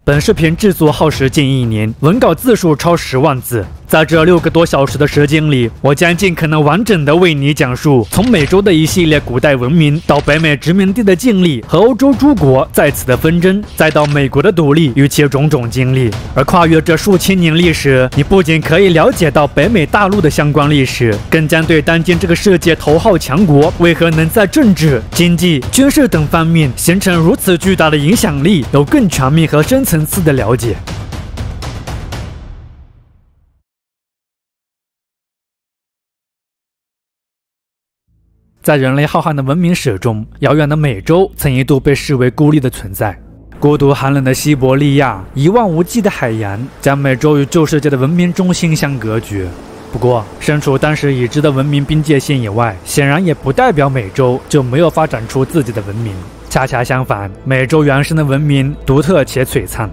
本视频制作耗时近1年，文稿字数超10万字。在这6个多小时的时间里，我将尽可能完整的为你讲述从美洲的一系列古代文明到北美殖民地的建立和欧洲诸国在此的纷争，再到美国的独立与其种种经历。而跨越这数千年历史，你不仅可以了解到北美大陆的相关历史，更将对当今这个世界头号强国为何能在政治、经济、军事等方面形成如此巨大的影响力有更全面和深层次的了解。在人类浩瀚的文明史中，遥远的美洲曾一度被视为孤立的存在。孤独寒冷的西伯利亚，一望无际的海洋，将美洲与旧世界的文明中心相隔绝。不过，身处当时已知的文明边界线以外，显然也不代表美洲就没有发展出自己的文明。恰恰相反，美洲原生的文明独特且璀璨。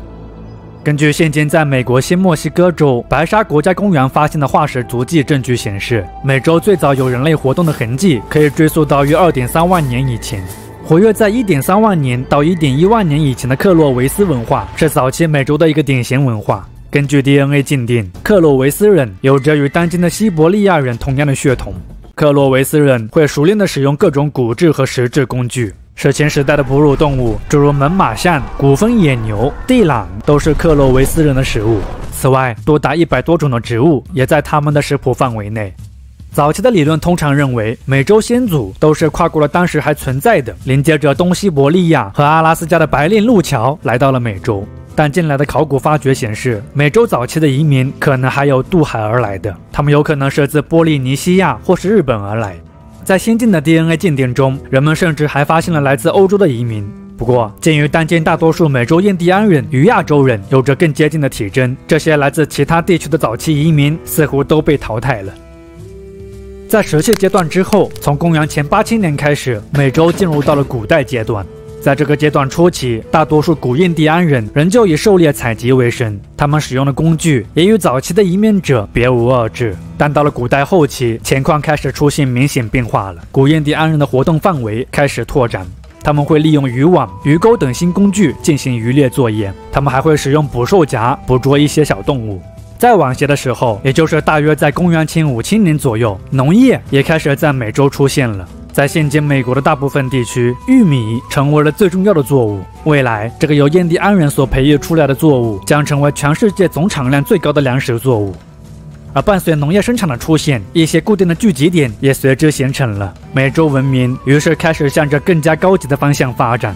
根据现今在美国新墨西哥州白沙国家公园发现的化石足迹证据显示，美洲最早有人类活动的痕迹可以追溯到约2.3万年以前。活跃在1.3万年到1.1万年以前的克洛维斯文化是早期美洲的一个典型文化。根据 DNA 鉴定，克洛维斯人有着与当今的西伯利亚人同样的血统。克洛维斯人会熟练地使用各种骨质和石质工具。史前时代的哺乳动物，诸如猛犸象、古风野牛、地懒，都是克洛维斯人的食物。此外，多达100多种的植物也在他们的食谱范围内。早期的理论通常认为，美洲先祖都是跨过了当时还存在的连接着东西伯利亚和阿拉斯加的白令路桥，来到了美洲。但近来的考古发掘显示，美洲早期的移民可能还有渡海而来的，他们有可能是自波利尼西亚或是日本而来。在先进的 DNA 鉴定中，人们甚至还发现了来自欧洲的移民。不过，鉴于当今大多数美洲印第安人与亚洲人有着更接近的体征，这些来自其他地区的早期移民似乎都被淘汰了。在石器阶段之后，从公元前8000年开始，美洲进入到了古代阶段。在这个阶段初期，大多数古印第安人仍旧以狩猎采集为生，他们使用的工具也与早期的移民者别无二致。但到了古代后期，情况开始出现明显变化了，古印第安人的活动范围开始拓展。他们会利用渔网、鱼钩等新工具进行渔猎作业，他们还会使用捕兽夹捕捉一些小动物。再晚些的时候，也就是大约在公元前5000年左右，农业也开始在美洲出现了。在现今美国的大部分地区，玉米成为了最重要的作物。未来，这个由印第安人所培育出来的作物将成为全世界总产量最高的粮食作物。而伴随农业生产的出现，一些固定的聚集点也随之形成了。美洲文明于是开始向着更加高级的方向发展。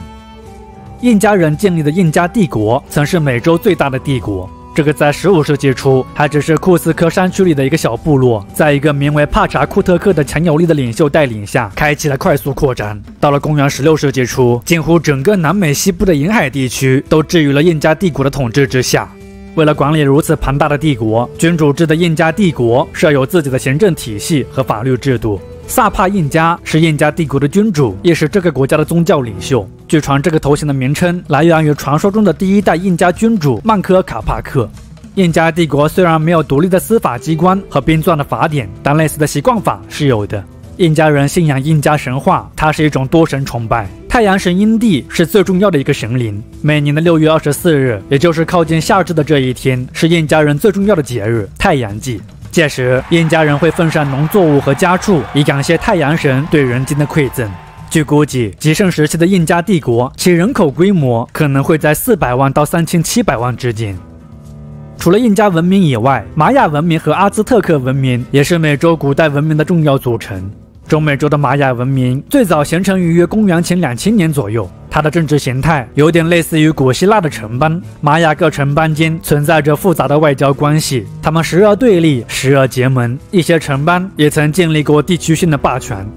印加人建立的印加帝国曾是美洲最大的帝国。这个在15世纪初还只是库斯科山区里的一个小部落，在一个名为帕查库特克的强有力的领袖带领下，开启了快速扩张。到了公元16世纪初，近乎整个南美西部的沿海地区都置于了印加帝国的统治之下。为了管理如此庞大的帝国，君主制的印加帝国设有自己的行政体系和法律制度。萨帕印加是印加帝国的君主，也是这个国家的宗教领袖。据传，这个头衔的名称来源于传说中的第1代印加君主曼科卡帕克。印加帝国虽然没有独立的司法机关和编撰的法典，但类似的习惯法是有的。印加人信仰印加神话，它是一种多神崇拜。太阳神阴帝是最重要的一个神灵。每年的6月24日，也就是靠近夏至的这一天，是印加人最重要的节日——太阳祭。届时，印加人会奉上农作物和家畜，以感谢太阳神对人间的馈赠。据估计，极盛时期的印加帝国，其人口规模可能会在400万到3700万之间。除了印加文明以外，玛雅文明和阿兹特克文明也是美洲古代文明的重要组成。中美洲的玛雅文明最早形成于约公元前2000年左右，它的政治形态有点类似于古希腊的城邦。玛雅各城邦间存在着复杂的外交关系，他们时而对立，时而结盟。一些城邦也曾建立过地区性的霸权。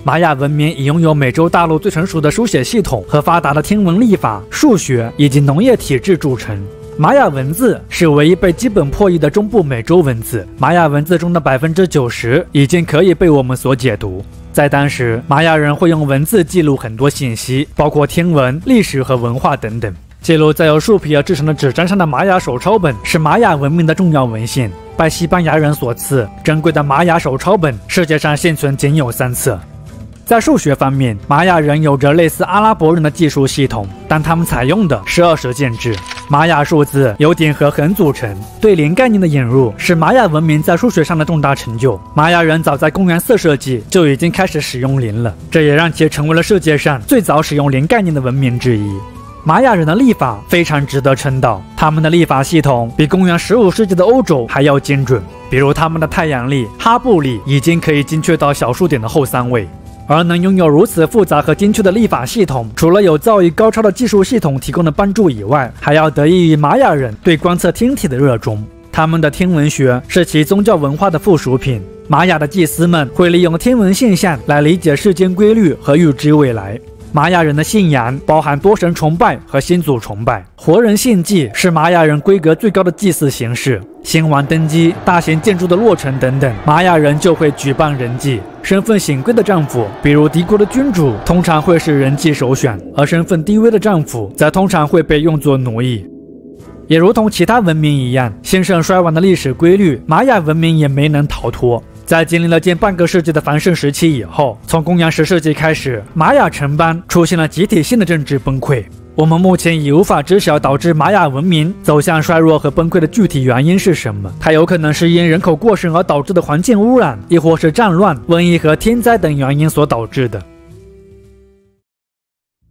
玛雅文明以拥有美洲大陆最成熟的书写系统和发达的天文历法、数学以及农业体制著称。玛雅文字是唯一被基本破译的中部美洲文字，玛雅文字中的90%已经可以被我们所解读。在当时，玛雅人会用文字记录很多信息，包括天文、历史和文化等等。记录在由树皮而制成的纸张上的玛雅手抄本是玛雅文明的重要文献。拜西班牙人所赐，珍贵的玛雅手抄本世界上现存仅有3册。在数学方面，玛雅人有着类似阿拉伯人的计数系统，但他们采用的是20进制。玛雅数字由点和横组成，对零概念的引入是玛雅文明在数学上的重大成就。玛雅人早在公元4世纪就已经开始使用零了，这也让其成为了世界上最早使用零概念的文明之一。玛雅人的历法非常值得称道，他们的历法系统比公元15世纪的欧洲还要精准。比如他们的太阳历、哈布历已经可以精确到小数点的后3位。而能拥有如此复杂和精确的历法系统，除了有造诣高超的技术系统提供的帮助以外，还要得益于玛雅人对观测天体的热衷。他们的天文学是其宗教文化的附属品。玛雅的祭司们会利用天文现象来理解世间规律和预知未来。玛雅人的信仰包含多神崇拜和先祖崇拜，活人献祭是玛雅人规格最高的祭祀形式。新王登基、大型建筑的落成等等，玛雅人就会举办人祭。身份显贵的丈夫，比如敌国的君主，通常会是人祭首选，而身份低微的丈夫则通常会被用作奴役。也如同其他文明一样，兴盛衰亡的历史规律，玛雅文明也没能逃脱。在经历了近半个世纪的繁盛时期以后，从公元10世纪开始，玛雅城邦出现了集体性的政治崩溃。我们目前已无法知晓导致玛雅文明走向衰弱和崩溃的具体原因是什么，它有可能是因人口过剩而导致的环境污染，亦或是战乱、瘟疫和天灾等原因所导致的。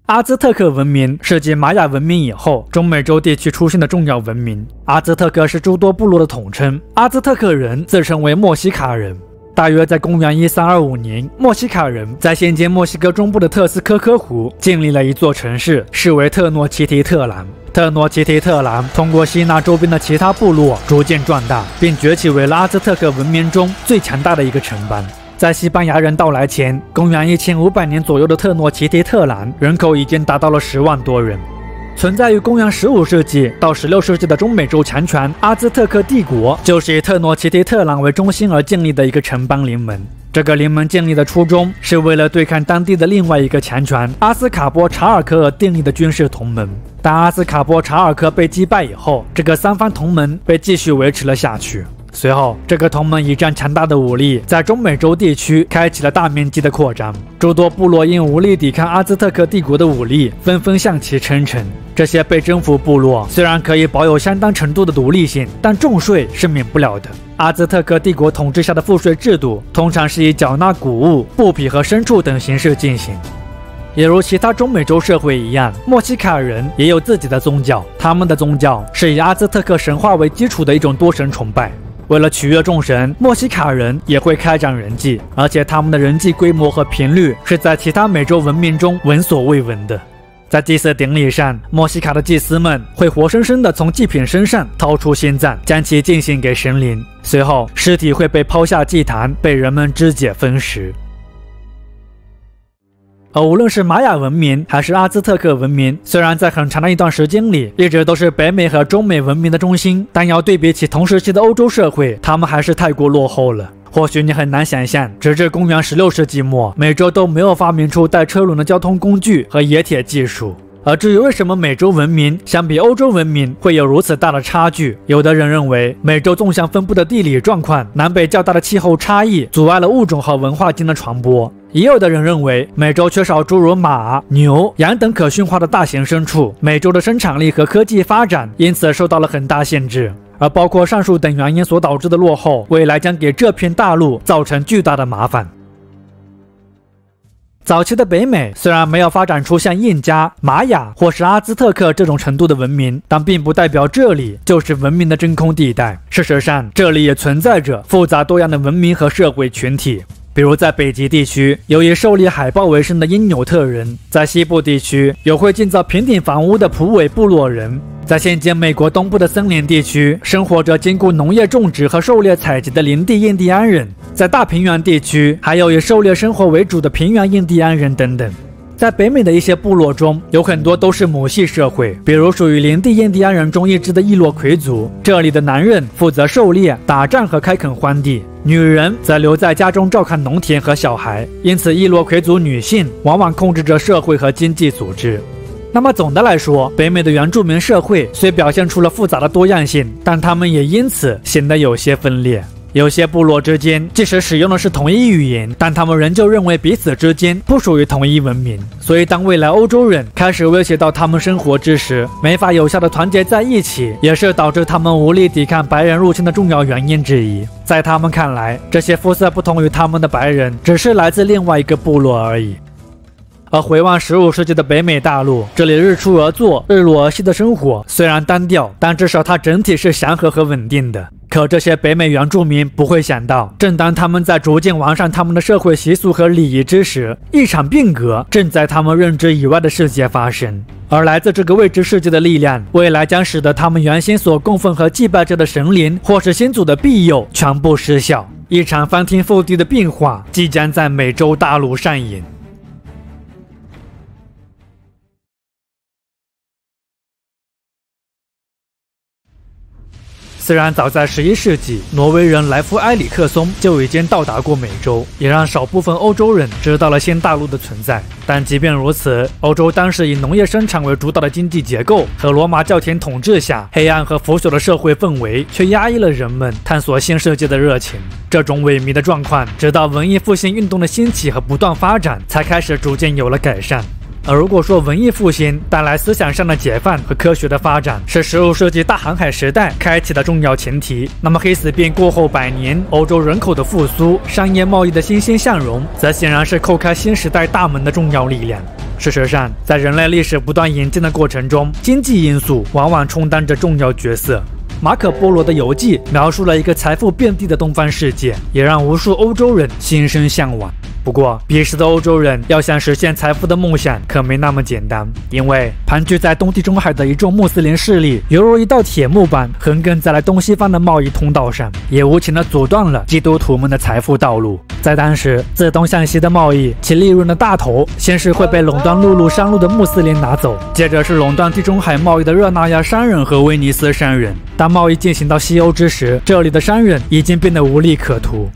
阿兹特克文明是继玛雅文明以后中美洲地区出现的重要文明。阿兹特克是诸多部落的统称，阿兹特克人自称为墨西卡人。大约在公元1325年，墨西卡人在现今墨西哥中部的特斯科科湖建立了一座城市，视为特诺奇提特兰。特诺奇提特兰通过吸纳周边的其他部落，逐渐壮大，并崛起为了阿兹特克文明中最强大的一个城邦。在西班牙人到来前，公元1500年左右的特诺奇提特兰人口已经达到了10万多人。存在于公元15世纪到16世纪的中美洲强权阿兹特克帝国，就是以特诺奇提特兰为中心而建立的一个城邦联盟。这个联盟建立的初衷是为了对抗当地的另外一个强权阿斯卡波查尔科而订立的军事同盟。当阿斯卡波查尔科被击败以后，这个三方同盟被继续维持了下去。随后，这个同盟倚仗强大的武力，在中美洲地区开启了大面积的扩张。诸多部落因无力抵抗阿兹特克帝国的武力，纷纷向其称臣。这些被征服部落虽然可以保有相当程度的独立性，但重税是免不了的。阿兹特克帝国统治下的赋税制度，通常是以缴纳谷物、布匹和牲畜等形式进行。也如其他中美洲社会一样，墨西卡人也有自己的宗教，他们的宗教是以阿兹特克神话为基础的一种多神崇拜。为了取悦众神，墨西卡人也会开展人祭，而且他们的人祭规模和频率是在其他美洲文明中闻所未闻的。在祭祀典礼上，墨西卡的祭司们会活生生地从祭品身上掏出心脏，将其进献给神灵，随后尸体会被抛下祭坛，被人们肢解分食。而无论是玛雅文明还是阿兹特克文明，虽然在很长的一段时间里一直都是北美和中美文明的中心，但要对比起同时期的欧洲社会，他们还是太过落后了。或许你很难想象，直至公元16世纪末，美洲都没有发明出带车轮的交通工具和冶铁技术。而至于为什么美洲文明相比欧洲文明会有如此大的差距，有的人认为美洲纵向分布的地理状况、南北较大的气候差异阻碍了物种和文化间的传播，也有的人认为美洲缺少诸如马、牛、羊等可驯化的大型牲畜，美洲的生产力和科技发展因此受到了很大限制。而包括上述等原因所导致的落后，未来将给这片大陆造成巨大的麻烦。早期的北美虽然没有发展出像印加、玛雅或是阿兹特克这种程度的文明，但并不代表这里就是文明的真空地带。事实上，这里也存在着复杂多样的文明和社会群体。比如在北极地区，有以狩猎海豹为生的因纽特人；在西部地区，有会建造平顶房屋的普韦部落人；在现今美国东部的森林地区，生活着兼顾农业种植和狩猎采集的林地印第安人；在大平原地区，还有以狩猎生活为主的平原印第安人等等。在北美的一些部落中，有很多都是母系社会，比如属于林地印第安人中一支的伊洛魁族，这里的男人负责狩猎、打仗和开垦荒地，女人则留在家中照看农田和小孩，因此伊洛魁族女性往往控制着社会和经济组织。那么总的来说，北美的原住民社会虽表现出了复杂的多样性，但他们也因此显得有些分裂。有些部落之间即使使用的是同一语言，但他们仍旧认为彼此之间不属于同一文明。所以当未来欧洲人开始威胁到他们生活之时，没法有效的团结在一起，也是导致他们无力抵抗白人入侵的重要原因之一。在他们看来，这些肤色不同于他们的白人只是来自另外一个部落而已。而回望15世纪的北美大陆，这里日出而作、日落而息的生活虽然单调，但至少它整体是祥和和稳定的。可这些北美原住民不会想到，正当他们在逐渐完善他们的社会习俗和礼仪之时，一场变革正在他们认知以外的世界发生。而来自这个未知世界的力量，未来将使得他们原先所供奉和祭拜着的神灵或是先祖的庇佑全部失效。一场翻天覆地的变化即将在美洲大陆上演。虽然早在11世纪，挪威人莱夫埃里克松就已经到达过美洲，也让少部分欧洲人知道了新大陆的存在，但即便如此，欧洲当时以农业生产为主导的经济结构和罗马教廷统治下黑暗和腐朽的社会氛围，却压抑了人们探索新世界的热情。这种萎靡的状况，直到文艺复兴运动的兴起和不断发展，才开始逐渐有了改善。而如果说文艺复兴带来思想上的解放和科学的发展是15世纪大航海时代开启的重要前提，那么黑死病过后100年，欧洲人口的复苏、商业贸易的欣欣向荣，则显然是叩开新时代大门的重要力量。事实上，在人类历史不断演进的过程中，经济因素往往充当着重要角色。马可·波罗的游记描述了一个财富遍地的东方世界，也让无数欧洲人心生向往。不过，彼时的欧洲人要想实现财富的梦想可没那么简单，因为盘踞在东地中海的一众穆斯林势力，犹如一道铁木般横亘在了东西方的贸易通道上，也无情地阻断了基督徒们的财富道路。在当时，自东向西的贸易，其利润的大头先是会被垄断陆路商路的穆斯林拿走，接着是垄断地中海贸易的热那亚商人和威尼斯商人。当贸易进行到西欧之时，这里的商人已经变得无利可图。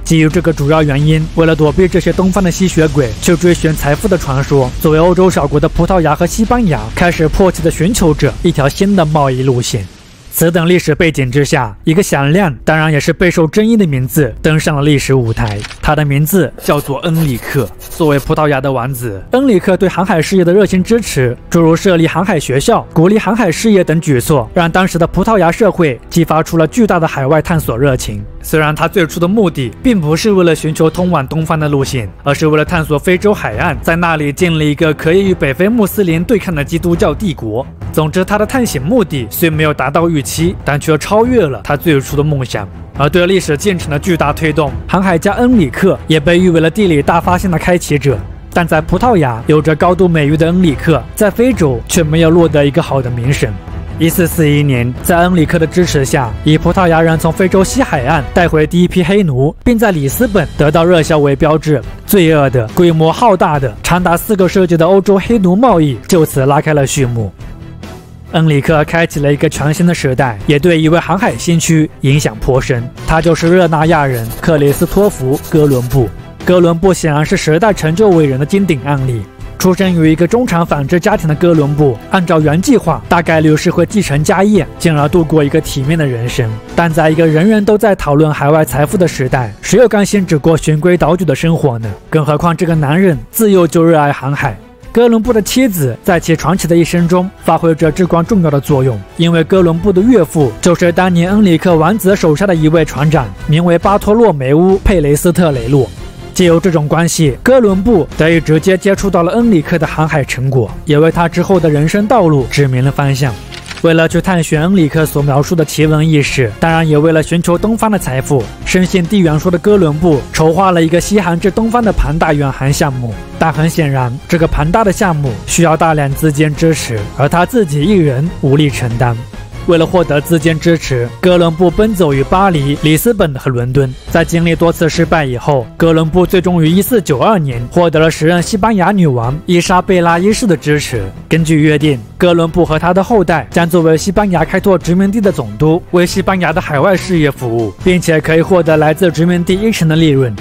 基于这个主要原因，为了躲避这些东方的吸血鬼去追寻财富的传说，作为欧洲小国的葡萄牙和西班牙开始迫切地寻求着一条新的贸易路线。此等历史背景之下，一个响亮当然也是备受争议的名字登上了历史舞台，他的名字叫做恩里克。作为葡萄牙的王子，恩里克对航海事业的热情支持，诸如设立航海学校、鼓励航海事业等举措，让当时的葡萄牙社会激发出了巨大的海外探索热情。虽然他最初的目的并不是为了寻求通往东方的路线，而是为了探索非洲海岸，在那里建立一个可以与北非穆斯林对抗的基督教帝国。总之，他的探险目的虽没有达到预期，但却超越了他最初的梦想。而对历史进程的巨大推动，航海家恩里克也被誉为了地理大发现的开启者。但在葡萄牙有着高度美誉的恩里克，在非洲却没有落得一个好的名声。1441年，在恩里克的支持下，以葡萄牙人从非洲西海岸带回第一批黑奴，并在里斯本得到热销为标志，罪恶的、规模浩大的、长达4个世纪的欧洲黑奴贸易就此拉开了序幕。恩里克开启了一个全新的时代，也对一位航海先驱影响颇深，他就是热那亚人克里斯托弗·哥伦布。哥伦布显然是时代成就伟人的经典案例。出生于一个中产纺织家庭的哥伦布，按照原计划，大概率是会继承家业，进而度过一个体面的人生。但在一个人人都在讨论海外财富的时代，谁又甘心只过循规蹈矩的生活呢？更何况这个男人自幼就热爱航海。哥伦布的妻子在其传奇的一生中发挥着至关重要的作用，因为哥伦布的岳父就是当年恩里克王子手下的一位船长，名为巴托洛梅乌·佩雷斯特雷洛。借由这种关系，哥伦布得以直接接触到了恩里克的航海成果，也为他之后的人生道路指明了方向。为了去探寻恩里克所描述的奇闻异事，当然也为了寻求东方的财富，深信地缘说的哥伦布筹划了一个西航至东方的庞大远航项目。但很显然，这个庞大的项目需要大量资金支持，而他自己一人无力承担。为了获得资金支持，哥伦布奔走于巴黎、里斯本和伦敦。在经历多次失败以后，哥伦布最终于1492年获得了时任西班牙女王伊莎贝拉一世的支持。根据约定，哥伦布和他的后代将作为西班牙开拓殖民地的总督，为西班牙的海外事业服务，并且可以获得来自殖民地1%的利润。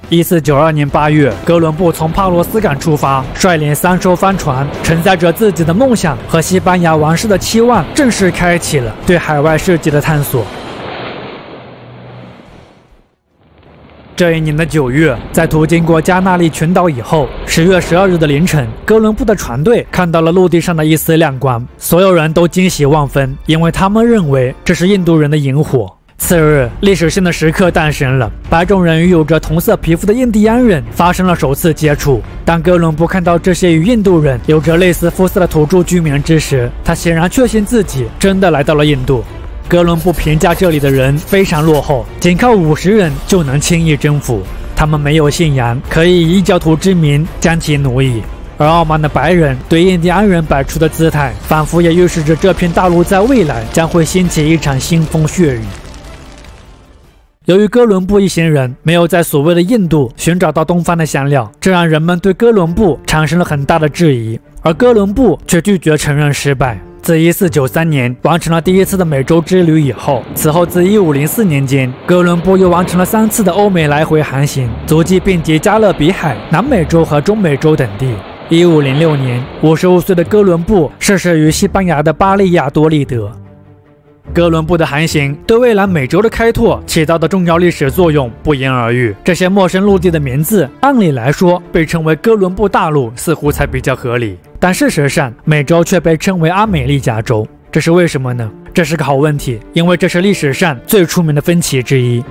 1492年8月，哥伦布从帕罗斯港出发，率领3艘帆船，承载着自己的梦想和西班牙王室的期望，正式开启了对海外世界的探索。这一年的9月，在途经过加那利群岛以后，10月12日的凌晨，哥伦布的船队看到了陆地上的一丝亮光，所有人都惊喜万分，因为他们认为这是印度人的萤火。次日，历史性的时刻诞生了，白种人与有着同色皮肤的印第安人发生了首次接触。当哥伦布看到这些与印度人有着类似肤色的土著居民之时，他显然确信自己真的来到了印度。哥伦布评价这里的人非常落后，仅靠50人就能轻易征服。他们没有信仰，可以以异教徒之名将其奴役。而傲慢的白人对印第安人摆出的姿态，仿佛也预示着这片大陆在未来将会掀起一场腥风血雨。由于哥伦布一行人没有在所谓的印度寻找到东方的香料，这让人们对哥伦布产生了很大的质疑，而哥伦布却拒绝承认失败。自1493年完成了第一次的美洲之旅以后，此后自1504年间，哥伦布又完成了3次的欧美来回航行，足迹遍及加勒比海、南美洲和中美洲等地。1506年，55岁的哥伦布逝世于西班牙的巴利亚多利德。哥伦布的航行对未来美洲的开拓起到的重要历史作用不言而喻。这些陌生陆地的名字，按理来说被称为哥伦布大陆似乎才比较合理，但事实上，美洲却被称为阿美利加州，这是为什么呢？这是个好问题，因为这是历史上最出名的分歧之一。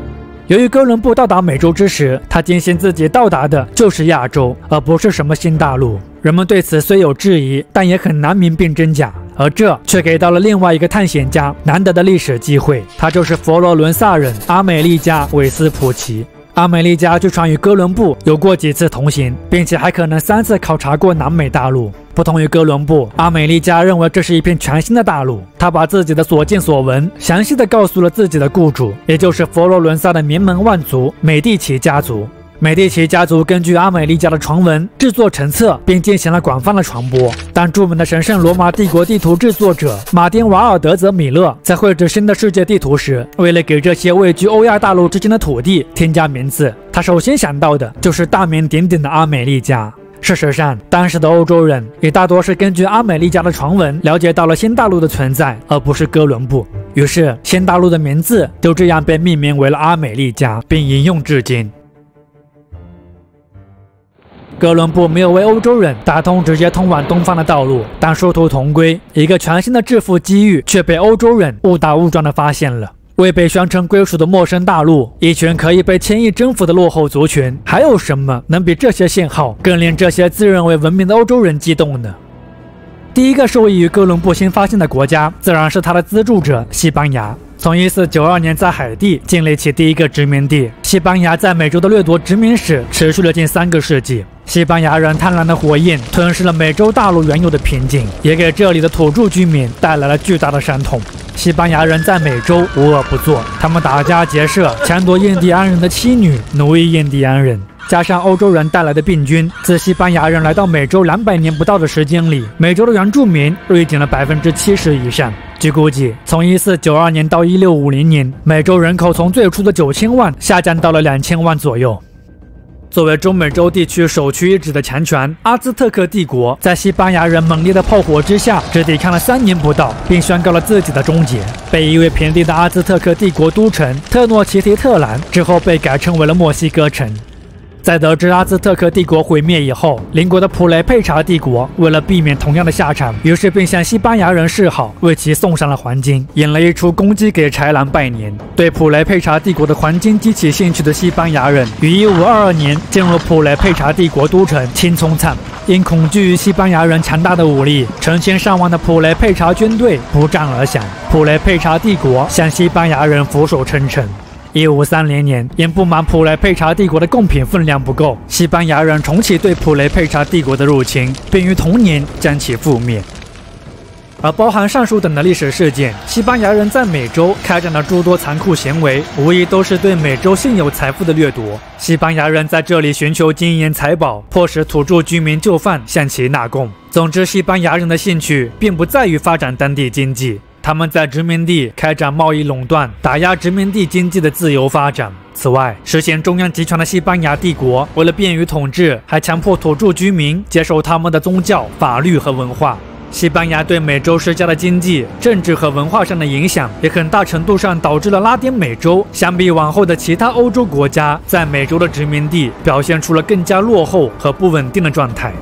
由于哥伦布到达美洲之时，他坚信自己到达的就是亚洲，而不是什么新大陆。人们对此虽有质疑，但也很难明辨真假。而这却给到了另外一个探险家难得的历史机会，他就是佛罗伦萨人阿美利加·韦斯普奇。阿美利加据传与哥伦布有过几次同行，并且还可能3次考察过南美大陆。不同于哥伦布，阿美利加认为这是一片全新的大陆。他把自己的所见所闻详细的告诉了自己的雇主，也就是佛罗伦萨的名门望族美第奇家族。美第奇家族根据阿美利加的传闻制作成册，并进行了广泛的传播。但著名的神圣罗马帝国地图制作者马丁·瓦尔德泽米勒在绘制新的世界地图时，为了给这些位居欧亚大陆之间的土地添加名字，他首先想到的就是大名鼎鼎的阿美利加。事实上，当时的欧洲人也大多是根据阿美利加的传闻了解到了新大陆的存在，而不是哥伦布。于是，新大陆的名字就这样被命名为了阿美利加，并沿用至今。哥伦布没有为欧洲人打通直接通往东方的道路，但殊途同归，一个全新的致富机遇却被欧洲人误打误撞地发现了。未被宣称归属的陌生大陆，一群可以被轻易征服的落后族群，还有什么能比这些信号更令这些自认为文明的欧洲人激动呢？第一个受益于哥伦布新发现的国家，自然是他的资助者西班牙。从1492年在海地建立起第一个殖民地，西班牙在美洲的掠夺殖民史持续了近3个世纪。西班牙人贪婪的火焰吞噬了美洲大陆原有的平静，也给这里的土著居民带来了巨大的伤痛。西班牙人在美洲无恶不作，他们打家劫舍，抢夺印第安人的妻女，奴役印第安人。加上欧洲人带来的病菌，自西班牙人来到美洲200年不到的时间里，美洲的原住民锐减了70%以上。据估计，从1492年到1650年，美洲人口从最初的9000万下降到了2000万左右。作为中美洲地区首屈一指的强权，阿兹特克帝国在西班牙人猛烈的炮火之下，只抵抗了3年不到，并宣告了自己的终结。被夷为平地的阿兹特克帝国都城特诺奇提特兰之后被改称为了墨西哥城。在得知阿兹特克帝国毁灭以后，邻国的普雷佩查帝国为了避免同样的下场，于是便向西班牙人示好，为其送上了黄金，演了一出攻击给豺狼拜年。对普雷佩查帝国的黄金激起兴趣的西班牙人，于1522年进入普雷佩查帝国都城青葱灿。因恐惧于西班牙人强大的武力，成千上万的普雷佩查军队不战而降，普雷佩查帝国向西班牙人俯首称臣。1530年，因不满普雷佩查帝国的贡品分量不够，西班牙人重启对普雷佩查帝国的入侵，并于同年将其覆灭。而包含上述等的历史事件，西班牙人在美洲开展的诸多残酷行为，无疑都是对美洲现有财富的掠夺。西班牙人在这里寻求金银财宝，迫使土著居民就范向其纳贡。总之，西班牙人的兴趣并不在于发展当地经济，他们在殖民地开展贸易垄断，打压殖民地经济的自由发展。此外，实行中央集权的西班牙帝国为了便于统治，还强迫土著居民接受他们的宗教、法律和文化。西班牙对美洲施加的经济、政治和文化上的影响，也很大程度上导致了拉丁美洲相比往后的其他欧洲国家，在美洲的殖民地表现出了更加落后和不稳定的状态。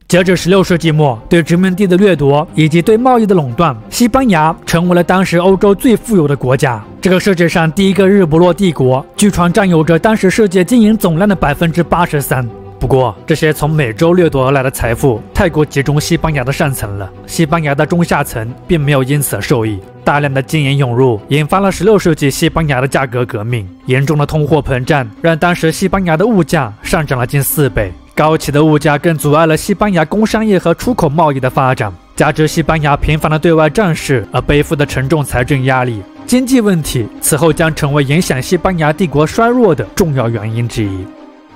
截至16世纪末，对殖民地的掠夺以及对贸易的垄断，西班牙成为了当时欧洲最富有的国家。这个世界上第一个日不落帝国，据传占有着当时世界经营总量的83%。不过，这些从美洲掠夺而来的财富太过集中西班牙的上层了，西班牙的中下层并没有因此受益。大量的金银涌入，引发了16世纪西班牙的价格革命。严重的通货膨胀让当时西班牙的物价上涨了近4倍。高企的物价更阻碍了西班牙工商业和出口贸易的发展，加之西班牙频繁的对外战事而背负的沉重财政压力，经济问题此后将成为影响西班牙帝国衰弱的重要原因之一。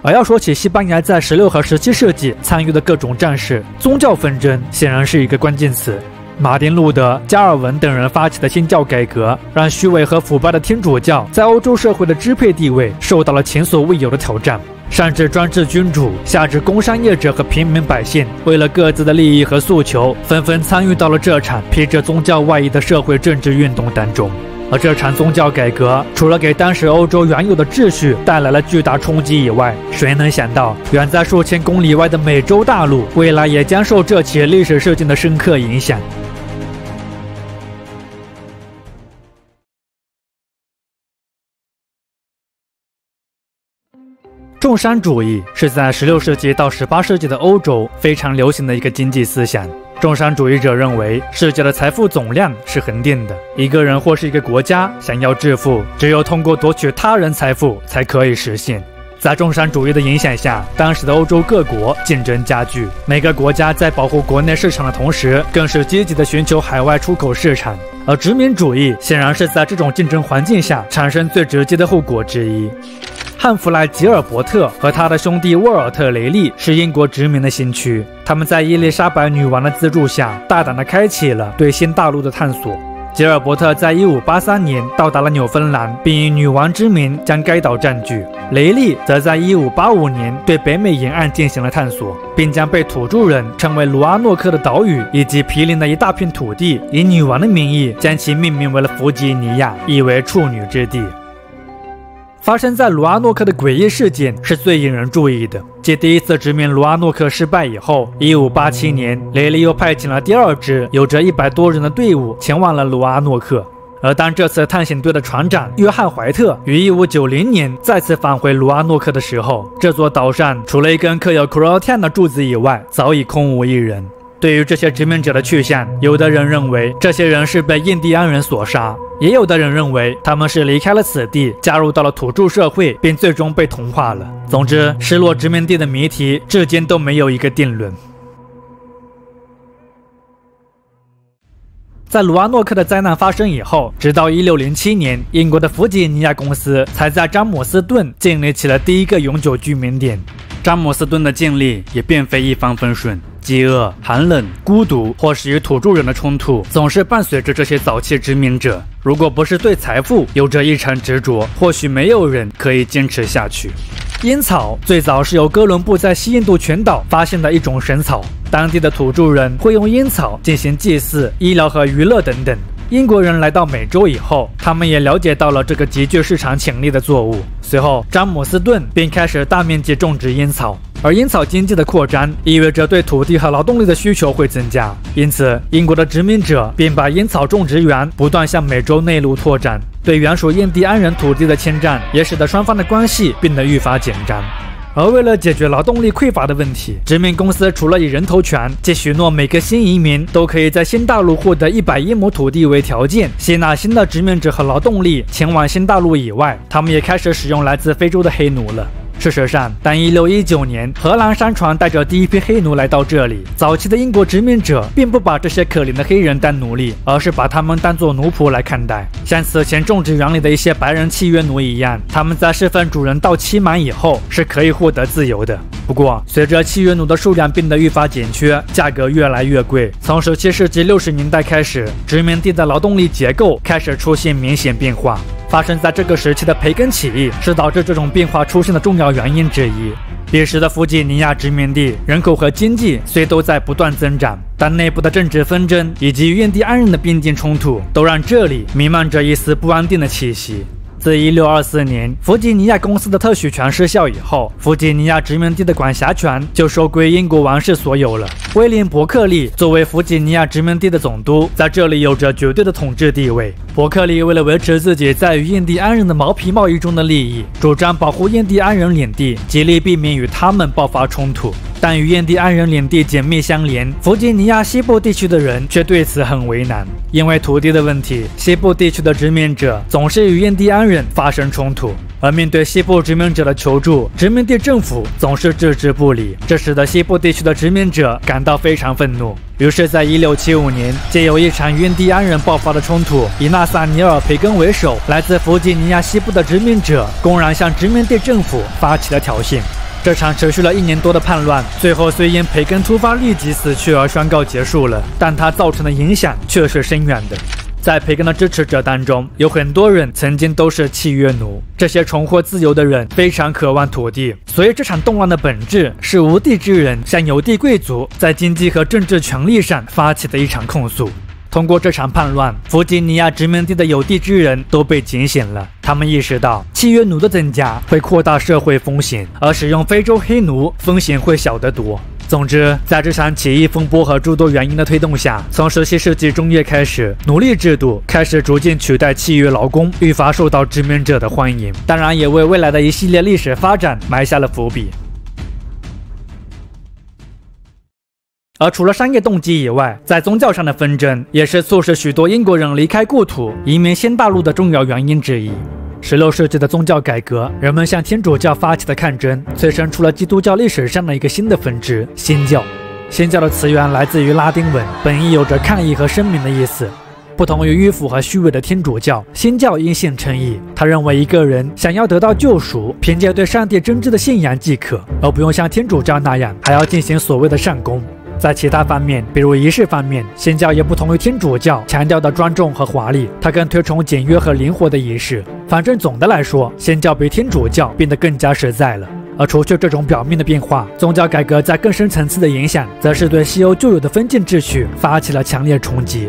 而要说起西班牙在16和17世纪参与的各种战事，宗教纷争显然是一个关键词。马丁·路德、加尔文等人发起的新教改革，让虚伪和腐败的天主教在欧洲社会的支配地位受到了前所未有的挑战。上至专制君主，下至工商业者和平民百姓，为了各自的利益和诉求，纷纷参与到了这场披着宗教外衣的社会政治运动当中。而这场宗教改革，除了给当时欧洲原有的秩序带来了巨大冲击以外，谁能想到，远在数千公里外的美洲大陆，未来也将受这起历史事件的深刻影响。重商主义是在16世纪到18世纪的欧洲非常流行的一个经济思想。重商主义者认为，世界的财富总量是恒定的，一个人或是一个国家想要致富，只有通过夺取他人财富才可以实现。在重商主义的影响下，当时的欧洲各国竞争加剧，每个国家在保护国内市场的同时，更是积极地寻求海外出口市场。而殖民主义显然是在这种竞争环境下产生最直接的后果之一。汉弗莱·吉尔伯特和他的兄弟沃尔特·雷利是英国殖民的新区，他们在伊丽莎白女王的资助下，大胆地开启了对新大陆的探索。吉尔伯特在1583年到达了纽芬兰，并以女王之名将该岛占据。雷利则在1585年对北美沿岸进行了探索，并将被土著人称为卢阿诺克的岛屿以及毗邻的一大片土地，以女王的名义将其命名为了弗吉尼亚，意为处女之地。发生在卢阿诺克的诡异事件是最引人注意的。继第一次殖民卢阿诺克失败以后，1587年，雷利又派遣了第二支有着100多人的队伍前往了卢阿诺克。而当这次探险队的船长约翰·怀特于1590年再次返回卢阿诺克的时候，这座岛上除了一根刻有 Croatan 的柱子以外，早已空无一人。对于这些殖民者的去向，有的人认为这些人是被印第安人所杀，也有的人认为他们是离开了此地，加入到了土著社会，并最终被同化了。总之，失落殖民地的谜题至今都没有一个定论。在卢阿诺克的灾难发生以后，直到1607年，英国的弗吉尼亚公司才在詹姆斯顿建立起了第一个永久居民点。詹姆斯顿的建立也并非一帆风顺，饥饿、寒冷、孤独，或是与土著人的冲突，总是伴随着这些早期殖民者。如果不是对财富有着异常执着，或许没有人可以坚持下去。烟草最早是由哥伦布在西印度群岛发现的一种神草，当地的土著人会用烟草进行祭祀、医疗和娱乐等等。英国人来到美洲以后，他们也了解到了这个极具市场潜力的作物。随后，詹姆斯顿便开始大面积种植烟草。而烟草经济的扩张意味着对土地和劳动力的需求会增加，因此英国的殖民者便把烟草种植园不断向美洲内陆拓展。对原属印第安人土地的侵占，也使得双方的关系变得愈发紧张。而为了解决劳动力匮乏的问题，殖民公司除了以人头权，即许诺每个新移民都可以在新大陆获得110亩土地为条件，吸纳新的殖民者和劳动力前往新大陆以外，他们也开始使用来自非洲的黑奴了。事实上，当1619年荷兰商船带着第一批黑奴来到这里，早期的英国殖民者并不把这些可怜的黑人当奴隶，而是把他们当作奴仆来看待。像此前种植园里的一些白人契约奴一样，他们在侍奉主人到期满以后是可以获得自由的。不过，随着契约奴的数量变得愈发紧缺，价格越来越贵。从17世纪60年代开始，殖民地的劳动力结构开始出现明显变化。发生在这个时期的培根起义是导致这种变化出现的重要原因之一。彼时的弗吉尼亚殖民地人口和经济虽都在不断增长，但内部的政治纷争以及与印第安人的边境冲突都让这里弥漫着一丝不安定的气息。自1624年弗吉尼亚公司的特许权失效以后，弗吉尼亚殖民地的管辖权就收归英国王室所有了。威廉·伯克利作为弗吉尼亚殖民地的总督，在这里有着绝对的统治地位。伯克利为了维持自己在与印第安人的毛皮贸易中的利益，主张保护印第安人领地，极力避免与他们爆发冲突。但与印第安人领地紧密相连，弗吉尼亚西部地区的人却对此很为难。因为土地的问题，西部地区的殖民者总是与印第安人发生冲突，而面对西部殖民者的求助，殖民地政府总是置之不理，这使得西部地区的殖民者感到非常愤怒。于是，在1675年，借由一场与印第安人爆发的冲突，以纳萨尼尔·培根为首，来自弗吉尼亚西部的殖民者公然向殖民地政府发起了挑衅。这场持续了1年多的叛乱，最后虽因培根突发立即死去而宣告结束了，但它造成的影响却是深远的。在培根的支持者当中，有很多人曾经都是契约奴，这些重获自由的人非常渴望土地，所以这场动乱的本质是无地之人向有地贵族在经济和政治权力上发起的一场控诉。通过这场叛乱，弗吉尼亚殖民地的有地之人都被警醒了。他们意识到，契约奴的增加会扩大社会风险，而使用非洲黑奴风险会小得多。总之，在这场起义风波和诸多原因的推动下，从17世纪中叶开始，奴隶制度开始逐渐取代契约劳工，愈发受到殖民者的欢迎。当然，也为未来的一系列历史发展埋下了伏笔。而除了商业动机以外，在宗教上的纷争也是促使许多英国人离开故土移民新大陆的重要原因之一。16世纪的宗教改革，人们向天主教发起的抗争，催生出了基督教历史上的一个新的分支——新教。新教的词源来自于拉丁文，本意有着抗议和声明的意思。不同于迂腐和虚伪的天主教，新教因信称义。他认为一个人想要得到救赎，凭借对上帝真挚的信仰即可，而不用像天主教那样还要进行所谓的善功。在其他方面，比如仪式方面，新教也不同于天主教强调的庄重和华丽，它更推崇简约和灵活的仪式。反正总的来说，新教比天主教变得更加实在了。而除去这种表面的变化，宗教改革在更深层次的影响，则是对西欧旧有的封建秩序发起了强烈冲击。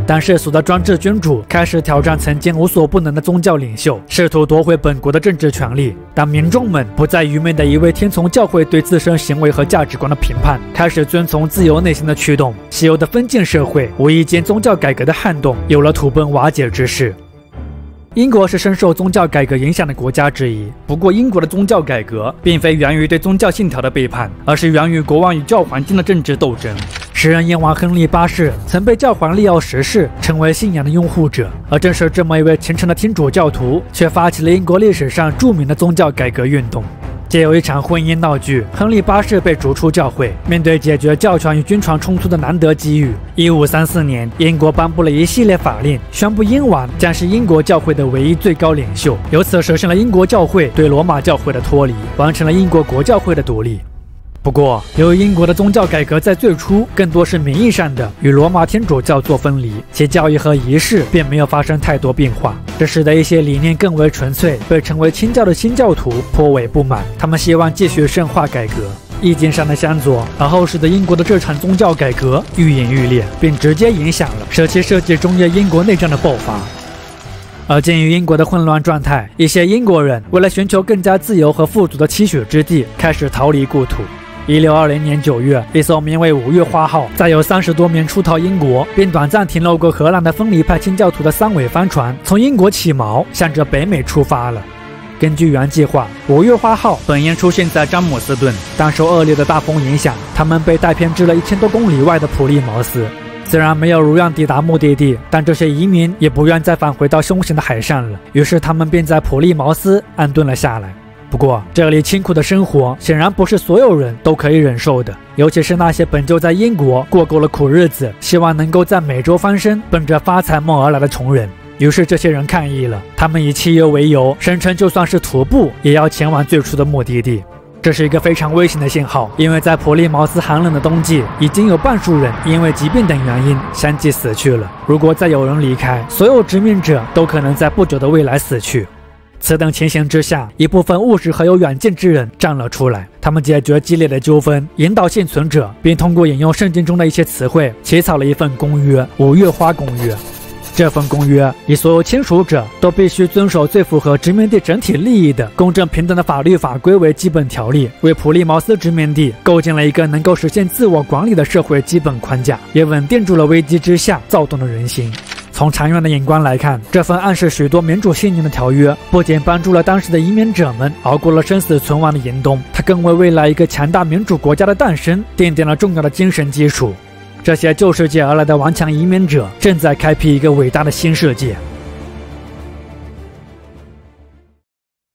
当世俗的专制君主开始挑战曾经无所不能的宗教领袖，试图夺回本国的政治权利，当民众们不再愚昧地一味听从教会对自身行为和价值观的评判，开始遵从自由内心的驱动，西欧的封建社会无意间宗教改革的撼动有了土崩瓦解之势。英国是深受宗教改革影响的国家之一，不过英国的宗教改革并非源于对宗教信条的背叛，而是源于国王与教皇间的政治斗争。时任燕王亨利八世曾被教皇利奥十世称为信仰的拥护者，而正是这么一位虔诚的天主教徒，却发起了英国历史上著名的宗教改革运动。借有一场婚姻闹剧，亨利八世被逐出教会。面对解决教权与君权冲突的难得机遇，1534年，英国颁布了一系列法令，宣布英王将是英国教会的唯一最高领袖，由此实现了英国教会对罗马教会的脱离，完成了英国国教会的独立。不过，由于英国的宗教改革在最初更多是名义上的与罗马天主教做分离，其教义和仪式并没有发生太多变化，这使得一些理念更为纯粹、被称为清教的新教徒颇为不满，他们希望继续深化改革。意见上的相左，而后使得英国的这场宗教改革愈演愈烈，并直接影响了17世纪中叶英国内战的爆发。而鉴于英国的混乱状态，一些英国人为了寻求更加自由和富足的期许之地，开始逃离故土。1620年9月，一艘名为五月花号，载有30多名出逃英国并短暂停留过荷兰的分离派清教徒的三桅帆船，从英国起锚，向着北美出发了。根据原计划，五月花号本应出现在詹姆斯顿，但受恶劣的大风影响，他们被带偏至了1000多公里外的普利茅斯。虽然没有如愿抵达目的地，但这些移民也不愿再返回到凶险的海上了，于是他们便在普利茅斯安顿了下来。不过，这里清苦的生活显然不是所有人都可以忍受的，尤其是那些本就在英国过够了苦日子，希望能够在美洲翻身，奔着发财梦而来的穷人。于是这些人抗议了，他们以契约为由，声称就算是徒步也要前往最初的目的地。这是一个非常危险的信号，因为在普利茅斯寒冷的冬季，已经有半数人因为疾病等原因相继死去了。如果再有人离开，所有殖民者都可能在不久的未来死去。此等情形之下，一部分务实和有远见之人站了出来，他们解决激烈的纠纷，引导幸存者，并通过引用圣经中的一些词汇，起草了一份公约——五月花公约。这份公约以所有签署者都必须遵守最符合殖民地整体利益的公正平等的法律法规为基本条例，为普利茅斯殖民地构建了一个能够实现自我管理的社会基本框架，也稳定住了危机之下躁动的人心。从长远的眼光来看，这份暗示许多民主信念的条约，不仅帮助了当时的移民者们熬过了生死存亡的严冬，它更为未来一个强大民主国家的诞生奠定了重要的精神基础。这些旧世界而来的顽强移民者正在开辟一个伟大的新世界。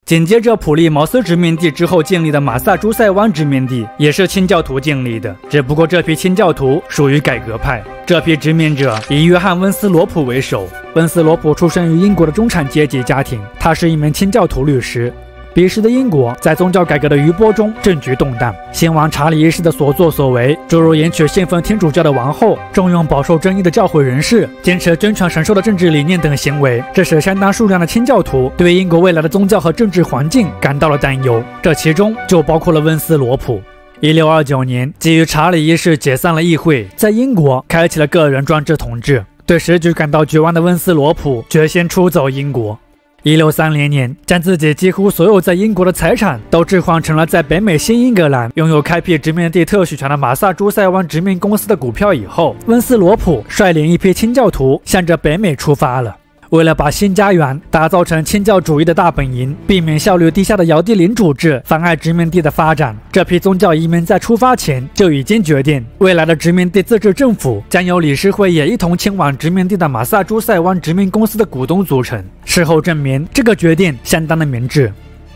紧接着普利茅斯殖民地之后建立的马萨诸塞湾殖民地也是清教徒建立的，只不过这批清教徒属于改革派。这批殖民者以约翰·温斯罗普为首。温斯罗普出生于英国的中产阶级家庭，他是一名清教徒律师。彼时的英国在宗教改革的余波中政局动荡，新王查理一世的所作所为，诸如迎娶信奉天主教的王后、重用饱受争议的教会人士、坚持君权神授的政治理念等行为，这使相当数量的清教徒对英国未来的宗教和政治环境感到了担忧，这其中就包括了温斯罗普。1629年，基于查理一世解散了议会，在英国开启了个人专制统治。对时局感到绝望的温斯罗普决心出走英国。1630年，将自己几乎所有在英国的财产都置换成了在北美新英格兰拥有开辟殖民地特许权的马萨诸塞湾殖民公司的股票以后，温斯罗普率领一批清教徒向着北美出发了。为了把新家园打造成清教主义的大本营，避免效率低下的姚地林主治妨碍殖民地的发展，这批宗教移民在出发前就已经决定，未来的殖民地自治政府将由理事会也一同迁往殖民地的马萨诸塞湾殖民公司的股东组成。事后证明，这个决定相当的明智。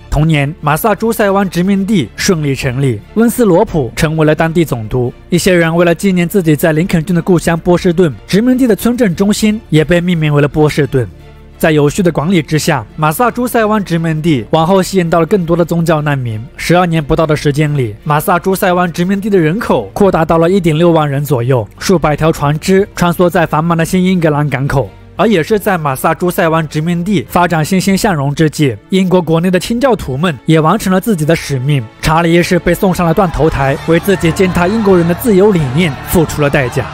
同年，马萨诸塞湾殖民地顺利成立，温斯罗普成为了当地总督。一些人为了纪念自己在林肯郡的故乡波士顿，殖民地的村镇中心也被命名为了波士顿。在有序的管理之下，马萨诸塞湾殖民地往后吸引到了更多的宗教难民。12年不到的时间里，马萨诸塞湾殖民地的人口扩大到了1.6万人左右，数百条船只穿梭在繁忙的新英格兰港口。而也是在马萨诸塞湾殖民地发展欣欣向荣之际，英国国内的清教徒们也完成了自己的使命。查理一世被送上了断头台，为自己践踏英国人的自由理念付出了代价。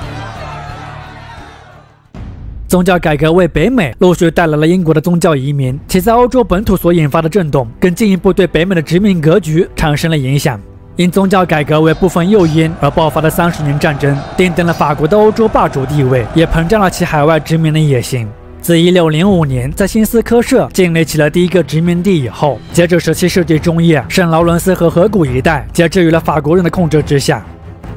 宗教改革为北美陆续带来了英国的宗教移民，其在欧洲本土所引发的震动，更进一步对北美的殖民格局产生了影响。因宗教改革为部分诱因而爆发的30年战争，奠定了法国的欧洲霸主地位，也膨胀了其海外殖民的野心。自1605年在新斯科舍建立起了第一个殖民地以后，截至17世纪中叶，圣劳伦斯和河谷一带皆置于了法国人的控制之下。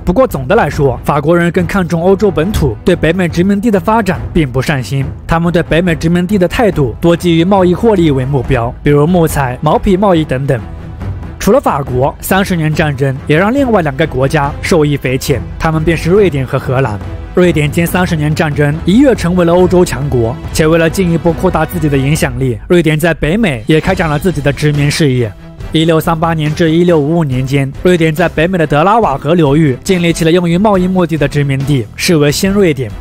不过总的来说，法国人更看重欧洲本土，对北美殖民地的发展并不上心。他们对北美殖民地的态度多基于贸易获利为目标，比如木材、毛皮贸易等等。除了法国，30年战争也让另外2个国家受益匪浅，他们便是瑞典和荷兰。瑞典经30年战争一跃成为了欧洲强国，且为了进一步扩大自己的影响力，瑞典在北美也开展了自己的殖民事业。1638年至1655年间，瑞典在北美的德拉瓦河流域建立起了用于贸易目的的殖民地，视为新瑞典。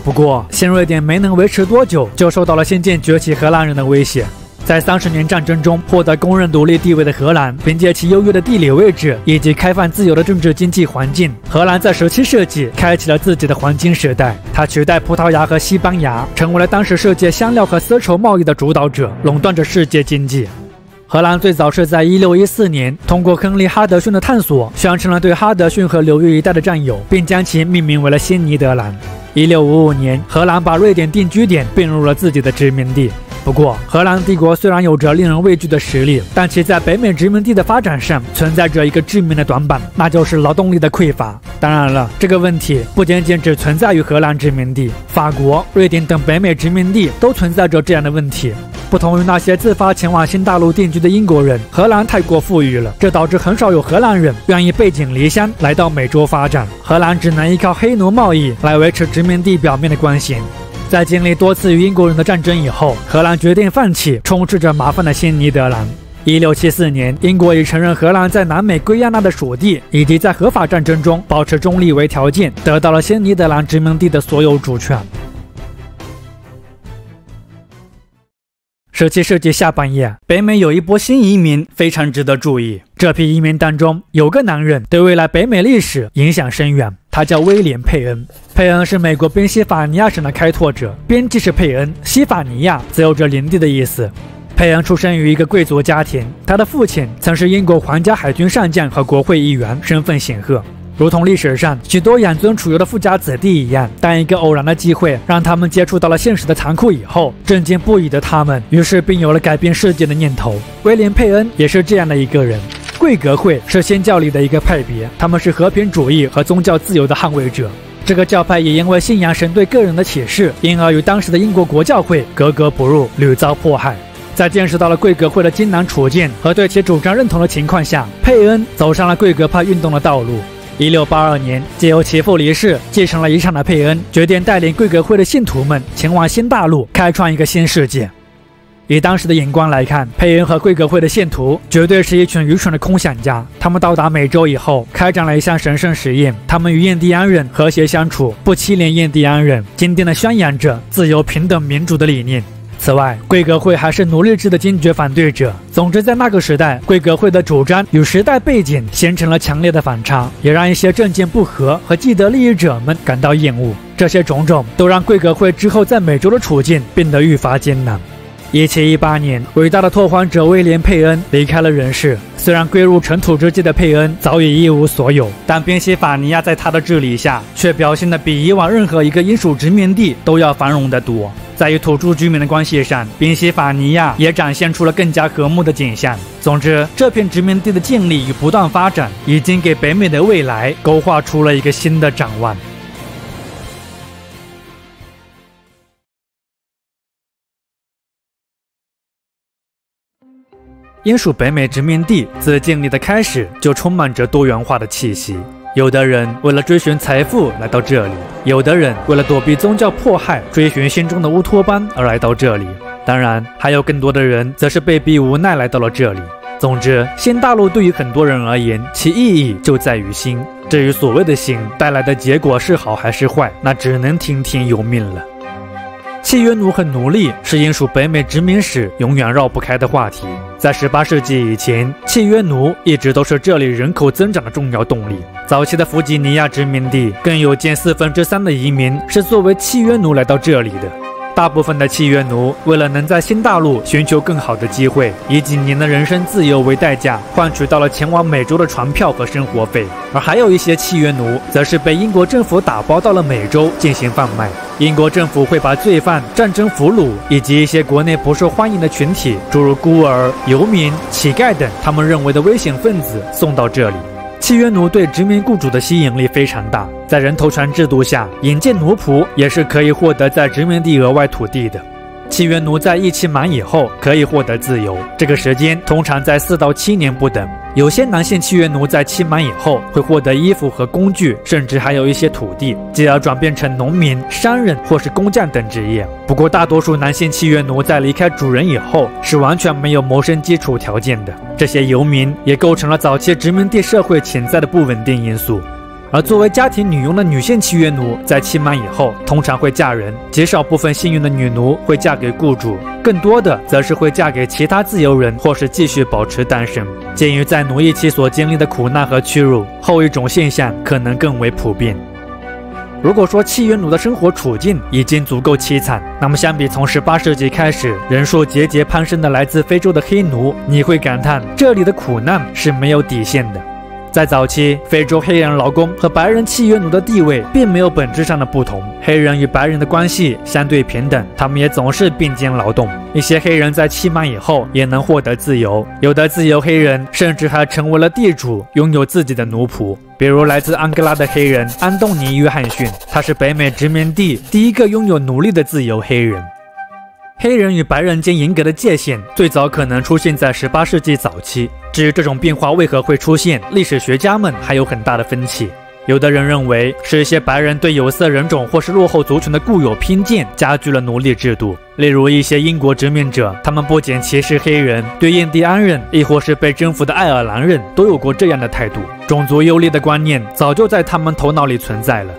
不过，新瑞典没能维持多久，就受到了先见崛起荷兰人的威胁。在30年战争中获得公认独立地位的荷兰，凭借其优越的地理位置以及开放自由的政治经济环境，荷兰在17世纪开启了自己的黄金时代。它取代葡萄牙和西班牙，成为了当时世界香料和丝绸贸易的主导者，垄断着世界经济。荷兰最早是在1614年通过亨利·哈德逊的探索，宣称了对哈德逊河流域一带的占有，并将其命名为了新尼德兰。1655年，荷兰把瑞典定居点并入了自己的殖民地。不过，荷兰帝国虽然有着令人畏惧的实力，但其在北美殖民地的发展上存在着一个致命的短板，那就是劳动力的匮乏。当然了，这个问题不仅仅只存在于荷兰殖民地，法国、瑞典等北美殖民地都存在着这样的问题。不同于那些自发前往新大陆定居的英国人，荷兰太过富裕了，这导致很少有荷兰人愿意背井离乡来到美洲发展。荷兰只能依靠黑奴贸易来维持殖民地表面的关系。在经历多次与英国人的战争以后，荷兰决定放弃充斥着麻烦的新尼德兰。1674年，英国已承认荷兰在南美圭亚那的属地以及在合法战争中保持中立为条件，得到了新尼德兰殖民地的所有主权。17世纪下半叶，北美有一波新移民非常值得注意。这批移民当中，有个男人对未来北美历史影响深远，他叫威廉·佩恩。佩恩是美国宾夕法尼亚省的开拓者，边既是佩恩，西法尼亚则有着领地的意思。佩恩出生于一个贵族家庭，他的父亲曾是英国皇家海军上将和国会议员，身份显赫。如同历史上许多养尊处优的富家子弟一样，当一个偶然的机会让他们接触到了现实的残酷以后，震惊不已的他们于是并有了改变世界的念头。威廉·佩恩也是这样的一个人。贵格会是新教里的一个派别，他们是和平主义和宗教自由的捍卫者。这个教派也因为信仰神对个人的启示，因而与当时的英国国教会格格不入，屡遭迫害。在见识到了贵格会的艰难处境和对其主张认同的情况下，佩恩走上了贵格派运动的道路。1682年，借由其父离世继承了遗产的佩恩，决定带领贵格会的信徒们前往新大陆，开创一个新世界。以当时的眼光来看，佩恩和贵格会的信徒绝对是一群愚蠢的空想家。他们到达美洲以后，开展了一项神圣实验，他们与印第安人和谐相处，不欺凌印第安人，坚定地宣扬着自由、平等、民主的理念。此外，贵格会还是奴隶制的坚决反对者。总之，在那个时代，贵格会的主张与时代背景形成了强烈的反差，也让一些政见不合和既得利益者们感到厌恶。这些种种都让贵格会之后在美洲的处境变得愈发艰难。1718年，伟大的拓荒者威廉·佩恩离开了人世。虽然归入尘土之际的佩恩早已一无所有，但宾夕法尼亚在他的治理下却表现得比以往任何一个英属殖民地都要繁荣得多。在与土著居民的关系上，宾夕法尼亚也展现出了更加和睦的景象。总之，这片殖民地的建立与不断发展，已经给北美的未来勾画出了一个新的展望。英属北美殖民地自建立的开始就充满着多元化的气息。有的人为了追寻财富来到这里，有的人为了躲避宗教迫害，追寻心中的乌托邦而来到这里。当然，还有更多的人则是被逼无奈来到了这里。总之，新大陆对于很多人而言，其意义就在于新。至于所谓的新带来的结果是好还是坏，那只能听天由命了。契约奴和奴隶是英属北美殖民史永远绕不开的话题。在18世纪以前，契约奴一直都是这里人口增长的重要动力。早期的弗吉尼亚殖民地更有近3/4的移民是作为契约奴来到这里的。大部分的契约奴为了能在新大陆寻求更好的机会，以几年的人身自由为代价，换取到了前往美洲的船票和生活费。而还有一些契约奴则是被英国政府打包到了美洲进行贩卖。英国政府会把罪犯、战争俘虏以及一些国内不受欢迎的群体，诸如孤儿、游民、乞丐等他们认为的危险分子送到这里。契约奴对殖民雇主的吸引力非常大，在人头船制度下，引进奴仆也是可以获得在殖民地额外土地的。契约奴在役期满以后可以获得自由，这个时间通常在4到7年不等。有些男性契约奴在期满以后会获得衣服和工具，甚至还有一些土地，继而转变成农民、商人或是工匠等职业。不过，大多数男性契约奴在离开主人以后是完全没有谋生基础条件的。这些游民也构成了早期殖民地社会潜在的不稳定因素。而作为家庭女佣的女性契约奴在期满以后通常会嫁人，极少部分幸运的女奴会嫁给雇主，更多的则是会嫁给其他自由人或是继续保持单身。鉴于在奴役期所经历的苦难和屈辱，后一种现象可能更为普遍。如果说契约奴的生活处境已经足够凄惨，那么相比从18世纪开始人数节节攀升的来自非洲的黑奴，你会感叹这里的苦难是没有底线的。在早期，非洲黑人劳工和白人契约奴的地位并没有本质上的不同，黑人与白人的关系相对平等，他们也总是并肩劳动。一些黑人在期满以后也能获得自由，有的自由黑人甚至还成为了地主，拥有自己的奴仆。比如来自安哥拉的黑人安东尼·约翰逊，他是北美殖民地第一个拥有奴隶的自由黑人。黑人与白人间严格的界限最早可能出现在18世纪早期，至于这种变化为何会出现，历史学家们还有很大的分歧。有的人认为是一些白人对有色人种或是落后族群的固有偏见加剧了奴隶制度。例如一些英国殖民者，他们不仅歧视黑人，对印第安人亦或是被征服的爱尔兰人都有过这样的态度。种族优劣的观念早就在他们头脑里存在了。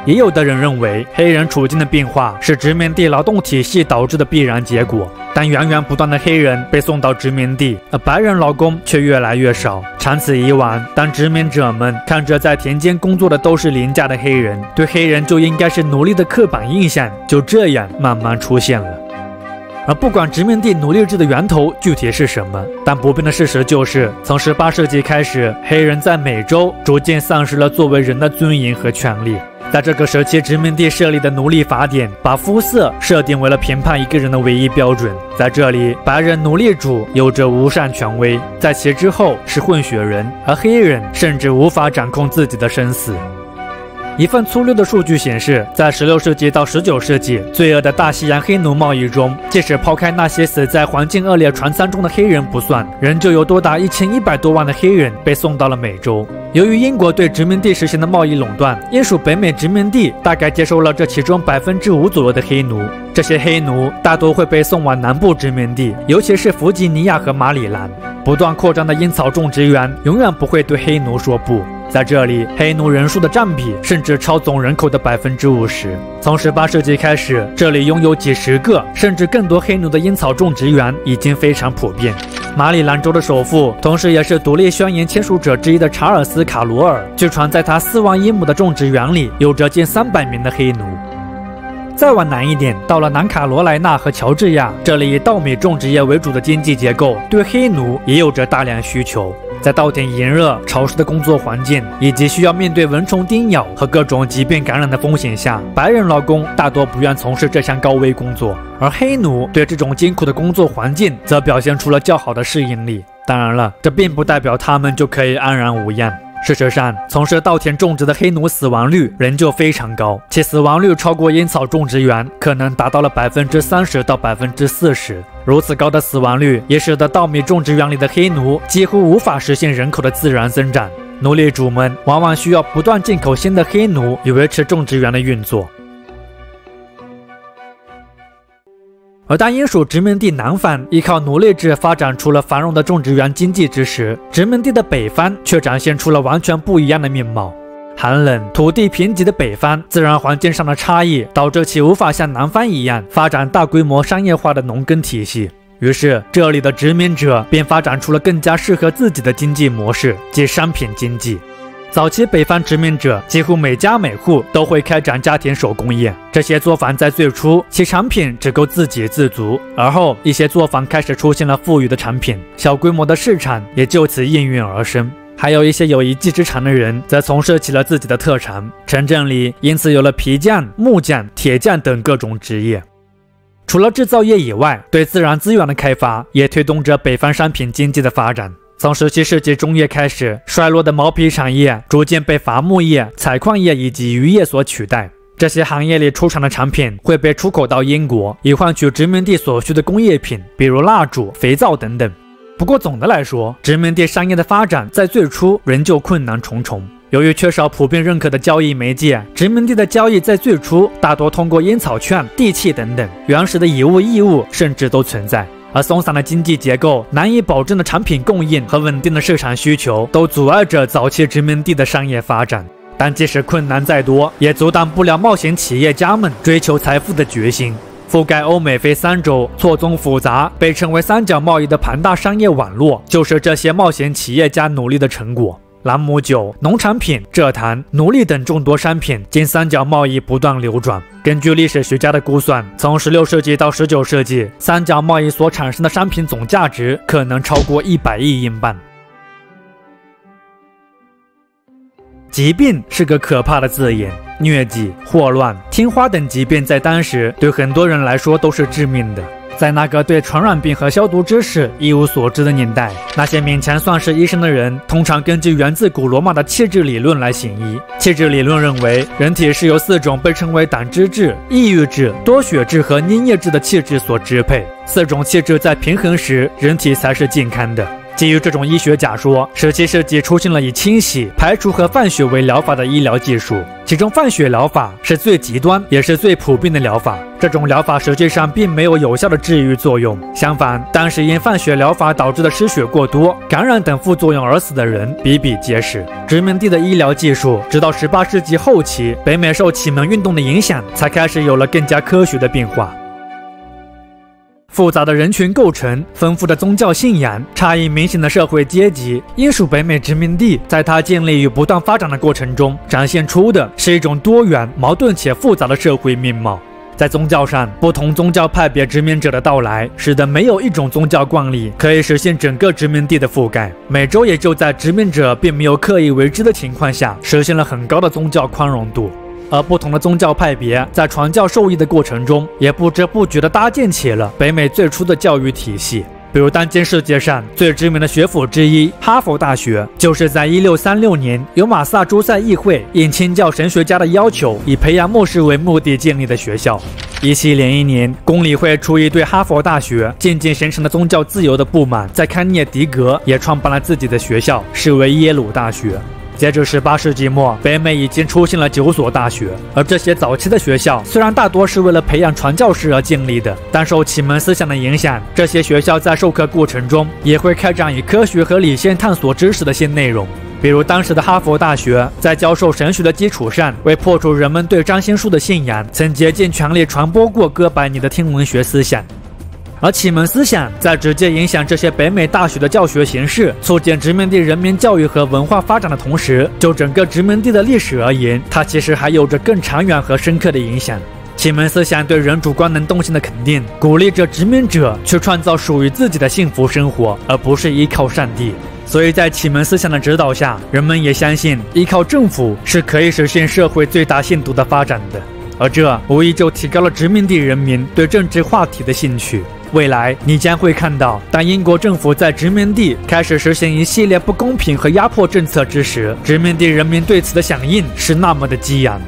也有的人认为黑人处境的变化是殖民地劳动体系导致的必然结果，但源源不断的黑人被送到殖民地，而白人劳工却越来越少。长此以往，当殖民者们看着在田间工作的都是廉价的黑人，对黑人就应该是奴隶的刻板印象就这样慢慢出现了。而不管殖民地奴隶制的源头具体是什么，但不变的事实就是，从18世纪开始，黑人在美洲逐渐丧失了作为人的尊严和权利。在这个时期，殖民地设立的奴隶法典把肤色设定为了评判一个人的唯一标准。在这里，白人奴隶主有着无上权威，在其之后是混血人，而黑人甚至无法掌控自己的生死。一份粗略的数据显示，在16世纪到19世纪，罪恶的大西洋黑奴贸易中，即使抛开那些死在环境恶劣船舱中的黑人不算，仍旧有多达1100多万的黑人被送到了美洲。由于英国对殖民地实行的贸易垄断，英属北美殖民地大概接收了这其中5%左右的黑奴。这些黑奴大多会被送往南部殖民地，尤其是弗吉尼亚和马里兰。不断扩张的烟草种植园永远不会对黑奴说不。在这里，黑奴人数的占比甚至超总人口的50%。从18世纪开始，这里拥有几十个甚至更多黑奴的烟草种植园已经非常普遍。马里兰州的首富，同时也是独立宣言签署者之一的查尔斯·卡罗尔，据传在他4万英亩的种植园里有着近300名的黑奴。再往南一点，到了南卡罗来纳和乔治亚，这里以稻米种植业为主的经济结构对黑奴也有着大量需求。在稻田炎热潮湿的工作环境，以及需要面对蚊虫叮咬和各种疾病感染的风险下，白人劳工大多不愿从事这项高危工作，而黑奴对这种艰苦的工作环境则表现出了较好的适应力。当然了，这并不代表他们就可以安然无恙。事实上，从事稻田种植的黑奴死亡率仍旧非常高，其死亡率超过烟草种植园，可能达到了30%到40%。如此高的死亡率也使得稻米种植园里的黑奴几乎无法实现人口的自然增长。奴隶主们往往需要不断进口新的黑奴以维持种植园的运作。而当英属殖民地南方依靠奴隶制发展出了繁荣的种植园经济之时，殖民地的北方却展现出了完全不一样的面貌。寒冷、土地贫瘠的北方，自然环境上的差异导致其无法像南方一样发展大规模商业化的农耕体系。于是，这里的殖民者便发展出了更加适合自己的经济模式，即商品经济。早期北方殖民者几乎每家每户都会开展家庭手工业，这些作坊在最初其产品只够自给自足，而后一些作坊开始出现了富裕的产品，小规模的市场也就此应运而生。还有一些有一技之长的人则从事起了自己的特长，城镇里因此有了皮匠、木匠、铁匠等各种职业。除了制造业以外，对自然资源的开发也推动着北方商品经济的发展。从17世纪中叶开始，衰落的毛皮产业逐渐被伐木业、采矿业以及渔业所取代。这些行业里出产的产品会被出口到英国，以换取殖民地所需的工业品，比如蜡烛、肥皂等等。不过总的来说，殖民地商业的发展在最初仍旧困难重重。由于缺少普遍认可的交易媒介，殖民地的交易在最初大多通过烟草券、地契等等，原始的以物易物甚至都存在。而松散的经济结构、难以保证的产品供应和稳定的市场需求，都阻碍着早期殖民地的商业发展。但即使困难再多，也阻挡不了冒险企业家们追求财富的决心。覆盖欧美非三洲、错综复杂、被称为三角贸易的庞大商业网络，就是这些冒险企业家努力的成果。朗姆酒、农产品、蔗糖、奴隶等众多商品经三角贸易不断流转。根据历史学家的估算，从16世纪到19世纪，三角贸易所产生的商品总价值可能超过100亿英镑。疾病是个可怕的字眼，疟疾、霍乱、天花等疾病在当时对很多人来说都是致命的。在那个对传染病和消毒知识一无所知的年代，那些勉强算是医生的人，通常根据源自古罗马的气质理论来行医。气质理论认为，人体是由4种被称为胆汁质、抑郁质、多血质和粘液质的气质所支配。4种气质在平衡时，人体才是健康的。基于这种医学假说，17世纪出现了以清洗、排除和放血为疗法的医疗技术，其中放血疗法是最极端也是最普遍的疗法。这种疗法实际上并没有有效的治愈作用，相反，当时因放血疗法导致的失血过多、感染等副作用而死的人比比皆是。殖民地的医疗技术直到18世纪后期，北美受启蒙运动的影响，才开始有了更加科学的变化。复杂的人群构成、丰富的宗教信仰、差异明显的社会阶级，英属北美殖民地在它建立与不断发展的过程中，展现出的是一种多元、矛盾且复杂的社会面貌。在宗教上，不同宗教派别殖民者的到来，使得没有一种宗教惯例可以实现整个殖民地的覆盖。美洲也就在殖民者并没有刻意为之的情况下，实现了很高的宗教宽容度。而不同的宗教派别在传教授义的过程中，也不知不觉地搭建起了北美最初的教育体系。比如，当今世界上最知名的学府之一哈佛大学，就是在1636年由马萨诸塞议会应清教神学家的要求，以培养牧师为目的建立的学校。1701年，公理会出于对哈佛大学渐渐形成的宗教自由的不满，在康涅狄格也创办了自己的学校，视为耶鲁大学。截至18世纪末，北美已经出现了9所大学，而这些早期的学校虽然大多是为了培养传教士而建立的，但受启蒙思想的影响，这些学校在授课过程中也会开展以科学和理性探索知识的新内容。比如，当时的哈佛大学在教授神学的基础上，为破除人们对占星术的信仰，曾竭尽全力传播过哥白尼的天文学思想。而启蒙思想在直接影响这些北美大学的教学形式，促进殖民地人民教育和文化发展的同时，就整个殖民地的历史而言，它其实还有着更长远和深刻的影响。启蒙思想对人主观能动性的肯定，鼓励着殖民者去创造属于自己的幸福生活，而不是依靠上帝。所以在启蒙思想的指导下，人们也相信依靠政府是可以实现社会最大限度的发展的。而这无疑就提高了殖民地人民对政治话题的兴趣。未来你将会看到，当英国政府在殖民地开始实行一系列不公平和压迫政策之时，殖民地人民对此的响应是那么的激昂。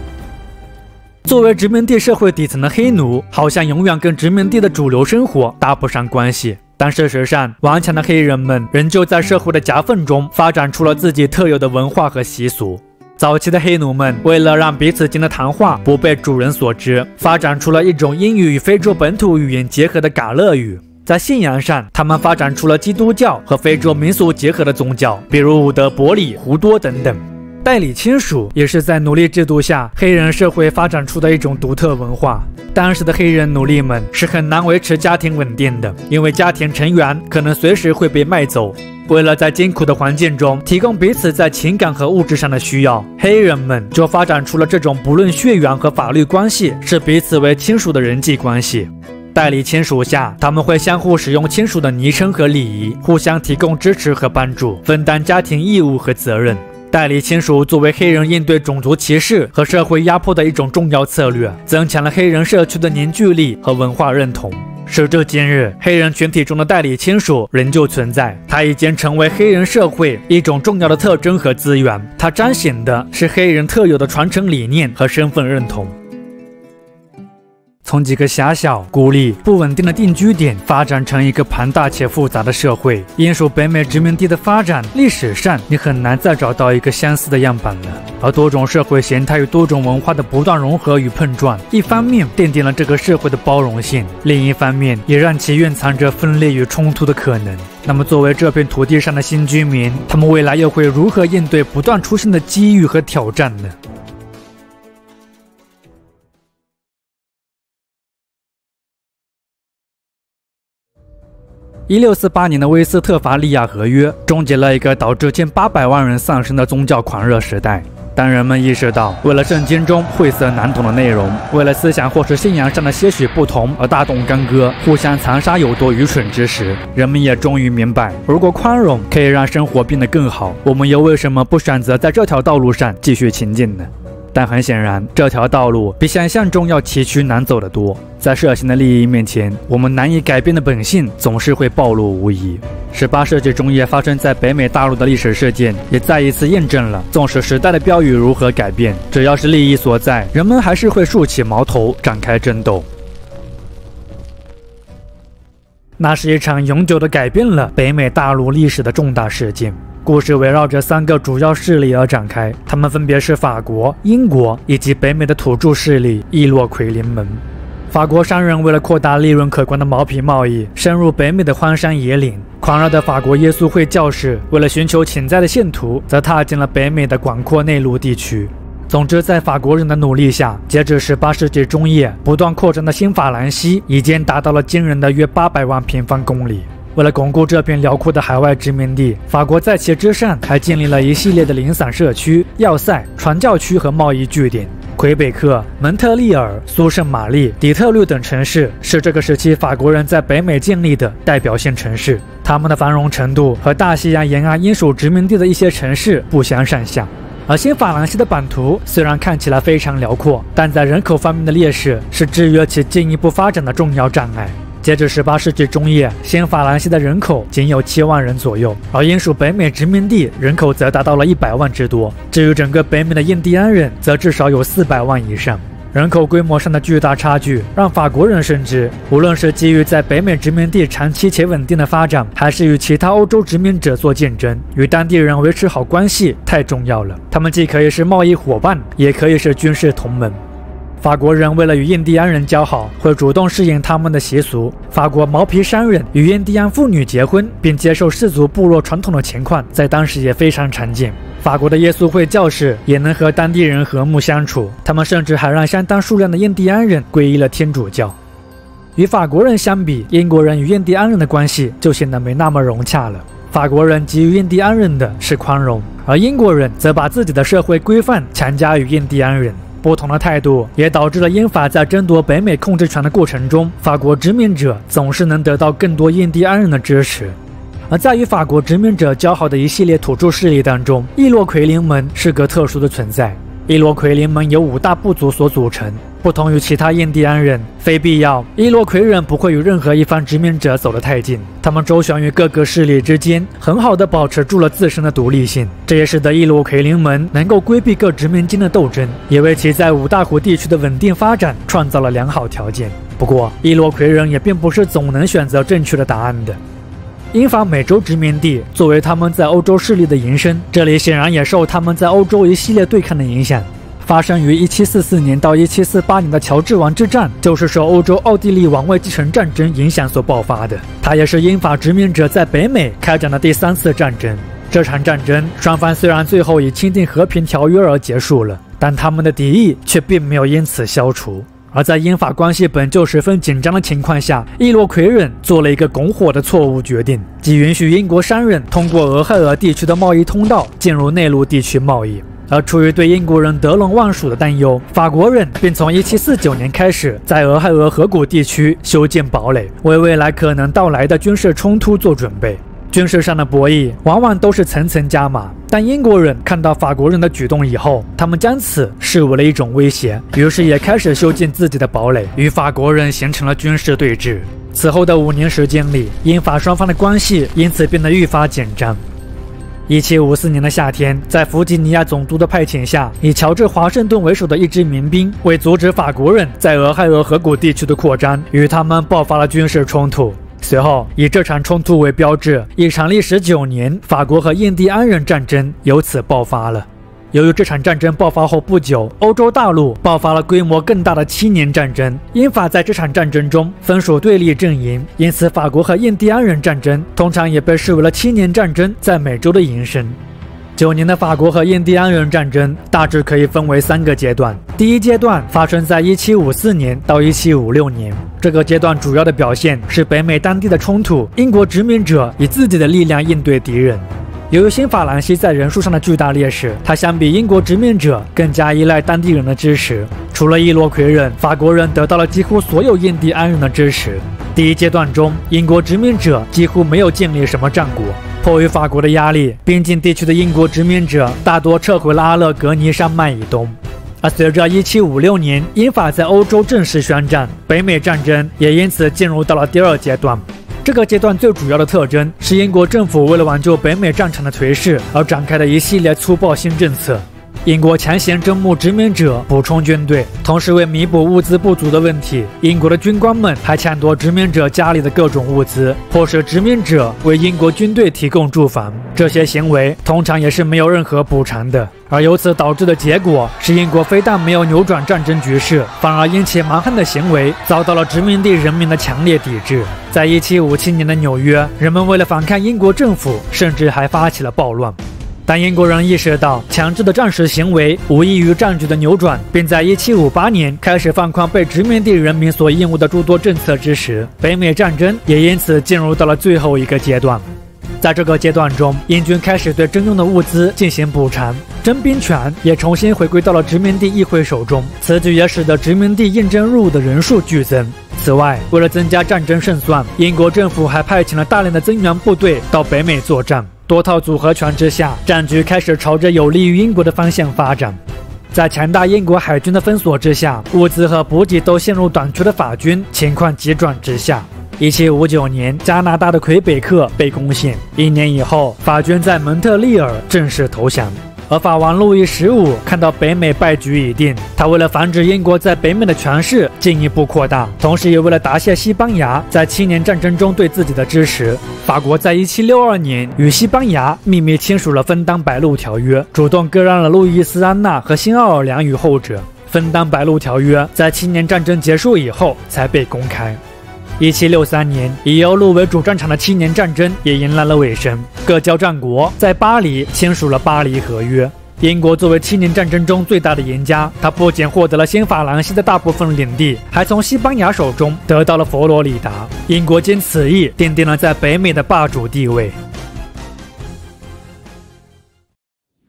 作为殖民地社会底层的黑奴，好像永远跟殖民地的主流生活搭不上关系。但事实上，顽强的黑人们仍旧在社会的夹缝中发展出了自己特有的文化和习俗。早期的黑奴们为了让彼此间的谈话不被主人所知，发展出了一种英语与非洲本土语言结合的嘎勒语。在信仰上，他们发展出了基督教和非洲民俗结合的宗教，比如伍德伯里、胡多等等。代理亲属也是在奴隶制度下黑人社会发展出的一种独特文化。当时的黑人奴隶们是很难维持家庭稳定的，因为家庭成员可能随时会被卖走。为了在艰苦的环境中提供彼此在情感和物质上的需要，黑人们就发展出了这种不论血缘和法律关系，视彼此为亲属的人际关系。代理亲属下，他们会相互使用亲属的昵称和礼仪，互相提供支持和帮助，分担家庭义务和责任。代理亲属作为黑人应对种族歧视和社会压迫的一种重要策略，增强了黑人社区的凝聚力和文化认同。时至今日，黑人群体中的代理亲属仍旧存在，它已经成为黑人社会一种重要的特征和资源。它彰显的是黑人特有的传承理念和身份认同。从几个狭小、孤立、不稳定的定居点发展成一个庞大且复杂的社会，英属北美殖民地的发展，历史上你很难再找到一个相似的样板了。而多种社会形态与多种文化的不断融合与碰撞，一方面奠定了这个社会的包容性，另一方面也让其蕴藏着分裂与冲突的可能。那么，作为这片土地上的新居民，他们未来又会如何应对不断出现的机遇和挑战呢？1648年的威斯特伐利亚合约终结了一个导致近800万人丧生的宗教狂热时代。当人们意识到为了圣经中晦涩难懂的内容，为了思想或是信仰上的些许不同而大动干戈，互相残杀有多愚蠢之时，人们也终于明白，如果宽容可以让生活变得更好，我们又为什么不选择在这条道路上继续前进呢？但很显然，这条道路比想象中要崎岖难走得多。在涉嫌的利益面前，我们难以改变的本性总是会暴露无遗。18世纪中叶发生在北美大陆的历史事件，也再一次验证了，纵使时代的标语如何改变，只要是利益所在，人们还是会竖起矛头，展开争斗。那是一场永久的改变了北美大陆历史的重大事件。故事围绕着3个主要势力而展开，他们分别是法国、英国以及北美的土著势力易洛魁联盟。法国商人为了扩大利润可观的毛皮贸易，深入北美的荒山野岭。狂热的法国耶稣会教士为了寻求潜在的信徒，则踏进了北美的广阔内陆地区。总之，在法国人的努力下，截至18世纪中叶，不断扩张的新法兰西已经达到了惊人的约800万平方公里。为了巩固这片辽阔的海外殖民地，法国在其之上还建立了一系列的零散社区、要塞、传教区和贸易据点。魁北克、蒙特利尔、苏圣玛丽、底特律等城市是这个时期法国人在北美建立的代表性城市，他们的繁荣程度和大西洋沿岸英属殖民地的一些城市不相上下。而新法兰西的版图虽然看起来非常辽阔，但在人口方面的劣势是制约其进一步发展的重要障碍。截至18世纪中叶，新法兰西的人口仅有7万人左右，而英属北美殖民地人口则达到了100万之多。至于整个北美的印第安人，则至少有400万以上。人口规模上的巨大差距，让法国人深知，无论是基于在北美殖民地长期且稳定的发展，还是与其他欧洲殖民者做竞争，与当地人维持好关系太重要了。他们既可以是贸易伙伴，也可以是军事同盟。法国人为了与印第安人交好，会主动适应他们的习俗。法国毛皮商人与印第安妇女结婚，并接受氏族部落传统的情况，在当时也非常常见。法国的耶稣会教士也能和当地人和睦相处，他们甚至还让相当数量的印第安人皈依了天主教。与法国人相比，英国人与印第安人的关系就显得没那么融洽了。法国人给予印第安人的是宽容，而英国人则把自己的社会规范强加于印第安人。不同的态度也导致了英法在争夺北美控制权的过程中，法国殖民者总是能得到更多印第安人的支持。而在与法国殖民者交好的一系列土著势力当中，易洛魁联盟是个特殊的存在。易洛魁联盟由5大部族所组成，不同于其他印第安人，非必要，易洛魁人不会与任何一方殖民者走得太近，他们周旋于各个势力之间，很好地保持住了自身的独立性。这也使得易洛魁联盟能够规避各殖民间的斗争，也为其在五大湖地区的稳定发展创造了良好条件。不过，易洛魁人也并不是总能选择正确的答案的。英法美洲殖民地作为他们在欧洲势力的延伸，这里显然也受他们在欧洲一系列对抗的影响。发生于1744年到1748年的乔治王之战，就是受欧洲奥地利王位继承战争影响所爆发的。它也是英法殖民者在北美开展的第3次战争。这场战争，双方虽然最后以签订和平条约而结束了，但他们的敌意却并没有因此消除。而在英法关系本就十分紧张的情况下，易洛魁人做了一个拱火的错误决定，即允许英国商人通过俄亥俄地区的贸易通道进入内陆地区贸易。而出于对英国人得陇望蜀的担忧，法国人并从1749年开始在俄亥俄河谷地区修建堡垒，为未来可能到来的军事冲突做准备。军事上的博弈往往都是层层加码，但英国人看到法国人的举动以后，他们将此视为了一种威胁，于是也开始修建自己的堡垒，与法国人形成了军事对峙。此后的5年时间里，英法双方的关系因此变得愈发紧张。1754年的夏天，在弗吉尼亚总督的派遣下，以乔治·华盛顿为首的一支民兵为阻止法国人在俄亥俄河谷地区的扩张，与他们爆发了军事冲突。随后，以这场冲突为标志，一场历时9年法国和印第安人战争由此爆发了。由于这场战争爆发后不久，欧洲大陆爆发了规模更大的7年战争，英法在这场战争中分属对立阵营，因此法国和印第安人战争通常也被视为了7年战争在美洲的延伸。9年的法国和印第安人战争大致可以分为3个阶段。第一阶段发生在1754年到1756年，这个阶段主要的表现是北美当地的冲突，英国殖民者以自己的力量应对敌人。由于新法兰西在人数上的巨大劣势，它相比英国殖民者更加依赖当地人的支持。除了易洛魁人，法国人得到了几乎所有印第安人的支持。第一阶段中，英国殖民者几乎没有建立什么战果。迫于法国的压力，边境地区的英国殖民者大多撤回了阿勒格尼山脉以东。而随着1756年英法在欧洲正式宣战，北美战争也因此进入到了第2阶段。这个阶段最主要的特征是英国政府为了挽救北美战场的颓势而展开的一系列粗暴新政策。英国强行征募殖民者补充军队，同时为弥补物资不足的问题，英国的军官们还抢夺殖民者家里的各种物资，迫使殖民者为英国军队提供住房。这些行为通常也是没有任何补偿的，而由此导致的结果是，英国非但没有扭转战争局势，反而因其蛮横的行为遭到了殖民地人民的强烈抵制。在1757年的纽约，人们为了反抗英国政府，甚至还发起了暴乱。当英国人意识到强制的战时行为无异于战局的扭转，并在1758年开始放宽被殖民地人民所厌恶的诸多政策之时，北美战争也因此进入到了最后一个阶段。在这个阶段中，英军开始对征用的物资进行补偿，征兵权也重新回归到了殖民地议会手中，此举也使得殖民地应征入伍的人数剧增。此外，为了增加战争胜算，英国政府还派遣了大量的增援部队到北美作战。多套组合拳之下，战局开始朝着有利于英国的方向发展。在强大英国海军的封锁之下，物资和补给都陷入短缺的法军情况急转直下。1759年，加拿大的魁北克被攻陷，1年以后，法军在蒙特利尔正式投降。而法王路易15看到北美败局已定，他为了防止英国在北美的权势进一步扩大，同时也为了答谢西班牙在7年战争中对自己的支持，法国在1762年与西班牙秘密签署了分担白鹿条约，主动割让了路易斯安那和新奥尔良与后者。分担白鹿条约在7年战争结束以后才被公开。1763年，以欧陆为主战场的7年战争也迎来了尾声，各交战国在巴黎签署了巴黎合约。英国作为7年战争中最大的赢家，他不仅获得了新法兰西的大部分领地，还从西班牙手中得到了佛罗里达。英国经此役奠定了在北美的霸主地位。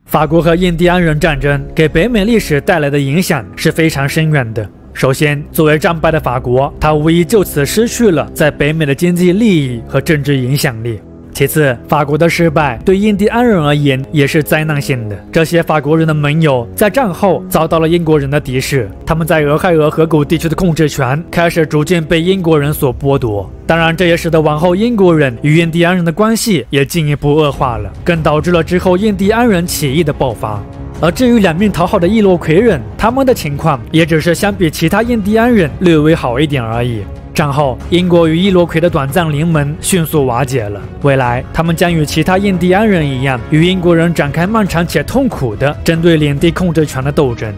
法国和印第安人战争给北美历史带来的影响是非常深远的。首先，作为战败的法国，它无疑就此失去了在北美的经济利益和政治影响力。其次，法国的失败对印第安人而言也是灾难性的。这些法国人的盟友在战后遭到了英国人的敌视，他们在俄亥俄河谷地区的控制权开始逐渐被英国人所剥夺。当然，这也使得往后英国人与印第安人的关系也进一步恶化了，更导致了之后印第安人起义的爆发。而至于两面讨好的伊洛魁人，他们的情况也只是相比其他印第安人略微好一点而已。战后，英国与伊洛魁的短暂联盟迅速瓦解了。未来，他们将与其他印第安人一样，与英国人展开漫长且痛苦的针对领地控制权的斗争。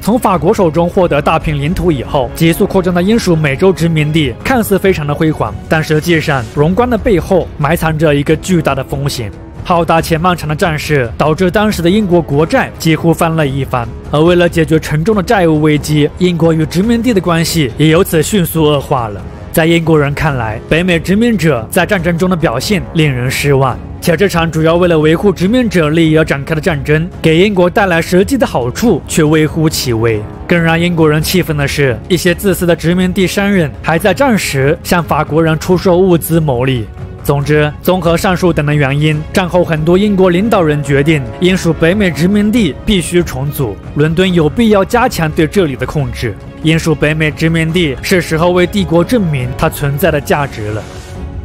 从法国手中获得大片领土以后，急速扩张的英属美洲殖民地看似非常的辉煌，但实际上荣光的背后埋藏着一个巨大的风险。浩大且漫长的战事导致当时的英国国债几乎翻了一番，而为了解决沉重的债务危机，英国与殖民地的关系也由此迅速恶化了。在英国人看来，北美殖民者在战争中的表现令人失望，且这场主要为了维护殖民者利益而展开的战争给英国带来实际的好处却微乎其微。更让英国人气愤的是，一些自私的殖民地商人还在战时向法国人出售物资牟利。总之，综合上述等的原因，战后很多英国领导人决定，英属北美殖民地必须重组，伦敦有必要加强对这里的控制。英属北美殖民地是时候为帝国证明它存在的价值了。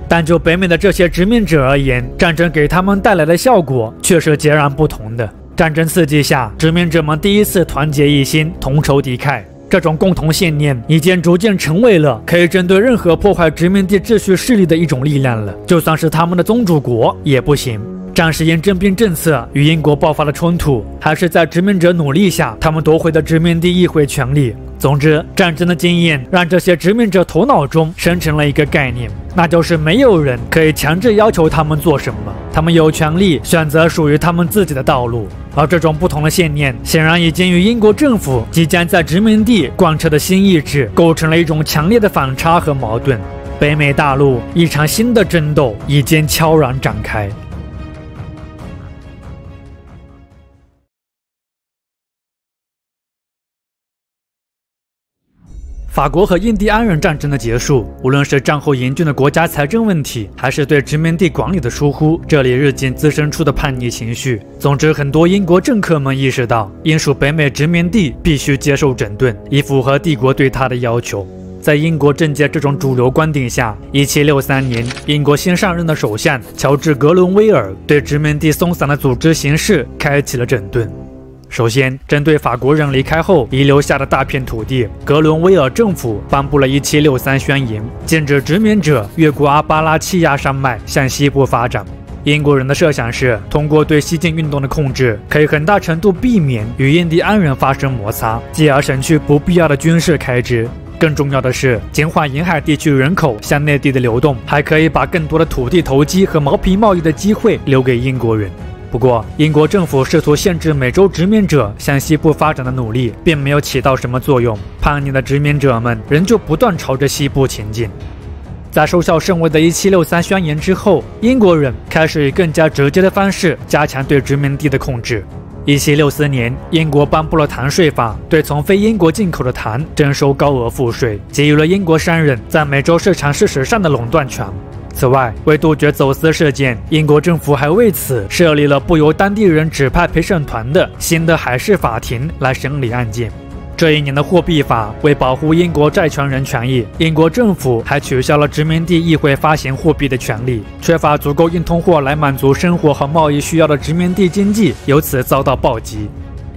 但就北美的这些殖民者而言，战争给他们带来的效果却是截然不同的。战争刺激下，殖民者们第一次团结一心，同仇敌忾。这种共同信念已经逐渐成为了可以针对任何破坏殖民地秩序势力的一种力量了，就算是他们的宗主国也不行。战时因征兵政策与英国爆发了冲突，还是在殖民者努力下，他们夺回的殖民地议会权力。总之，战争的经验让这些殖民者头脑中生成了一个概念，那就是没有人可以强制要求他们做什么，他们有权利选择属于他们自己的道路。而这种不同的信念，显然已经与英国政府即将在殖民地贯彻的新意志构成了一种强烈的反差和矛盾。北美大陆一场新的争斗已经悄然展开。法国和印第安人战争的结束，无论是战后严峻的国家财政问题，还是对殖民地管理的疏忽，这里日渐滋生出的叛逆情绪。总之，很多英国政客们意识到，英属北美殖民地必须接受整顿，以符合帝国对他的要求。在英国政界这种主流观点下，1763年，英国新上任的首相乔治·格伦威尔对殖民地松散的组织形式开启了整顿。首先，针对法国人离开后遗留下的大片土地，格伦威尔政府颁布了1763宣言，禁止殖民者越过阿巴拉契亚山脉向西部发展。英国人的设想是，通过对西进运动的控制，可以很大程度避免与印第安人发生摩擦，继而省去不必要的军事开支。更重要的是，减缓沿海地区人口向内地的流动，还可以把更多的土地投机和毛皮贸易的机会留给英国人。不过，英国政府试图限制美洲殖民者向西部发展的努力，并没有起到什么作用。叛逆的殖民者们仍旧不断朝着西部前进。在收效甚微的1763宣言之后，英国人开始以更加直接的方式加强对殖民地的控制。1764年，英国颁布了糖税法，对从非英国进口的糖征收高额赋税，给予了英国商人在美洲市场事实上的垄断权。此外，为杜绝走私事件，英国政府还为此设立了不由当地人指派陪审团的新的海事法庭来审理案件。这一年的货币法为保护英国债权人权益，英国政府还取消了殖民地议会发行货币的权利。缺乏足够硬通货来满足生活和贸易需要的殖民地经济由此遭到暴击。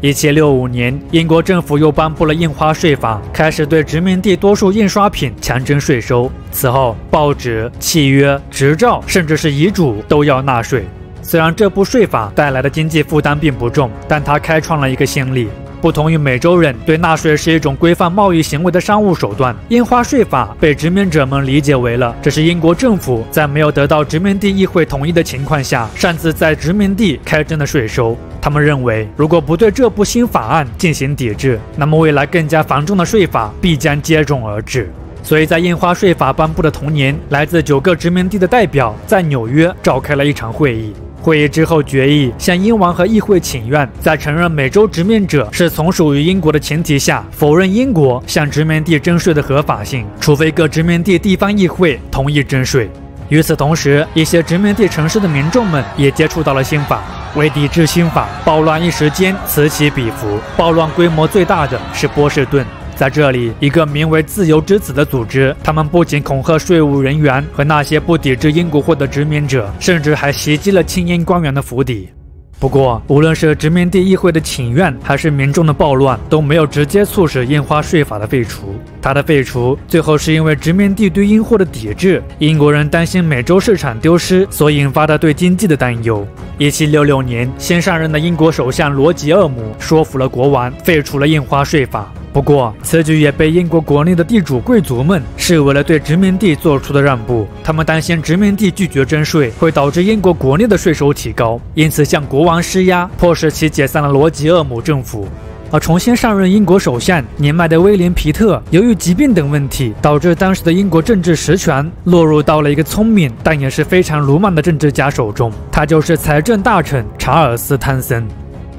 1765年，英国政府又颁布了印花税法，开始对殖民地多数印刷品强征税收。此后，报纸、契约、执照，甚至是遗嘱都要纳税。虽然这部税法带来的经济负担并不重，但它开创了一个先例。不同于美洲人对纳税是一种规范贸易行为的商务手段，印花税法被殖民者们理解为了这是英国政府在没有得到殖民地议会同意的情况下擅自在殖民地开征的税收。他们认为，如果不对这部新法案进行抵制，那么未来更加繁重的税法必将接踵而至。所以在印花税法颁布的同年，来自9个殖民地的代表在纽约召开了一场会议。会议之后决议向英王和议会请愿，在承认美洲殖民者是从属于英国的前提下，否认英国向殖民地征税的合法性，除非各殖民地地方议会同意征税。与此同时，一些殖民地城市的民众们也接触到了新法。为抵制新法，暴乱一时间此起彼伏，暴乱规模最大的是波士顿。在这里，一个名为自由之子的组织，他们不仅恐吓税务人员和那些不抵制英国货的殖民者，甚至还袭击了亲英官员的府邸。不过，无论是殖民地议会的请愿，还是民众的暴乱，都没有直接促使印花税法的废除。它的废除最后是因为殖民地对英货的抵制，英国人担心美洲市场丢失所引发的对经济的担忧。1766年，新上任的英国首相罗吉厄姆说服了国王，废除了印花税法。不过，此举也被英国国内的地主贵族们视为了对殖民地做出的让步。他们担心殖民地拒绝征税会导致英国国内的税收提高，因此向国王施压，迫使其解散了罗吉厄姆政府。而重新上任英国首相年迈的威廉·皮特，由于疾病等问题，导致当时的英国政治实权落入到了一个聪明但也是非常鲁莽的政治家手中，他就是财政大臣查尔斯·汤森。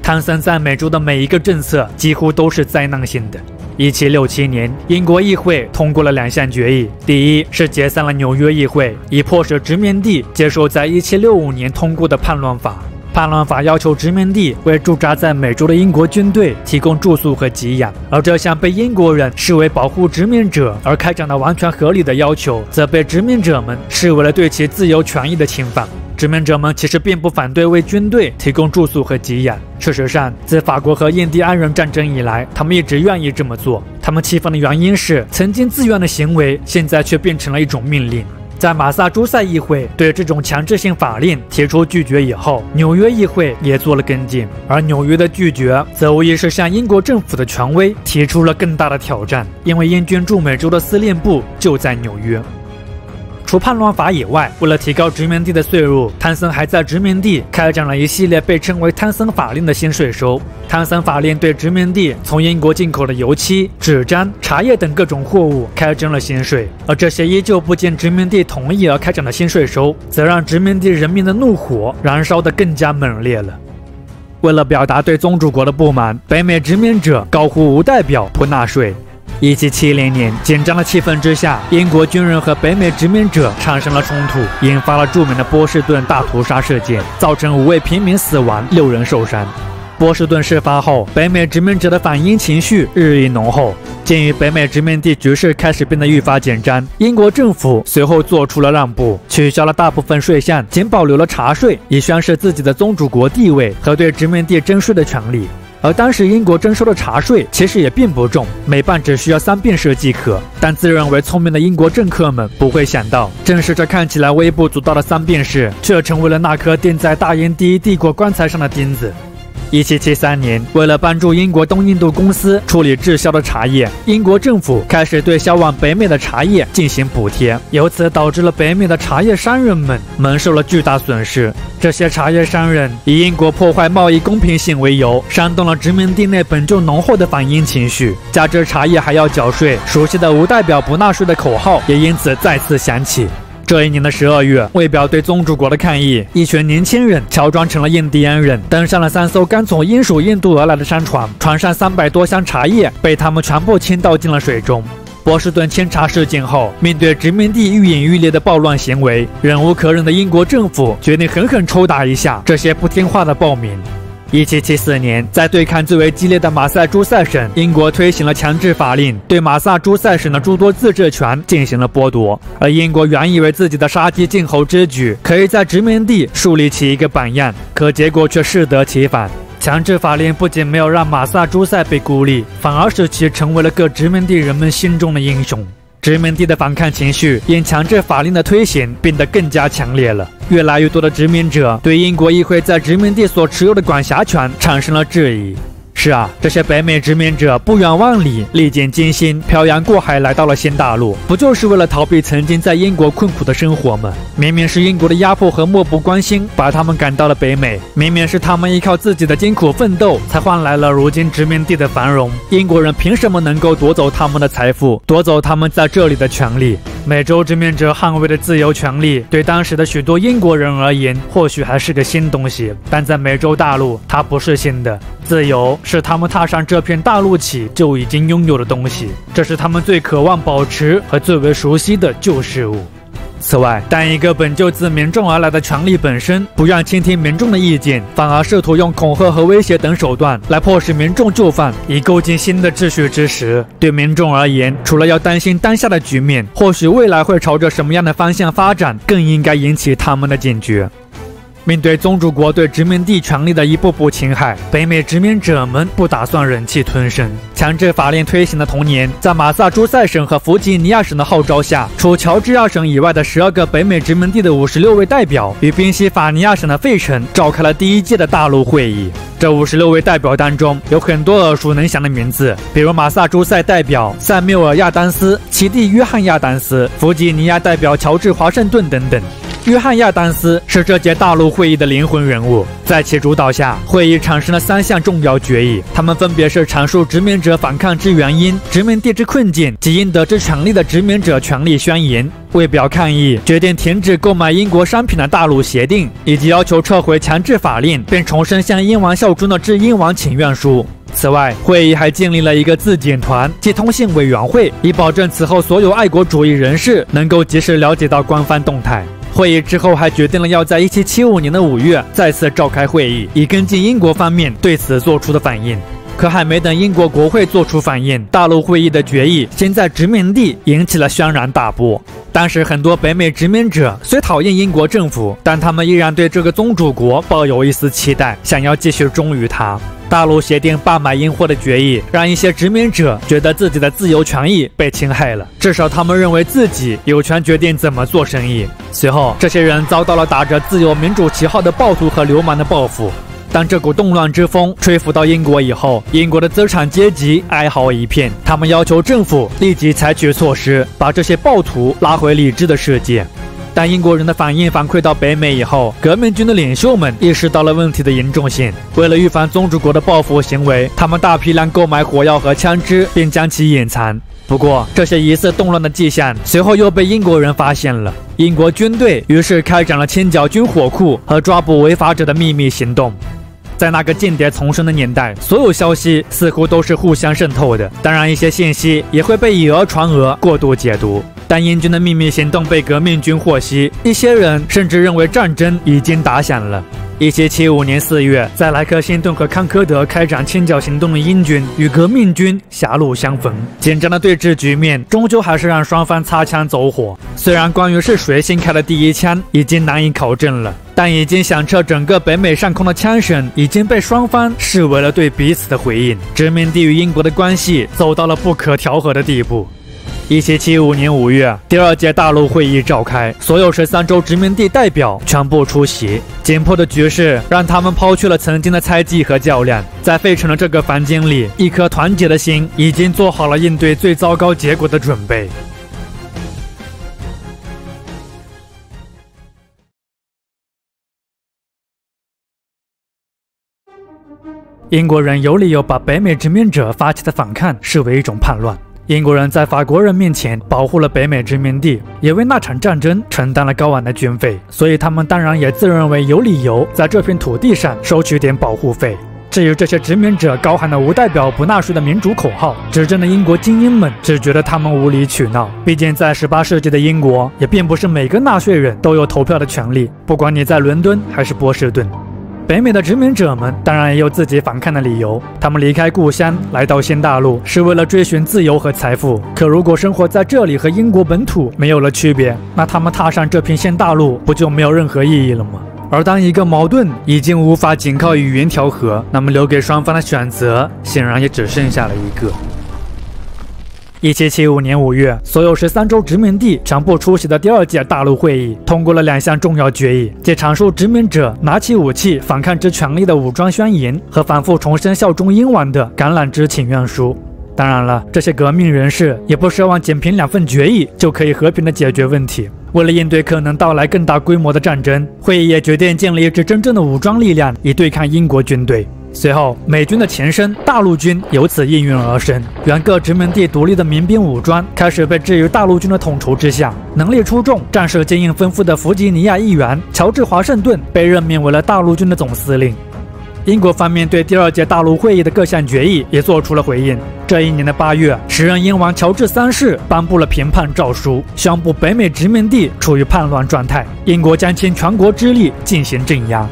汤森在美洲的每一个政策几乎都是灾难性的。1767年，英国议会通过了2项决议，第一是解散了纽约议会，以迫使殖民地接受在1765年通过的叛乱法。叛乱法要求殖民地为驻扎在美洲的英国军队提供住宿和给养，而这项被英国人视为保护殖民者而开展的完全合理的要求，则被殖民者们视为了对其自由权益的侵犯。殖民者们其实并不反对为军队提供住宿和给养，事实上，自法国和印第安人战争以来，他们一直愿意这么做。他们气愤的原因是，曾经自愿的行为，现在却变成了一种命令。在马萨诸塞议会对这种强制性法令提出拒绝以后，纽约议会也做了跟进，而纽约的拒绝则无疑是向英国政府的权威提出了更大的挑战，因为英军驻美洲的司令部就在纽约。除叛乱法以外，为了提高殖民地的税入，汤森还在殖民地开展了一系列被称为汤森法令的新税收。汤森法令对殖民地从英国进口的油漆、纸张、茶叶等各种货物开征了新税，而这些依旧不经殖民地同意而开展的新税收，则让殖民地人民的怒火燃烧得更加猛烈了。为了表达对宗主国的不满，北美殖民者高呼无代表不纳税。1770年，紧张的气氛之下，英国军人和北美殖民者产生了冲突，引发了著名的波士顿大屠杀事件，造成5位平民死亡，6人受伤。波士顿事发后，北美殖民者的反英情绪日益浓厚。鉴于北美殖民地局势开始变得愈发紧张，英国政府随后做出了让步，取消了大部分税项，仅保留了茶税，以宣示自己的宗主国地位和对殖民地征税的权利。而当时英国征收的茶税其实也并不重，每磅只需要3便士即可。但自认为聪明的英国政客们不会想到，正是这看起来微不足道的3便士，却成为了那颗钉在大英第一帝国棺材上的钉子。1773年，为了帮助英国东印度公司处理滞销的茶叶，英国政府开始对销往北美的茶叶进行补贴，由此导致了北美的茶叶商人们蒙受了巨大损失。这些茶叶商人以英国破坏贸易公平性为由，煽动了殖民地内本就浓厚的反英情绪，加之茶叶还要缴税，熟悉的无代表不纳税的口号也因此再次响起。这一年的12月，为表对宗主国的抗议，一群年轻人乔装成了印第安人，登上了3艘刚从英属印度而来的商船，船上300多箱茶叶被他们全部倾倒进了水中。波士顿清查事件后，面对殖民地愈演愈烈的暴乱行为，忍无可忍的英国政府决定狠狠抽打一下这些不听话的暴民。1774年，在对抗最为激烈的马萨诸塞省，英国推行了强制法令，对马萨诸塞省的诸多自治权进行了剥夺。而英国原以为自己的杀鸡儆猴之举可以在殖民地树立起一个榜样，可结果却适得其反。强制法令不仅没有让马萨诸塞被孤立，反而使其成为了各殖民地人们心中的英雄。殖民地的反抗情绪因强制法令的推行变得更加强烈了，越来越多的殖民者对英国议会在殖民地所持有的管辖权产生了质疑。是啊，这些北美殖民者不远万里，历尽艰辛，漂洋过海来到了新大陆，不就是为了逃避曾经在英国困苦的生活吗？明明是英国的压迫和漠不关心把他们赶到了北美，明明是他们依靠自己的艰苦奋斗才换来了如今殖民地的繁荣，英国人凭什么能够夺走他们的财富，夺走他们在这里的权利？美洲殖民者捍卫的自由权利，对当时的许多英国人而言，或许还是个新东西，但在美洲大陆，它不是新的。自由是他们踏上这片大陆起就已经拥有的东西，这是他们最渴望保持和最为熟悉的旧事物。此外，当一个本就自民众而来的权力本身不愿倾听民众的意见，反而试图用恐吓和威胁等手段来迫使民众就范，以构建新的秩序之时，对民众而言，除了要担心当下的局面，或许未来会朝着什么样的方向发展，更应该引起他们的警觉。面对宗主国对殖民地权力的一步步侵害，北美殖民者们不打算忍气吞声。强制法令推行的同年，在马萨诸塞省和弗吉尼亚省的号召下，除乔治亚省以外的12个北美殖民地的56位代表与宾夕法尼亚省的费城召开了第一届的大陆会议。这56位代表当中，有很多耳熟能详的名字，比如马萨诸塞代表塞缪尔·亚当斯、其弟约翰·亚当斯、弗吉尼亚代表乔治·华盛顿等等。约翰·亚当斯是这届大陆会议的灵魂人物，在其主导下，会议产生了3项重要决议，他们分别是阐述殖民者反抗之原因、殖民地之困境及应得之权利的殖民者权利宣言。为表抗议，决定停止购买英国商品的大陆协定，以及要求撤回强制法令，并重申向英王效忠的致英王请愿书。此外，会议还建立了一个自检团及通信委员会，以保证此后所有爱国主义人士能够及时了解到官方动态。会议之后还决定了要在1775年的5月再次召开会议，以跟进英国方面对此做出的反应。可还没等英国国会做出反应，大陆会议的决议先在殖民地引起了轩然大波。当时很多北美殖民者虽讨厌英国政府，但他们依然对这个宗主国抱有一丝期待，想要继续忠于他。大陆协定罢买英货的决议，让一些殖民者觉得自己的自由权益被侵害了，至少他们认为自己有权决定怎么做生意。随后，这些人遭到了打着自由民主旗号的暴徒和流氓的报复。当这股动乱之风吹拂到英国以后，英国的资产阶级哀嚎一片，他们要求政府立即采取措施，把这些暴徒拉回理智的世界。当英国人的反应反馈到北美以后，革命军的领袖们意识到了问题的严重性。为了预防宗主国的报复行为，他们大批量购买火药和枪支，并将其隐藏。不过，这些疑似动乱的迹象随后又被英国人发现了。英国军队于是开展了清剿军火库和抓捕违法者的秘密行动。在那个间谍丛生的年代，所有消息似乎都是互相渗透的，当然一些信息也会被以讹传讹、过度解读。当英军的秘密行动被革命军获悉，一些人甚至认为战争已经打响了。1775年4月，在莱克辛顿和康科德开展清剿行动的英军与革命军狭路相逢，紧张的对峙局面终究还是让双方擦枪走火。虽然关于是谁先开的第一枪已经难以考证了，但已经响彻整个北美上空的枪声已经被双方视为了对彼此的回应，殖民地与英国的关系走到了不可调和的地步。1775年5月，第2届大陆会议召开，所有13州殖民地代表全部出席。紧迫的局势让他们抛去了曾经的猜忌和较量，在费城的这个房间里，一颗团结的心已经做好了应对最糟糕结果的准备。英国人有理由把北美殖民者发起的反抗视为一种叛乱。英国人在法国人面前保护了北美殖民地，也为那场战争承担了高昂的军费，所以他们当然也自认为有理由在这片土地上收取点保护费。至于这些殖民者高喊的无代表不纳税的民主口号，执政的英国精英们只觉得他们无理取闹。毕竟在18世纪的英国，也并不是每个纳税人都有投票的权利，不管你在伦敦还是波士顿。北美的殖民者们当然也有自己反抗的理由，他们离开故乡来到新大陆是为了追寻自由和财富。可如果生活在这里和英国本土没有了区别，那他们踏上这片新大陆不就没有任何意义了吗？而当一个矛盾已经无法仅靠语言调和，那么留给双方的选择显然也只剩下了一个。1775年5月，所有13州殖民地全部出席的第2届大陆会议通过了2项重要决议，即阐述殖民者拿起武器反抗之权利的武装宣言和反复重申效忠英王的橄榄枝请愿书。当然了，这些革命人士也不奢望仅凭2份决议就可以和平的解决问题。为了应对可能到来更大规模的战争，会议也决定建立一支真正的武装力量，以对抗英国军队。随后，美军的前身大陆军由此应运而生，原各殖民地独立的民兵武装开始被置于大陆军的统筹之下。能力出众、战事经验丰富的弗吉尼亚议员乔治·华盛顿被任命为了大陆军的总司令。英国方面对第2届大陆会议的各项决议也做出了回应。这一年的8月，时任英王乔治3世颁布了平叛诏书，宣布北美殖民地处于叛乱状态，英国将倾全国之力进行镇压。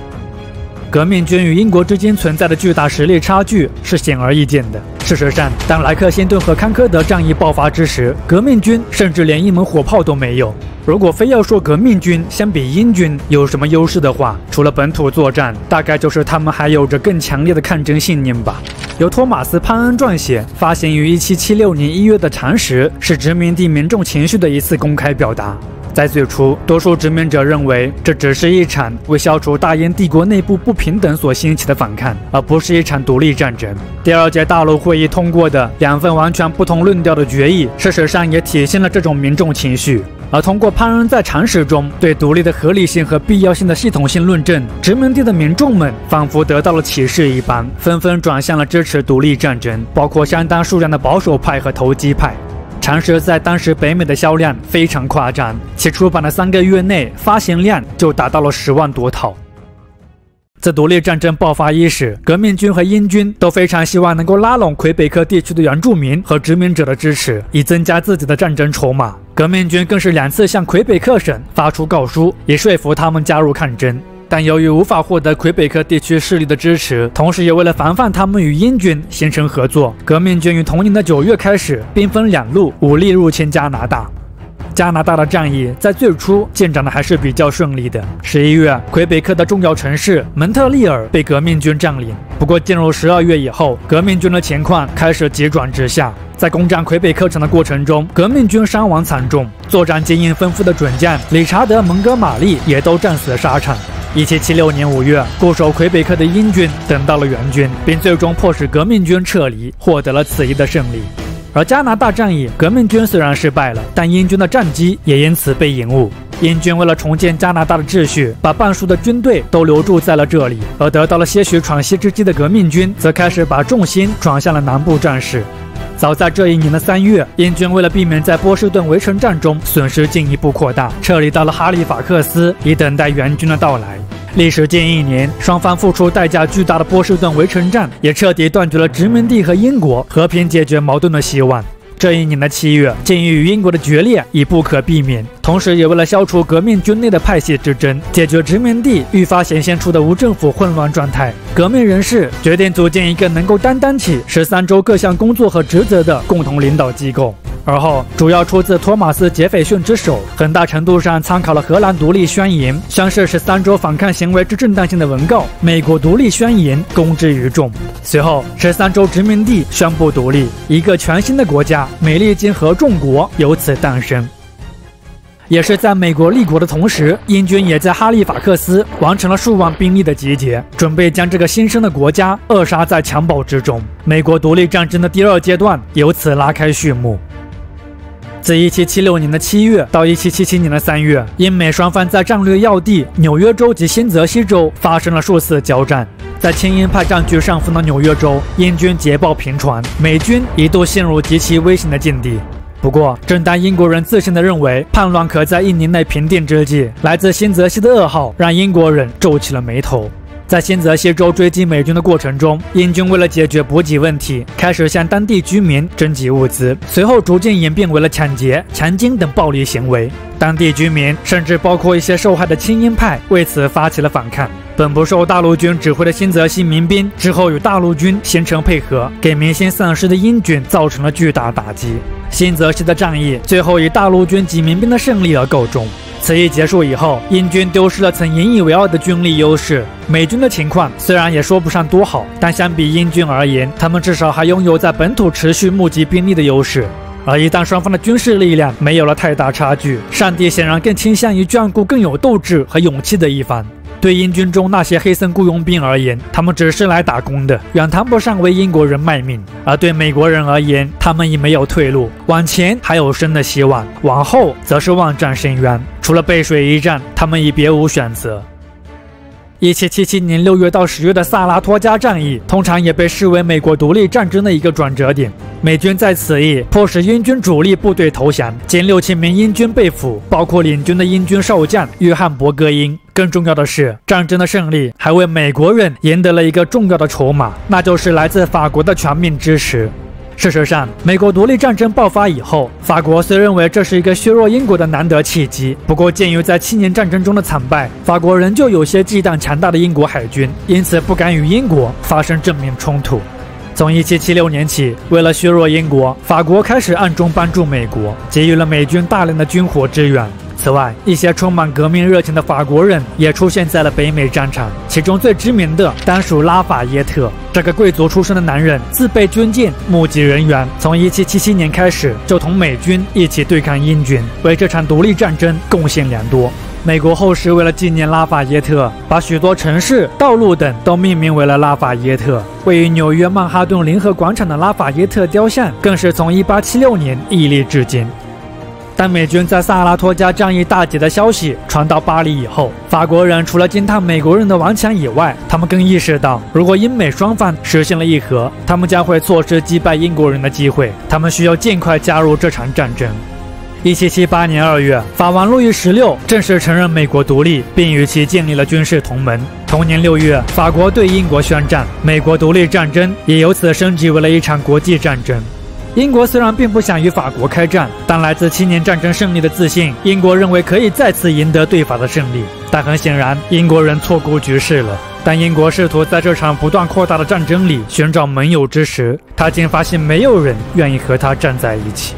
革命军与英国之间存在的巨大实力差距是显而易见的。事实上，当莱克星顿和康科德战役爆发之时，革命军甚至连一门火炮都没有。如果非要说革命军相比英军有什么优势的话，除了本土作战，大概就是他们还有着更强烈的抗争信念吧。由托马斯·潘恩撰写、发行于1776年1月的《常识》是殖民地民众情绪的一次公开表达。在最初，多数殖民者认为这只是一场为消除大英帝国内部不平等所兴起的反抗，而不是一场独立战争。第2届大陆会议通过的2份完全不同论调的决议，事实上也体现了这种民众情绪。而通过潘恩在常识中对独立的合理性和必要性的系统性论证，殖民地的民众们仿佛得到了启示一般，纷纷转向了支持独立战争，包括相当数量的保守派和投机派。常识在当时北美的销量非常夸张，其出版的3个月内发行量就达到了10万多套。自独立战争爆发伊始，革命军和英军都非常希望能够拉拢魁北克地区的原住民和殖民者的支持，以增加自己的战争筹码。革命军更是2次向魁北克省发出告书，以说服他们加入抗争。但由于无法获得魁北克地区势力的支持，同时也为了防范他们与英军形成合作，革命军于同年的9月开始兵分2路武力入侵加拿大。加拿大的战役在最初进展的还是比较顺利的。11月，魁北克的重要城市蒙特利尔被革命军占领。不过进入12月以后，革命军的情况开始急转直下。在攻占魁北克城的过程中，革命军伤亡惨重，作战经验丰富的准将理查德·蒙哥马利也都战死沙场。1776年5月，固守魁北克的英军等到了援军，并最终迫使革命军撤离，获得了此役的胜利。而加拿大战役，革命军虽然失败了，但英军的战机也因此被延误。英军为了重建加拿大的秩序，把半数的军队都留驻在了这里，而得到了些许喘息之机的革命军则开始把重心转向了南部战事。早在这一年的3月，英军为了避免在波士顿围城战中损失进一步扩大，撤离到了哈利法克斯，以等待援军的到来。历时近1年，双方付出代价巨大的波士顿围城战也彻底断绝了殖民地和英国和平解决矛盾的希望。这一年的7月，鉴于与英国的决裂已不可避免，同时也为了消除革命军内的派系之争，解决殖民地愈发显现出的无政府混乱状态，革命人士决定组建一个能够担当起13州各项工作和职责的共同领导机构。而后主要出自托马斯·杰斐逊之手，很大程度上参考了荷兰独立宣言，宣誓13州反抗行为之正当性的文告《美国独立宣言》公之于众。随后，13州殖民地宣布独立，一个全新的国家——美利坚合众国由此诞生。也是在美国立国的同时，英军也在哈利法克斯完成了数万兵力的集结，准备将这个新生的国家扼杀在襁褓之中。美国独立战争的第2阶段由此拉开序幕。自1776年的7月到1777年的3月，英美双方在战略要地纽约州及新泽西州发生了数次交战。在亲英派占据上风的纽约州，英军捷报频传，美军一度陷入极其危险的境地。不过，正当英国人自信地认为叛乱可在1年内平定之际，来自新泽西的噩耗让英国人皱起了眉头。在新泽西州追击美军的过程中，英军为了解决补给问题，开始向当地居民征集物资，随后逐渐演变为了抢劫、强奸等暴力行为。当地居民甚至包括一些受害的亲英派为此发起了反抗。本不受大陆军指挥的新泽西民兵之后与大陆军形成配合，给民心丧失的英军造成了巨大打击。新泽西的战役最后以大陆军及民兵的胜利而告终。此役结束以后，英军丢失了曾引以为傲的军力优势。美军的情况虽然也说不上多好，但相比英军而言，他们至少还拥有在本土持续募集兵力的优势。而一旦双方的军事力量没有了太大差距，上帝显然更倾向于眷顾更有斗志和勇气的一方。对英军中那些黑森雇佣兵而言，他们只是来打工的，远谈不上为英国人卖命；而对美国人而言，他们已没有退路，往前还有生的希望，往后则是万丈深渊。除了背水一战，他们已别无选择。1777年6月到10月的萨拉托加战役，通常也被视为美国独立战争的一个转折点。美军在此役迫使英军主力部队投降，仅6,000名英军被俘，包括领军的英军少将约翰·伯格因。更重要的是，战争的胜利还为美国人赢得了一个重要的筹码，那就是来自法国的全面支持。事实上，美国独立战争爆发以后，法国虽认为这是一个削弱英国的难得契机，不过鉴于在7年战争中的惨败，法国仍旧有些忌惮强大的英国海军，因此不敢与英国发生正面冲突。从1776年起，为了削弱英国，法国开始暗中帮助美国，给予了美军大量的军火支援。此外，一些充满革命热情的法国人也出现在了北美战场，其中最知名的当属拉法耶特。这个贵族出身的男人自备军舰、募集人员，从1777年开始就同美军一起对抗英军，为这场独立战争贡献良多。美国后世为了纪念拉法耶特，把许多城市、道路等都命名为了拉法耶特。位于纽约曼哈顿联合广场的拉法耶特雕像，更是从1876年屹立至今。当美军在萨拉托加战役大捷的消息传到巴黎以后，法国人除了惊叹美国人的顽强以外，他们更意识到，如果英美双方实现了议和，他们将会错失击败英国人的机会。他们需要尽快加入这场战争。1778年2月，法王路易16正式承认美国独立，并与其建立了军事同盟。同年6月，法国对英国宣战，美国独立战争也由此升级为了一场国际战争。英国虽然并不想与法国开战，但来自7年战争胜利的自信，英国认为可以再次赢得对法的胜利。但很显然，英国人错估局势了。当英国试图在这场不断扩大的战争里寻找盟友之时，他竟发现没有人愿意和他站在一起。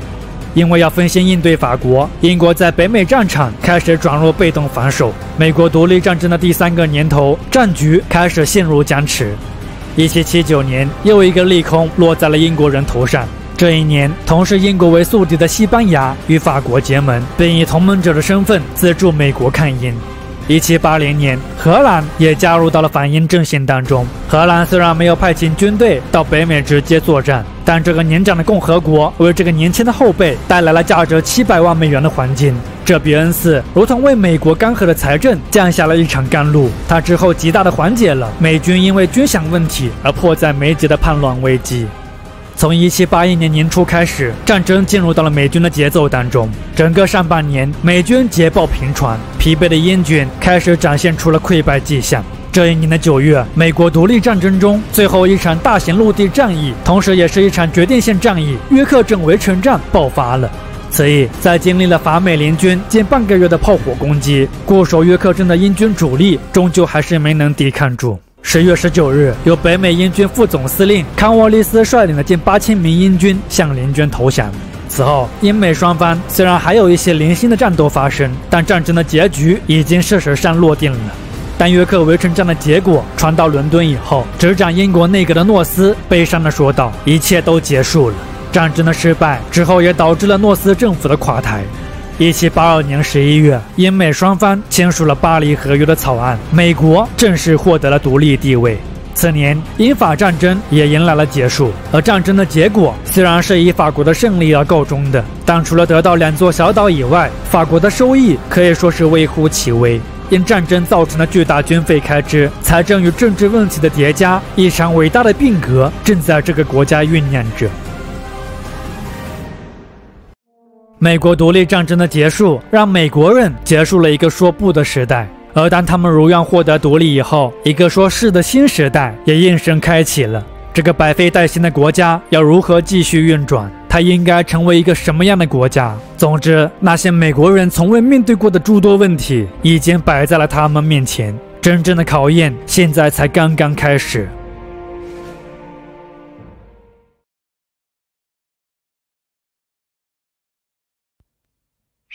因为要分心应对法国，英国在北美战场开始转入被动防守。美国独立战争的第3个年头，战局开始陷入僵持。1779年，又一个利空落在了英国人头上。这一年，同是英国为宿敌的西班牙与法国结盟，并以同盟者的身份资助美国抗英。1780年，荷兰也加入到了反英阵线当中。荷兰虽然没有派遣军队到北美直接作战，但这个年长的共和国为这个年轻的后辈带来了价值700万美元的黄金。这比恩斯如同为美国干涸的财政降下了一场甘露，它之后极大的缓解了美军因为军饷问题而迫在眉睫的叛乱危机。从1781年年初开始，战争进入到了美军的节奏当中。整个上半年，美军捷报频传，疲惫的英军开始展现出了溃败迹象。这一年的9月，美国独立战争中最后一场大型陆地战役，同时也是一场决定性战役——约克镇围城战爆发了。此役在经历了法美联军近半个月的炮火攻击，固守约克镇的英军主力终究还是没能抵抗住。10月19日，由北美英军副总司令康沃利斯率领的近8000名英军向联军投降。此后，英美双方虽然还有一些零星的战斗发生，但战争的结局已经事实上落定了。当约克围城战的结果传到伦敦以后，执掌英国内阁的诺斯悲伤地说道：“一切都结束了。”战争的失败之后，也导致了诺斯政府的垮台。1782年11月，英美双方签署了巴黎和约的草案，美国正式获得了独立地位。次年，英法战争也迎来了结束，而战争的结果虽然是以法国的胜利而告终的，但除了得到2座小岛以外，法国的收益可以说是微乎其微。因战争造成的巨大军费开支、财政与政治问题的叠加，一场伟大的变革正在这个国家酝酿着。美国独立战争的结束，让美国人结束了一个说不的时代。而当他们如愿获得独立以后，一个说是的新时代也应声开启了。这个百废待兴的国家要如何继续运转？它应该成为一个什么样的国家？总之，那些美国人从未面对过的诸多问题，已经摆在了他们面前。真正的考验现在才刚刚开始。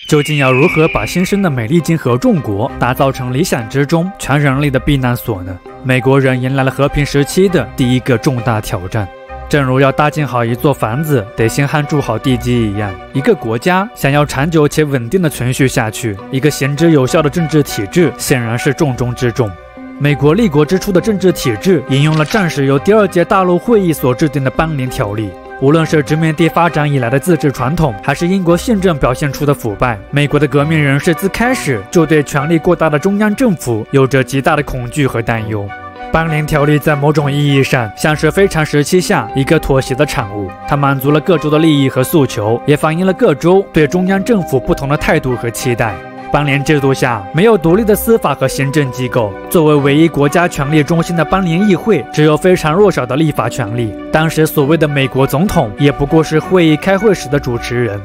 究竟要如何把新生的美利坚合众国打造成理想之中全人类的避难所呢？美国人迎来了和平时期的第一个重大挑战。正如要搭建好一座房子得先焊筑好地基一样，一个国家想要长久且稳定的存续下去，一个行之有效的政治体制显然是重中之重。美国立国之初的政治体制引用了战时由第2届大陆会议所制定的邦联条例。无论是殖民地发展以来的自治传统，还是英国宪政表现出的腐败，美国的革命人士自开始就对权力过大的中央政府有着极大的恐惧和担忧。邦联条例在某种意义上像是非常时期下一个妥协的产物，它满足了各州的利益和诉求，也反映了各州对中央政府不同的态度和期待。邦联制度下，没有独立的司法和行政机构，作为唯一国家权力中心的邦联议会只有非常弱小的立法权力。当时所谓的美国总统也不过是会议开会时的主持人。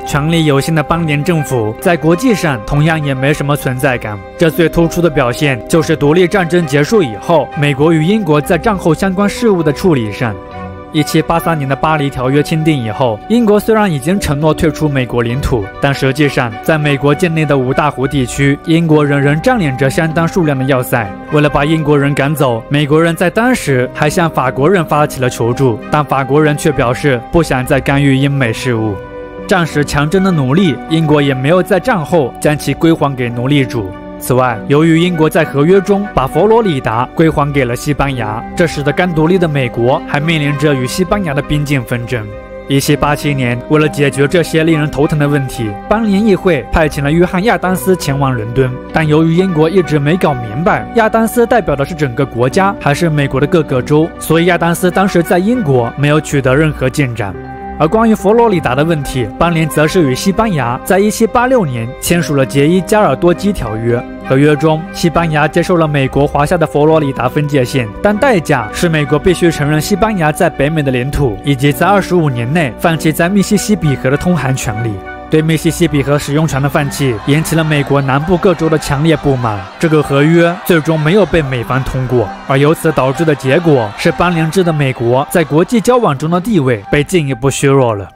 权力有限的邦联政府在国际上同样也没什么存在感。这最突出的表现就是独立战争结束以后，美国与英国在战后相关事务的处理上。1783年的巴黎条约签订以后，英国虽然已经承诺退出美国领土，但实际上在美国境内的五大湖地区，英国人仍占领着相当数量的要塞。为了把英国人赶走，美国人在当时还向法国人发起了求助，但法国人却表示不想再干预英美事务。战时强征的奴隶，英国也没有在战后将其归还给奴隶主。此外，由于英国在合约中把佛罗里达归还给了西班牙，这使得刚独立的美国还面临着与西班牙的边境纷争。1787年，为了解决这些令人头疼的问题，邦联议会派遣了约翰·亚当斯前往伦敦。但由于英国一直没搞明白亚当斯代表的是整个国家还是美国的各个州，所以亚当斯当时在英国没有取得任何进展。而关于佛罗里达的问题，邦联则是与西班牙在1786年签署了杰伊加尔多基条约。合约中，西班牙接受了美国划下的佛罗里达分界线，但代价是美国必须承认西班牙在北美的领土，以及在25年内放弃在密西西比河的通航权利。对密西西比河使用权的放弃引起了美国南部各州的强烈不满，这个合约最终没有被美方通过，而由此导致的结果是邦联制的美国在国际交往中的地位被进一步削弱了。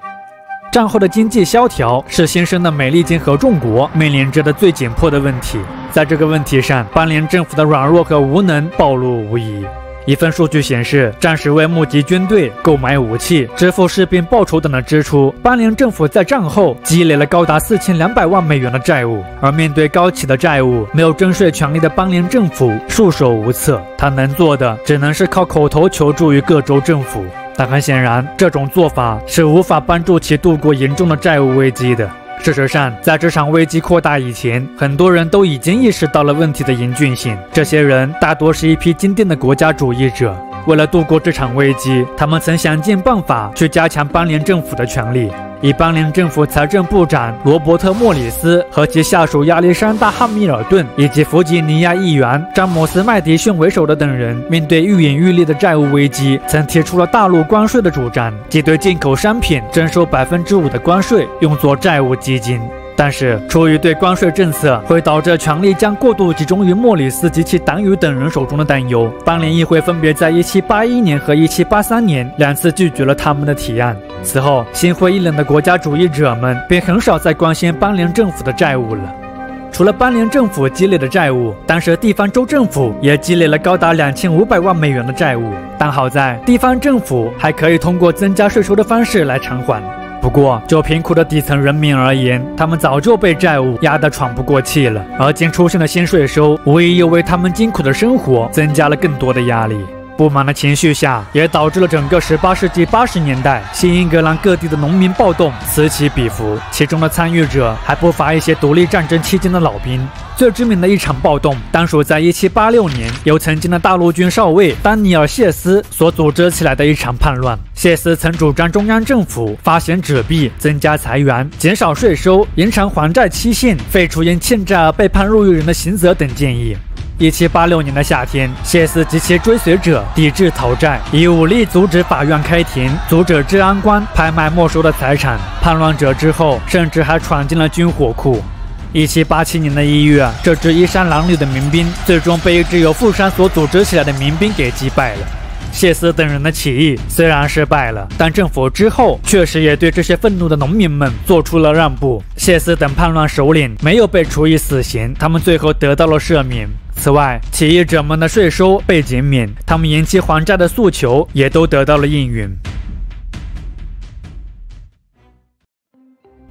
战后的经济萧条是新生的美利坚合众国面临着的最紧迫的问题，在这个问题上，邦联政府的软弱和无能暴露无遗。一份数据显示，战时为募集军队、购买武器、支付士兵报酬等的支出，邦联政府在战后积累了高达4200万美元的债务。而面对高企的债务，没有征税权力的邦联政府束手无策，他能做的只能是靠口头求助于各州政府。但很显然，这种做法是无法帮助其度过严重的债务危机的。事实上，在这场危机扩大以前，很多人都已经意识到了问题的严峻性。这些人大多是一批坚定的国家主义者。为了度过这场危机，他们曾想尽办法去加强邦联政府的权力。以邦联政府财政部长罗伯特·莫里斯和其下属亚历山大·汉密尔顿以及弗吉尼亚议员詹姆斯·麦迪逊为首的等人，面对愈演愈烈的债务危机，曾提出了大陆关税的主张，即对进口商品征收5%的关税，用作债务基金。但是，出于对关税政策会导致权力将过度集中于莫里斯及其党羽等人手中的担忧，邦联议会分别在1781年和1783年2次拒绝了他们的提案。此后，心灰意冷的国家主义者们便很少再关心邦联政府的债务了。除了邦联政府积累的债务，当时地方州政府也积累了高达2500万美元的债务。但好在地方政府还可以通过增加税收的方式来偿还。不过，就贫苦的底层人民而言，他们早就被债务压得喘不过气了，而今出现的新税收，无疑又为他们艰苦的生活增加了更多的压力。不满的情绪下，也导致了整个18世纪80年代新英格兰各地的农民暴动此起彼伏，其中的参与者还不乏一些独立战争期间的老兵。最知名的一场暴动，当属在1786年由曾经的大陆军少尉丹尼尔·谢斯所组织起来的一场叛乱。谢斯曾主张中央政府发行纸币、增加财源、减少税收、延长还债期限、废除因欠债而被判入狱人的刑责等建议。1786年的夏天，谢斯及其追随者抵制讨债，以武力阻止法院开庭，阻止治安官拍卖没收的财产。叛乱者之后甚至还闯进了军火库。1787年的1月，这支衣衫褴褛的民兵最终被一支由富山所组织起来的民兵给击败了。谢斯等人的起义虽然失败了，但政府之后确实也对这些愤怒的农民们做出了让步。谢斯等叛乱首领没有被处以死刑，他们最后得到了赦免。此外，起义者们的税收被减免，他们延期还债的诉求也都得到了应允。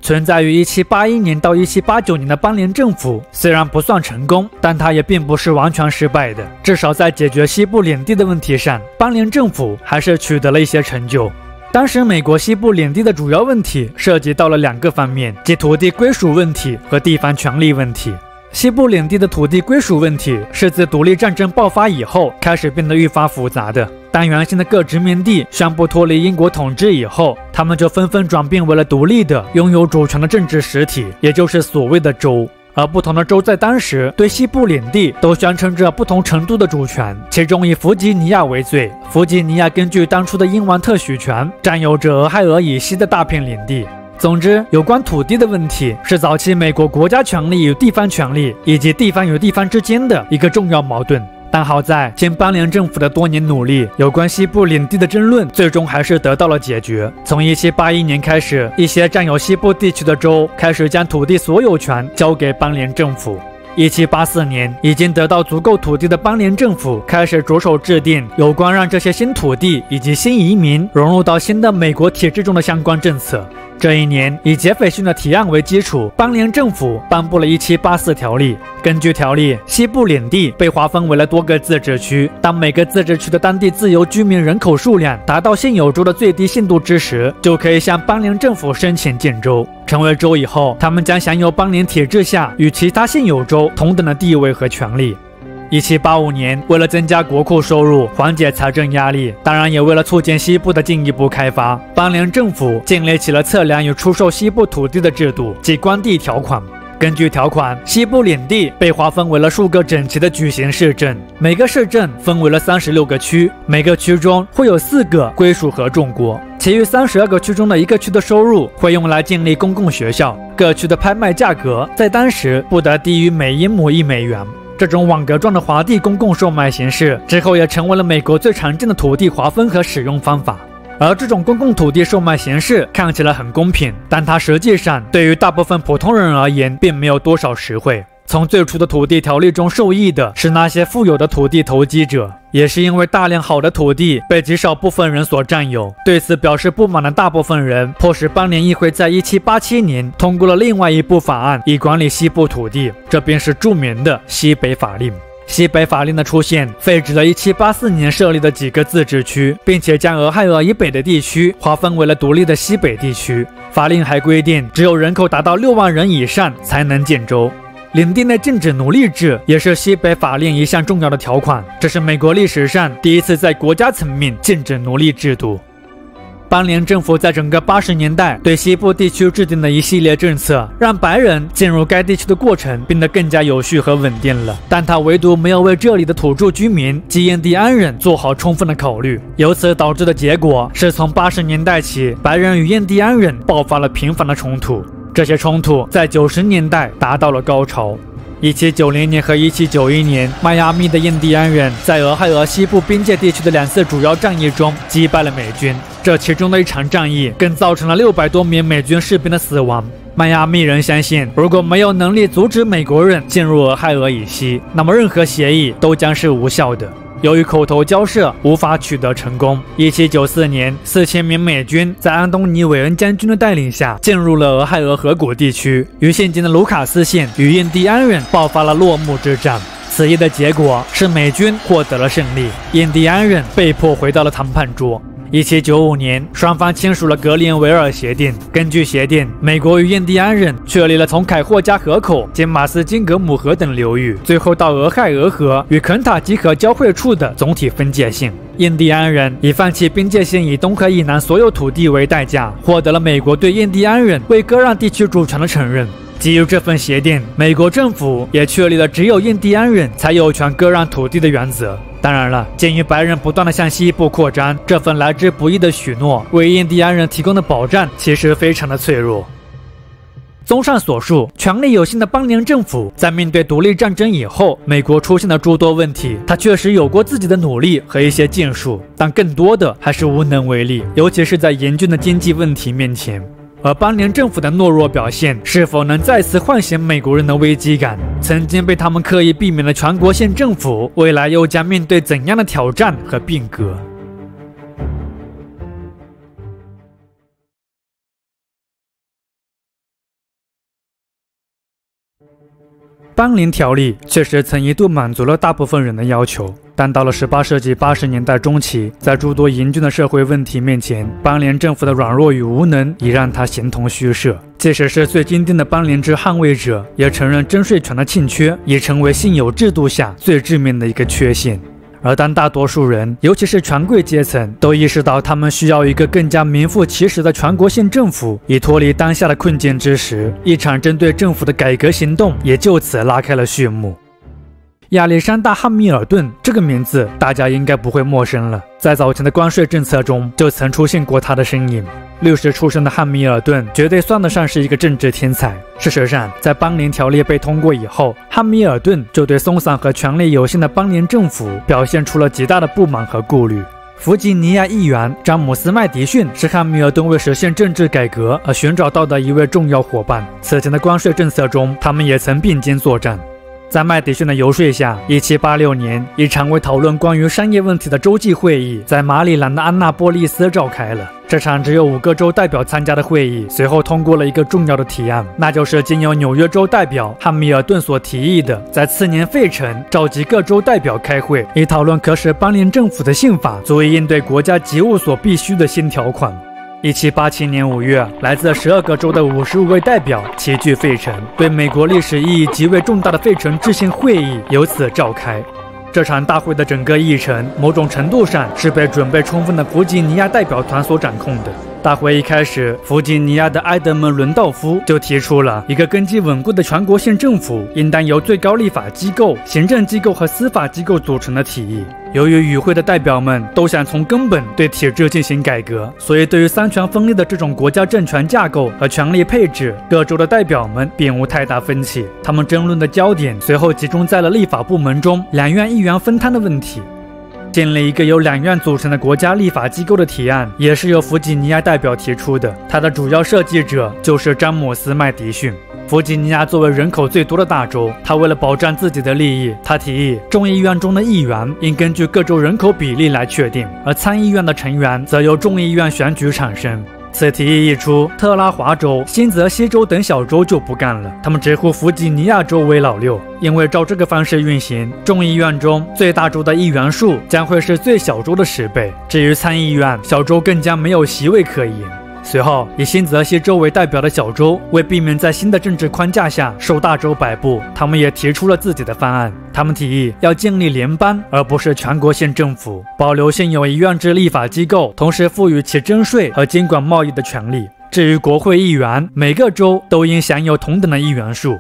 存在于1781年到1789年的邦联政府虽然不算成功，但它也并不是完全失败的，至少在解决西部领地的问题上，邦联政府还是取得了一些成就。当时美国西部领地的主要问题涉及到了2个方面，即土地归属问题和地方权力问题。西部领地的土地归属问题是自独立战争爆发以后开始变得愈发复杂的。当原先的各殖民地宣布脱离英国统治以后，他们就纷纷转变为了独立的、拥有主权的政治实体，也就是所谓的州。而不同的州在当时对西部领地都宣称着不同程度的主权，其中以弗吉尼亚为最。弗吉尼亚根据当初的英王特许权，占有着俄亥俄以西的大片领地。总之，有关土地的问题是早期美国国家权力与地方权力以及地方与地方之间的一个重要矛盾。但好在经邦联政府的多年努力，有关西部领地的争论最终还是得到了解决。从1781年开始，一些占有西部地区的州开始将土地所有权交给邦联政府。1784年，已经得到足够土地的邦联政府开始着手制定有关让这些新土地以及新移民融入到新的美国体制中的相关政策。这一年，以杰斐逊的提案为基础，邦联政府颁布了1784条例。根据条例，西部领地被划分为了多个自治区，当每个自治区的当地自由居民人口数量达到现有州的最低限度之时，就可以向邦联政府申请建州。成为州以后，他们将享有邦联体制下与其他现有州同等的地位和权利。1785年，为了增加国库收入，缓解财政压力，当然也为了促进西部的进一步开发，邦联政府建立起了测量与出售西部土地的制度，即官地条款。根据条款，西部领地被划分为了数个整齐的矩形市镇，每个市镇分为了36个区，每个区中会有4个归属合众国，其余32个区中的一个区的收入会用来建立公共学校。各区的拍卖价格在当时不得低于每英亩1美元。这种网格状的华地公共售卖形式之后也成为了美国最常见的土地划分和使用方法。而这种公共土地售卖形式看起来很公平，但它实际上对于大部分普通人而言并没有多少实惠。从最初的土地条例中受益的是那些富有的土地投机者，也是因为大量好的土地被极少部分人所占有。对此表示不满的大部分人迫使邦联议会在1787年通过了另外一部法案，以管理西部土地，这便是著名的西北法令。西北法令的出现废止了1784年设立的几个自治区，并且将俄亥俄以北的地区划分为了独立的西北地区。法令还规定，只有人口达到6万人以上才能建州。领地内禁止奴隶制也是西北法令一项重要的条款，这是美国历史上第一次在国家层面禁止奴隶制度。邦联政府在整个80年代对西部地区制定的一系列政策，让白人进入该地区的过程变得更加有序和稳定了，但它唯独没有为这里的土著居民及印第安人做好充分的考虑。由此导致的结果是，从80年代起，白人与印第安人爆发了频繁的冲突。这些冲突在90年代达到了高潮。1790年和1791年，迈阿密的印第安人在俄亥俄西部边界地区的2次主要战役中击败了美军。这其中的一场战役更造成了600多名美军士兵的死亡。迈阿密人相信，如果没有能力阻止美国人进入俄亥俄以西，那么任何协议都将是无效的。由于口头交涉无法取得成功，1794年，4000名美军在安东尼·韦恩将军的带领下进入了俄亥俄河谷地区，与现今的卢卡斯县与印第安人爆发了落幕之战。此役的结果是美军获得了胜利，印第安人被迫回到了谈判桌。1795年，双方签署了格林维尔协定。根据协定，美国与印第安人确立了从凯霍加河口经马斯金格姆河等流域，最后到俄亥俄河与肯塔基河交汇处的总体分界线。印第安人以放弃边界线以东和以南所有土地为代价，获得了美国对印第安人为割让地区主权的承认。基于这份协定，美国政府也确立了只有印第安人才有权割让土地的原则。当然了，鉴于白人不断地向西部扩张，这份来之不易的许诺为印第安人提供的保障其实非常的脆弱。综上所述，权力有限的邦联政府在面对独立战争以后，美国出现了诸多问题。他确实有过自己的努力和一些建树，但更多的还是无能为力，尤其是在严峻的经济问题面前。而邦联政府的懦弱表现是否能再次唤醒美国人的危机感？曾经被他们刻意避免的全国性政府，未来又将面对怎样的挑战和变革？邦联条例确实曾一度满足了大部分人的要求，但到了18世纪80年代中期，在诸多严峻的社会问题面前，邦联政府的软弱与无能已让他形同虚设。即使是最坚定的邦联制捍卫者，也承认征税权的欠缺已成为现有制度下最致命的一个缺陷。而当大多数人，尤其是权贵阶层，都意识到他们需要一个更加名副其实的全国性政府，以脱离当下的困境之时，一场针对政府的改革行动也就此拉开了序幕。亚历山大·汉密尔顿这个名字大家应该不会陌生了，在早前的关税政策中就曾出现过他的身影。60出生的汉密尔顿绝对算得上是一个政治天才。事实上，在邦联条例被通过以后，汉密尔顿就对松散和权力有限的邦联政府表现出了极大的不满和顾虑。弗吉尼亚议员詹姆斯·麦迪逊是汉密尔顿为实现政治改革而寻找到的一位重要伙伴。此前的关税政策中，他们也曾并肩作战。在麦迪逊的游说下，1786年，一场为讨论关于商业问题的州际会议在马里兰的安纳波利斯召开了。这场只有5个州代表参加的会议，随后通过了一个重要的提案，那就是经由纽约州代表汉密尔顿所提议的，在次年费城召集各州代表开会，以讨论可使邦联政府的宪法足以应对国家急务所必须的新条款。1787年5月，来自12个州的55位代表齐聚费城，对美国历史意义极为重大的费城制宪会议由此召开。这场大会的整个议程，某种程度上是被准备充分的弗吉尼亚代表团所掌控的。大会一开始，弗吉尼亚的埃德蒙·伦道夫就提出了一个根基稳固的全国性政府应当由最高立法机构、行政机构和司法机构组成的提议。由于与会的代表们都想从根本对体制进行改革，所以对于三权分立的这种国家政权架构和权力配置，各州的代表们并无太大分歧。他们争论的焦点随后集中在了立法部门中两院议员分摊的问题。建立一个由2院组成的国家立法机构的提案，也是由弗吉尼亚代表提出的。他的主要设计者就是詹姆斯·麦迪逊。弗吉尼亚作为人口最多的大州，他为了保障自己的利益，他提议众议院中的议员应根据各州人口比例来确定，而参议院的成员则由众议院选举产生。此提议一出，特拉华州、新泽西州等小州就不干了，他们直呼弗吉尼亚州为老六，因为照这个方式运行，众议院中最大州的议员数将会是最小州的10倍，至于参议院，小州更将没有席位可言。随后，以新泽西州为代表的小州，为避免在新的政治框架下受大州摆布，他们也提出了自己的方案。他们提议要建立联邦而不是全国性政府，保留现有1院制立法机构，同时赋予其征税和监管贸易的权利。至于国会议员，每个州都应享有同等的议员数。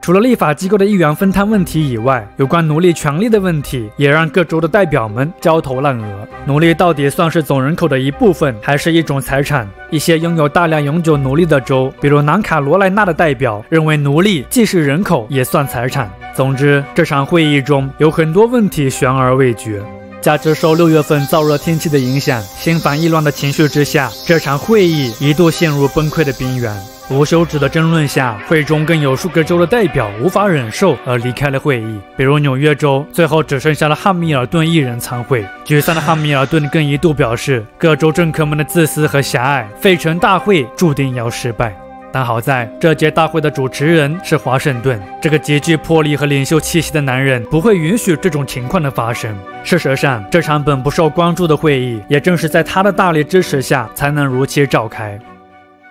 除了立法机构的议员分摊问题以外，有关奴隶权利的问题也让各州的代表们焦头烂额。奴隶到底算是总人口的一部分，还是一种财产？一些拥有大量永久奴隶的州，比如南卡罗来纳的代表认为奴隶既是人口也算财产。总之，这场会议中有很多问题悬而未决。加之受6月份燥热天气的影响，心烦意乱的情绪之下，这场会议一度陷入崩溃的边缘。无休止的争论下，会中更有数个州的代表无法忍受而离开了会议。比如纽约州，最后只剩下了汉密尔顿一人参会。沮丧的汉密尔顿更一度表示，各州政客们的自私和狭隘，费城大会注定要失败。但好在这届大会的主持人是华盛顿，这个极具魄力和领袖气息的男人不会允许这种情况的发生。事实上，这场本不受关注的会议，也正是在他的大力支持下才能如期召开。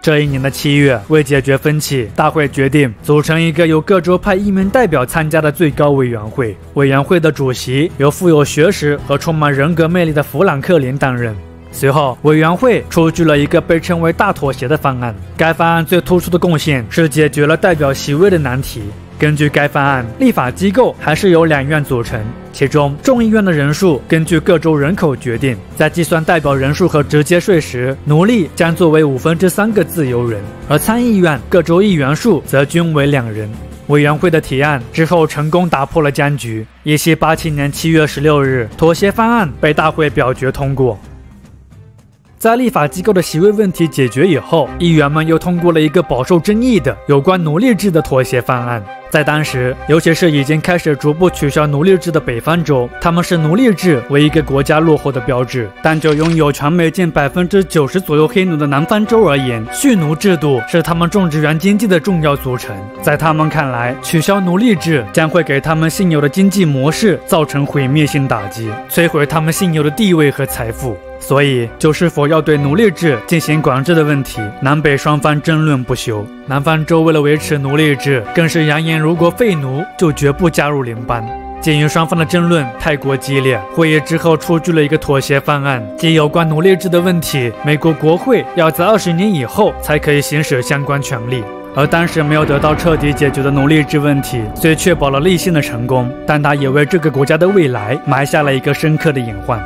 这一年的7月，为解决分歧，大会决定组成一个由各州派1名代表参加的最高委员会。委员会的主席由富有学识和充满人格魅力的富兰克林担任。随后，委员会出具了一个被称为大妥协的方案。该方案最突出的贡献是解决了代表席位的难题。根据该方案，立法机构还是由2院组成，其中众议院的人数根据各州人口决定。在计算代表人数和直接税时，奴隶将作为3/5个自由人，而参议院各州议员数则均为2人。委员会的提案之后成功打破了僵局。1787年7月16日，妥协方案被大会表决通过。在立法机构的席位问题解决以后，议员们又通过了一个饱受争议的有关奴隶制的妥协方案。在当时，尤其是已经开始逐步取消奴隶制的北方州，他们视奴隶制为一个国家落后的标志。但就拥有全美近90%左右黑奴的南方州而言，蓄奴制度是他们种植园经济的重要组成。在他们看来，取消奴隶制将会给他们现有的经济模式造成毁灭性打击，摧毁他们现有的地位和财富。所以，就是否要对奴隶制进行管制的问题，南北双方争论不休。南方州为了维持奴隶制，更是扬言如果废奴，就绝不加入联邦。鉴于双方的争论太过激烈，会议之后出具了一个妥协方案，即有关奴隶制的问题，美国国会要在20年以后才可以行使相关权利。而当时没有得到彻底解决的奴隶制问题，虽确保了立宪的成功，但它也为这个国家的未来埋下了一个深刻的隐患。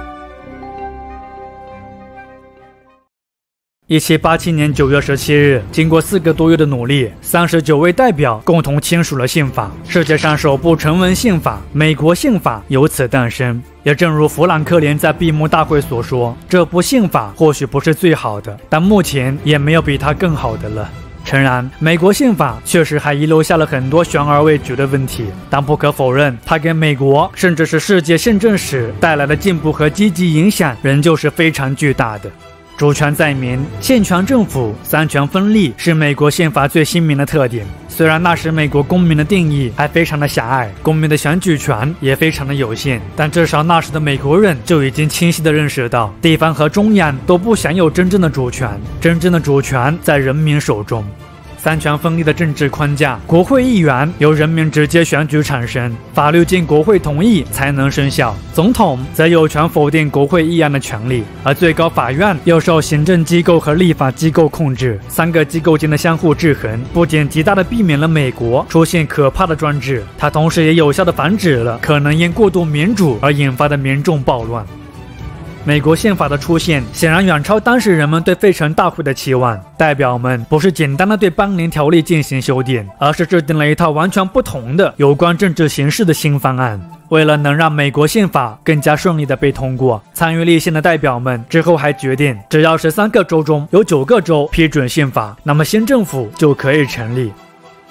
1787年9月17日，经过4个多月的努力，39位代表共同签署了宪法，世界上首部成文宪法——美国宪法由此诞生。也正如富兰克林在闭幕大会所说，这部宪法或许不是最好的，但目前也没有比它更好的了。诚然，美国宪法确实还遗留下了很多悬而未决的问题，但不可否认，它给美国甚至是世界宪政史带来的进步和积极影响仍旧是非常巨大的。主权在民、宪权政府、三权分立是美国宪法最鲜明的特点。虽然那时美国公民的定义还非常的狭隘，公民的选举权也非常的有限，但至少那时的美国人就已经清晰地认识到，地方和中央都不享有真正的主权，真正的主权在人民手中。三权分立的政治框架，国会议员由人民直接选举产生，法律经国会同意才能生效，总统则有权否定国会议案的权利，而最高法院又受行政机构和立法机构控制，三个机构间的相互制衡，不仅极大地避免了美国出现可怕的专制，它同时也有效地防止了可能因过度民主而引发的民众暴乱。美国宪法的出现显然远超当时人们对费城大会的期望，代表们不是简单的对邦联条例进行修订，而是制定了一套完全不同的有关政治形式的新方案。为了能让美国宪法更加顺利地被通过，参与立宪的代表们之后还决定，只要13个州中有9个州批准宪法，那么新政府就可以成立。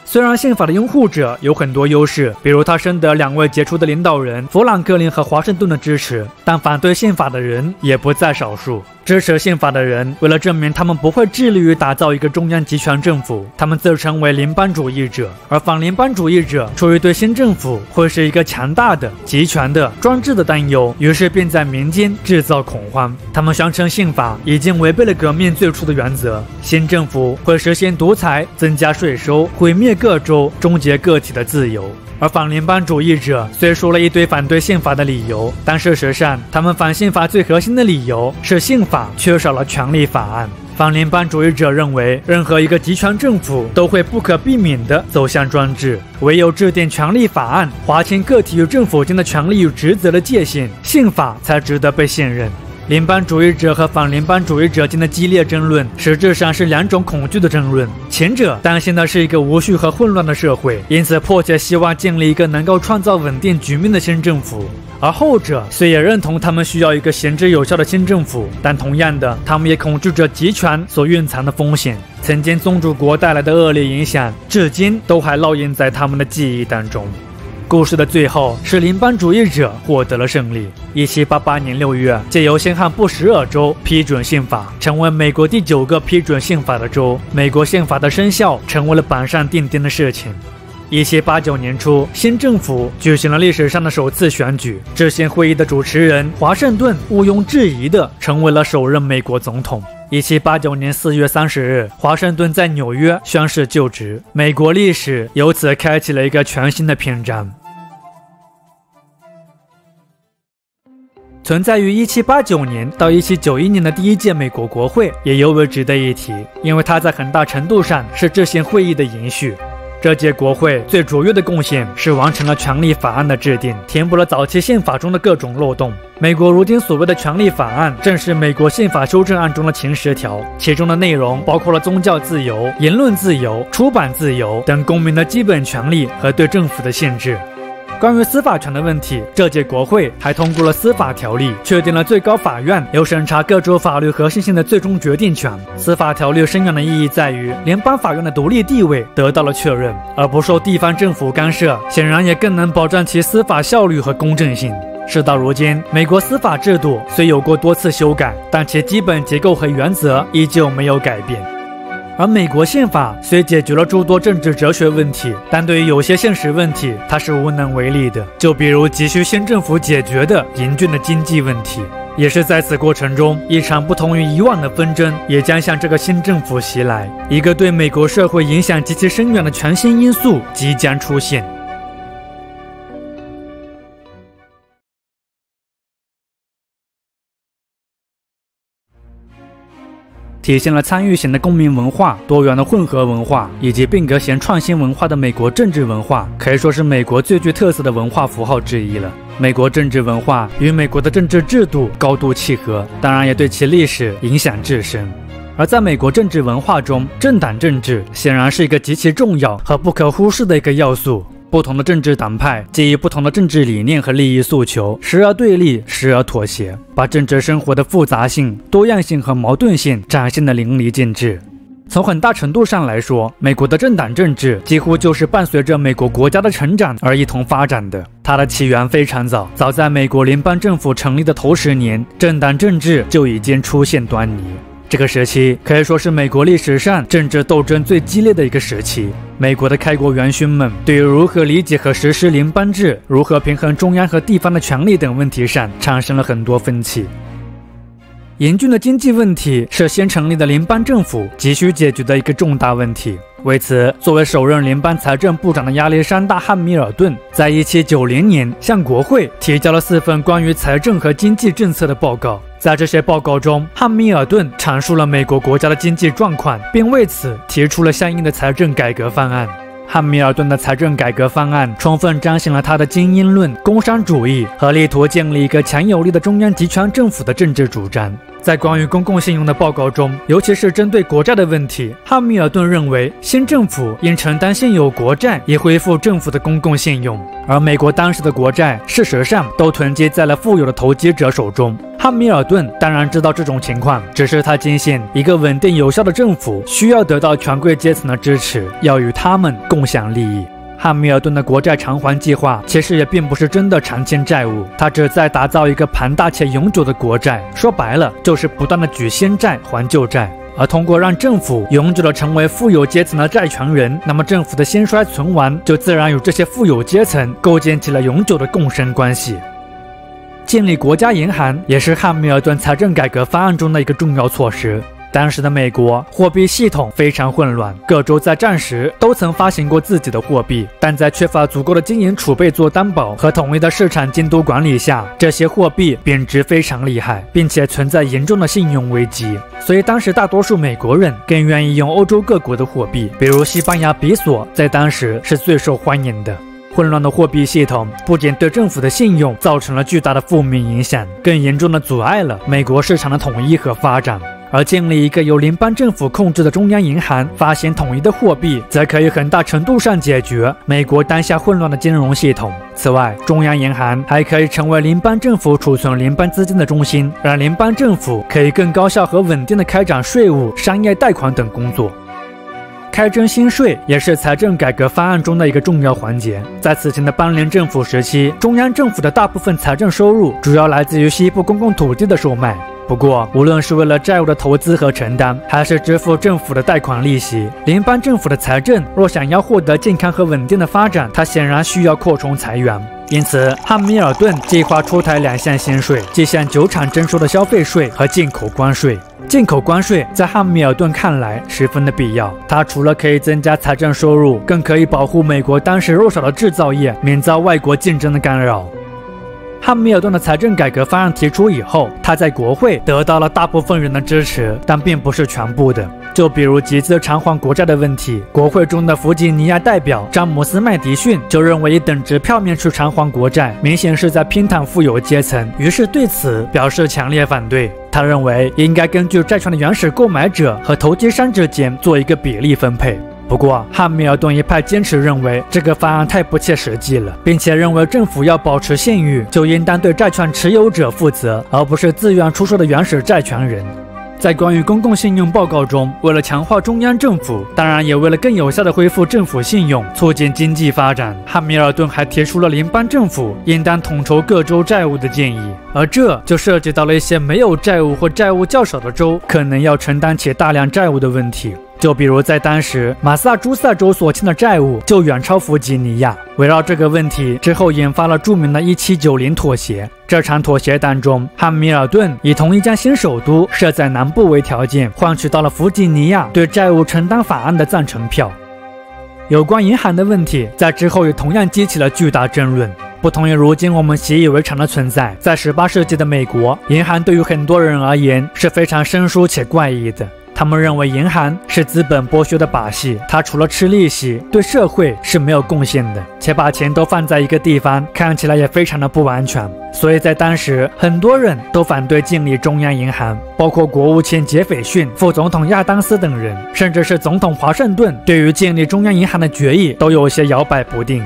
虽然宪法的拥护者有很多优势，比如他深得2位杰出的领导人富兰克林和华盛顿的支持，但反对宪法的人也不在少数。支持宪法的人为了证明他们不会致力于打造一个中央集权政府，他们自称为联邦主义者，而反联邦主义者出于对新政府会是一个强大的、集权的、专制的担忧，于是便在民间制造恐慌。他们宣称宪法已经违背了革命最初的原则，新政府会实现独裁、增加税收、毁灭各州、终结个体的自由。而反联邦主义者虽说了一堆反对宪法的理由，但事实上，他们反宪法最核心的理由是宪法缺少了权力法案。反联邦主义者认为，任何一个集权政府都会不可避免地走向专制，唯有制定权力法案，划清个体与政府间的权利与职责的界限，宪法才值得被信任。联邦主义者和反联邦主义者间的激烈争论，实质上是两种恐惧的争论。前者担心的是一个无序和混乱的社会，因此迫切希望建立一个能够创造稳定局面的新政府；而后者虽也认同他们需要一个行之有效的新政府，但同样的，他们也恐惧着集权所蕴藏的风险。曾经宗主国带来的恶劣影响，至今都还烙印在他们的记忆当中。故事的最后是联邦主义者获得了胜利。1788年6月，借由新罕布什尔州批准宪法，成为美国第9个批准宪法的州。美国宪法的生效成为了板上钉钉的事情。1789年初，新政府举行了历史上的首次选举，制宪会议的主持人华盛顿毋庸置疑地成为了首任美国总统。1789年4月30日，华盛顿在纽约宣誓就职，美国历史由此开启了一个全新的篇章。存在于1789年到1791年的第一届美国国会也尤为值得一提，因为它在很大程度上是制宪会议的延续。这届国会最卓越的贡献是完成了权利法案的制定，填补了早期宪法中的各种漏洞。美国如今所谓的权利法案，正是美国宪法修正案中的前10条，其中的内容包括了宗教自由、言论自由、出版自由等公民的基本权利和对政府的限制。关于司法权的问题，这届国会还通过了司法条例，确定了最高法院有审查各州法律合宪性的最终决定权。司法条例深远的意义在于，联邦法院的独立地位得到了确认，而不受地方政府干涉，显然也更能保障其司法效率和公正性。事到如今，美国司法制度虽有过多次修改，但其基本结构和原则依旧没有改变。而美国宪法虽解决了诸多政治哲学问题，但对于有些现实问题，它是无能为力的。就比如急需新政府解决的严峻的经济问题。也是在此过程中，一场不同于以往的纷争也将向这个新政府袭来，一个对美国社会影响极其深远的全新因素即将出现。体现了参与型的公民文化、多元的混合文化以及变革型创新文化的美国政治文化，可以说是美国最具特色的文化符号之一了。美国政治文化与美国的政治制度高度契合，当然也对其历史影响至深。而在美国政治文化中，政党政治显然是一个极其重要和不可忽视的一个要素。不同的政治党派基于不同的政治理念和利益诉求，时而对立，时而妥协，把政治生活的复杂性、多样性和矛盾性展现得淋漓尽致。从很大程度上来说，美国的政党政治几乎就是伴随着美国国家的成长而一同发展的。它的起源非常早，早在美国联邦政府成立的头10年，政党政治就已经出现端倪。这个时期可以说是美国历史上政治斗争最激烈的一个时期。美国的开国元勋们对于如何理解和实施联邦制、如何平衡中央和地方的权力等问题上产生了很多分歧。严峻的经济问题是新成立的联邦政府急需解决的一个重大问题。为此，作为首任联邦财政部长的亚历山大·汉密尔顿在1790年向国会提交了4份关于财政和经济政策的报告。在这些报告中，汉密尔顿阐述了美国国家的经济状况，并为此提出了相应的财政改革方案。汉密尔顿的财政改革方案充分彰显了他的精英论、工商主义和力图建立一个强有力的中央集权政府的政治主张。在关于公共信用的报告中，尤其是针对国债的问题，汉密尔顿认为新政府应承担现有国债，以恢复政府的公共信用。而美国当时的国债事实上都囤积在了富有的投机者手中。汉密尔顿当然知道这种情况，只是他坚信一个稳定有效的政府需要得到权贵阶层的支持，要与他们共享利益。汉密尔顿的国债偿还计划其实也并不是真的偿清债务，他旨在打造一个庞大且永久的国债，说白了就是不断的举新债还旧债。而通过让政府永久的成为富有阶层的债权人，那么政府的兴衰存亡就自然与这些富有阶层构建起了永久的共生关系。建立国家银行也是汉密尔顿财政改革方案中的一个重要措施。当时的美国货币系统非常混乱，各州在战时都曾发行过自己的货币，但在缺乏足够的金银储备做担保和统一的市场监督管理下，这些货币贬值非常厉害，并且存在严重的信用危机。所以当时大多数美国人更愿意用欧洲各国的货币，比如西班牙比索在当时是最受欢迎的。混乱的货币系统不仅对政府的信用造成了巨大的负面影响，更严重的阻碍了美国市场的统一和发展。而建立一个由联邦政府控制的中央银行发行统一的货币，则可以很大程度上解决美国当下混乱的金融系统。此外，中央银行还可以成为联邦政府储存联邦资金的中心，让联邦政府可以更高效和稳定地开展税务、商业贷款等工作。开征新税也是财政改革方案中的一个重要环节。在此前的邦联政府时期，中央政府的大部分财政收入主要来自于西部公共土地的售卖。不过，无论是为了债务的投资和承担，还是支付政府的贷款利息，联邦政府的财政若想要获得健康和稳定的发展，它显然需要扩充财源。因此，汉密尔顿计划出台2项新税，即向酒厂征收的消费税和进口关税。进口关税在汉密尔顿看来十分的必要，它除了可以增加财政收入，更可以保护美国当时弱小的制造业免遭外国竞争的干扰。汉密尔顿的财政改革方案提出以后，他在国会得到了大部分人的支持，但并不是全部的。就比如集资偿还国债的问题，国会中的弗吉尼亚代表詹姆斯·麦迪逊就认为以等值票面去偿还国债，明显是在偏袒富有阶层，于是对此表示强烈反对。他认为应该根据债券的原始购买者和投机商之间做一个比例分配。不过，汉密尔顿一派坚持认为这个方案太不切实际了，并且认为政府要保持信誉，就应当对债券持有者负责，而不是自愿出售的原始债权人。在关于公共信用报告中，为了强化中央政府，当然也为了更有效地恢复政府信用，促进经济发展，汉密尔顿还提出了联邦政府应当统筹各州债务的建议，而这就涉及到了一些没有债务或债务较少的州可能要承担起大量债务的问题。就比如在当时，马萨诸塞州所欠的债务就远超弗吉尼亚。围绕这个问题，之后引发了著名的1790妥协。这场妥协当中，汉密尔顿以同意将新首都设在南部为条件，换取到了弗吉尼亚对债务承担法案的赞成票。有关银行的问题，在之后也同样激起了巨大争论。不同于如今我们习以为常的存在，在18世纪的美国，银行对于很多人而言是非常生疏且怪异的。他们认为银行是资本剥削的把戏，它除了吃利息，对社会是没有贡献的，且把钱都放在一个地方，看起来也非常的不安全。所以在当时，很多人都反对建立中央银行，包括国务卿杰斐逊、副总统亚当斯等人，甚至是总统华盛顿对于建立中央银行的决议都有些摇摆不定。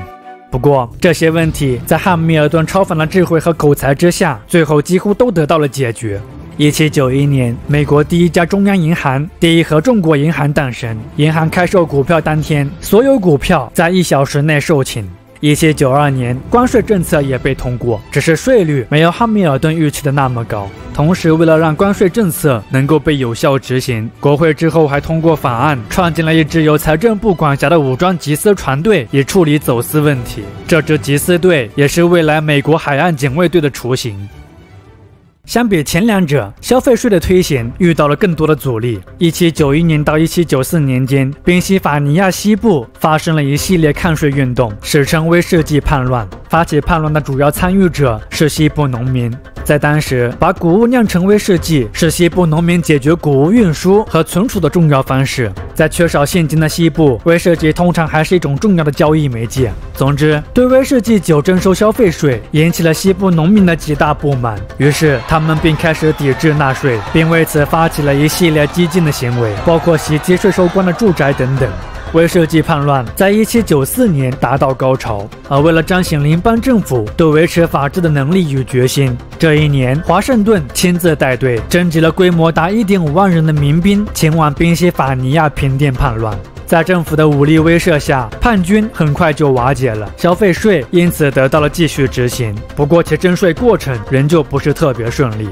不过，这些问题在汉密尔顿超凡的智慧和口才之下，最后几乎都得到了解决。1791年，美国第一家中央银行——第一合众国银行诞生。银行开售股票当天，所有股票在1小时内售罄。1792年，关税政策也被通过，只是税率没有汉密尔顿预期的那么高。同时，为了让关税政策能够被有效执行，国会之后还通过法案，创建了一支由财政部管辖的武装缉私船队，以处理走私问题。这支缉私队也是未来美国海岸警卫队的雏形。相比前两者，消费税的推行遇到了更多的阻力。1791年到1794年间，宾夕法尼亚西部发生了一系列抗税运动，史称威士忌叛乱。发起叛乱的主要参与者是西部农民。在当时，把谷物酿成威士忌是西部农民解决谷物运输和存储的重要方式。在缺少现金的西部，威士忌通常还是一种重要的交易媒介。总之，对威士忌酒征收消费税引起了西部农民的极大不满，于是他们并开始抵制纳税，并为此发起了一系列激进的行为，包括袭击税收官的住宅等等。威士忌叛乱在1794年达到高潮，而为了彰显联邦政府对维持法治的能力与决心，这一年华盛顿亲自带队征集了规模达1.5万人的民兵前往宾夕法尼亚平定叛乱。在政府的武力威慑下，叛军很快就瓦解了，消费税因此得到了继续执行。不过其征税过程仍旧不是特别顺利。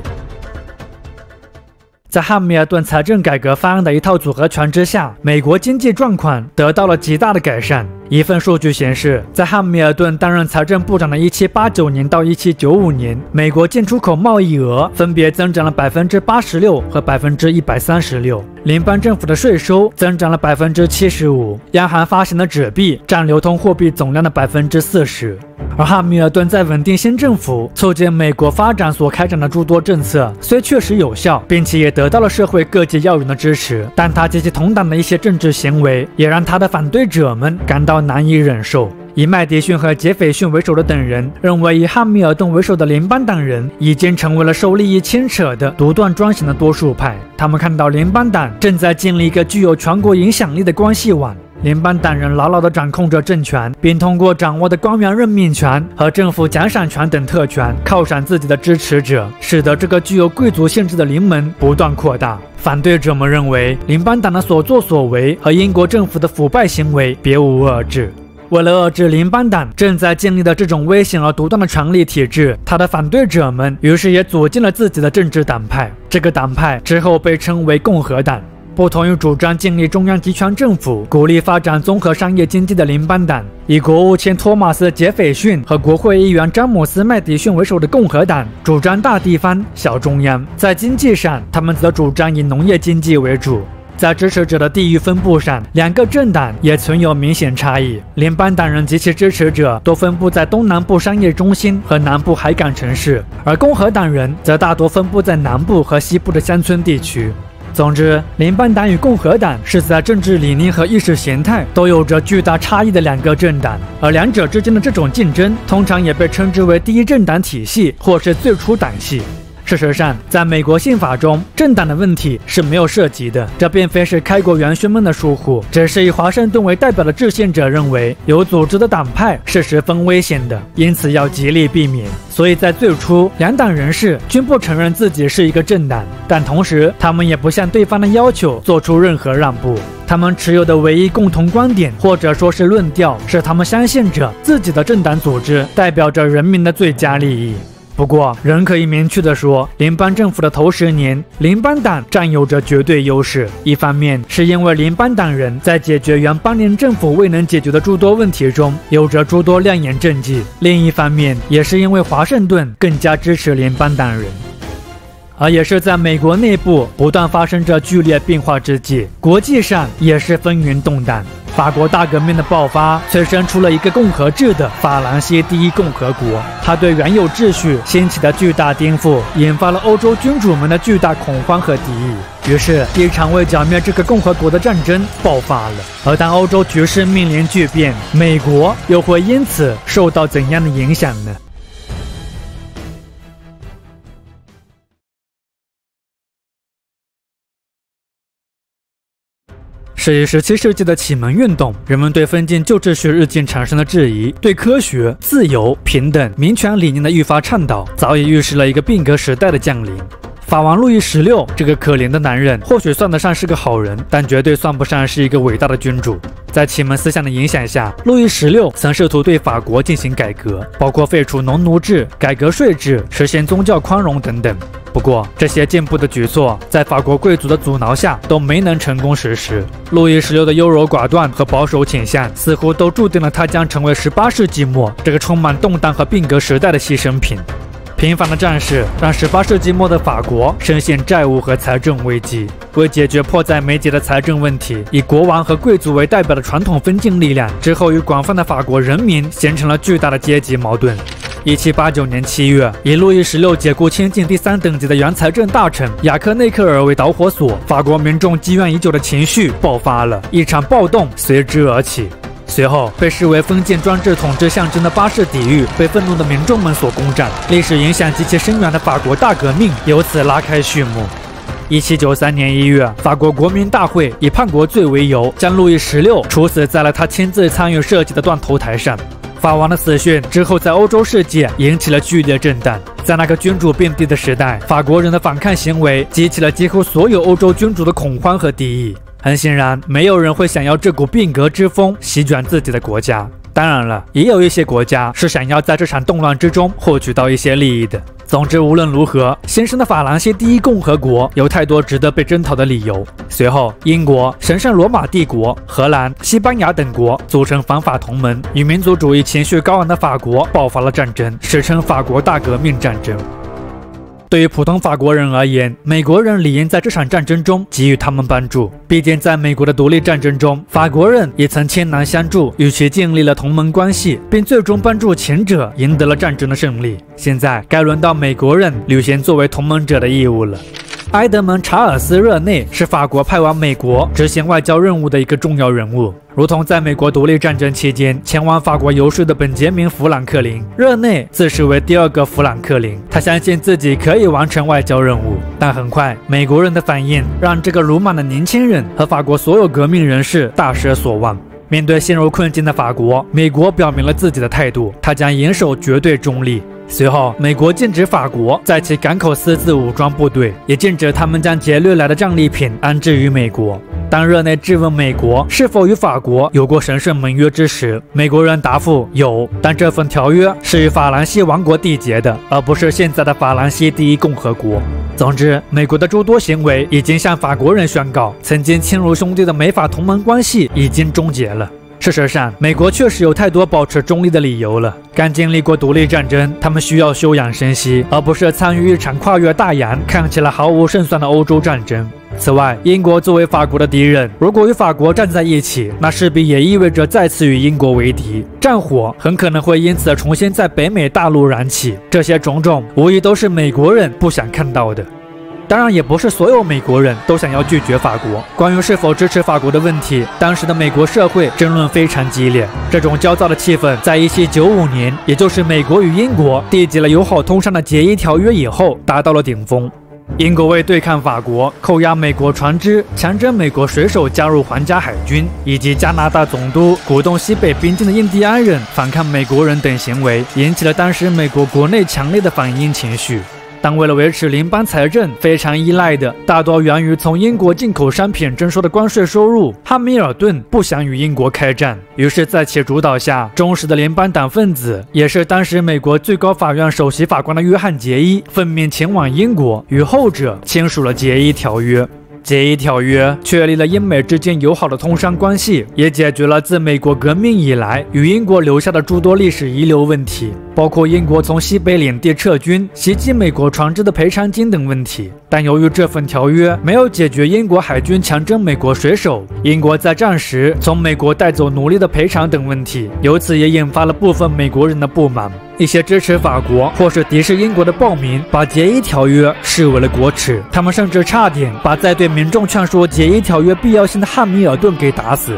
在汉密尔顿财政改革方案的一套组合拳之下，美国经济状况得到了极大的改善。一份数据显示，在汉密尔顿担任财政部长的1789年到1795年，美国进出口贸易额分别增长了86%和136%，联邦政府的税收增长了75%，央行发行的纸币占流通货币总量的40%。而汉密尔顿在稳定新政府、促进美国发展所开展的诸多政策，虽确实有效，并且也得到了社会各界要员的支持，但他及其同党的一些政治行为，也让他的反对者们感到难以忍受。以麦迪逊和杰斐逊为首的等人认为，以汉密尔顿为首的联邦党人已经成为了受利益牵扯的独断专行的多数派。他们看到联邦党正在建立一个具有全国影响力的关系网，联邦党人牢牢地掌控着政权，并通过掌握的官员任命权和政府奖赏权等特权犒赏自己的支持者，使得这个具有贵族性质的联盟不断扩大。反对者们认为，联邦党的所作所为和英国政府的腐败行为别无二致。为了遏制联邦党正在建立的这种危险而独断的权力体制，他的反对者们于是也组建了自己的政治党派。这个党派之后被称为共和党。不同于主张建立中央集权政府、鼓励发展综合商业经济的联邦党，以国务卿托马斯·杰斐逊和国会议员詹姆斯·麦迪逊为首的共和党主张大地方、小中央。在经济上，他们则主张以农业经济为主。在支持者的地域分布上，两个政党也存有明显差异。联邦党人及其支持者都分布在东南部商业中心和南部海港城市，而共和党人则大多分布在南部和西部的乡村地区。总之，联邦党与共和党是在政治理念和意识形态都有着巨大差异的两个政党，而两者之间的这种竞争通常也被称之为第一政党体系或是最初党系。事实上，在美国宪法中，政党的问题是没有涉及的，这并非是开国元勋们的疏忽，只是以华盛顿为代表的制宪者认为有组织的党派是十分危险的，因此要极力避免。所以在最初，两党人士均不承认自己是一个政党，但同时他们也不向对方的要求做出任何让步。他们持有的唯一共同观点或者说是论调是，他们相信着自己的政党组织代表着人民的最佳利益。不过，仍可以明确地说，联邦政府的头10年，联邦党占有着绝对优势。一方面是因为联邦党人在解决原邦联政府未能解决的诸多问题中有着诸多亮眼政绩；另一方面也是因为华盛顿更加支持联邦党人。而也是在美国内部不断发生着剧烈变化之际，国际上也是风云动荡。法国大革命的爆发催生出了一个共和制的法兰西第一共和国，它对原有秩序掀起的巨大颠覆，引发了欧洲君主们的巨大恐慌和敌意。于是，一场为剿灭这个共和国的战争爆发了。而当欧洲局势面临巨变，美国又会因此受到怎样的影响呢？是以17世纪的启蒙运动，人们对封建旧秩序日渐产生的质疑，对科学、自由、平等、民权理念的愈发倡导，早已预示了一个变革时代的降临。法王路易16这个可怜的男人，或许算得上是个好人，但绝对算不上是一个伟大的君主。在启蒙思想的影响下，路易16曾试图对法国进行改革，包括废除农奴制、改革税制、实现宗教宽容等等。不过，这些进步的举措在法国贵族的阻挠下都没能成功实施。路易16的优柔寡断和保守倾向，似乎都注定了他将成为18世纪末这个充满动荡和变革时代的牺牲品。频繁的战事让18世纪末的法国深陷债务和财政危机。为解决迫在眉睫的财政问题，以国王和贵族为代表的传统封建力量之后与广泛的法国人民形成了巨大的阶级矛盾。1789年7月，以路易16解雇迁进第3等级的原财政大臣雅克内克尔为导火索，法国民众积怨已久的情绪爆发了，一场暴动随之而起。随后，被视为封建专制统治象征的巴士底狱被愤怒的民众们所攻占，历史影响极其深远的法国大革命由此拉开序幕。1793年1月，法国国民大会以叛国罪为由，将路易16处死在了他亲自参与设计的断头台上。法王的死讯之后在欧洲世界引起了剧烈震荡。在那个君主遍地的时代，法国人的反抗行为激起了几乎所有欧洲君主的恐慌和敌意。很显然，没有人会想要这股变革之风席卷自己的国家。当然了，也有一些国家是想要在这场动乱之中获取到一些利益的。总之，无论如何，新生的法兰西第一共和国有太多值得被征讨的理由。随后，英国、神圣罗马帝国、荷兰、西班牙等国组成反法同盟，与民族主义情绪高昂的法国爆发了战争，史称法国大革命战争。对于普通法国人而言，美国人理应在这场战争中给予他们帮助。毕竟，在美国的独立战争中，法国人也曾倾囊相助，与其建立了同盟关系，并最终帮助前者赢得了战争的胜利。现在，该轮到美国人履行作为同盟者的义务了。埃德蒙·查尔斯·热内是法国派往美国执行外交任务的一个重要人物。如同在美国独立战争期间前往法国游说的本杰明·富兰克林，热内自视为第二个富兰克林，他相信自己可以完成外交任务。但很快，美国人的反应让这个鲁莽的年轻人和法国所有革命人士大失所望。面对陷入困境的法国，美国表明了自己的态度，他将严守绝对中立。随后，美国禁止法国在其港口私自武装部队，也禁止他们将劫掠来的战利品安置于美国。当热内质问美国是否与法国有过神圣盟约之时，美国人答复有，但这份条约是与法兰西王国缔结的，而不是现在的法兰西第一共和国。总之，美国的诸多行为已经向法国人宣告，曾经亲如兄弟的美法同盟关系已经终结了。事实上，美国确实有太多保持中立的理由了。刚经历过独立战争，他们需要休养生息，而不是参与一场跨越大洋、看起来毫无胜算的欧洲战争。此外，英国作为法国的敌人，如果与法国站在一起，那势必也意味着再次与英国为敌，战火很可能会因此重新在北美大陆燃起。这些种种，无疑都是美国人不想看到的。当然，也不是所有美国人都想要拒绝法国。关于是否支持法国的问题，当时的美国社会争论非常激烈。这种焦躁的气氛在1795年，也就是美国与英国缔结了友好通商的解衣条约以后，达到了顶峰。英国为对抗法国，扣押美国船只，强征美国水手加入皇家海军，以及加拿大总督鼓动西北边境的印第安人反抗美国人等行为，引起了当时美国国内强烈的反英情绪。但为了维持联邦财政非常依赖的大多源于从英国进口商品征收的关税收入，汉密尔顿不想与英国开战。于是，在其主导下，忠实的联邦党分子，也是当时美国最高法院首席法官的约翰·杰伊，奉命前往英国，与后者签署了解衣条约。解衣条约确立了英美之间友好的通商关系，也解决了自美国革命以来与英国留下的诸多历史遗留问题，包括英国从西北领地撤军、袭击美国船只的赔偿金等问题。但由于这份条约没有解决英国海军强征美国水手、英国在战时从美国带走奴隶的赔偿等问题，由此也引发了部分美国人的不满。一些支持法国或是敌视英国的暴民把解衣条约视为了国耻，他们甚至差点把在对民众劝说解衣条约必要性的汉密尔顿给打死。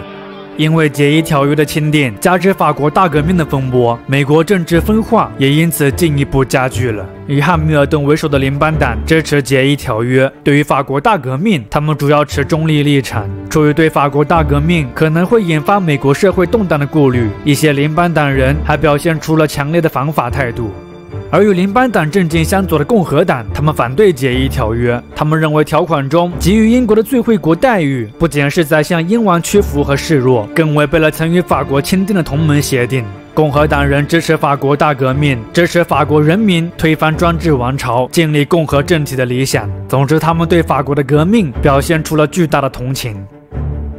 因为解衣条约的钦定，加之法国大革命的风波，美国政治分化也因此进一步加剧了。以汉密尔顿为首的联邦党支持解衣条约，对于法国大革命，他们主要持中立立场。出于对法国大革命可能会引发美国社会动荡的顾虑，一些联邦党人还表现出了强烈的反法态度。而与联邦党政见相左的共和党，他们反对解衣条约。他们认为条款中给予英国的最惠国待遇，不仅是在向英王屈服和示弱，更违背了曾与法国签订的同盟协定。共和党人支持法国大革命，支持法国人民推翻专制王朝，建立共和政体的理想。总之，他们对法国的革命表现出了巨大的同情。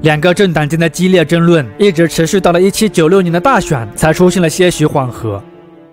两个政党间的激烈争论一直持续到了1796年的大选，才出现了些许缓和。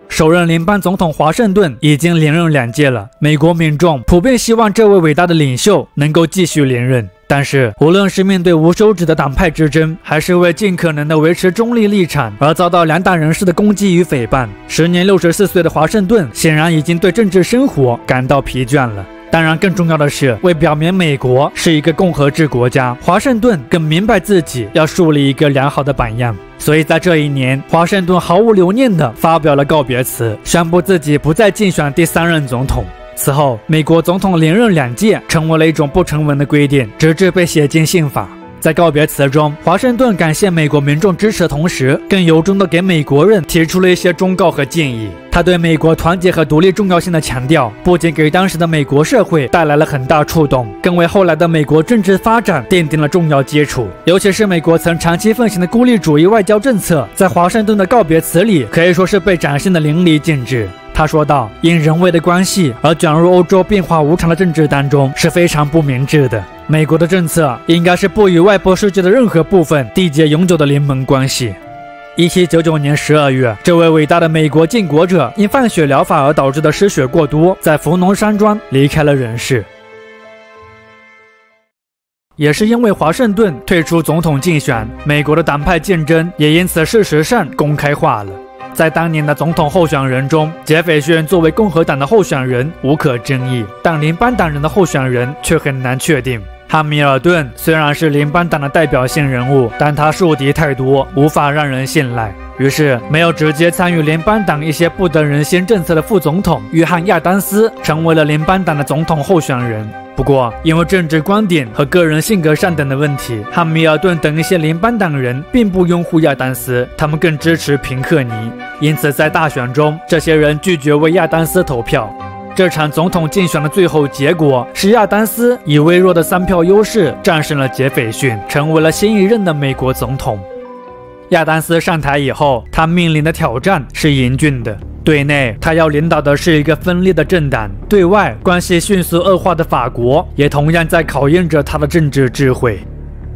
首任联邦总统华盛顿已经连任2届了，美国民众普遍希望这位伟大的领袖能够继续连任。但是，无论是面对无休止的党派之争，还是为尽可能的维持中立立场而遭到两党人士的攻击与诽谤，时年64岁的华盛顿显然已经对政治生活感到疲倦了。当然，更重要的是，为表明美国是一个共和制国家，华盛顿更明白自己要树立一个良好的榜样。所以在这一年，华盛顿毫无留念地发表了告别词，宣布自己不再竞选第3任总统。此后，美国总统连任2届成为了一种不成文的规定，直至被写进宪法。在告别词中，华盛顿感谢美国民众支持的同时，更由衷地给美国人提出了一些忠告和建议。他对美国团结和独立重要性的强调，不仅给当时的美国社会带来了很大触动，更为后来的美国政治发展奠定了重要基础。尤其是美国曾长期奉行的孤立主义外交政策，在华盛顿的告别词里可以说是被展现的淋漓尽致。他说道：“因人为的关系而卷入欧洲变化无常的政治当中是非常不明智的。美国的政策应该是不与外部世界的任何部分缔结永久的联盟关系。” 1799年12月，这位伟大的美国建国者因放血疗法而导致的失血过多，在福农山庄离开了人世。也是因为华盛顿退出总统竞选，美国的党派竞争也因此事实上公开化了。在当年的总统候选人中，杰斐逊作为共和党的候选人无可争议，但联邦党人的候选人却很难确定。汉密尔顿虽然是联邦党的代表性人物，但他树敌太多，无法让人信赖。于是，没有直接参与联邦党一些不得人心政策的副总统约翰·亚当斯成为了联邦党的总统候选人。不过，因为政治观点和个人性格上等的问题，汉密尔顿等一些联邦党人并不拥护亚当斯，他们更支持平克尼。因此，在大选中，这些人拒绝为亚当斯投票。这场总统竞选的最后结果是亚当斯以微弱的3票优势战胜了杰斐逊，成为了新一任的美国总统。亚当斯上台以后，他面临的挑战是严峻的。对内，他要领导的是一个分裂的政党；对外，关系迅速恶化的法国也同样在考验着他的政治智慧。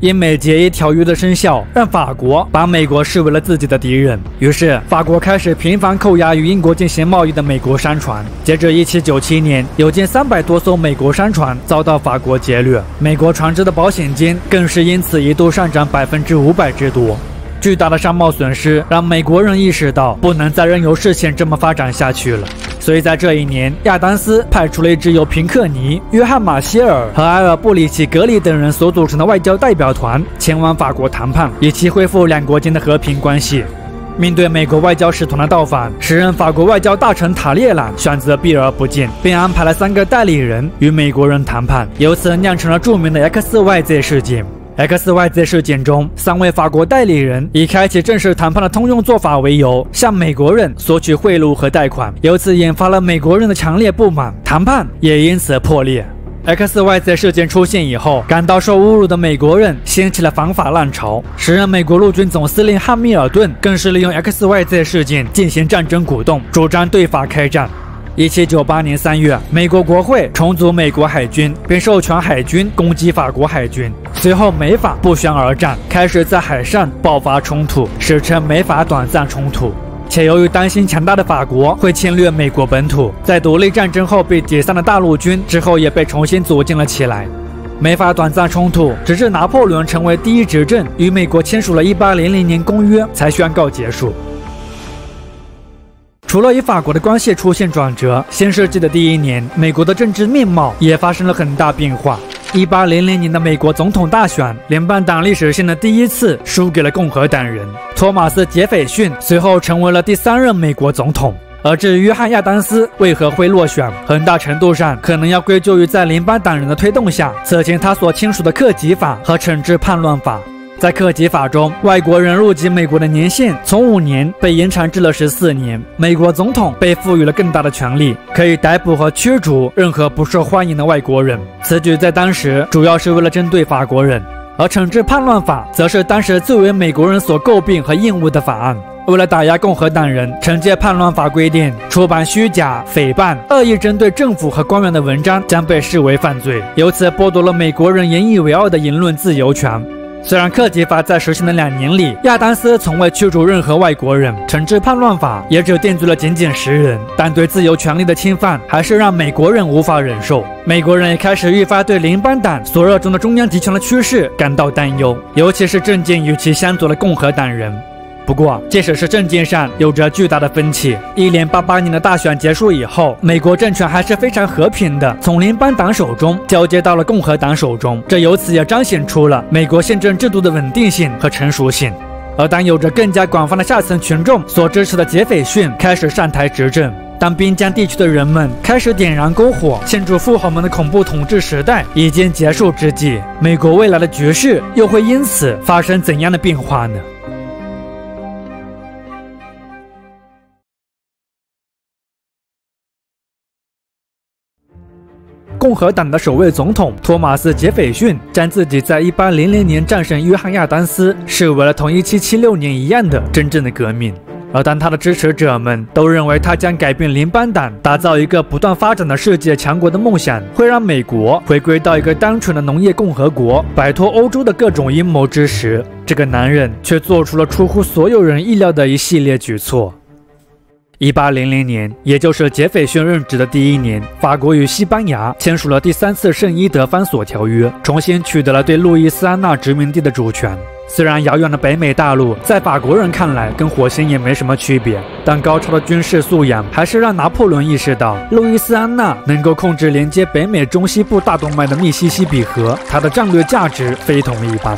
英美协议条约的生效，让法国把美国视为了自己的敌人，于是法国开始频繁扣押与英国进行贸易的美国商船。截至1797年，有近300多艘美国商船遭到法国劫掠，美国船只的保险金更是因此一度上涨500%之多。巨大的商贸损失让美国人意识到不能再任由事情这么发展下去了。所以在这一年，亚当斯派出了一支由平克尼、约翰·马歇尔和埃尔布里奇·格里等人所组成的外交代表团前往法国谈判，以期恢复两国间的和平关系。面对美国外交使团的到访，时任法国外交大臣塔列朗选择避而不见，并安排了3个代理人与美国人谈判，由此酿成了著名的 XYZ 事件。XYZ 事件中，3位法国代理人以开启正式谈判的通用做法为由，向美国人索取贿赂和贷款，由此引发了美国人的强烈不满，谈判也因此破裂。XYZ 事件出现以后，感到受侮辱的美国人掀起了反法浪潮。时任美国陆军总司令汉密尔顿更是利用 XYZ 事件进行战争鼓动，主张对法开战。1798年3月，美国国会重组美国海军，并授权海军攻击法国海军。随后，美法不宣而战，开始在海上爆发冲突，史称美法短暂冲突。且由于担心强大的法国会侵略美国本土，在独立战争后被解散的大陆军之后也被重新组建了起来。美法短暂冲突直至拿破仑成为第一执政，与美国签署了1800年公约才宣告结束。除了与法国的关系出现转折，新世纪的第1年，美国的政治面貌也发生了很大变化。1800年的美国总统大选，联邦党历史性的第1次输给了共和党人。托马斯·杰斐逊随后成为了第3任美国总统。而至于约翰·亚当斯为何会落选，很大程度上可能要归咎于在联邦党人的推动下，此前他所签署的克己法和惩治叛乱法。在克己法中，外国人入籍美国的年限从5年被延长至了14年。美国总统被赋予了更大的权力，可以逮捕和驱逐任何不受欢迎的外国人。此举在当时主要是为了针对法国人。而惩治叛乱法则是当时最为美国人所诟病和厌恶的法案。为了打压共和党人，惩戒叛乱法规定，出版虚假、诽谤、恶意针对政府和官员的文章将被视为犯罪，由此剥夺了美国人引以为傲的言论自由权。虽然克己法在实行的2年里，亚当斯从未驱逐任何外国人，惩治叛乱法也只定罪了仅10人，但对自由权利的侵犯还是让美国人无法忍受。美国人也开始愈发对联邦党所热衷的中央集权的趋势感到担忧，尤其是政见与其相左的共和党人。不过，即使是政见上有着巨大的分歧，1888年的大选结束以后，美国政权还是非常和平的从联邦党手中交接到了共和党手中，这由此也彰显出了美国宪政制度的稳定性和成熟性。而当有着更加广泛的下层群众所支持的杰斐逊开始上台执政，当边疆地区的人们开始点燃篝火庆祝富豪们的恐怖统治时代已经结束之际，美国未来的局势又会因此发生怎样的变化呢？共和党的首位总统托马斯·杰斐逊将自己在1800年战胜约翰·亚当斯视为了同1776年一样的真正的革命。而当他的支持者们都认为他将改变联邦党，打造一个不断发展的世界强国的梦想，会让美国回归到一个单纯的农业共和国，摆脱欧洲的各种阴谋之时，这个男人却做出了出乎所有人意料的一系列举措。1800年，也就是杰斐逊任职的第1年，法国与西班牙签署了第3次圣伊德方索条约，重新取得了对路易斯安那殖民地的主权。虽然遥远的北美大陆在法国人看来跟火星也没什么区别，但高超的军事素养还是让拿破仑意识到，路易斯安那能够控制连接北美中西部大动脉的密西西比河，它的战略价值非同一般。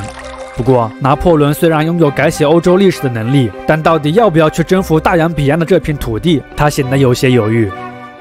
不过，拿破仑虽然拥有改写欧洲历史的能力，但到底要不要去征服大洋彼岸的这片土地，他显得有些犹豫。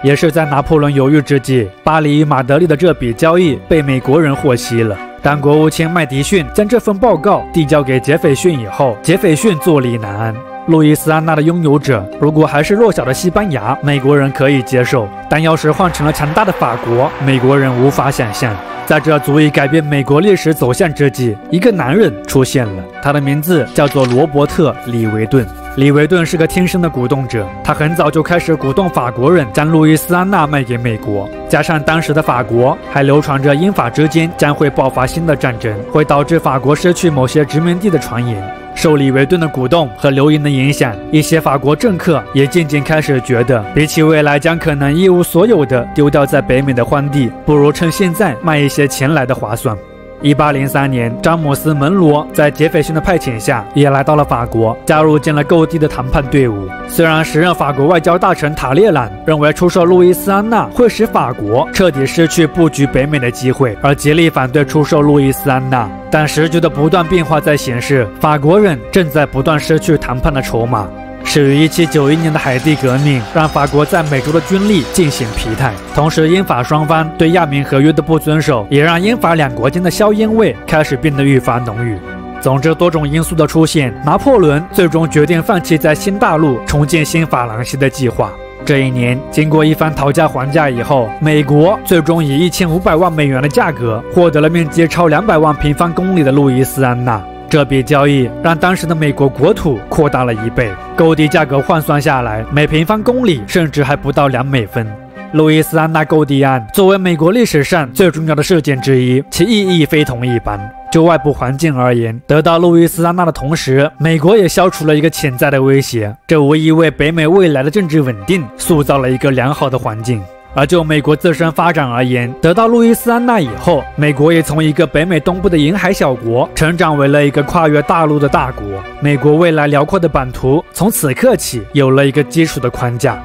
也是在拿破仑犹豫之际，巴黎与马德里的这笔交易被美国人获悉了。当国务卿麦迪逊将这份报告递交给杰斐逊以后，杰斐逊坐立难安。路易斯安那的拥有者如果还是弱小的西班牙，美国人可以接受，但要是换成了强大的法国，美国人无法想象。在这足以改变美国历史走向之际，一个男人出现了，他的名字叫做罗伯特·李维顿。李维顿是个天生的鼓动者，他很早就开始鼓动法国人将路易斯安那卖给美国。加上当时的法国还流传着英法之间将会爆发新的战争，会导致法国失去某些殖民地的传言。受李维顿的鼓动和流言的影响，一些法国政客也渐渐开始觉得，比起未来将可能一无所有的丢掉在北美的荒地，不如趁现在卖一些钱来的划算。1803年，詹姆斯·门罗在杰斐逊的派遣下也来到了法国，加入进了购地的谈判队伍。虽然时任法国外交大臣塔列朗认为出售路易斯安那会使法国彻底失去布局北美的机会，而极力反对出售路易斯安那，但时局的不断变化在显示，法国人正在不断失去谈判的筹码。始于1791年的海地革命让法国在美洲的军力渐显疲态，同时英法双方对亚眠合约的不遵守，也让英法两国间的硝烟味开始变得愈发浓郁。总之，多种因素的出现，拿破仑最终决定放弃在新大陆重建新法兰西的计划。这一年，经过一番讨价还价以后，美国最终以1500万美元的价格获得了面积超200万平方公里的路易斯安那。这笔交易让当时的美国国土扩大了1倍，购地价格换算下来，每平方公里甚至还不到2美分。路易斯安那购地案作为美国历史上最重要的事件之一，其意义非同一般。就外部环境而言，得到路易斯安那的同时，美国也消除了一个潜在的威胁，这无疑为北美未来的政治稳定塑造了一个良好的环境。而就美国自身发展而言，得到路易斯安那以后，美国也从一个北美东部的沿海小国成长为了一个跨越大陆的大国。美国未来辽阔的版图从此刻起有了一个基础的框架。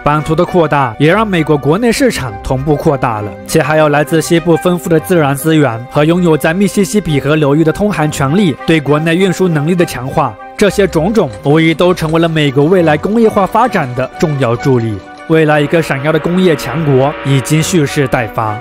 版图的扩大也让美国国内市场同步扩大了，且还有来自西部丰富的自然资源和拥有在密西西比河流域的通航权利对国内运输能力的强化，这些种种无疑都成为了美国未来工业化发展的重要助力。未来一个闪耀的工业强国已经蓄势待发。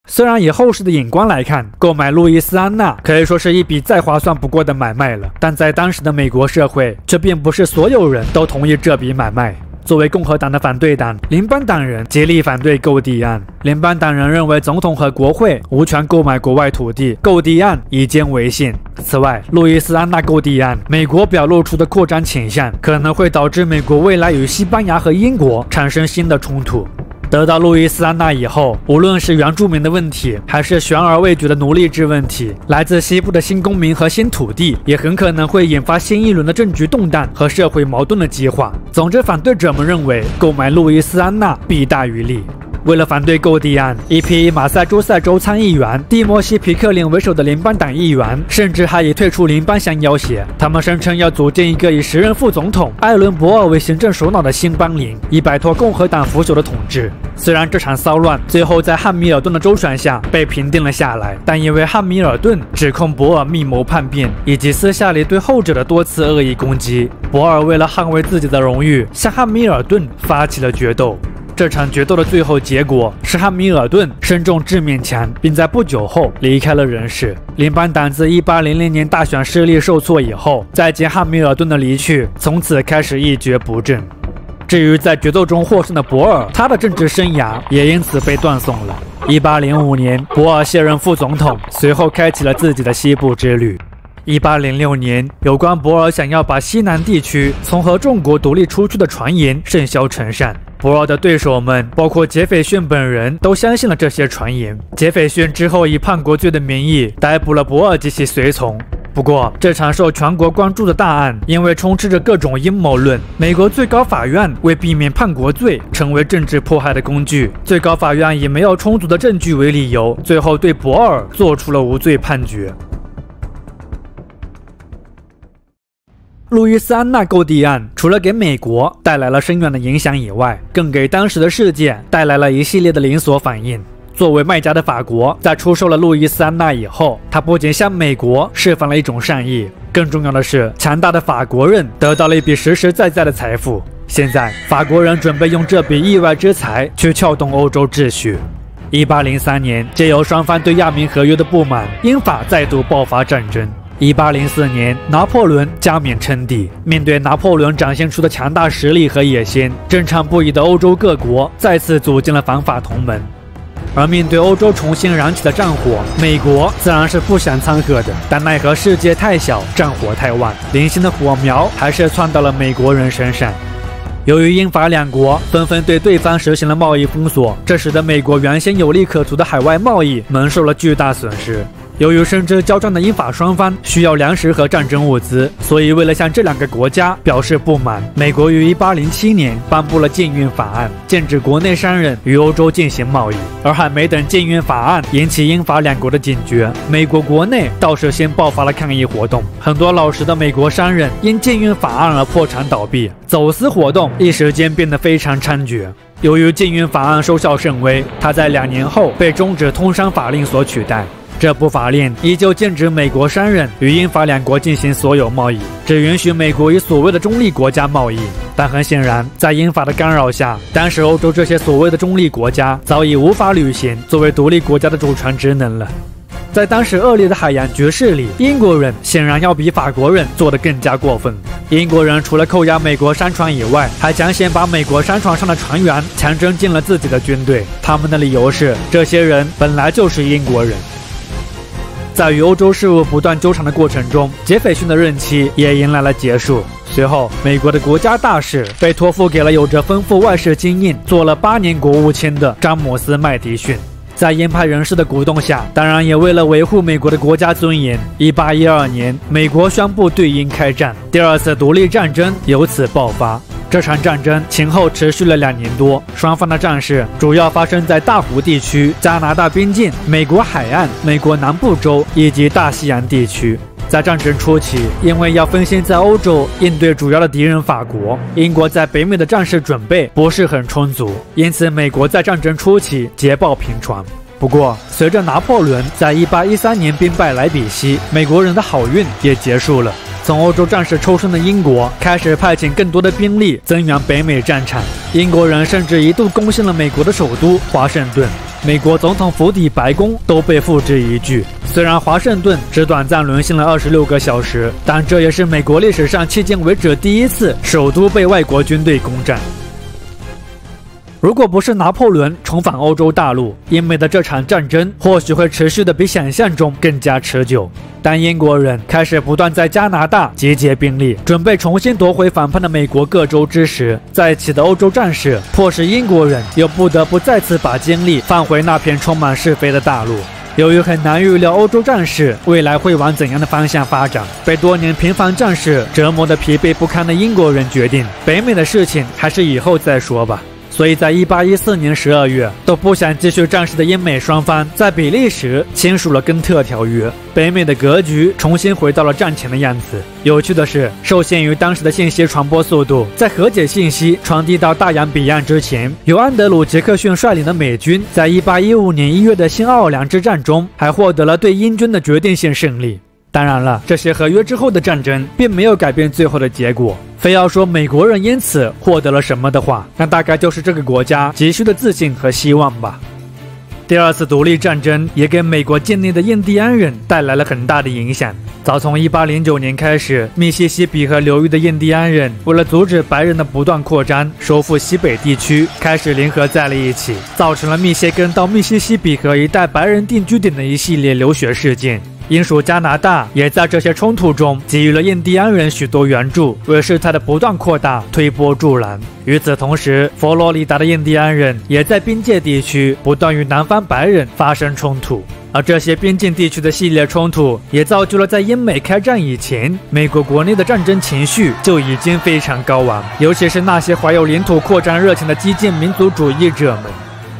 虽然以后世的眼光来看，购买路易斯安那可以说是一笔再划算不过的买卖了，但在当时的美国社会，却并不是所有人都同意这笔买卖。作为共和党的反对党，联邦党人极力反对购地案。联邦党人认为总统和国会无权购买国外土地，购地案以监违宪。此外，路易斯安那购地案，美国表露出的扩张倾向，可能会导致美国未来与西班牙和英国产生新的冲突。得到路易斯安那以后，无论是原住民的问题，还是悬而未决的奴隶制问题，来自西部的新公民和新土地，也很可能会引发新一轮的政局动荡和社会矛盾的激化。总之，反对者们认为购买路易斯安那弊大于利。为了反对购地案，一批以马萨诸塞州参议员蒂莫西·皮克林为首的联邦党议员，甚至还以退出联邦相要挟。他们声称要组建一个以时任副总统艾伦·博尔为行政首脑的新邦联，以摆脱共和党腐朽的统治。虽然这场骚乱最后在汉密尔顿的周旋下被平定了下来，但因为汉密尔顿指控博尔密谋叛变，以及私下里对后者的多次恶意攻击，博尔为了捍卫自己的荣誉，向汉密尔顿发起了决斗。这场决斗的最后结果是汉密尔顿身中致命枪，并在不久后离开了人世。联邦党自1800年大选失利受挫以后，再见汉密尔顿的离去，从此开始一蹶不振。至于在决斗中获胜的博尔，他的政治生涯也因此被断送了。1805年，博尔卸任副总统，随后开启了自己的西部之旅。1806年，有关博尔想要把西南地区从和中国独立出去的传言甚嚣尘上。博尔的对手们，包括杰斐逊本人，都相信了这些传言。杰斐逊之后以叛国罪的名义逮捕了博尔及其随从。不过，这场受全国关注的大案，因为充斥着各种阴谋论，美国最高法院为避免叛国罪成为政治迫害的工具，最高法院以没有充足的证据为理由，最后对博尔做出了无罪判决。路易斯安那购地案除了给美国带来了深远的影响以外，更给当时的世界带来了一系列的连锁反应。作为卖家的法国，在出售了路易斯安那以后，它不仅向美国释放了一种善意，更重要的是，强大的法国人得到了一笔实实在在的财富。现在，法国人准备用这笔意外之财去撬动欧洲秩序。1803年，借由双方对亚明合约的不满，英法再度爆发战争。1804年，拿破仑加冕称帝。面对拿破仑展现出的强大实力和野心，震颤不已的欧洲各国再次组建了反法同盟。而面对欧洲重新燃起的战火，美国自然是不想掺和的，但奈何世界太小，战火太旺，零星的火苗还是窜到了美国人身上。由于英法两国纷纷对对方实行了贸易封锁，这使得美国原先有利可图的海外贸易蒙受了巨大损失。由于深知交战的英法双方需要粮食和战争物资，所以为了向这两个国家表示不满，美国于1807年颁布了禁运法案，禁止国内商人与欧洲进行贸易。而还没等禁运法案引起英法两国的警觉，美国国内倒是先爆发了抗议活动，很多老实的美国商人因禁运法案而破产倒闭，走私活动一时间变得非常猖獗。由于禁运法案收效甚微，它在2年后被终止通商法令所取代。这部法令依旧禁止美国商人与英法两国进行所有贸易，只允许美国与所谓的中立国家贸易。但很显然，在英法的干扰下，当时欧洲这些所谓的中立国家早已无法履行作为独立国家的主权职能了。在当时恶劣的海洋局势里，英国人显然要比法国人做得更加过分。英国人除了扣押美国商船以外，还强行把美国商船上的船员强征进了自己的军队。他们的理由是，这些人本来就是英国人。在与欧洲事务不断纠缠的过程中，杰斐逊的任期也迎来了结束。随后，美国的国家大事被托付给了有着丰富外事经验、做了8年国务卿的詹姆斯·麦迪逊。在鹰派人士的鼓动下，当然也为了维护美国的国家尊严，1812年，美国宣布对英开战，第2次独立战争由此爆发。这场战争前后持续了2年多，双方的战事主要发生在大湖地区、加拿大边境、美国海岸、美国南部州以及大西洋地区。在战争初期，因为要分心在欧洲应对主要的敌人法国，英国在北美的战事准备不是很充足，因此美国在战争初期捷报频传。不过，随着拿破仑在1813年兵败莱比锡，美国人的好运也结束了。从欧洲战事抽身的英国开始派遣更多的兵力增援北美战场，英国人甚至一度攻陷了美国的首都华盛顿，美国总统府邸、白宫都被付之一炬。虽然华盛顿只短暂沦陷了26个小时，但这也是美国历史上迄今为止第一次首都被外国军队攻占。如果不是拿破仑重返欧洲大陆，英美的这场战争或许会持续的比想象中更加持久。当英国人开始不断在加拿大集结兵力，准备重新夺回反叛的美国各州之时，在起的欧洲战事迫使英国人又不得不再次把精力放回那片充满是非的大陆。由于很难预料欧洲战事未来会往怎样的方向发展，被多年频繁战事折磨得疲惫不堪的英国人决定，北美的事情还是以后再说吧。所以在1814年12月，都不想继续战事的英美双方在比利时签署了根特条约，北美的格局重新回到了战前的样子。有趣的是，受限于当时的信息传播速度，在和解信息传递到大洋彼岸之前，由安德鲁·杰克逊率领的美军在1815年1月的新奥尔良之战中还获得了对英军的决定性胜利。当然了，这些合约之后的战争并没有改变最后的结果。非要说美国人因此获得了什么的话，那大概就是这个国家急需的自信和希望吧。第2次独立战争也给美国境内的印第安人带来了很大的影响。早从1809年开始，密西西比河流域的印第安人为了阻止白人的不断扩张，收复西北地区，开始联合在了一起，造成了密歇根到密西西比河一带白人定居点的一系列流血事件。英属加拿大也在这些冲突中给予了印第安人许多援助，为事态的不断扩大推波助澜。与此同时，佛罗里达的印第安人也在边界地区不断与南方白人发生冲突。而这些边境地区的系列冲突，也造就了在英美开战以前，美国国内的战争情绪就已经非常高昂，尤其是那些怀有领土扩张热情的激进民族主义者们。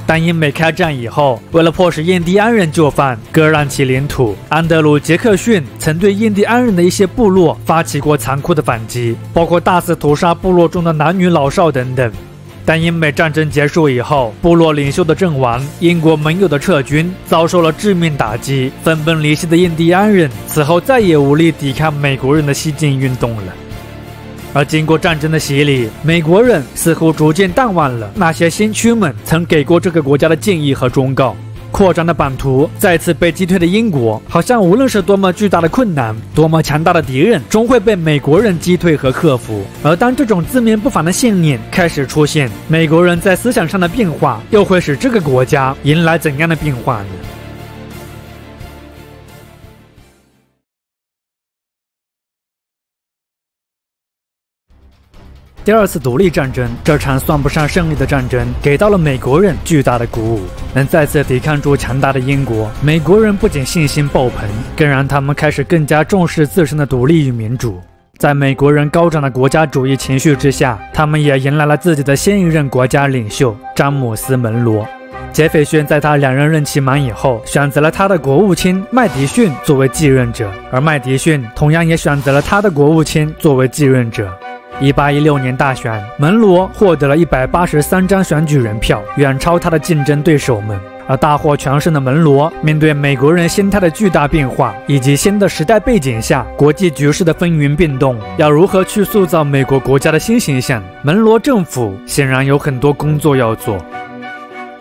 但英美开战以后，为了迫使印第安人就范，割让其领土，安德鲁·杰克逊曾对印第安人的一些部落发起过残酷的反击，包括大肆屠杀部落中的男女老少等等。但英美战争结束以后，部落领袖的阵亡，英国盟友的撤军遭受了致命打击，分崩离析的印第安人此后再也无力抵抗美国人的西进运动了。而经过战争的洗礼，美国人似乎逐渐淡忘了那些先驱们曾给过这个国家的建议和忠告。扩张的版图再次被击退的英国，好像无论是多么巨大的困难，多么强大的敌人，终会被美国人击退和克服。而当这种自命不凡的信念开始出现，美国人在思想上的变化，又会使这个国家迎来怎样的变化呢？第二次独立战争，这场算不上胜利的战争，给到了美国人巨大的鼓舞。能再次抵抗住强大的英国，美国人不仅信心爆棚，更让他们开始更加重视自身的独立与民主。在美国人高涨的国家主义情绪之下，他们也迎来了自己的新一任国家领袖詹姆斯·门罗。杰斐逊在他2任任期满以后，选择了他的国务卿麦迪逊作为继任者，而麦迪逊同样也选择了他的国务卿作为继任者。1816年大选，门罗获得了183张选举人票，远超他的竞争对手们。而大获全胜的门罗，面对美国人心态的巨大变化，以及新的时代背景下国际局势的风云变动，要如何去塑造美国国家的新形象，门罗政府显然有很多工作要做。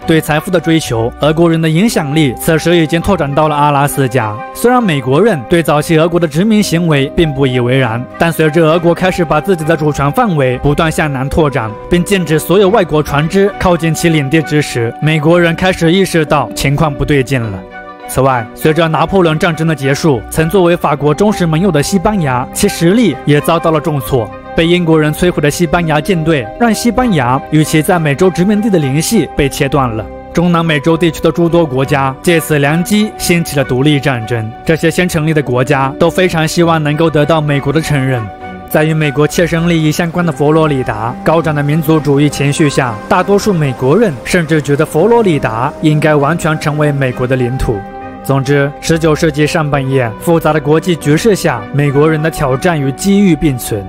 对财富的追求，俄国人的影响力此时已经拓展到了阿拉斯加。虽然美国人对早期俄国的殖民行为并不以为然，但随着俄国开始把自己的主权范围不断向南拓展，并禁止所有外国船只靠近其领地之时，美国人开始意识到情况不对劲了。此外，随着拿破仑战争的结束，曾作为法国忠实盟友的西班牙，其实力也遭到了重挫。被英国人摧毁的西班牙舰队，让西班牙与其在美洲殖民地的联系被切断了。中南美洲地区的诸多国家借此良机掀起了独立战争。这些先成立的国家都非常希望能够得到美国的承认。在与美国切身利益相关的佛罗里达高涨的民族主义情绪下，大多数美国人甚至觉得佛罗里达应该完全成为美国的领土。总之，19世纪上半叶复杂的国际局势下，美国人的挑战与机遇并存。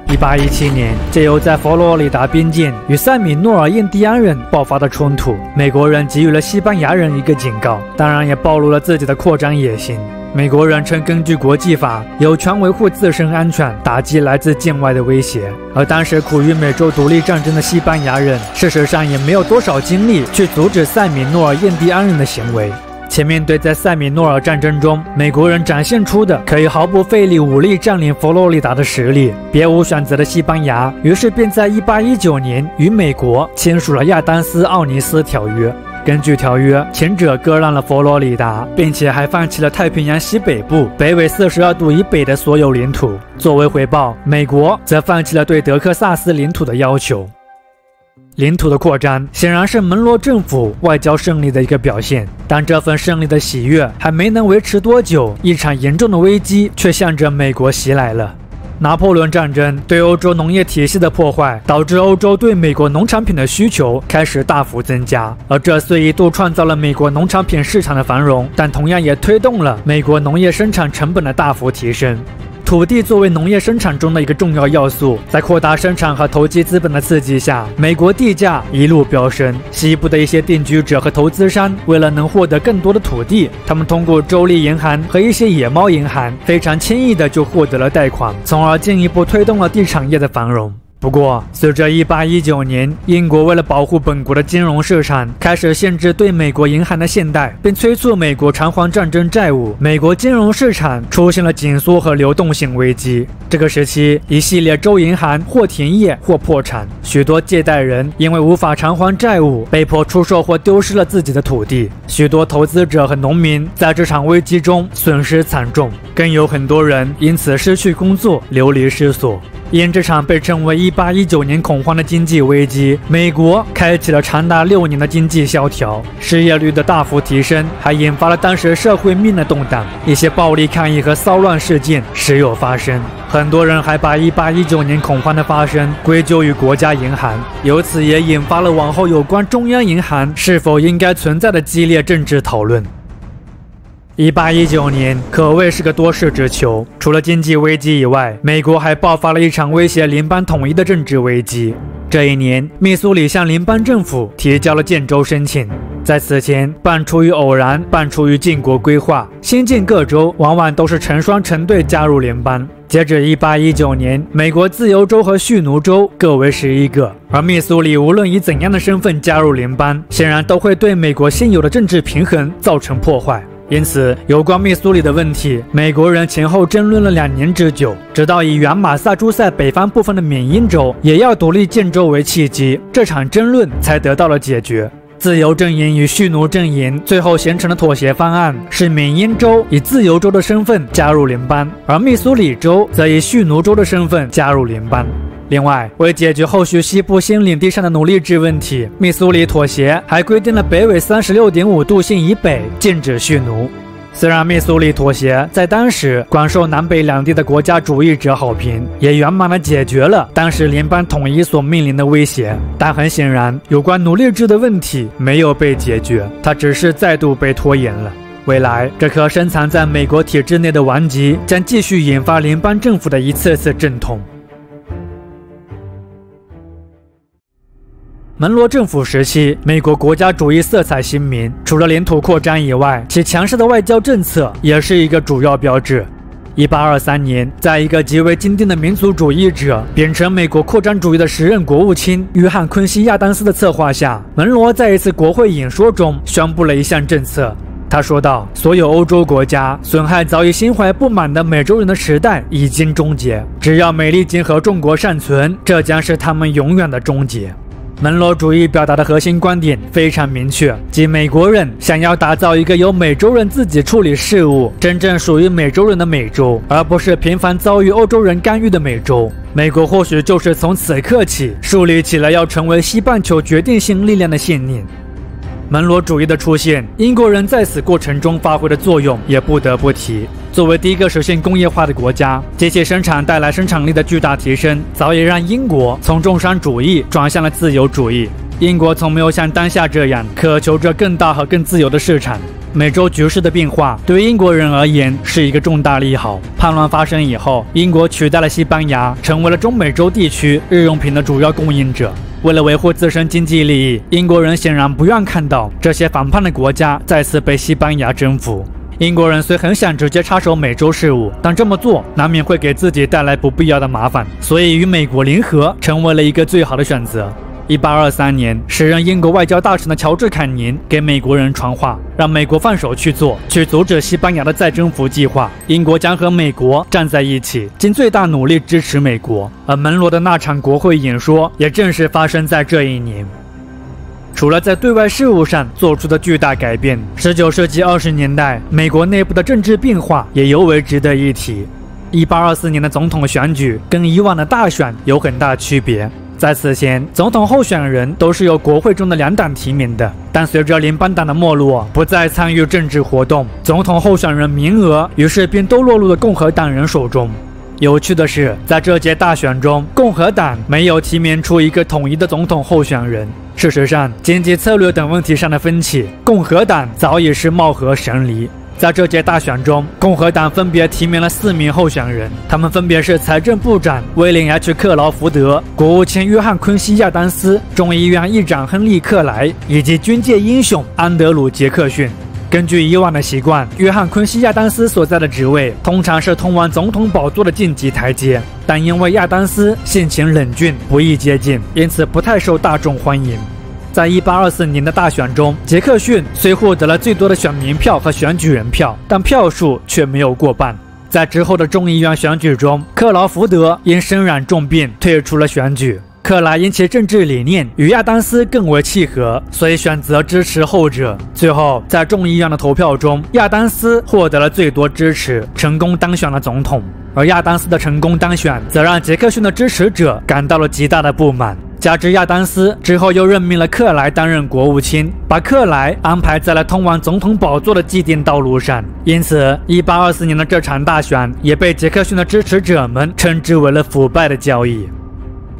1817年，借由在佛罗里达边境与塞米诺尔印第安人爆发的冲突，美国人给予了西班牙人一个警告，当然也暴露了自己的扩张野心。美国人称根据国际法，有权维护自身安全，打击来自境外的威胁。而当时苦于美洲独立战争的西班牙人，事实上也没有多少精力去阻止塞米诺尔印第安人的行为。且面对在塞米诺尔战争中美国人展现出的可以毫不费力武力占领佛罗里达的实力，别无选择的西班牙于是便在1819年与美国签署了亚当斯奥尼斯条约。根据条约，前者割让了佛罗里达，并且还放弃了太平洋西北部北纬42度以北的所有领土。作为回报，美国则放弃了对德克萨斯领土的要求。领土的扩张显然是门罗政府外交胜利的一个表现，但这份胜利的喜悦还没能维持多久，一场严重的危机却向着美国袭来了。拿破仑战争对欧洲农业体系的破坏，导致欧洲对美国农产品的需求开始大幅增加，而这虽一度创造了美国农产品市场的繁荣，但同样也推动了美国农业生产成本的大幅提升。土地作为农业生产中的一个重要要素，在扩大生产和投机资本的刺激下，美国地价一路飙升。西部的一些定居者和投资商为了能获得更多的土地，他们通过州立银行和一些野猫银行非常轻易的就获得了贷款，从而进一步推动了地产业的繁荣。不过，随着1819年英国为了保护本国的金融市场，开始限制对美国银行的信贷，并催促美国偿还战争债务，美国金融市场出现了紧缩和流动性危机。这个时期，一系列州银行或停业或破产，许多借贷人因为无法偿还债务，被迫出售或丢失了自己的土地。许多投资者和农民在这场危机中损失惨重，更有很多人因此失去工作，流离失所。因这场被称为1819年恐慌的经济危机，美国开启了长达6年的经济萧条，失业率的大幅提升，还引发了当时社会面的动荡，一些暴力抗议和骚乱事件时有发生。很多人还把1819年恐慌的发生归咎于国家银行，由此也引发了往后有关中央银行是否应该存在的激烈政治讨论。1819年可谓是个多事之秋，除了经济危机以外，美国还爆发了一场威胁联邦统一的政治危机。这一年，密苏里向联邦政府提交了建州申请。在此前，半出于偶然，半出于建国规划，新建各州往往都是成双成对加入联邦。截至1819年，美国自由州和蓄奴州各为11个，而密苏里无论以怎样的身份加入联邦，显然都会对美国现有的政治平衡造成破坏。因此，有关密苏里的问题，美国人前后争论了2年之久，直到以原马萨诸塞北方部分的缅因州也要独立建州为契机，这场争论才得到了解决。自由阵营与蓄奴阵营最后形成的妥协方案是缅因州以自由州的身份加入联邦，而密苏里州则以蓄奴州的身份加入联邦。另外，为解决后续西部新领地上的奴隶制问题，密苏里妥协还规定了北纬36.5度线以北禁止蓄奴。虽然密苏里妥协在当时广受南北两地的国家主义者好评，也圆满地解决了当时联邦统一所面临的威胁，但很显然，有关奴隶制的问题没有被解决，它只是再度被拖延了。未来，这颗深藏在美国体制内的顽疾将继续引发联邦政府的一次次阵痛。门罗政府时期，美国国家主义色彩鲜明，除了领土扩张以外，其强势的外交政策也是一个主要标志。1823年，在一个极为坚定的民族主义者、秉承美国扩张主义的时任国务卿约翰·昆西亚当斯的策划下，门罗在一次国会演说中宣布了一项政策。他说道：“所有欧洲国家损害早已心怀不满的美洲人的时代已经终结，只要美利坚和中国尚存，这将是他们永远的终结。”门罗主义表达的核心观点非常明确，即美国人想要打造一个由美洲人自己处理事务、真正属于美洲人的美洲，而不是频繁遭遇欧洲人干预的美洲。美国或许就是从此刻起树立起了要成为西半球决定性力量的信念。门罗主义的出现，英国人在此过程中发挥的作用也不得不提。作为第一个实现工业化的国家，机器生产带来生产力的巨大提升，早已让英国从重商主义转向了自由主义。英国从没有像当下这样渴求着更大和更自由的市场。美洲局势的变化对于英国人而言是一个重大利好。叛乱发生以后，英国取代了西班牙，成为了中美洲地区日用品的主要供应者。为了维护自身经济利益，英国人显然不愿看到这些反叛的国家再次被西班牙征服。英国人虽很想直接插手美洲事务，但这么做难免会给自己带来不必要的麻烦，所以与美国联合成为了一个最好的选择。1823年，时任英国外交大臣的乔治·坎宁给美国人传话，让美国放手去做，去阻止西班牙的再征服计划。英国将和美国站在一起，尽最大努力支持美国。而门罗的那场国会演说也正是发生在这一年。除了在对外事务上做出的巨大改变，19世纪20年代美国内部的政治变化也尤为值得一提。1824年的总统选举跟以往的大选有很大区别。在此前，总统候选人都是由国会中的2党提名的，但随着联邦党的没落，不再参与政治活动，总统候选人名额于是便都落入了共和党人手中。有趣的是，在这届大选中，共和党没有提名出一个统一的总统候选人。事实上，经济策略等问题上的分歧，共和党早已是貌合神离。在这届大选中，共和党分别提名了4名候选人，他们分别是财政部长威廉 ·H. 克劳福德、国务卿约翰·昆西亚当斯、众议院议长亨利·克莱以及军界英雄安德鲁·杰克逊。根据以往的习惯，约翰·昆西亚当斯所在的职位通常是通往总统宝座的晋级台阶，但因为亚当斯性情冷峻，不易接近，因此不太受大众欢迎。在1824年的大选中，杰克逊虽获得了最多的选民票和选举人票，但票数却没有过半。在之后的众议院选举中，克劳福德因身染重病退出了选举。克莱因其政治理念与亚当斯更为契合，所以选择支持后者。最后，在众议院的投票中，亚当斯获得了最多支持，成功当选了总统。而亚当斯的成功当选，则让杰克逊的支持者感到了极大的不满。加之亚当斯之后又任命了克莱担任国务卿，把克莱安排在了通往总统宝座的既定道路上。因此，1824年的这场大选也被杰克逊的支持者们称之为了腐败的交易。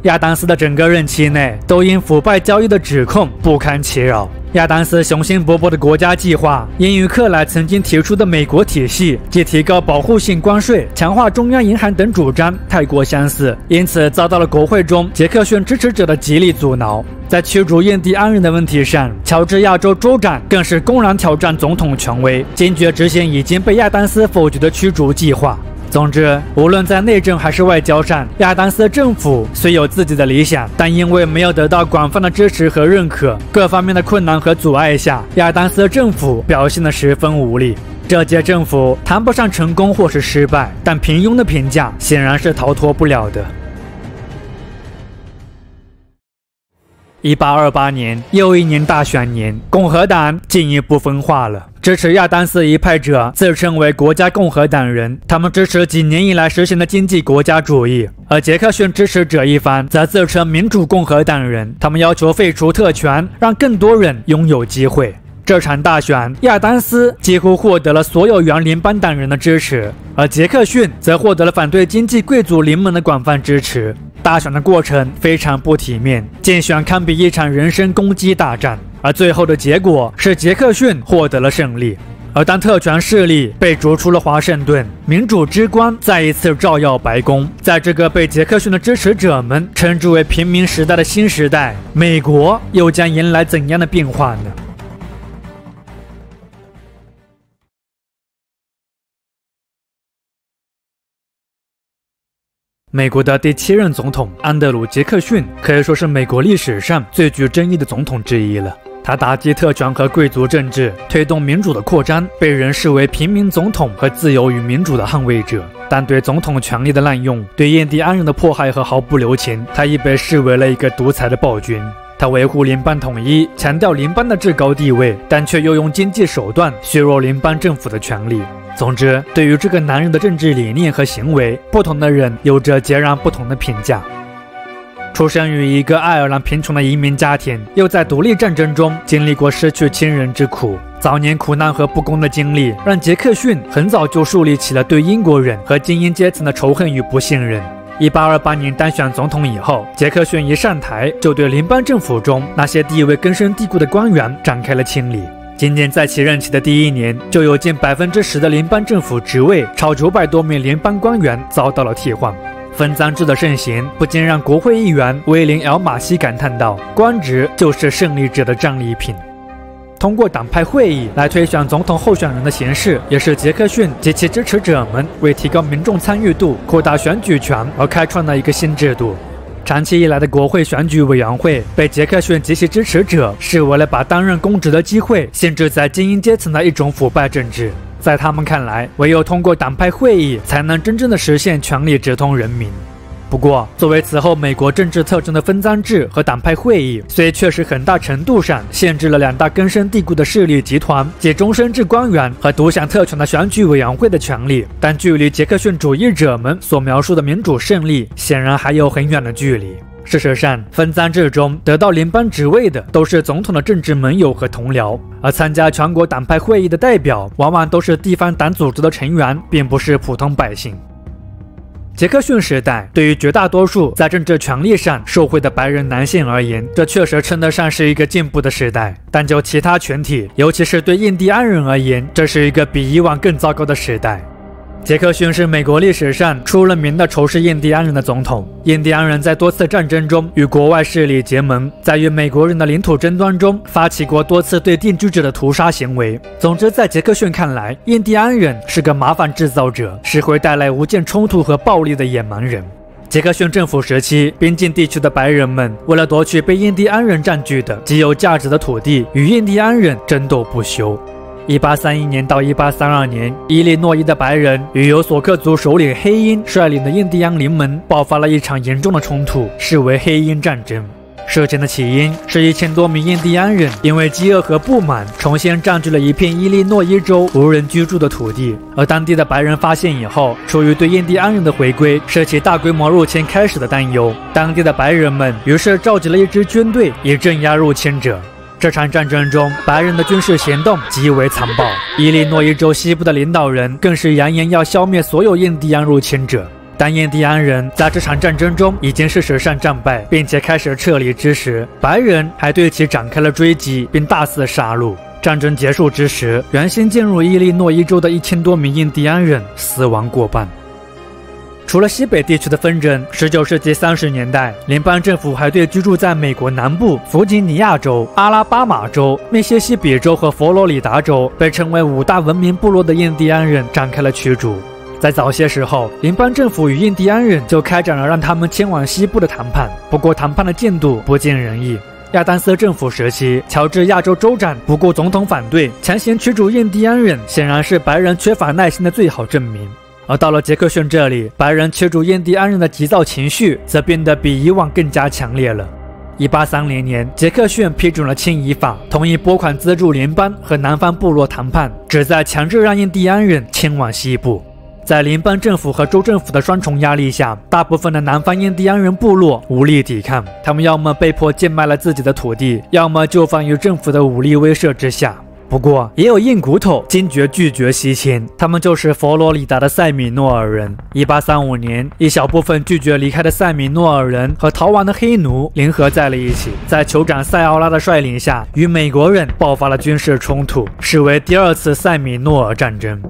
亚当斯的整个任期内都因腐败交易的指控不堪其扰。亚当斯雄心勃勃的国家计划因与克莱曾经提出的美国体系，即提高保护性关税、强化中央银行等主张太过相似，因此遭到了国会中杰克逊支持者的极力阻挠。在驱逐印第安人的问题上，乔治亚州州长更是公然挑战总统权威，坚决执行已经被亚当斯否决的驱逐计划。总之，无论在内政还是外交上，亚当斯政府虽有自己的理想，但因为没有得到广泛的支持和认可，各方面的困难和阻碍下，亚当斯政府表现得十分无力。这届政府谈不上成功或是失败，但平庸的评价显然是逃脱不了的。1828年，又一年大选年，共和党进一步分化了。支持亚当斯一派者自称为国家共和党人，他们支持几年以来实行的经济国家主义；而杰克逊支持者一方则自称民主共和党人，他们要求废除特权，让更多人拥有机会。这场大选，亚当斯几乎获得了所有原联邦党人的支持，而杰克逊则获得了反对经济贵族联盟的广泛支持。大选的过程非常不体面，竞选堪比一场人身攻击大战，而最后的结果是杰克逊获得了胜利。而当特权势力被逐出了华盛顿，民主之光再一次照耀白宫。在这个被杰克逊的支持者们称之为平民时代的新时代，美国又将迎来怎样的变化呢？美国的第7任总统安德鲁·杰克逊可以说是美国历史上最具争议的总统之一了。他打击特权和贵族政治，推动民主的扩张，被人视为平民总统和自由与民主的捍卫者。但对总统权力的滥用，对印第安人的迫害和毫不留情，他亦被视为了一个独裁的暴君。他维护联邦统一，强调联邦的至高地位，但却又用经济手段削弱联邦政府的权力。总之，对于这个男人的政治理念和行为，不同的人有着截然不同的评价。出生于一个爱尔兰贫穷的移民家庭，又在独立战争中经历过失去亲人之苦，早年苦难和不公的经历让杰克逊很早就树立起了对英国人和精英阶层的仇恨与不信任。1828年当选总统以后，杰克逊一上台就对联邦政府中那些地位根深蒂固的官员展开了清理。仅仅在其任期的第1年，就有近10%的联邦政府职位，超900多名联邦官员遭到了替换。分赃制的盛行，不禁让国会议员威廉 ·L· 马西感叹道：“官职就是胜利者的战利品。”通过党派会议来推选总统候选人的形式，也是杰克逊及其支持者们为提高民众参与度、扩大选举权而开创的一个新制度。长期以来的国会选举委员会被杰克逊及其支持者视为了把担任公职的机会限制在精英阶层的一种腐败政治。在他们看来，唯有通过党派会议才能真正的实现权力直通人民。不过，作为此后美国政治特征的分赃制和党派会议，虽确实很大程度上限制了2大根深蒂固的势力集团及终身制官员和独享特权的选举委员会的权利，但距离杰克逊主义者们所描述的民主胜利，显然还有很远的距离。事实上，分赃制中得到联邦职位的都是总统的政治盟友和同僚，而参加全国党派会议的代表往往都是地方党组织的成员，并不是普通百姓。杰克逊时代对于绝大多数在政治权力上受惠的白人男性而言，这确实称得上是一个进步的时代，但就其他群体，尤其是对印第安人而言，这是一个比以往更糟糕的时代。杰克逊是美国历史上出了名的仇视印第安人的总统。印第安人在多次战争中与国外势力结盟，在与美国人的领土争端中发起过多次对定居者的屠杀行为。总之，在杰克逊看来，印第安人是个麻烦制造者，是会带来无间冲突和暴力的野蛮人。杰克逊政府时期，边境地区的白人们为了夺取被印第安人占据的极有价值的土地，与印第安人争斗不休。1831年到1832年，伊利诺伊的白人与由索克族首领黑鹰率领的印第安联盟爆发了一场严重的冲突，视为黑鹰战争。事情的起因是1000多名印第安人因为饥饿和不满，重新占据了一片伊利诺伊州无人居住的土地。而当地的白人发现以后，出于对印第安人的回归涉及大规模入侵开始的担忧，当地的白人们于是召集了一支军队以镇压入侵者。这场战争中，白人的军事行动极为残暴，伊利诺伊州西部的领导人更是扬言要消灭所有印第安入侵者。当印第安人在这场战争中已经事实上战败，并且开始撤离之时，白人还对其展开了追击，并大肆杀戮。战争结束之时，原先进入伊利诺伊州的1000多名印第安人死亡过半。除了西北地区的纷争，19世纪30年代，联邦政府还对居住在美国南部、弗吉尼亚州、阿拉巴马州、密西西比州和佛罗里达州被称为5大文明部落的印第安人展开了驱逐。在早些时候，联邦政府与印第安人就开展了让他们迁往西部的谈判，不过谈判的进度不尽人意。亚当斯政府时期，乔治亚州州长不顾总统反对，强行驱逐印第安人，显然是白人缺乏耐心的最好证明。而到了杰克逊这里，白人驱逐印第安人的急躁情绪则变得比以往更加强烈了。1830年，杰克逊批准了迁移法，同意拨款资助联邦和南方部落谈判，旨在强制让印第安人迁往西部。在联邦政府和州政府的双重压力下，大部分的南方印第安人部落无力抵抗，他们要么被迫贱卖了自己的土地，要么就放于政府的武力威慑之下。不过，也有硬骨头坚决拒绝西迁，他们就是佛罗里达的塞米诺尔人。1835年，一小部分拒绝离开的塞米诺尔人和逃亡的黑奴联合在了一起，在酋长塞奥拉的率领下，与美国人爆发了军事冲突，视为第2次塞米诺尔战争。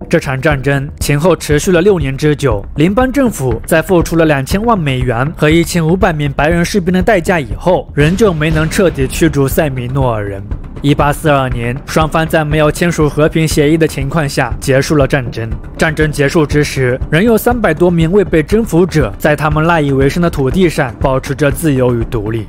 这场战争前后持续了6年之久，联邦政府在付出了2000万美元和1500名白人士兵的代价以后，仍旧没能彻底驱逐塞米诺尔人。1842年，双方在没有签署和平协议的情况下结束了战争。战争结束之时，仍有300多名未被征服者在他们赖以为生的土地上保持着自由与独立。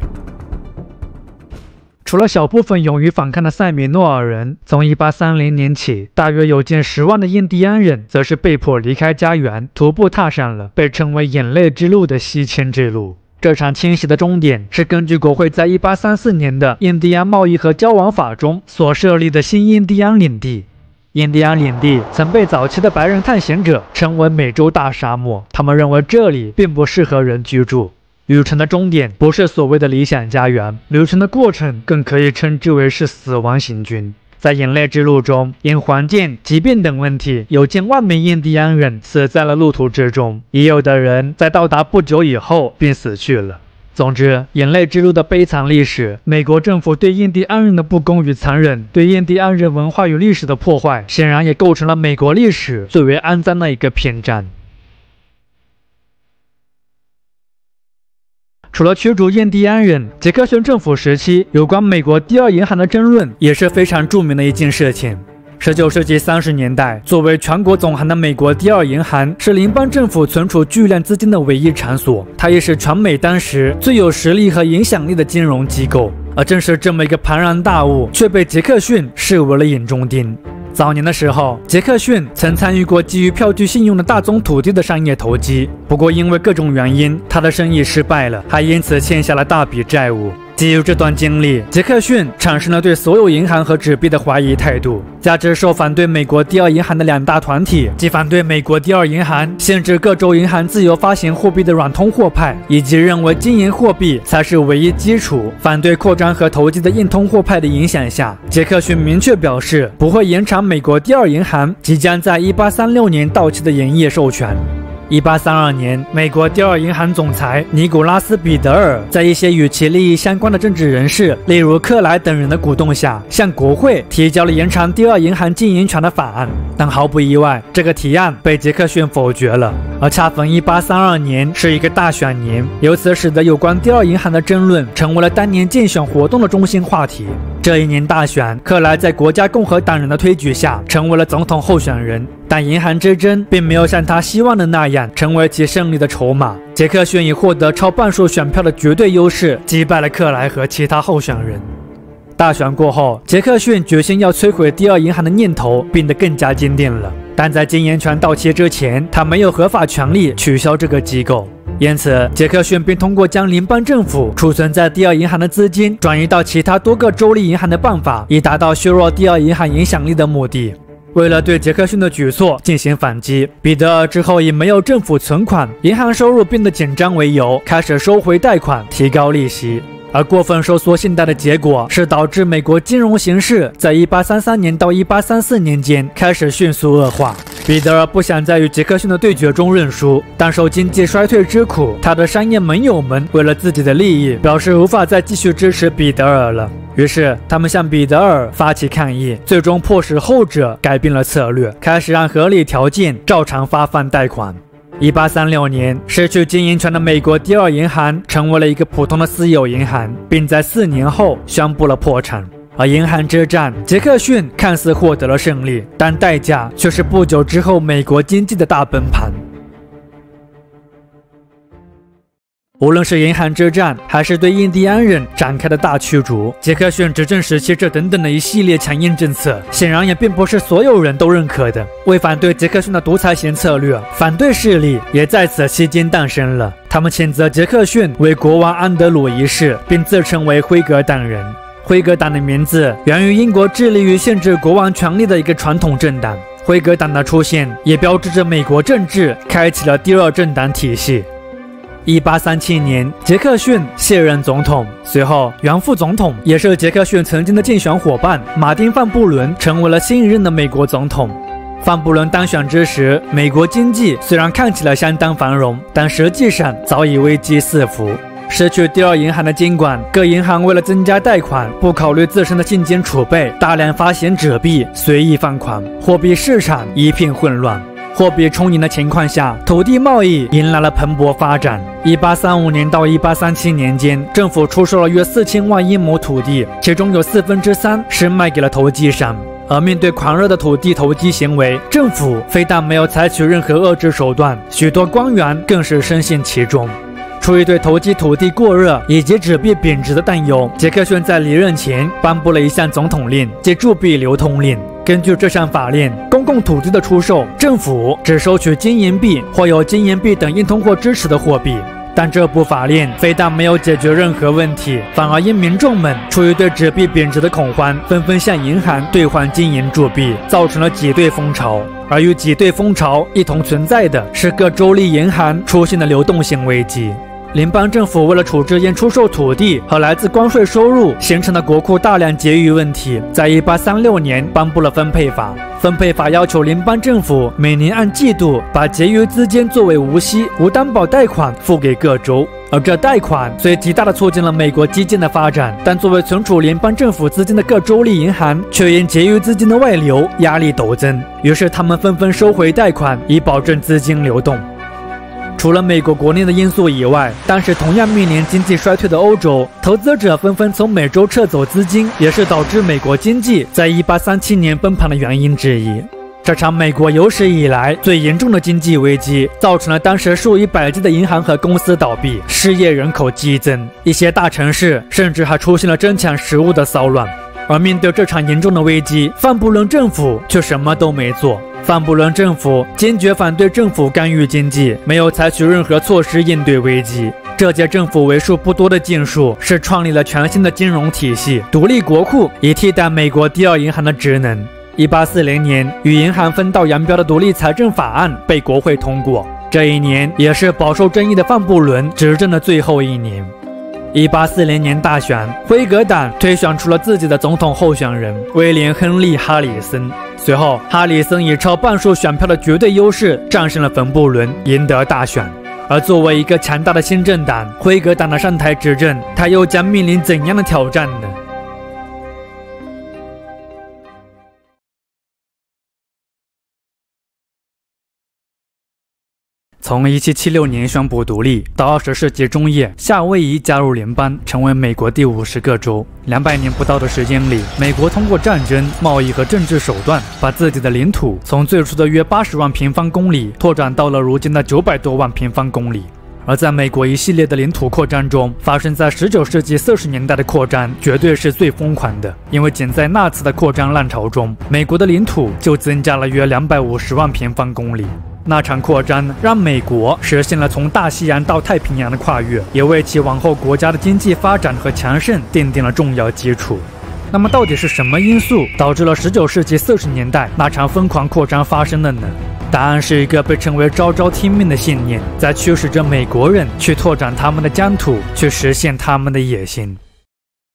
除了小部分勇于反抗的塞米诺尔人，从1830年起，大约有近10万的印第安人则是被迫离开家园，徒步踏上了被称为眼泪之路的西迁之路。这场迁徙的终点是根据国会在1834年的印第安贸易和交往法中所设立的新印第安领地。印第安领地曾被早期的白人探险者称为美洲大沙漠，他们认为这里并不适合人居住。旅程的终点不是所谓的理想家园，旅程的过程更可以称之为是死亡行军。在眼泪之路中，因环境、疾病等问题，有近万名印第安人死在了路途之中，也有的人在到达不久以后便死去了。总之，眼泪之路的悲惨历史，美国政府对印第安人的不公与残忍，对印第安人文化与历史的破坏，显然也构成了美国历史最为肮脏的一个篇章。除了驱逐印第安人，杰克逊政府时期有关美国第2银行的争论也是非常著名的一件事情。19世纪30年代，作为全国总行的美国第2银行是联邦政府存储巨量资金的唯一场所，它也是全美当时最有实力和影响力的金融机构。而正是这么一个庞然大物，却被杰克逊视为了眼中钉。早年的时候，杰克逊曾参与过基于票据信用的大宗土地的商业投机，不过因为各种原因，他的生意失败了，还因此欠下了大笔债务。基于这段经历，杰克逊产生了对所有银行和纸币的怀疑态度，加之受反对美国第2银行的2大团体，即反对美国第2银行限制各州银行自由发行货币的软通货派，以及认为金银货币才是唯一基础，反对扩张和投机的硬通货派的影响下，杰克逊明确表示不会延长美国第2银行即将在1836年到期的营业授权。1832年，美国第2银行总裁尼古拉斯·彼得尔在一些与其利益相关的政治人士，例如克莱等人的鼓动下，向国会提交了延长第2银行经营权的法案。但毫不意外，这个提案被杰克逊否决了。而恰逢1832年是一个大选年，由此使得有关第2银行的争论成为了当年竞选活动的中心话题。这一年大选，克莱在国家共和党人的推举下成为了总统候选人，但银行之争并没有像他希望的那样成为其胜利的筹码。杰克逊以获得超半数选票的绝对优势击败了克莱和其他候选人。大选过后，杰克逊决心要摧毁第2银行的念头变得更加坚定了，但在经营权到期之前，他没有合法权利取消这个机构。因此，杰克逊便通过将联邦政府储存在第二银行的资金转移到其他多个州立银行的办法，以达到削弱第二银行影响力的目的。为了对杰克逊的举措进行反击，彼得尔之后以没有政府存款、银行收入变得紧张为由，开始收回贷款、提高利息。而过分收缩信贷的结果是导致美国金融形势在1833年到1834年间开始迅速恶化。彼得尔不想在与杰克逊的对决中认输，但受经济衰退之苦，他的商业盟友们为了自己的利益，表示无法再继续支持彼得尔了。于是，他们向彼得尔发起抗议，最终迫使后者改变了策略，开始按合理条件照常发放贷款。1836年，失去经营权的美国第二银行成为了一个普通的私有银行，并在4年后宣布了破产。而银行之战，杰克逊看似获得了胜利，但代价却是不久之后美国经济的大崩盘。无论是银行之战，还是对印第安人展开的大驱逐，杰克逊执政时期这等等的一系列强硬政策，显然也并不是所有人都认可的。为反对杰克逊的独裁型策略，反对势力也在此期间诞生了。他们谴责杰克逊为国王安德鲁一世，并自称为辉格党人。辉格党的名字源于英国致力于限制国王权力的一个传统政党。辉格党的出现也标志着美国政治开启了第二政党体系。1837年，杰克逊卸任总统，随后原副总统也是杰克逊曾经的竞选伙伴马丁·范布伦成为了新一任的美国总统。范布伦当选之时，美国经济虽然看起来相当繁荣，但实际上早已危机四伏。失去第二银行的监管，各银行为了增加贷款，不考虑自身的现金储备，大量发行纸币，随意放款，货币市场一片混乱。货币充盈的情况下，土地贸易迎来了蓬勃发展。1835年到1837年间，政府出售了约4000万英亩土地，其中有3/4是卖给了投机商。而面对狂热的土地投机行为，政府非但没有采取任何遏制手段，许多官员更是深陷其中。出于对投机土地过热以及纸币贬值的担忧，杰克逊在离任前颁布了一项总统令，即铸币流通令。根据这项法令，公共土地的出售，政府只收取金银币或有金银币等硬通货支持的货币。但这部法令非但没有解决任何问题，反而因民众们出于对纸币贬值的恐慌，纷纷向银行兑换金银铸币，造成了挤兑风潮。而与挤兑风潮一同存在的是各州立银行出现的流动性危机。联邦政府为了处置因出售土地和来自关税收入形成的国库大量结余问题，在1836年颁布了分配法。分配法要求联邦政府每年按季度把结余资金作为无息、无担保贷款付给各州。而这贷款虽极大地促进了美国基建的发展，但作为存储联邦政府资金的各州立银行却因结余资金的外流压力陡增，于是他们纷纷收回贷款，以保证资金流动。除了美国国内的因素以外，当时同样面临经济衰退的欧洲，投资者纷纷从美洲撤走资金，也是导致美国经济在1837年崩盘的原因之一。这场美国有史以来最严重的经济危机，造成了当时数以百计的银行和公司倒闭，失业人口激增，一些大城市甚至还出现了争抢食物的骚乱。而面对这场严重的危机，范布伦政府却什么都没做。范布伦政府坚决反对政府干预经济，没有采取任何措施应对危机。这届政府为数不多的建树是创立了全新的金融体系——独立国库，以替代美国第二银行的职能。1840年，与银行分道扬镳的独立财政法案被国会通过。这一年也是饱受争议的范布伦执政的最后一年。1840年大选，辉格党推选出了自己的总统候选人威廉·亨利·哈里森。随后，哈里森以超半数选票的绝对优势战胜了冯布伦，赢得大选。而作为一个强大的新政党，辉格党的上台执政，他又将面临怎样的挑战呢？从1776年宣布独立到20世纪中叶，夏威夷加入联邦，成为美国第50个州。200年不到的时间里，美国通过战争、贸易和政治手段，把自己的领土从最初的约80万平方公里拓展到了如今的900多万平方公里。而在美国一系列的领土扩张中，发生在19世纪40年代的扩张绝对是最疯狂的，因为仅在那次的扩张浪潮中，美国的领土就增加了约250万平方公里。那场扩张让美国实现了从大西洋到太平洋的跨越，也为其往后国家的经济发展和强盛奠定了重要基础。那么，到底是什么因素导致了19世纪40年代那场疯狂扩张发生的呢？答案是一个被称为昭昭听命的信念，在驱使着美国人去拓展他们的疆土，去实现他们的野心。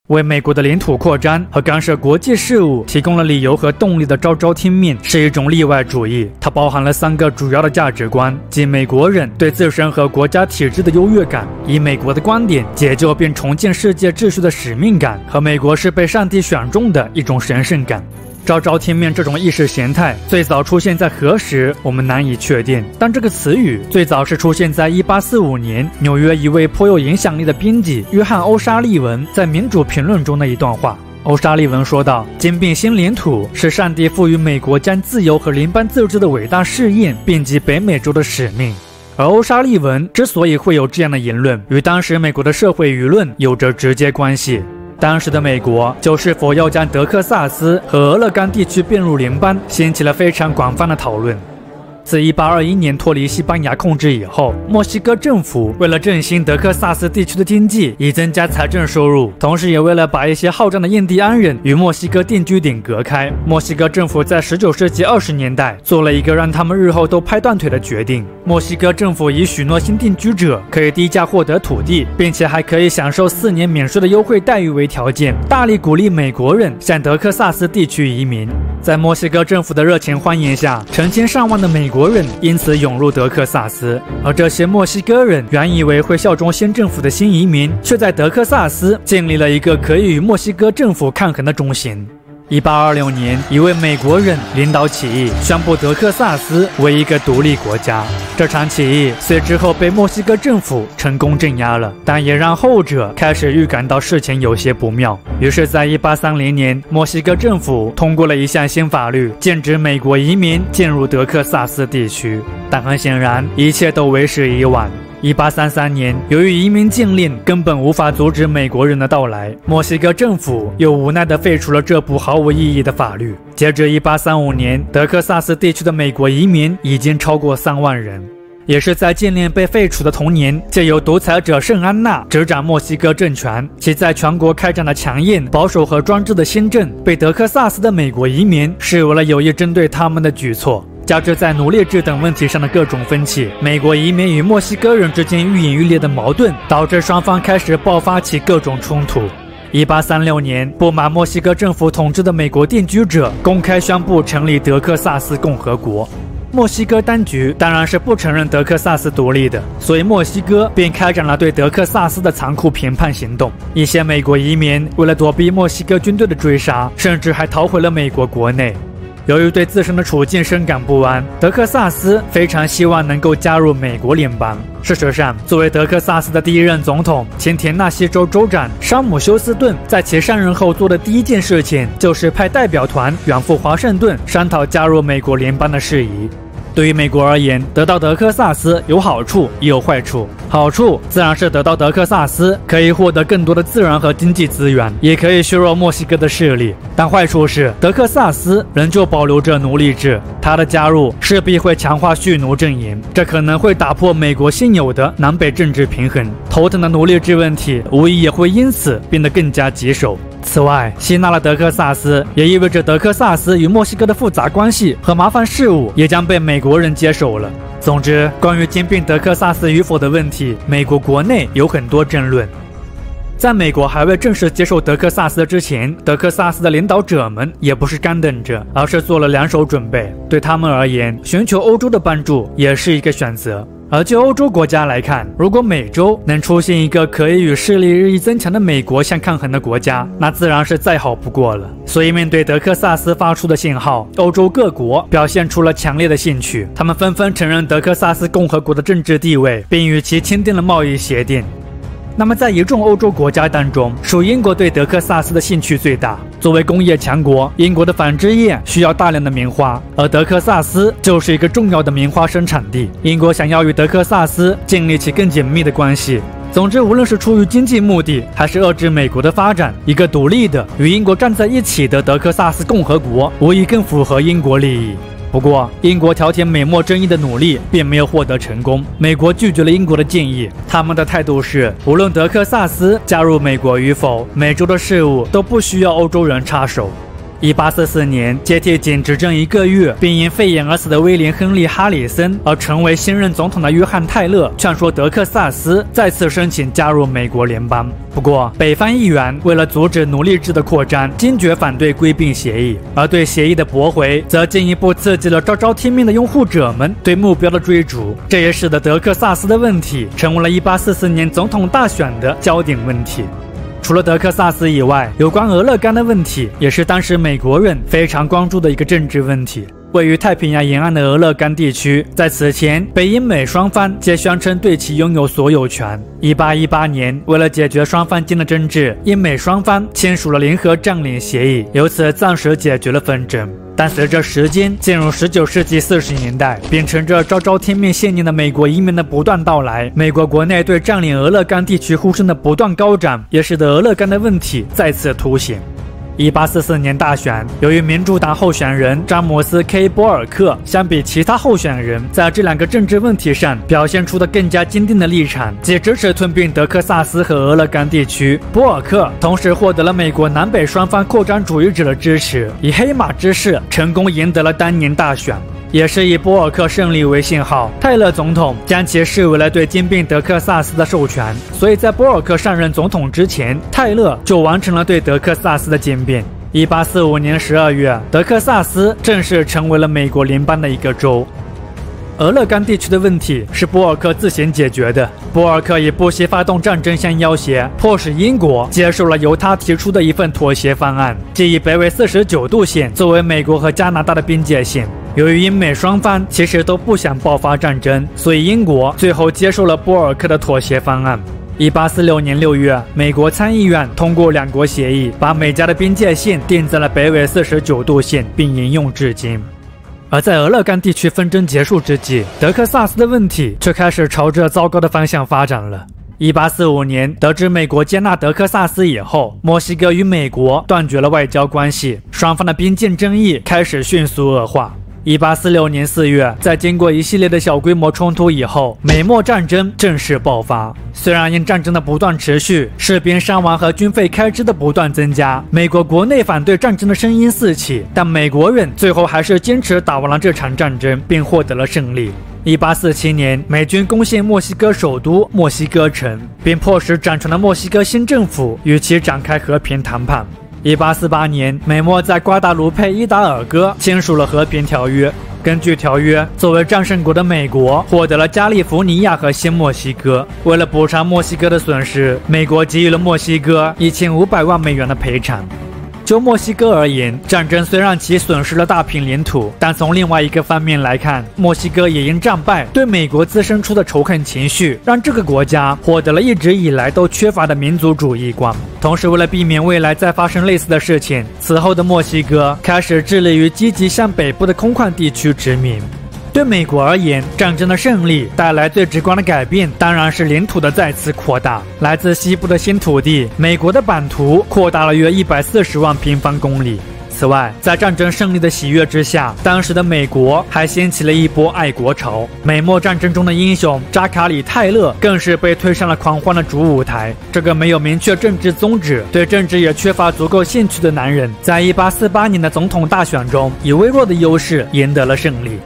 为美国的领土扩张和干涉国际事务提供了理由和动力的昭昭听命是一种例外主义，它包含了3个主要的价值观，即美国人对自身和国家体制的优越感，以美国的观点解救并重建世界秩序的使命感，和美国是被上帝选中的一种神圣感。昭昭听命这种意识形态最早出现在何时，我们难以确定，但这个词语最早是出现在1845年纽约一位颇有影响力的编辑约翰·欧沙利文在《民主评论》中的一段话。欧沙利文说道：“兼并新领土是上帝赋予美国将自由和联邦自治的伟大试验，遍及北美洲的使命。”而欧沙利文之所以会有这样的言论，与当时美国的社会舆论有着直接关系。当时的美国就是否要将德克萨斯和俄勒冈地区并入联邦，掀起了非常广泛的讨论。自1821年脱离西班牙控制以后，墨西哥政府为了振兴德克萨斯地区的经济，以增加财政收入，同时也为了把一些好战的印第安人与墨西哥定居点隔开，墨西哥政府在19世纪20年代做了一个让他们日后都拍断腿的决定。墨西哥政府以许诺新定居者可以低价获得土地，并且还可以享受4年免税的优惠待遇为条件，大力鼓励美国人向德克萨斯地区移民。在墨西哥政府的热情欢迎下，成千上万的美国人因此涌入德克萨斯，而这些墨西哥人原以为会效忠新政府的新移民，却在德克萨斯建立了一个可以与墨西哥政府抗衡的中心。1826年，一位美国人领导起义，宣布德克萨斯为一个独立国家。这场起义虽之后被墨西哥政府成功镇压了，但也让后者开始预感到事情有些不妙。于是，在1830年，墨西哥政府通过了一项新法律，禁止美国移民进入德克萨斯地区。但很显然，一切都为时已晚。1833年，由于移民禁令根本无法阻止美国人的到来，墨西哥政府又无奈地废除了这部毫无意义的法律。截至1835年，德克萨斯地区的美国移民已经超过3万人。也是在禁令被废除的同年，借由独裁者圣安娜执掌墨西哥政权，其在全国开展的强硬、保守和专制的新政，被德克萨斯的美国移民视为了有意针对他们的举措。加之在奴隶制等问题上的各种分歧，美国移民与墨西哥人之间愈演愈烈的矛盾，导致双方开始爆发起各种冲突。1836年，不满墨西哥政府统治的美国定居者公开宣布成立德克萨斯共和国。墨西哥当局当然是不承认德克萨斯独立的，所以墨西哥便开展了对德克萨斯的残酷评判行动。一些美国移民为了躲避墨西哥军队的追杀，甚至还逃回了美国国内。由于对自身的处境深感不安，德克萨斯非常希望能够加入美国联邦。事实上，作为德克萨斯的第一任总统，前田纳西州州长山姆休斯顿在其上任后做的第一件事情，就是派代表团远赴华盛顿商讨加入美国联邦的事宜。对于美国而言，得到德克萨斯有好处也有坏处。好处自然是得到德克萨斯可以获得更多的自然和经济资源，也可以削弱墨西哥的势力。但坏处是德克萨斯仍旧保留着奴隶制，它的加入势必会强化蓄奴阵营，这可能会打破美国现有的南北政治平衡。头疼的奴隶制问题无疑也会因此变得更加棘手。此外，吸纳了德克萨斯，也意味着德克萨斯与墨西哥的复杂关系和麻烦事务也将被美国人接手了。总之，关于兼并德克萨斯与否的问题，美国国内有很多争论。在美国还未正式接受德克萨斯之前，德克萨斯的领导者们也不是干等着，而是做了2手准备。对他们而言，寻求欧洲的帮助也是一个选择。而就欧洲国家来看，如果美洲能出现一个可以与势力日益增强的美国相抗衡的国家，那自然是再好不过了。所以面对德克萨斯发出的信号，欧洲各国表现出了强烈的兴趣，他们纷纷承认德克萨斯共和国的政治地位，并与其签订了贸易协定。那么在一众欧洲国家当中，属英国对德克萨斯的兴趣最大。作为工业强国，英国的纺织业需要大量的棉花，而德克萨斯就是一个重要的棉花生产地。英国想要与德克萨斯建立起更紧密的关系。总之，无论是出于经济目的，还是遏制美国的发展，一个独立的与英国站在一起的德克萨斯共和国，无疑更符合英国利益。不过，英国调停美墨争议的努力并没有获得成功。美国拒绝了英国的建议，他们的态度是，无论德克萨斯加入美国与否，美洲的事务都不需要欧洲人插手。1844年，接替仅执政1个月并因肺炎而死的威廉·亨利·哈里森而成为新任总统的约翰·泰勒劝说德克萨斯再次申请加入美国联邦。不过，北方议员为了阻止奴隶制的扩张，坚决反对归并协议，而对协议的驳回则进一步刺激了昭昭听命的拥护者们对目标的追逐。这也使得德克萨斯的问题成为了1844年总统大选的焦点问题。除了德克萨斯以外，有关俄勒冈的问题也是当时美国人非常关注的一个政治问题。位于太平洋沿岸的俄勒冈地区，在此前北英美双方皆宣称对其拥有所有权。1818年，为了解决双方间的争执，英美双方签署了联合占领协议，由此暂时解决了纷争。但随着时间进入19世纪40年代，秉承着昭昭听命信念的美国移民的不断到来，美国国内对占领俄勒冈地区呼声的不断高涨，也使得俄勒冈的问题再次凸显。1844年大选，由于民主党候选人詹姆斯 ·K· 波尔克相比其他候选人在这两个政治问题上表现出的更加坚定的立场，即支持吞并德克萨斯和俄勒冈地区，波尔克同时获得了美国南北双方扩张主义者的支持，以黑马之势成功赢得了当年大选。也是以波尔克胜利为信号，泰勒总统将其视为了对兼并德克萨斯的授权，所以在波尔克上任总统之前，泰勒就完成了对德克萨斯的兼并。1845年12月，德克萨斯正式成为了美国联邦的一个州。俄勒冈地区的问题是波尔克自行解决的，波尔克以不惜发动战争相要挟，迫使英国接受了由他提出的一份妥协方案，即以北纬49度线作为美国和加拿大的边界线。由于英美双方其实都不想爆发战争，所以英国最后接受了波尔克的妥协方案。1846年6月，美国参议院通过两国协议，把美加的边界线定在了北纬49度线，并沿用至今。而在俄勒冈地区纷争结束之际，德克萨斯的问题却开始朝着糟糕的方向发展了。1845年，得知美国接纳德克萨斯以后，墨西哥与美国断绝了外交关系，双方的边境争议开始迅速恶化。1846年4月，在经过一系列的小规模冲突以后，美墨战争正式爆发。虽然因战争的不断持续，士兵伤亡和军费开支的不断增加，美国国内反对战争的声音四起，但美国人最后还是坚持打完了这场战争，并获得了胜利。1847年，美军攻陷墨西哥首都墨西哥城，并迫使掌权的墨西哥新政府与其展开和平谈判。1848年，美墨在瓜达卢佩伊达尔戈签署了和平条约。根据条约，作为战胜国的美国获得了加利福尼亚和新墨西哥。为了补偿墨西哥的损失，美国给予了墨西哥1500万美元的赔偿。就墨西哥而言，战争虽让其损失了大片领土，但从另外一个方面来看，墨西哥也因战败对美国滋生出的仇恨情绪，让这个国家获得了一直以来都缺乏的民族主义观。同时，为了避免未来再发生类似的事情，此后的墨西哥开始致力于积极向北部的空旷地区殖民。对美国而言，战争的胜利带来最直观的改变当然是领土的再次扩大。来自西部的新土地，美国的版图扩大了约140万平方公里。此外，在战争胜利的喜悦之下，当时的美国还掀起了一波爱国潮。美墨战争中的英雄扎卡里·泰勒更是被推上了狂欢的主舞台。这个没有明确政治宗旨、对政治也缺乏足够兴趣的男人，在1848年的总统大选中，以微弱的优势赢得了胜利。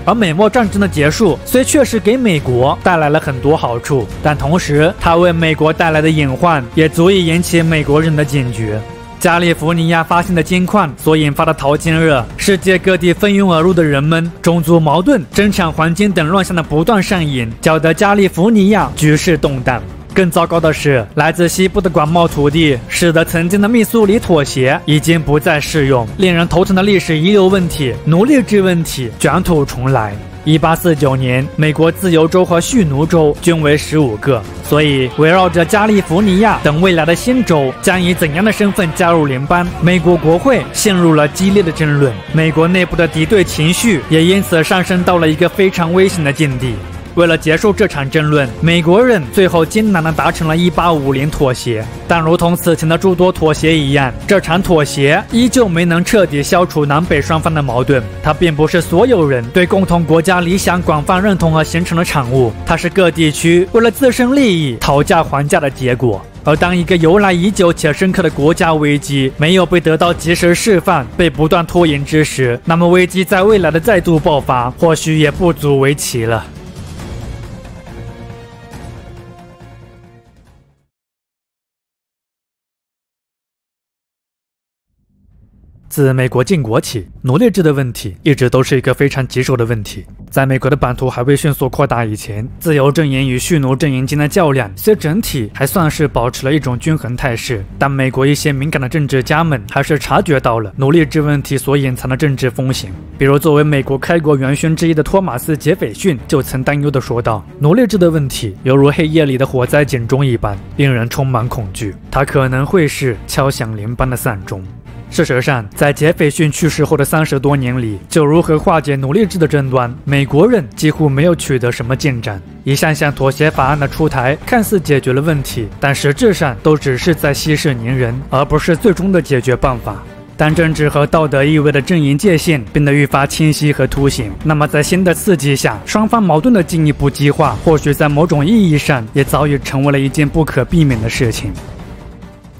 而美墨战争的结束虽确实给美国带来了很多好处，但同时它为美国带来的隐患也足以引起美国人的警觉。加利福尼亚发现的金矿所引发的淘金热，世界各地蜂拥而入的人们，种族矛盾、争抢黄金等乱象的不断上演，搅得加利福尼亚局势动荡。更糟糕的是，来自西部的广袤土地使得曾经的密苏里妥协已经不再适用。令人头疼的历史遗留问题、奴隶制问题卷土重来。1849年，美国自由州和蓄奴州均为15个，所以围绕着加利福尼亚等未来的新州将以怎样的身份加入联邦，美国国会陷入了激烈的争论。美国内部的敌对情绪也因此上升到了一个非常危险的境地。为了结束这场争论，美国人最后艰难地达成了1850妥协。但如同此前的诸多妥协一样，这场妥协依旧没能彻底消除南北双方的矛盾。它并不是所有人对共同国家理想广泛认同而形成的产物，它是各地区为了自身利益讨价还价的结果。而当一个由来已久且深刻的国家危机没有被得到及时释放，被不断拖延之时，那么危机在未来的再度爆发，或许也不足为奇了。自美国建国起，奴隶制的问题一直都是一个非常棘手的问题。在美国的版图还未迅速扩大以前，自由阵营与蓄奴阵营间的较量虽整体还算是保持了一种均衡态势，但美国一些敏感的政治家们还是察觉到了奴隶制问题所隐藏的政治风险。比如作为美国开国元勋之一的托马斯·杰斐逊就曾担忧地说道：“奴隶制的问题犹如黑夜里的火灾警钟一般，令人充满恐惧。它可能会是敲响联邦的丧钟。”事实上，在杰斐逊去世后的30多年里，就如何化解奴隶制的争端，美国人几乎没有取得什么进展。一项项妥协法案的出台，看似解决了问题，但实质上都只是在息事宁人，而不是最终的解决办法。当政治和道德意味的阵营界限变得愈发清晰和凸显，那么在新的刺激下，双方矛盾的进一步激化，或许在某种意义上也早已成为了一件不可避免的事情。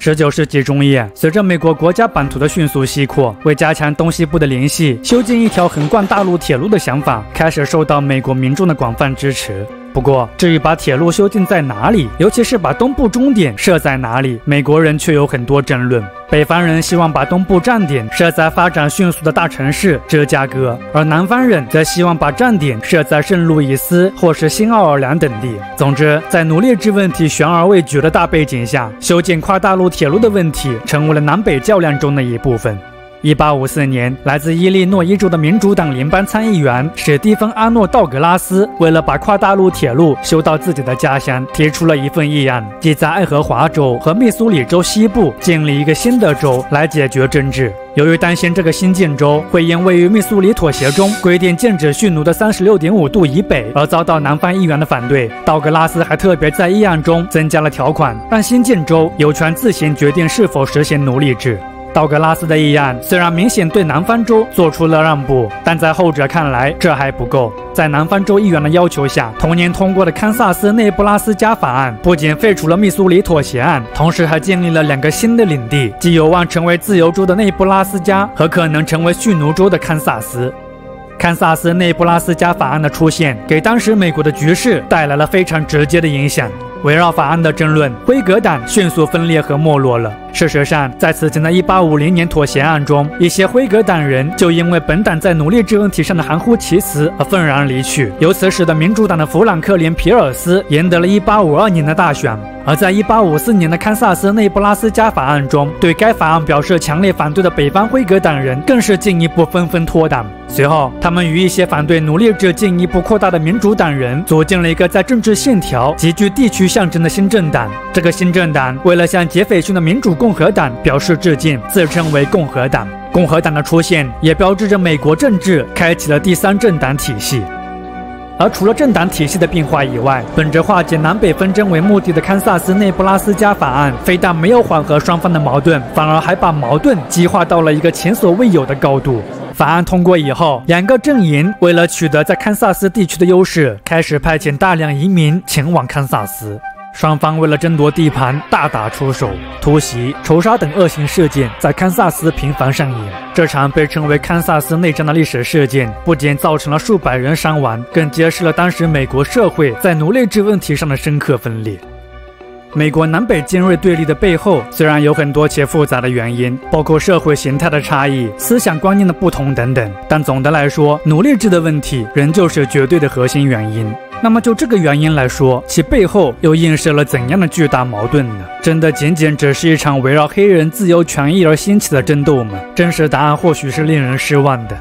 19世纪中叶，随着美国国家版图的迅速西扩，为加强东西部的联系，修建一条横贯大陆铁路的想法开始受到美国民众的广泛支持。不过，至于把铁路修建在哪里，尤其是把东部终点设在哪里，美国人却有很多争论。北方人希望把东部站点设在发展迅速的大城市芝加哥，而南方人则希望把站点设在圣路易斯或是新奥尔良等地。总之，在奴隶制问题悬而未决的大背景下，修建跨大陆铁路的问题成为了南北较量中的一部分。1854年，来自伊利诺伊州的民主党联邦参议员史蒂芬·阿诺·道格拉斯为了把跨大陆铁路修到自己的家乡，提出了一份议案，即在爱荷华州和密苏里州西部建立一个新的州来解决争执。由于担心这个新建州会因位于密苏里妥协中规定禁止蓄奴的36.5度以北而遭到南方议员的反对，道格拉斯还特别在议案中增加了条款，让新建州有权自行决定是否实行奴隶制。道格拉斯的议案虽然明显对南方州做出了让步，但在后者看来这还不够。在南方州议员的要求下，同年通过的堪萨斯内布拉斯加法案不仅废除了密苏里妥协案，同时还建立了2个新的领地，即有望成为自由州的内布拉斯加和可能成为蓄奴州的堪萨斯。堪萨斯内布拉斯加法案的出现，给当时美国的局势带来了非常直接的影响。围绕法案的争论，辉格党迅速分裂和没落了。事实上，在此前的1850年妥协案中，一些辉格党人就因为本党在奴隶制问题上的含糊其辞而愤然离去，由此使得民主党的弗兰克林·皮尔斯赢得了1852年的大选。而在1854年的堪萨斯内布拉斯加法案中，对该法案表示强烈反对的北方辉格党人更是进一步纷纷脱党。随后，他们与一些反对奴隶制进一步扩大的民主党人组建了一个在政治线条极具地区象征的新政党。这个新政党为了向杰斐逊的民主共和党表示致敬，自称为共和党。共和党的出现也标志着美国政治开启了第3政党体系。而除了政党体系的变化以外，本着化解南北纷争为目的的堪萨斯内布拉斯加法案，非但没有缓和双方的矛盾，反而还把矛盾激化到了一个前所未有的高度。法案通过以后，2个阵营为了取得在堪萨斯地区的优势，开始派遣大量移民前往堪萨斯。双方为了争夺地盘大打出手，突袭、仇杀等恶性事件在堪萨斯频繁上演。这场被称为堪萨斯内战的历史事件，不仅造成了数百人伤亡，更揭示了当时美国社会在奴隶制问题上的深刻分裂。美国南北尖锐对立的背后，虽然有很多且复杂的原因，包括社会形态的差异、思想观念的不同等等，但总的来说，奴隶制的问题仍旧是绝对的核心原因。那么就这个原因来说，其背后又映射了怎样的巨大矛盾呢？真的仅仅只是一场围绕黑人自由权益而兴起的争斗吗？真实答案或许是令人失望的。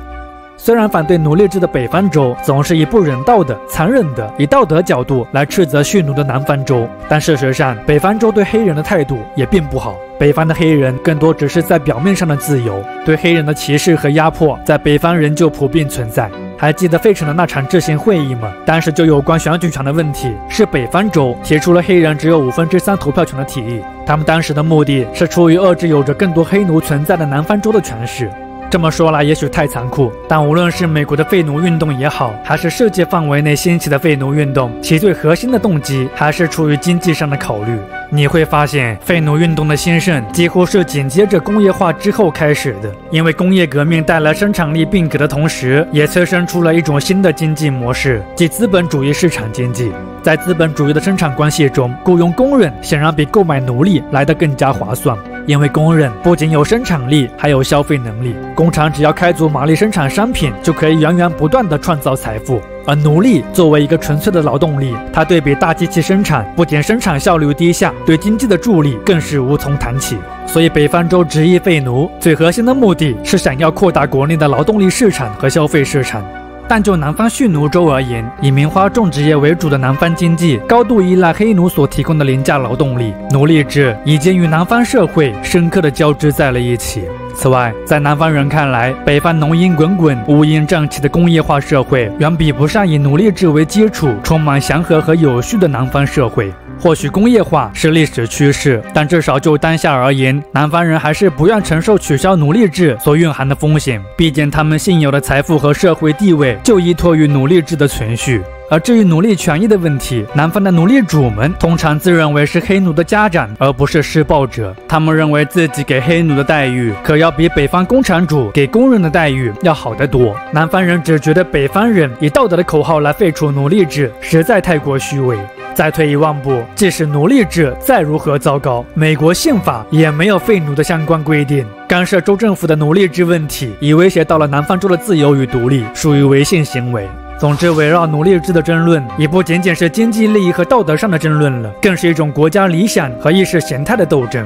虽然反对奴隶制的北方州总是以不人道的、残忍的以道德角度来斥责蓄奴的南方州，但事实上，北方州对黑人的态度也并不好。北方的黑人更多只是在表面上的自由，对黑人的歧视和压迫在北方仍旧普遍存在。还记得费城的那场制宪会议吗？当时就有关选举权的问题，是北方州提出了黑人只有3%投票权的提议。他们当时的目的是出于遏制有着更多黑奴存在的南方州的权势。这么说来也许太残酷，但无论是美国的废奴运动也好，还是世界范围内兴起的废奴运动，其最核心的动机还是出于经济上的考虑。你会发现，废奴运动的兴盛几乎是紧接着工业化之后开始的，因为工业革命带来生产力变革的同时，也催生出了一种新的经济模式，即资本主义市场经济。在资本主义的生产关系中，雇佣工人显然比购买奴隶来得更加划算。因为工人不仅有生产力，还有消费能力，工厂只要开足马力生产商品，就可以源源不断地创造财富。而奴隶作为一个纯粹的劳动力，它对比大机器生产，不仅生产效率低下，对经济的助力更是无从谈起。所以北方州执意废奴，最核心的目的是想要扩大国内的劳动力市场和消费市场。但就南方蓄奴州而言，以棉花种植业为主的南方经济高度依赖黑奴所提供的廉价劳动力，奴隶制已经与南方社会深刻的交织在了一起。此外，在南方人看来，北方浓荫滚滚、乌烟瘴气的工业化社会远比不上以奴隶制为基础、充满祥和和有序的南方社会。或许工业化是历史趋势，但至少就当下而言，南方人还是不愿承受取消奴隶制所蕴含的风险，毕竟他们现有的财富和社会地位就依托于奴隶制的存续。而至于奴隶权益的问题，南方的奴隶主们通常自认为是黑奴的家长，而不是施暴者。他们认为自己给黑奴的待遇可要比北方工厂主给工人的待遇要好得多。南方人只觉得北方人以道德的口号来废除奴隶制，实在太过虚伪。再退一万步，即使奴隶制再如何糟糕，美国宪法也没有废奴的相关规定。干涉州政府的奴隶制问题已威胁到了南方州的自由与独立，属于违宪行为。总之，围绕奴隶制的争论已不仅仅是经济利益和道德上的争论了，更是一种国家理想和意识形态的斗争。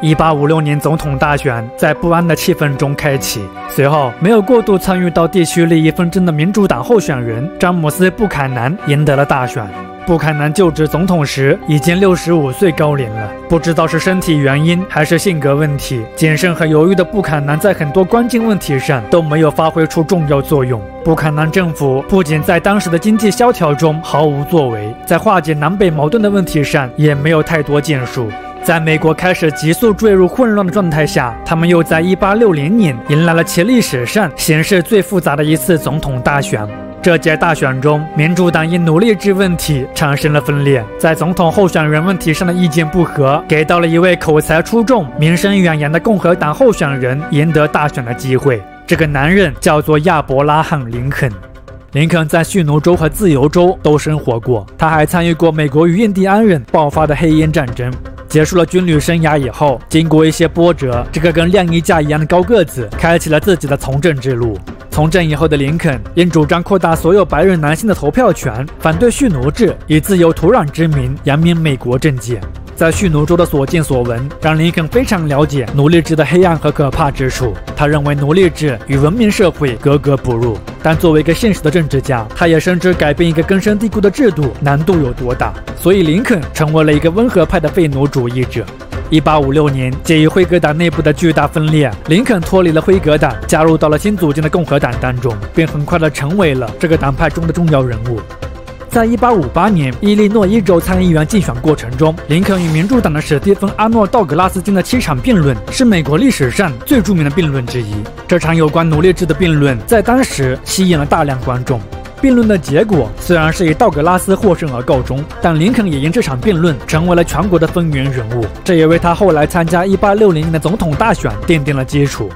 1856年总统大选在不安的气氛中开启，随后没有过度参与到地区利益纷争的民主党候选人詹姆斯·布坎南赢得了大选。布坎南就职总统时已经65岁高龄了，不知道是身体原因还是性格问题，谨慎和犹豫的布坎南在很多关键问题上都没有发挥出重要作用。布坎南政府不仅在当时的经济萧条中毫无作为，在化解南北矛盾的问题上也没有太多建树。在美国开始急速坠入混乱的状态下，他们又在1860年迎来了其历史上形势最复杂的一次总统大选。这届大选中，民主党因奴隶制问题产生了分裂，在总统候选人问题上的意见不合，给到了一位口才出众、名声远扬的共和党候选人赢得大选的机会。这个男人叫做亚伯拉罕·林肯。林肯在蓄奴州和自由州都生活过，他还参与过美国与印第安人爆发的黑烟战争。结束了军旅生涯以后，经过一些波折，这个跟晾衣架一样的高个子开启了自己的从政之路。从政以后的林肯因主张扩大所有白人男性的投票权，反对蓄奴制，以自由土壤之名扬名美国政界。在蓄奴州的所见所闻，让林肯非常了解奴隶制的黑暗和可怕之处。他认为奴隶制与文明社会格格不入，但作为一个现实的政治家，他也深知改变一个根深蒂固的制度难度有多大，所以林肯成为了一个温和派的废奴主义者。1856年，介于辉格党内部的巨大分裂，林肯脱离了辉格党，加入到了新组建的共和党当中，并很快地成为了这个党派中的重要人物。在1858年伊利诺伊州参议员竞选过程中，林肯与民主党的史蒂芬·阿诺·道格拉斯间的7场辩论是美国历史上最著名的辩论之一。这场有关奴隶制的辩论在当时吸引了大量观众。辩论的结果虽然是以道格拉斯获胜而告终，但林肯也因这场辩论成为了全国的风云人物，这也为他后来参加1860年的总统大选奠定了基础。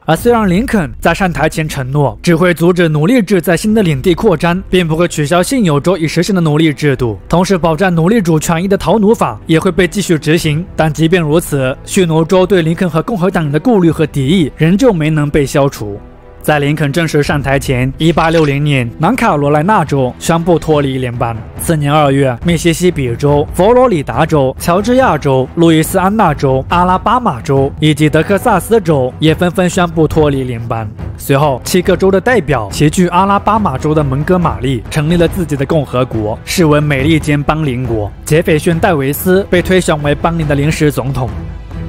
而虽然林肯在上台前承诺只会阻止奴隶制在新的领地扩张，并不会取消现有州已实行的奴隶制度，同时保障奴隶主权益的逃奴法也会被继续执行，但即便如此，蓄奴州对林肯和共和党人的顾虑和敌意仍旧没能被消除。在林肯正式上台前，1860年，南卡罗来纳州宣布脱离联邦。次年2月，密西西比州、佛罗里达州、乔治亚州、路易斯安那州、阿拉巴马州以及德克萨斯州也纷纷宣布脱离联邦。随后，7个州的代表齐聚阿拉巴马州的蒙哥马利，成立了自己的共和国，视为美利坚邦邻国。杰斐逊·戴维斯被推选为邦联的临时总统。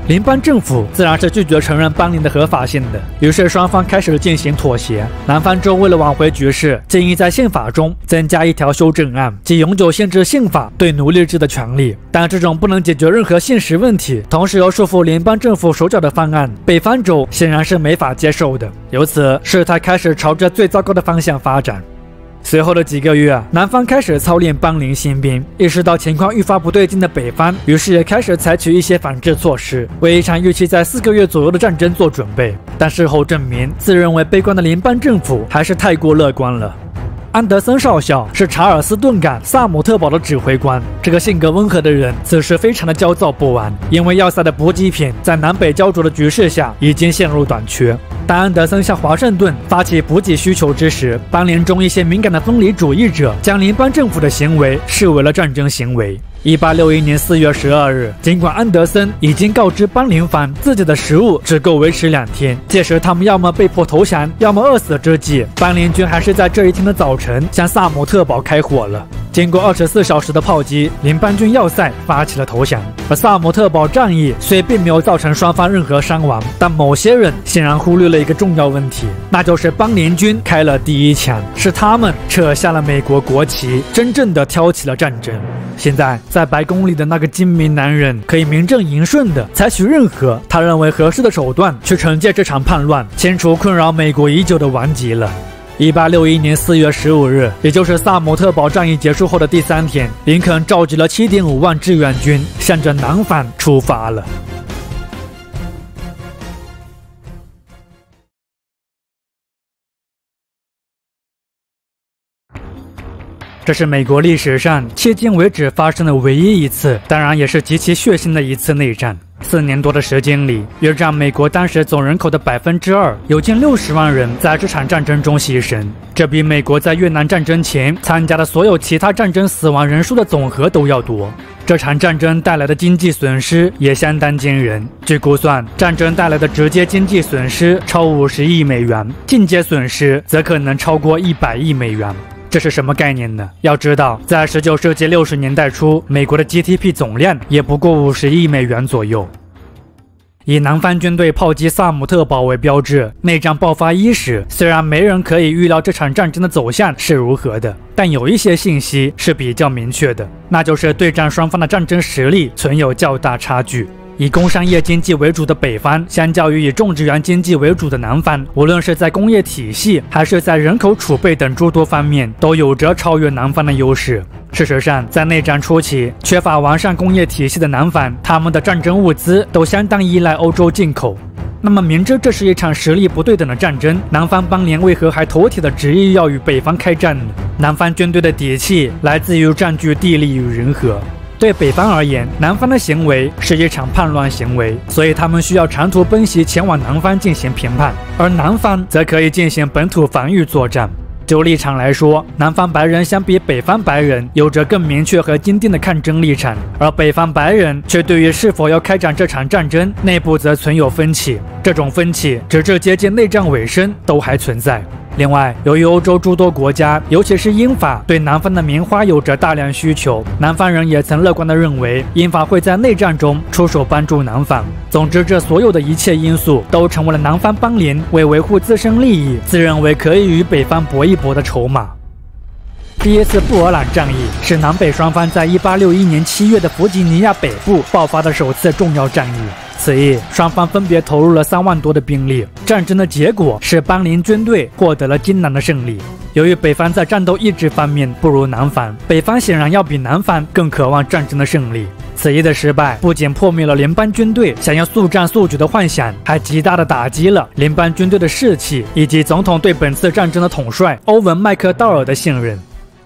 联邦政府自然是拒绝承认邦联的合法性的，于是双方开始进行妥协。南方州为了挽回局势，建议在宪法中增加一条修正案，即永久限制宪法对奴隶制的权利。但这种不能解决任何现实问题，同时又束缚联邦政府手脚的方案，北方州显然是没法接受的。由此，事态开始朝着最糟糕的方向发展。随后的几个月，南方开始操练邦联新兵，意识到情况愈发不对劲的北方，于是也开始采取一些反制措施，为一场预期在4个月左右的战争做准备。但事后证明，自认为悲观的联邦政府还是太过乐观了。安德森少校是查尔斯顿港萨姆特堡的指挥官，这个性格温和的人此时非常的焦躁不安，因为要塞的补给品在南北焦灼的局势下已经陷入短缺。当安德森向华盛顿发起补给需求之时，邦联中一些敏感的分离主义者将联邦政府的行为视为了战争行为。1861年4月12日，尽管安德森已经告知邦联方自己的食物只够维持2天，届时他们要么被迫投降，要么饿死之际，邦联军还是在这一天的早晨向萨姆特堡开火了。经过24小时的炮击，联邦军要塞发起了投降。而萨姆特堡战役虽并没有造成双方任何伤亡，但某些人显然忽略了一个重要问题，那就是邦联军开了第一枪，是他们扯下了美国国旗，真正的挑起了战争。现在，在白宫里的那个精明男人可以名正言顺地采取任何他认为合适的手段去惩戒这场叛乱，清除困扰美国已久的顽疾了。1861年4月15日，也就是萨姆特堡战役结束后的第3天，林肯召集了7.5万志愿军，向着南方出发了。这是美国历史上迄今为止发生的唯一一次，当然也是极其血腥的一次内战。4年多的时间里，约占美国当时总人口的2%，有近60万人在这场战争中牺牲。这比美国在越南战争前参加的所有其他战争死亡人数的总和都要多。这场战争带来的经济损失也相当惊人，据估算，战争带来的直接经济损失超50亿美元，间接损失则可能超过100亿美元。这是什么概念呢？要知道，在19世纪60年代初，美国的 GDP 总量也不过50亿美元左右。以南方军队炮击萨姆特堡为标志，内战爆发伊始，虽然没人可以预料这场战争的走向是如何的，但有一些信息是比较明确的，那就是对战双方的战争实力存有较大差距。以工商业经济为主的北方，相较于以种植园经济为主的南方，无论是在工业体系还是在人口储备等诸多方面，都有着超越南方的优势。事实上，在内战初期，缺乏完善工业体系的南方，他们的战争物资都相当依赖欧洲进口。那么，明知这是一场实力不对等的战争，南方邦联为何还头铁的执意要与北方开战呢？南方军队的底气来自于占据地利与人和。对北方而言，南方的行为是一场叛乱行为，所以他们需要长途奔袭前往南方进行评判，而南方则可以进行本土防御作战。就立场来说，南方白人相比北方白人有着更明确和坚定的抗争立场，而北方白人却对于是否要开展这场战争，内部则存有分歧。这种分歧直至接近内战尾声都还存在。另外，由于欧洲诸多国家，尤其是英法，对南方的棉花有着大量需求，南方人也曾乐观地认为，英法会在内战中出手帮助南方。总之，这所有的一切因素都成为了南方邦联为维护自身利益，自认为可以与北方搏一搏的筹码。第一次布尔朗战役是南北双方在1861年7月的弗吉尼亚北部爆发的首次重要战役。此役，双方分别投入了3万多的兵力。战争的结果是邦联军队获得了艰难的胜利。由于北方在战斗意志方面不如南方，北方显然要比南方更渴望战争的胜利。此役的失败不仅破灭了联邦军队想要速战速决的幻想，还极大地打击了联邦军队的士气以及总统对本次战争的统帅欧文·麦克道尔的信任。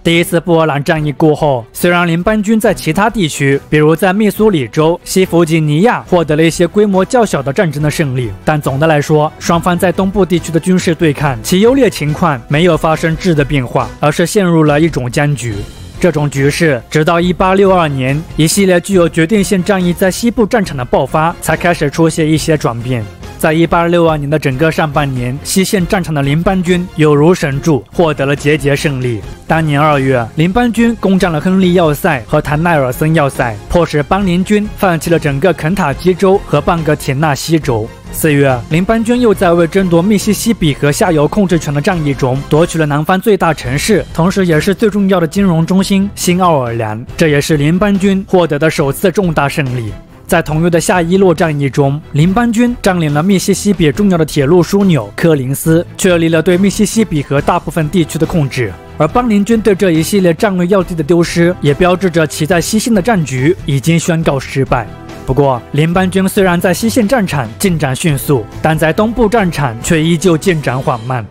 第一次布尔朗战役过后，虽然联邦军在其他地区，比如在密苏里州、西弗吉尼亚获得了一些规模较小的战争的胜利，但总的来说，双方在东部地区的军事对抗，其优劣情况没有发生质的变化，而是陷入了一种僵局。这种局势直到1862年，一系列具有决定性战役在西部战场的爆发，才开始出现一些转变。在1862年的整个上半年，西线战场的联邦军有如神助，获得了节节胜利。当年2月，联邦军攻占了亨利要塞和坦奈尔森要塞，迫使邦联军放弃了整个肯塔基州和半个田纳西州。4月，联邦军又在为争夺密西西比河下游控制权的战役中夺取了南方最大城市，同时也是最重要的金融中心新奥尔良，这也是联邦军获得的首次重大胜利。在同月的夏伊洛战役中，联邦军占领了密西西比重要的铁路枢纽科林斯，确立了对密西西比河大部分地区的控制。而邦联军对这一系列战略要地的丢失，也标志着其在西线的战局已经宣告失败。不过，联邦军虽然在西线战场进展迅速，但在东部战场却依旧进展缓慢。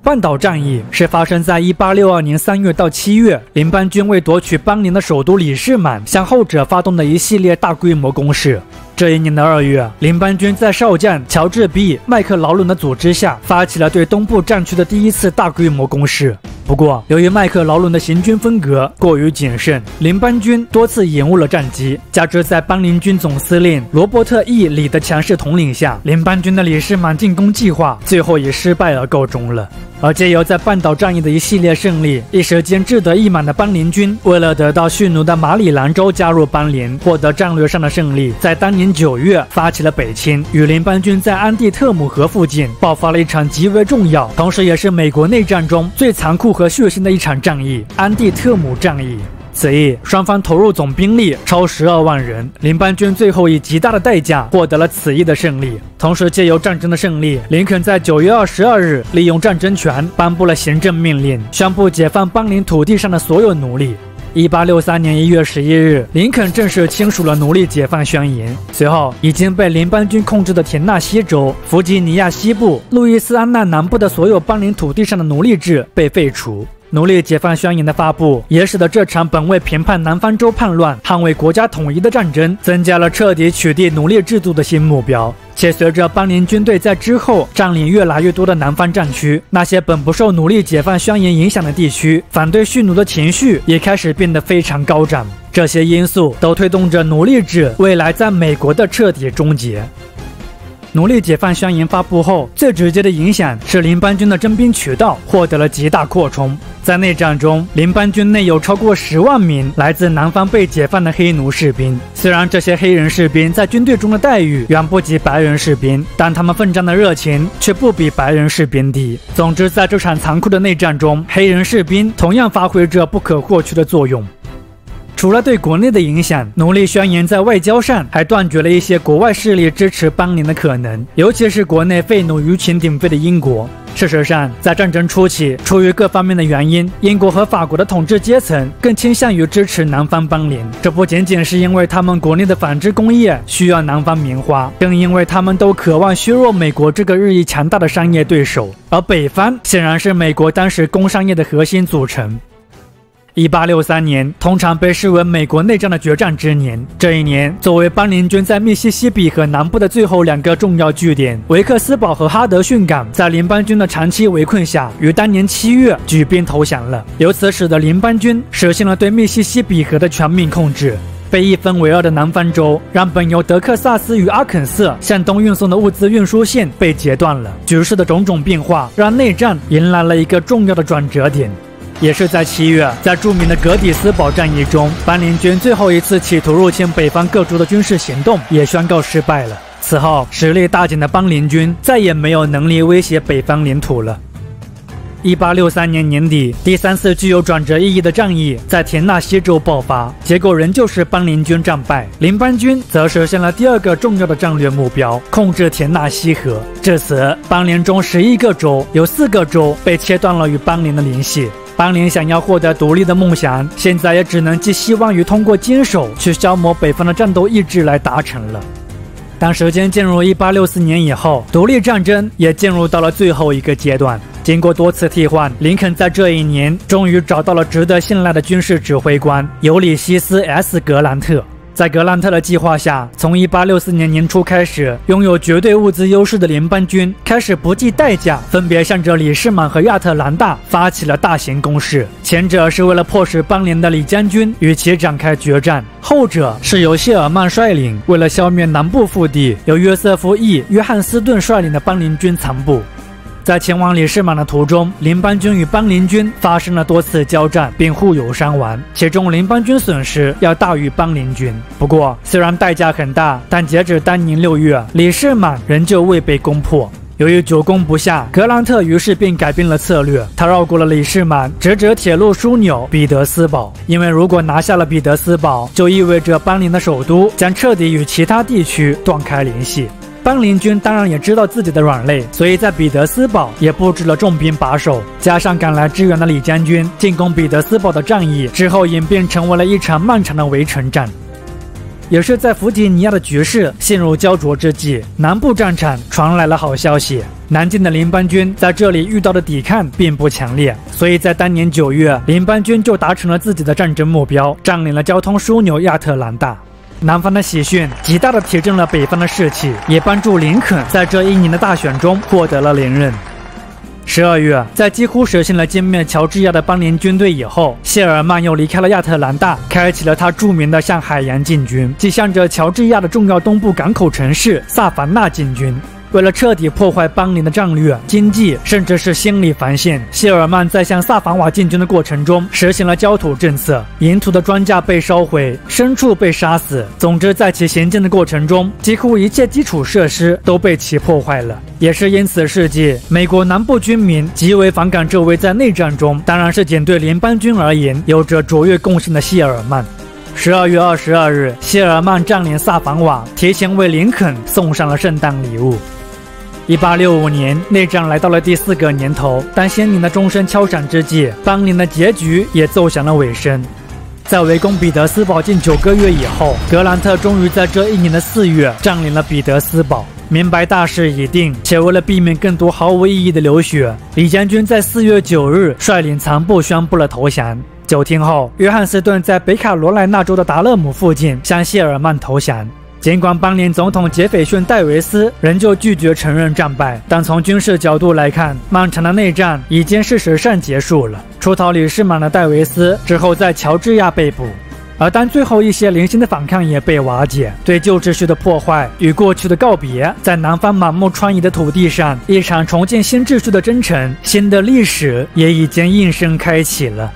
半岛战役是发生在1862年3月到7月，联邦军为夺取邦联的首都里士满，向后者发动的一系列大规模攻势。这一年的2月，联邦军在少将乔治 ·B· 麦克劳伦的组织下，发起了对东部战区的第一次大规模攻势。不过，由于麦克劳伦的行军风格过于谨慎，联邦军多次延误了战机，加之在邦联军总司令罗伯特 ·E· 李的强势统领下，联邦军的里士满进攻计划最后以失败而告终了。而借由在半岛战役的一系列胜利，一时间志得意满的邦联军为了得到蓄奴的马里兰州加入邦联，获得战略上的胜利，在当年9月发起了北侵，与联邦军在安第特姆河附近爆发了一场极为重要，同时也是美国内战中最残酷和血腥的一场战役——安第特姆战役。此役双方投入总兵力超12万人，联邦军最后以极大的代价获得了此役的胜利。同时，借由战争的胜利，林肯在9月22日利用战争权颁布了行政命令，宣布解放邦联土地上的所有奴隶。1863年1月11日，林肯正式签署了奴隶解放宣言。随后，已经被联邦军控制的田纳西州、弗吉尼亚西部、路易斯安那南部的所有邦联土地上的奴隶制被废除。奴隶解放宣言的发布，也使得这场本为评判南方州叛乱、捍卫国家统一的战争，增加了彻底取缔奴隶制度的新目标。且随着邦联军队在之后占领越来越多的南方战区，那些本不受奴隶解放宣言影响的地区，反对蓄奴的情绪也开始变得非常高涨。这些因素都推动着奴隶制未来在美国的彻底终结。奴隶解放宣言发布后，最直接的影响是联邦军的征兵渠道获得了极大扩充。在内战中，联邦军内有超过10万名来自南方被解放的黑奴士兵。虽然这些黑人士兵在军队中的待遇远不及白人士兵，但他们奋战的热情却不比白人士兵低。总之，在这场残酷的内战中，黑人士兵同样发挥着不可或缺的作用。除了对国内的影响，奴隶宣言在外交上还断绝了一些国外势力支持邦联的可能，尤其是国内废奴舆情鼎沸的英国。事实上，在战争初期，出于各方面的原因，英国和法国的统治阶层更倾向于支持南方邦联。这不仅仅是因为他们国内的纺织工业需要南方棉花，更因为他们都渴望削弱美国这个日益强大的商业对手。而北方显然是美国当时工商业的核心组成。1863年通常被视为美国内战的决战之年。这一年，作为邦联军在密西西比河南部的最后2个重要据点维克斯堡和哈德逊港，在联邦军的长期围困下，于当年7月举兵投降了。由此使得联邦军实现了对密西西比河的全面控制。被一分为二的南方州，让本由德克萨斯与阿肯色向东运送的物资运输线被截断了。局势的种种变化，让内战迎来了一个重要的转折点。也是在7月，在著名的格底斯堡战役中，邦联军最后一次企图入侵北方各州的军事行动也宣告失败了。此后，实力大减的邦联军再也没有能力威胁北方领土了。1863年年底，第3次具有转折意义的战役在田纳西州爆发，结果仍旧是邦联军战败，联邦军则实现了第2个重要的战略目标——控制田纳西河。至此，邦联中11个州有4个州被切断了与邦联的联系。邦联想要获得独立的梦想，现在也只能寄希望于通过坚守去消磨北方的战斗意志来达成了。当时间进入1864年以后，独立战争也进入到了最后一个阶段。经过多次替换，林肯在这一年终于找到了值得信赖的军事指挥官尤里西斯 ·S· 格兰特。在格兰特的计划下，从1864年年初开始，拥有绝对物资优势的联邦军开始不计代价，分别向着李士满和亚特兰大发起了大型攻势。前者是为了迫使邦联的李将军与其展开决战，后者是由谢尔曼率领，为了消灭南部腹地，由约瑟夫 ·E· 约翰斯顿率领的邦联军残部。在前往李士满的途中，联邦军与邦联军发生了多次交战，并互有伤亡，其中联邦军损失要大于邦联军。不过，虽然代价很大，但截止当年6月，李士满仍旧未被攻破。由于久攻不下，格兰特于是便改变了策略，他绕过了李士满，直指铁路枢纽彼得斯堡。因为如果拿下了彼得斯堡，就意味着邦联的首都将彻底与其他地区断开联系。邦联军当然也知道自己的软肋，所以在彼得斯堡也布置了重兵把守，加上赶来支援的李将军，进攻彼得斯堡的战役之后演变成为了一场漫长的围城战。也是在弗吉尼亚的局势陷入焦灼之际，南部战场传来了好消息。南进的联邦军在这里遇到的抵抗并不强烈，所以在当年9月，联邦军就达成了自己的战争目标，占领了交通枢纽亚特兰大。南方的喜讯极大地提振了北方的士气，也帮助林肯在这一年的大选中获得了连任。12月，在几乎实现了歼灭乔治亚的邦联军队以后，谢尔曼又离开了亚特兰大，开启了他著名的向海洋进军，即向着乔治亚的重要东部港口城市萨凡纳进军。为了彻底破坏邦联的战略、经济，甚至是心理防线，谢尔曼在向萨凡瓦进军的过程中实行了焦土政策，沿途的庄稼被烧毁，牲畜被杀死。总之，在其行进的过程中，几乎一切基础设施都被其破坏了。也是因此事迹，美国南部军民极为反感这位在内战中，当然是仅对联邦军而言有着卓越贡献的谢尔曼。12月22日，谢尔曼占领萨凡瓦，提前为林肯送上了圣诞礼物。1865年，内战来到了第4个年头，当先民的钟声敲响之际，邦联的结局也奏响了尾声。在围攻彼得斯堡近9个月以后，格兰特终于在这一年的4月占领了彼得斯堡。明白大势已定，且为了避免更多毫无意义的流血，李将军在4月9日率领残部宣布了投降。9天后，约翰斯顿在北卡罗来纳州的达勒姆附近向谢尔曼投降。尽管邦联总统杰斐逊·戴维斯仍旧拒绝承认战败，但从军事角度来看，漫长的内战已经事实上结束了。出逃李士满的戴维斯之后在乔治亚被捕，而当最后一些零星的反抗也被瓦解，对旧秩序的破坏与过去的告别，在南方满目疮痍的土地上，一场重建新秩序的征程，新的历史也已经应声开启了。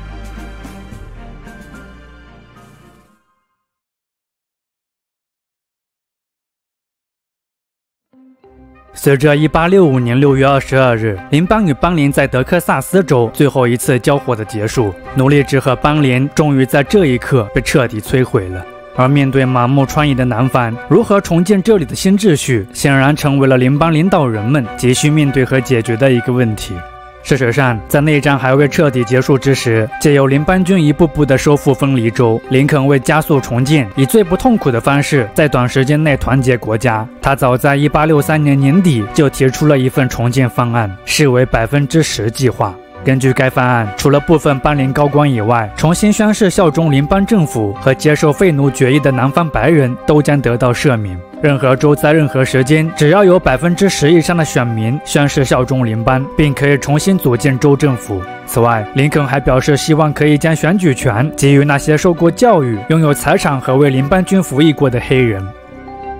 随着1865年6月22日联邦与邦联在德克萨斯州最后一次交火的结束，奴隶制和邦联终于在这一刻被彻底摧毁了。而面对满目疮痍的南方，如何重建这里的新秩序，显然成为了联邦领导人们急需面对和解决的一个问题。事实上，在内战还未彻底结束之时，借由联邦军一步步的收复分离州，林肯为加速重建，以最不痛苦的方式在短时间内团结国家。他早在1863年年底就提出了一份重建方案，视为10%计划。根据该方案，除了部分邦联高官以外，重新宣誓效忠联邦政府和接受废奴决议的南方白人都将得到赦免。任何州在任何时间，只要有10%以上的选民宣誓效忠联邦，并可以重新组建州政府。此外，林肯还表示希望可以将选举权给予那些受过教育、拥有财产和为联邦军服役过的黑人。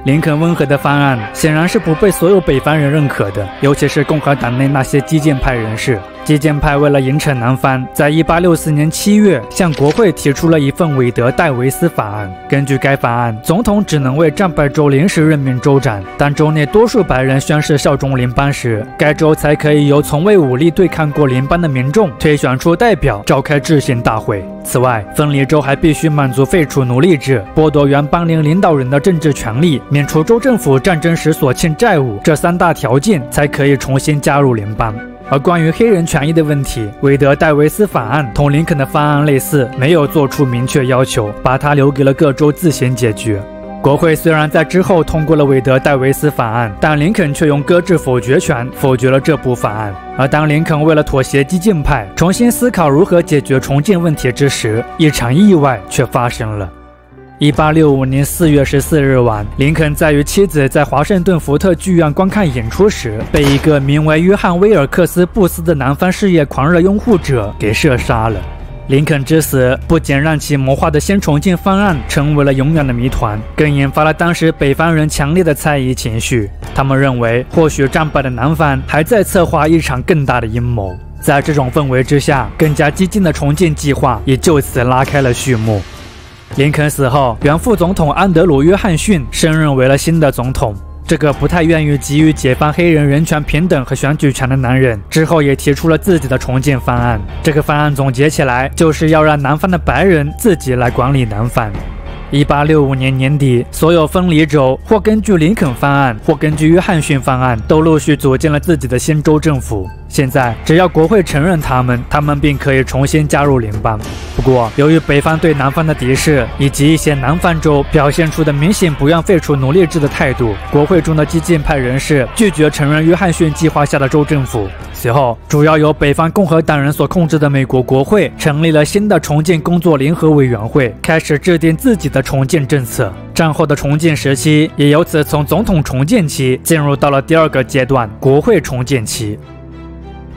林肯温和的方案显然是不被所有北方人认可的，尤其是共和党内那些激进派人士。激进派为了赢逞南方，在1864年7月向国会提出了一份韦德·戴维斯法案。根据该法案，总统只能为战败州临时任命州长，当州内多数白人宣誓效忠联邦时，该州才可以由从未武力对抗过联邦的民众推选出代表，召开制宪大会。此外，分离州还必须满足废除奴隶制、剥夺原邦联领导人的政治权利、免除州政府战争时所欠债务这3大条件，才可以重新加入联邦。而关于黑人权益的问题，韦德·戴维斯法案同林肯的方案类似，没有做出明确要求，把它留给了各州自行解决。国会虽然在之后通过了韦德·戴维斯法案，但林肯却用搁置否决权否决了这部法案。而当林肯为了妥协激进派，重新思考如何解决重建问题之时，一场意外却发生了。1865年4月14日晚，林肯在与妻子在华盛顿福特剧院观看演出时，被一个名为约翰·威尔克斯·布斯的南方事业狂热拥护者给射杀了。林肯之死不仅让其谋划的新重建方案成为了永远的谜团，更引发了当时北方人强烈的猜疑情绪。他们认为，或许战败的南方还在策划一场更大的阴谋。在这种氛围之下，更加激进的重建计划也就此拉开了序幕。林肯死后，原副总统安德鲁·约翰逊升任为了新的总统。这个不太愿意给予解放黑人人权平等和选举权的男人，之后也提出了自己的重建方案。这个方案总结起来，就是要让南方的白人自己来管理南方。1865年年底，所有分离州或根据林肯方案，或根据约翰逊方案，都陆续组建了自己的新州政府。现在，只要国会承认他们便可以重新加入联邦。不过，由于北方对南方的敌视，以及一些南方州表现出的明显不愿废除奴隶制的态度，国会中的激进派人士拒绝承认约翰逊计划下的州政府。随后，主要由北方共和党人所控制的美国国会成立了新的重建工作联合委员会，开始制定自己的重建政策。战后的重建时期也由此从总统重建期进入到了第二个阶段——国会重建期。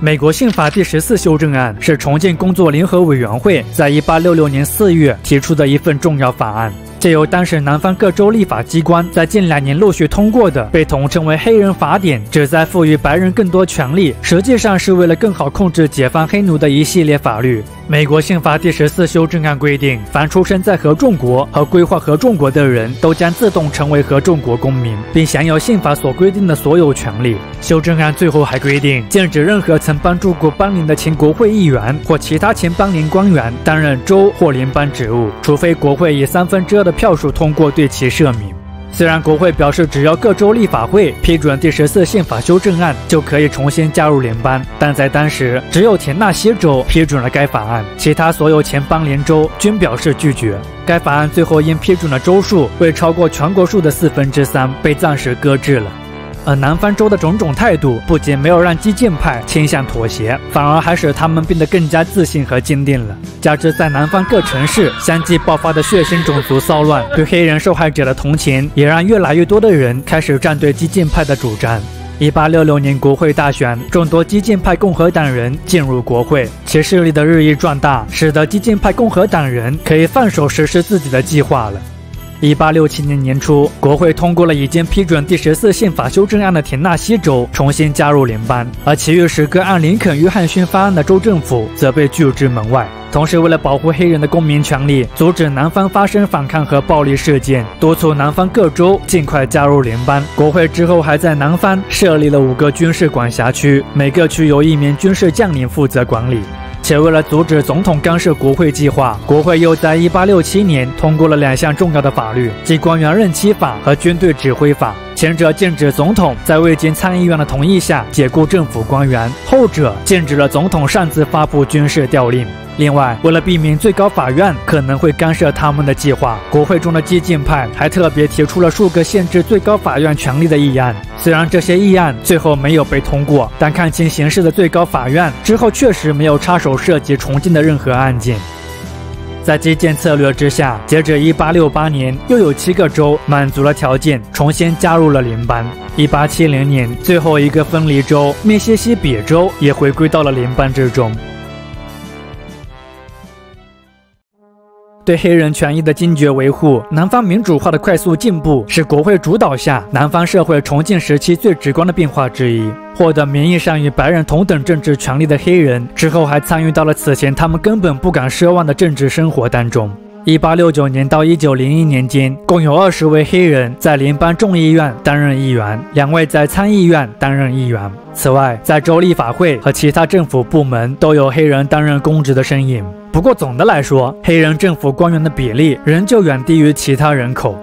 美国宪法第14修正案是重建工作联合委员会在1866年4月提出的一份重要法案，借由当时南方各州立法机关在近2年陆续通过的，被统称为黑人法典，旨在赋予白人更多权利，实际上是为了更好控制解放黑奴的一系列法律。美国宪法第14修正案规定，凡出生在合众国和规划合众国的人都将自动成为合众国公民，并享有宪法所规定的所有权利。修正案最后还规定，禁止任何曾帮助过邦联的前国会议员或其他前邦联官员担任州或联邦职务，除非国会以2/3的票数通过对其赦免。虽然国会表示只要各州立法会批准第14宪法修正案就可以重新加入联邦，但在当时只有田纳西州批准了该法案，其他所有前邦联州均表示拒绝。该法案最后因批准的州数未超过全国数的3/4，被暂时搁置了。而南方州的种种态度不仅没有让激进派倾向妥协，反而还使他们变得更加自信和坚定了。加之在南方各城市相继爆发的血腥种族骚乱，对黑人受害者的同情也让越来越多的人开始站队激进派的主张。1866年国会大选，众多激进派共和党人进入国会，其势力的日益壮大，使得激进派共和党人可以放手实施自己的计划了。1867年年初，国会通过了已经批准第14宪法修正案的田纳西州重新加入联邦，而其余10个按林肯·约翰逊方案的州政府则被拒之门外。同时，为了保护黑人的公民权利，阻止南方发生反抗和暴力事件，督促南方各州尽快加入联邦，国会之后还在南方设立了5个军事管辖区，每个区由1名军事将领负责管理。且为了阻止总统干涉国会计划，国会又在1867年通过了2项重要的法律，即官员任期法和军队指挥法。前者禁止总统在未经参议院的同意下解雇政府官员，后者禁止了总统擅自发布军事调令。另外，为了避免最高法院可能会干涉他们的计划，国会中的激进派还特别提出了数个限制最高法院权力的议案。虽然这些议案最后没有被通过，但看清形势的最高法院之后确实没有插手涉及重建的任何案件。在基建策略之下，截止1868年，又有7个州满足了条件，重新加入了联邦。1870年，最后一个分离州密西西比州也回归到了联邦之中。对黑人权益的坚决维护，南方民主化的快速进步，是国会主导下南方社会重建时期最直观的变化之一。获得名义上与白人同等政治权利的黑人，之后还参与到了此前他们根本不敢奢望的政治生活当中。1869年到1901年间，共有20位黑人在联邦众议院担任议员，2位在参议院担任议员。此外，在州立法会和其他政府部门都有黑人担任公职的身影。不过总的来说，黑人政府官员的比例仍旧远低于其他人口。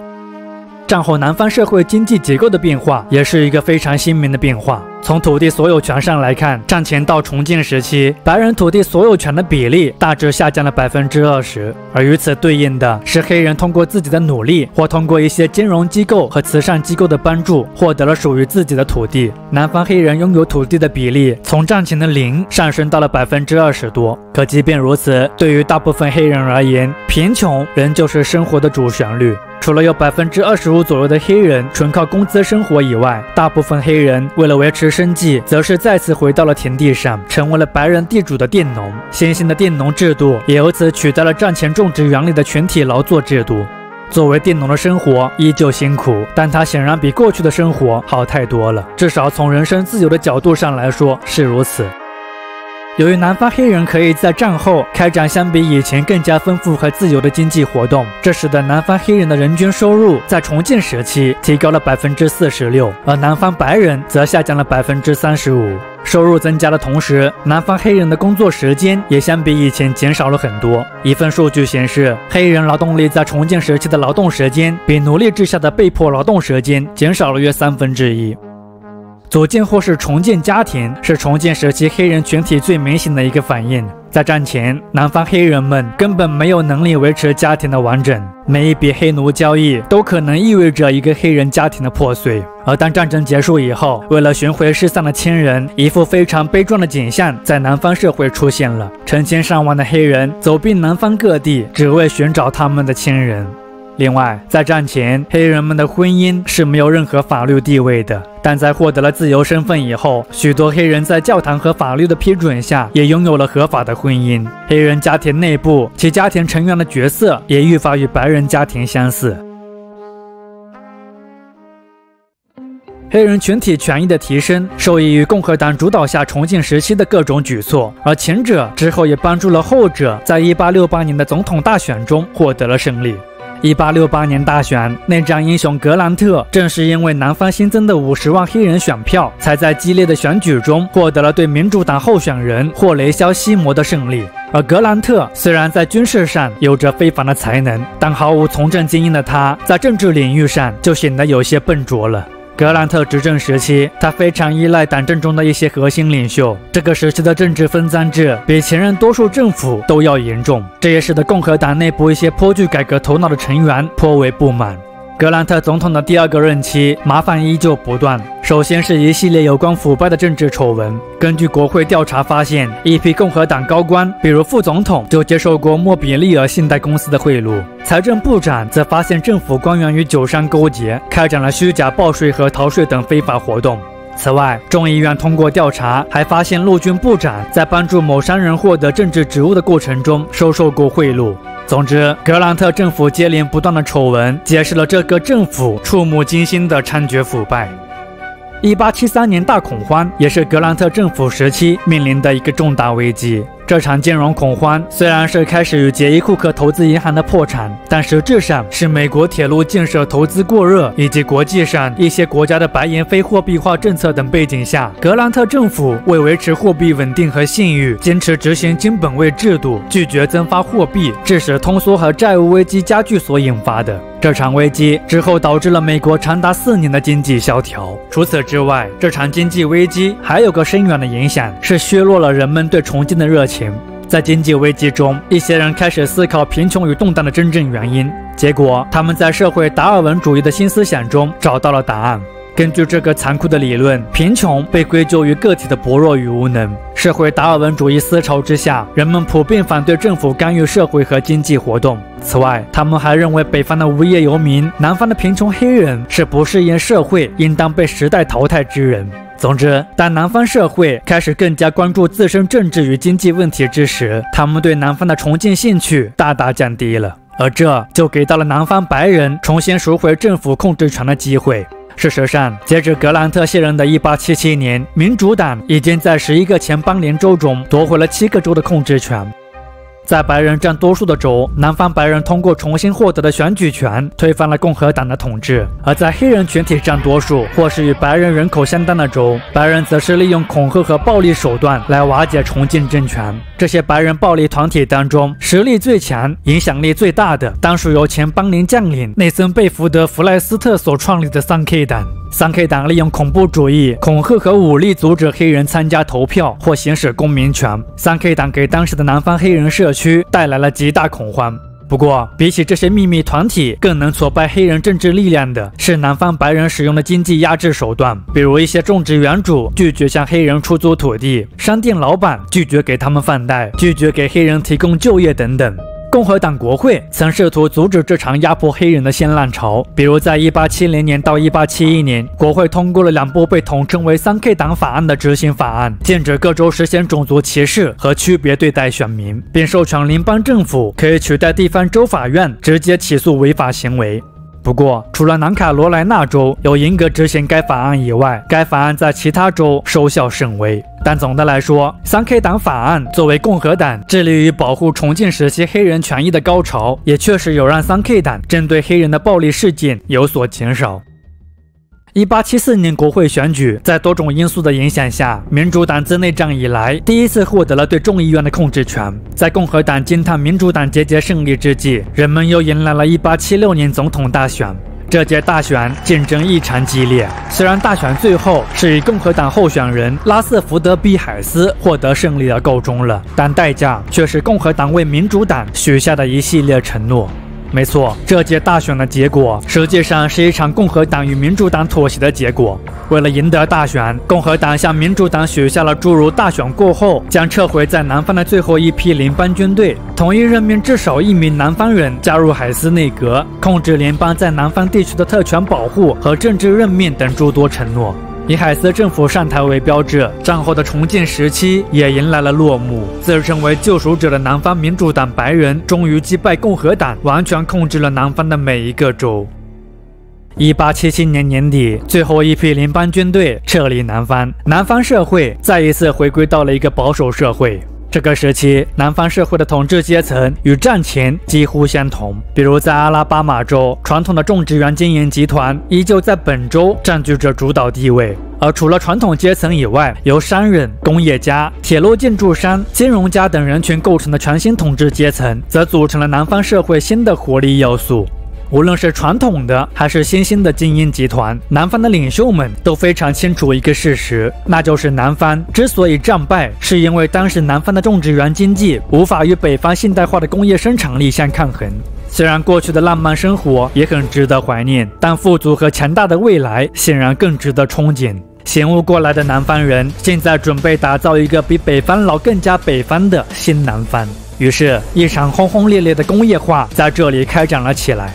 战后南方社会经济结构的变化也是一个非常鲜明的变化。从土地所有权上来看，战前到重建时期，白人土地所有权的比例大致下降了20%，而与此对应的是黑人通过自己的努力，或通过一些金融机构和慈善机构的帮助，获得了属于自己的土地。南方黑人拥有土地的比例从战前的0上升到了20%多。可即便如此，对于大部分黑人而言，贫穷仍旧是生活的主旋律。除了有25%左右的黑人纯靠工资生活以外，大部分黑人为了维持生计，则是再次回到了田地上，成为了白人地主的佃农。新兴的佃农制度也由此取代了战前种植园里的群体劳作制度。作为佃农的生活依旧辛苦，但它显然比过去的生活好太多了，至少从人身自由的角度上来说是如此。由于南方黑人可以在战后开展相比以前更加丰富和自由的经济活动，这使得南方黑人的人均收入在重建时期提高了46%，而南方白人则下降了35%。收入增加的同时，南方黑人的工作时间也相比以前减少了很多。一份数据显示，黑人劳动力在重建时期的劳动时间比奴隶制下的被迫劳动时间减少了约1/3。组建或是重建家庭是重建时期黑人群体最明显的一个反应。在战前，南方黑人们根本没有能力维持家庭的完整，每一笔黑奴交易都可能意味着一个黑人家庭的破碎。而当战争结束以后，为了寻回失散的亲人，一幅非常悲壮的景象在南方社会出现了：成千上万的黑人走遍南方各地，只为寻找他们的亲人。另外，在战前，黑人们的婚姻是没有任何法律地位的，但在获得了自由身份以后，许多黑人在教堂和法律的批准下，也拥有了合法的婚姻。黑人家庭内部，其家庭成员的角色也愈发与白人家庭相似。黑人群体权益的提升受益于共和党主导下重建时期的各种举措，而前者之后也帮助了后者在1868年的总统大选中获得了胜利。1868年大选，内战英雄格兰特正是因为南方新增的50万黑人选票，才在激烈的选举中获得了对民主党候选人霍雷肖西摩的胜利。而格兰特虽然在军事上有着非凡的才能，但毫无从政经验的他，在政治领域上就显得有些笨拙了。格兰特执政时期，他非常依赖党政中的一些核心领袖。这个时期的政治分赃制比前任多数政府都要严重，这也使得共和党内部一些颇具改革头脑的成员颇为不满。格兰特总统的第2个任期，麻烦依旧不断。首先是一系列有关腐败的政治丑闻。根据国会调查发现，一批共和党高官，比如副总统，就接受过莫比利尔信贷公司的贿赂。财政部长则发现政府官员与酒商勾结，开展了虚假报税和逃税等非法活动。此外，众议院通过调查，还发现陆军部长在帮助某商人获得政治职务的过程中收受过贿赂。总之，格兰特政府接连不断的丑闻，揭示了这个政府触目惊心的猖獗腐败。1873年大恐慌也是格兰特政府时期面临的一个重大危机。这场金融恐慌虽然是开始于杰伊库克投资银行的破产，但实质上是美国铁路建设投资过热，以及国际上一些国家的白银非货币化政策等背景下，格兰特政府为维持货币稳定和信誉，坚持执行金本位制度，拒绝增发货币，致使通缩和债务危机加剧所引发的。这场危机之后导致了美国长达4年的经济萧条。除此之外，这场经济危机还有个深远的影响，是削弱了人们对重建的热情。在经济危机中，一些人开始思考贫穷与动荡的真正原因，结果他们在社会达尔文主义的新思想中找到了答案。根据这个残酷的理论，贫穷被归咎于个体的薄弱与无能。社会达尔文主义思潮之下，人们普遍反对政府干预社会和经济活动。此外，他们还认为北方的无业游民、南方的贫穷黑人是不适应社会、应当被时代淘汰之人。总之，当南方社会开始更加关注自身政治与经济问题之时，他们对南方的重建兴趣大大降低了，而这就给到了南方白人重新赎回政府控制权的机会。事实上，截至格兰特卸任的1877年，民主党已经在11个前邦联州中夺回了7个州的控制权。在白人占多数的州，南方白人通过重新获得的选举权推翻了共和党的统治；而在黑人群体占多数或是与白人人口相当的州，白人则是利用恐吓和暴力手段来瓦解重建政权。这些白人暴力团体当中，实力最强、影响力最大的，当属由前邦联将领内森·贝福德·弗莱斯特所创立的3K 党。3K 党利用恐怖主义、恐吓和武力阻止黑人参加投票或行使公民权。3K 党给当时的南方黑人社区带来了极大恐慌。不过，比起这些秘密团体，更能挫败黑人政治力量的是南方白人使用的经济压制手段，比如一些种植园主拒绝向黑人出租土地，商店老板拒绝给他们饭袋，拒绝给黑人提供就业等等。共和党国会曾试图阻止这场压迫黑人的新浪潮，比如在1870年到1871年，国会通过了2部被统称为3K 党法案的执行法案，禁止各州实行种族歧视和区别对待选民，并授权联邦政府可以取代地方州法院直接起诉违法行为。不过，除了南卡罗来纳州有严格执行该法案以外，该法案在其他州收效甚微。但总的来说，3K 党法案作为共和党致力于保护重建时期黑人权益的高潮，也确实有让3K 党针对黑人的暴力事件有所减少。1874年国会选举在多种因素的影响下，民主党自内战以来第一次获得了对众议院的控制权。在共和党惊叹民主党节节胜利之际，人们又迎来了1876年总统大选。这届大选竞争异常激烈，虽然大选最后是以共和党候选人拉瑟福德 ·B· 海斯获得胜利而告终了，但代价却是共和党为民主党许下的一系列承诺。没错，这届大选的结果实际上是一场共和党与民主党妥协的结果。为了赢得大选，共和党向民主党许下了诸如大选过后将撤回在南方的最后一批联邦军队，同意任命至少1名南方人加入海斯内阁，控制联邦在南方地区的特权保护和政治任命等诸多承诺。以海斯政府上台为标志，战后的重建时期也迎来了落幕。自称为救赎者的南方民主党白人终于击败共和党，完全控制了南方的每一个州。1877年年底，最后一批联邦军队撤离南方，南方社会再一次回归到了一个保守社会。这个时期，南方社会的统治阶层与战前几乎相同。比如在阿拉巴马州，传统的种植园经营集团依旧在本州占据着主导地位。而除了传统阶层以外，由商人、工业家、铁路建筑商、金融家等人群构成的全新统治阶层，则组成了南方社会新的活力要素。无论是传统的还是新兴的精英集团，南方的领袖们都非常清楚一个事实，那就是南方之所以战败，是因为当时南方的种植园经济无法与北方现代化的工业生产力相抗衡。虽然过去的浪漫生活也很值得怀念，但富足和强大的未来显然更值得憧憬。醒悟过来的南方人现在准备打造一个比北方老更加北方的新南方，于是一场轰轰烈烈的工业化在这里开展了起来。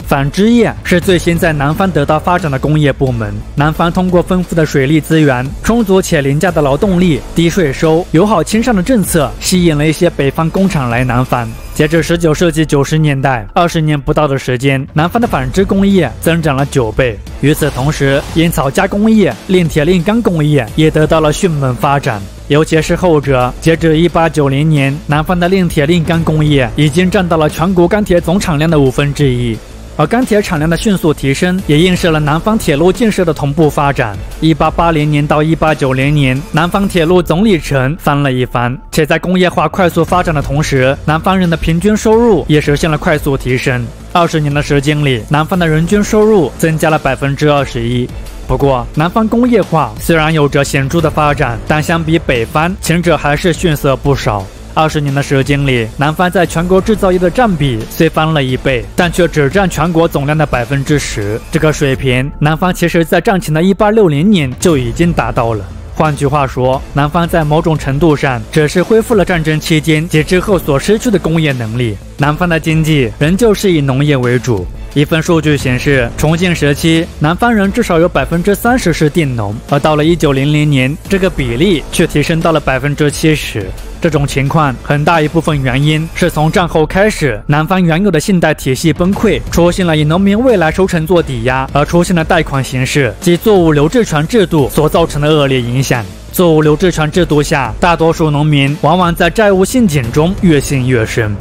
纺织业是最先在南方得到发展的工业部门。南方通过丰富的水利资源、充足且廉价的劳动力、低税收、友好亲善的政策，吸引了一些北方工厂来南方。截至19世纪90年代，20年不到的时间，南方的纺织工业增长了9倍。与此同时，烟草加工业、炼铁炼钢工业也得到了迅猛发展。尤其是后者，截至1890年，南方的炼铁炼钢工业已经占到了全国钢铁总产量的1/5。而钢铁产量的迅速提升，也映射了南方铁路建设的同步发展。1880年到1890年，南方铁路总里程翻了一番，且在工业化快速发展的同时，南方人的平均收入也实现了快速提升。20年的时间里，南方的人均收入增加了21%。不过，南方工业化虽然有着显著的发展，但相比北方，前者还是逊色不少。20年的时间里，南方在全国制造业的占比虽翻了1倍，但却只占全国总量的10%。这个水平，南方其实在战前的1860年就已经达到了。换句话说，南方在某种程度上只是恢复了战争期间及之后所失去的工业能力。南方的经济仍旧是以农业为主。一份数据显示，重建时期，南方人至少有30%是佃农，而到了1900年，这个比例却提升到了70%。这种情况很大一部分原因是从战后开始，南方原有的信贷体系崩溃，出现了以农民未来收成做抵押而出现的贷款形式及作物留置权制度所造成的恶劣影响。作物留置权制度下，大多数农民往往在债务陷阱中越陷越深。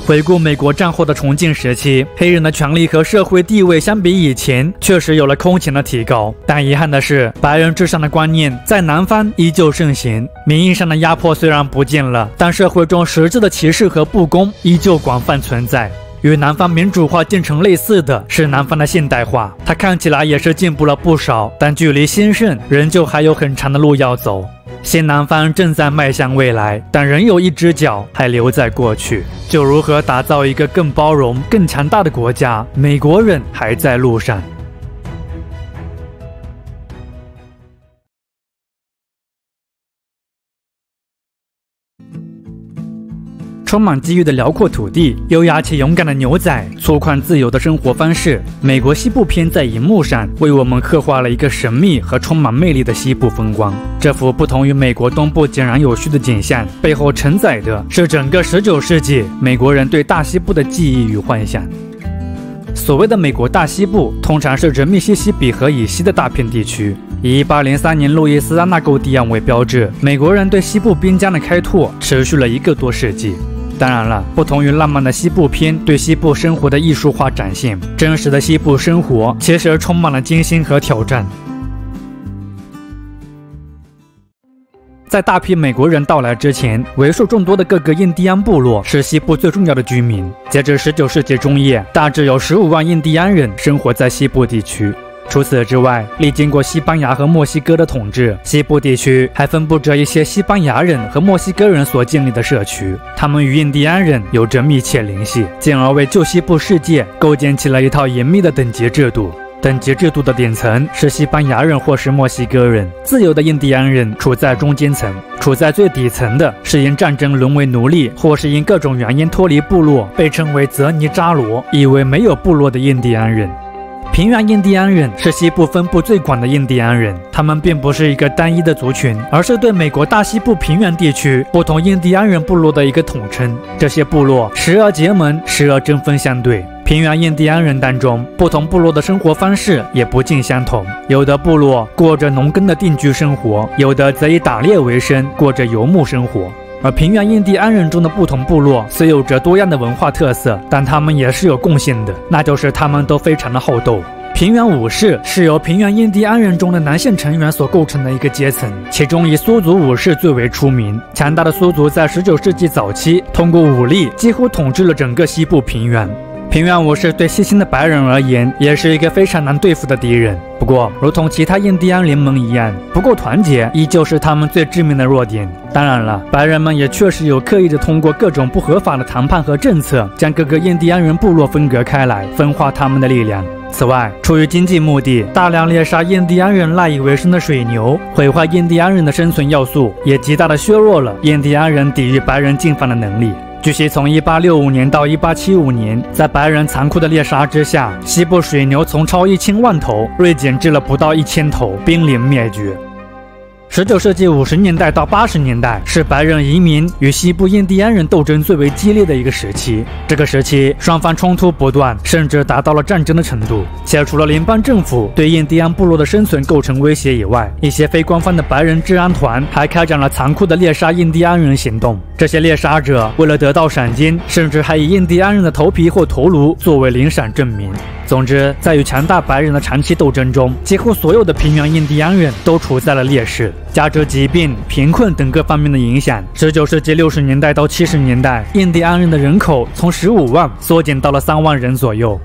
回顾美国战后的重建时期，黑人的权利和社会地位相比以前确实有了空前的提高，但遗憾的是，白人至上的观念在南方依旧盛行。名义上的压迫虽然不见了，但社会中实质的歧视和不公依旧广泛存在。与南方民主化进程类似的是南方的现代化，它看起来也是进步了不少，但距离兴盛仍旧还有很长的路要走。新南方正在迈向未来，但仍有一只脚还留在过去。就如何打造一个更包容、更强大的国家，美国人还在路上。充满机遇的辽阔土地，优雅且勇敢的牛仔，粗犷自由的生活方式。美国西部片在荧幕上为我们刻画了一个神秘和充满魅力的西部风光。这幅不同于美国东部井然有序的景象，背后承载的是整个19世纪美国人对大西部的记忆与幻想。所谓的美国大西部，通常是指密西西比河以西的大片地区。以1803年路易斯安那购地案为标志，美国人对西部边疆的开拓持续了1个多世纪。当然了，不同于浪漫的西部片对西部生活的艺术化展现，真实的西部生活其实充满了艰辛和挑战。在大批美国人到来之前，为数众多的各个印第安部落是西部最重要的居民。截至19世纪中叶，大致有15万印第安人生活在西部地区。除此之外，历经过西班牙和墨西哥的统治，西部地区还分布着一些西班牙人和墨西哥人所建立的社区，他们与印第安人有着密切联系，进而为旧西部世界构建起了一套严密的等级制度。等级制度的顶层是西班牙人或是墨西哥人，自由的印第安人处在中间层，处在最底层的是因战争沦为奴隶，或是因各种原因脱离部落，被称为泽尼扎罗，意为没有部落的印第安人。平原印第安人是西部分布最广的印第安人，他们并不是一个单一的族群，而是对美国大西部平原地区不同印第安人部落的一个统称。这些部落时而结盟，时而针锋相对。平原印第安人当中，不同部落的生活方式也不尽相同，有的部落过着农耕的定居生活，有的则以打猎为生，过着游牧生活。而平原印第安人中的不同部落虽有着多样的文化特色，但他们也是有共性的，那就是他们都非常的好斗。平原武士是由平原印第安人中的男性成员所构成的一个阶层，其中以苏族武士最为出名。强大的苏族在19世纪早期通过武力几乎统治了整个西部平原。平原武士对细心的白人而言也是一个非常难对付的敌人，不过如同其他印第安联盟一样，不够团结依旧是他们最致命的弱点。当然了，白人们也确实有刻意的通过各种不合法的谈判和政策，将各个印第安人部落分隔开来，分化他们的力量。此外，出于经济目的，大量猎杀印第安人赖以为生的水牛，毁坏印第安人的生存要素，也极大的削弱了印第安人抵御白人进犯的能力。据悉，从1865年到1875年，在白人残酷的猎杀之下，西部水牛从超1000万头锐减至了不到1000头，濒临灭绝。19世纪50年代到80年代是白人移民与西部印第安人斗争最为激烈的一个时期。这个时期，双方冲突不断，甚至达到了战争的程度。且除了联邦政府对印第安部落的生存构成威胁以外，一些非官方的白人治安团还开展了残酷的猎杀印第安人行动。这些猎杀者为了得到赏金，甚至还以印第安人的头皮或头颅作为领赏证明。总之，在与强大白人的长期斗争中，几乎所有的平原印第安人都处在了劣势。加之疾病、贫困等各方面的影响，19世纪60年代到70年代，印第安人的人口从15万缩减到了3万人左右。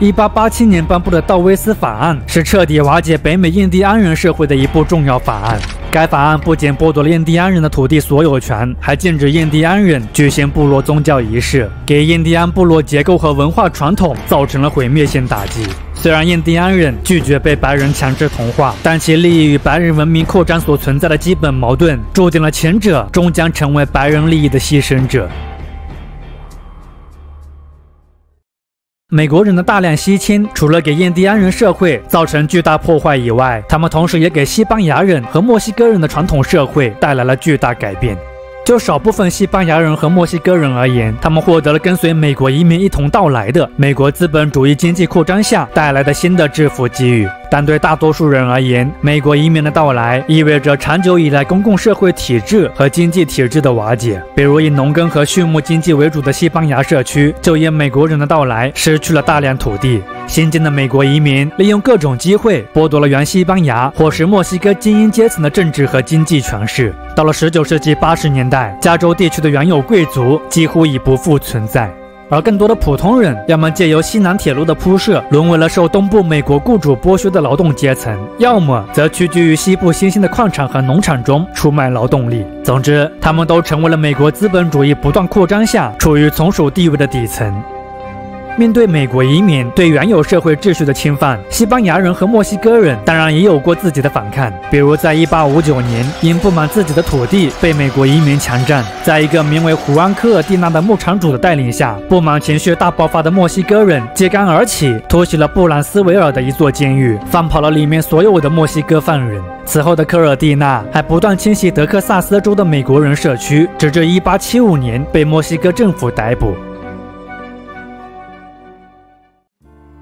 1887年颁布的道威斯法案是彻底瓦解北美印第安人社会的一部重要法案。该法案不仅剥夺了印第安人的土地所有权，还禁止印第安人举行部落宗教仪式，给印第安部落结构和文化传统造成了毁灭性打击。虽然印第安人拒绝被白人强制同化，但其利益与白人文明扩张所存在的基本矛盾，注定了前者终将成为白人利益的牺牲者。美国人的大量西迁，除了给印第安人社会造成巨大破坏以外，他们同时也给西班牙人和墨西哥人的传统社会带来了巨大改变。就少部分西班牙人和墨西哥人而言，他们获得了跟随美国移民一同到来的美国资本主义经济扩张下带来的新的致富机遇。但对大多数人而言，美国移民的到来意味着长久以来公共社会体制和经济体制的瓦解。比如以农耕和畜牧经济为主的西班牙社区，就因美国人的到来失去了大量土地。新进的美国移民利用各种机会剥夺了原西班牙或是墨西哥精英阶层的政治和经济权势。到了19世纪80年代，加州地区的原有贵族几乎已不复存在。而更多的普通人要么借由西南铁路的铺设，沦为了受东部美国雇主剥削的劳动阶层，要么则屈居于西部新兴的矿场和农场中出卖劳动力。总之，他们都成为了美国资本主义不断扩张下处于从属地位的底层。面对美国移民对原有社会秩序的侵犯，西班牙人和墨西哥人当然也有过自己的反抗。比如在1859年，因不满自己的土地被美国移民强占，在一个名为胡安·科尔蒂纳的牧场主的带领下，不满情绪大爆发的墨西哥人揭竿而起，突袭了布兰斯维尔的一座监狱，放跑了里面所有的墨西哥犯人。此后的科尔蒂纳还不断侵袭德克萨斯州的美国人社区，直至1875年被墨西哥政府逮捕。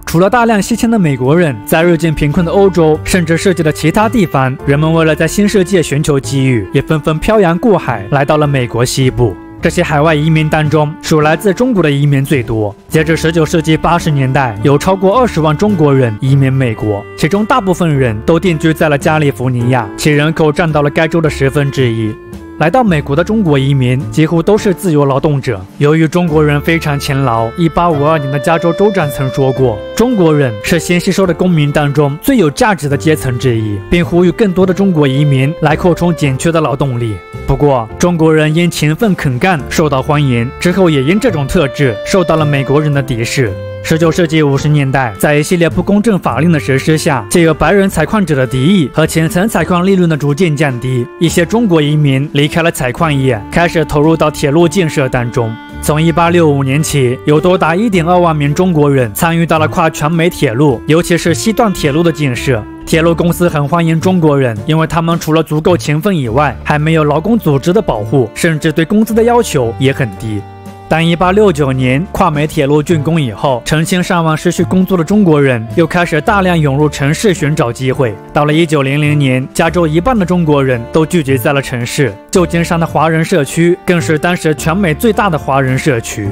除了大量西迁的美国人，在日渐贫困的欧洲，甚至世界的其他地方，人们为了在新世界寻求机遇，也纷纷漂洋过海来到了美国西部。这些海外移民当中，属来自中国的移民最多。截至19世纪80年代，有超过20万中国人移民美国，其中大部分人都定居在了加利福尼亚，其人口占到了该州的1/10。来到美国的中国移民几乎都是自由劳动者。由于中国人非常勤劳，1852年的加州州长曾说过，中国人是新吸收的公民当中最有价值的阶层之一，并呼吁更多的中国移民来扩充紧缺的劳动力。不过，中国人因勤奋肯干受到欢迎，之后也因这种特质受到了美国人的敌视。19世纪50年代，在一系列不公正法令的实施下，借由白人采矿者的敌意和浅层采矿利润的逐渐降低，一些中国移民离开了采矿业，开始投入到铁路建设当中。从1865年起，有多达1.2万名中国人参与到了跨全美铁路，尤其是西段铁路的建设。铁路公司很欢迎中国人，因为他们除了足够勤奋以外，还没有劳工组织的保护，甚至对工资的要求也很低。当1869年跨美铁路竣工以后，成千上万失去工作的中国人又开始大量涌入城市寻找机会。到了1900年，加州一半的中国人都聚集在了城市，旧金山的华人社区更是当时全美最大的华人社区。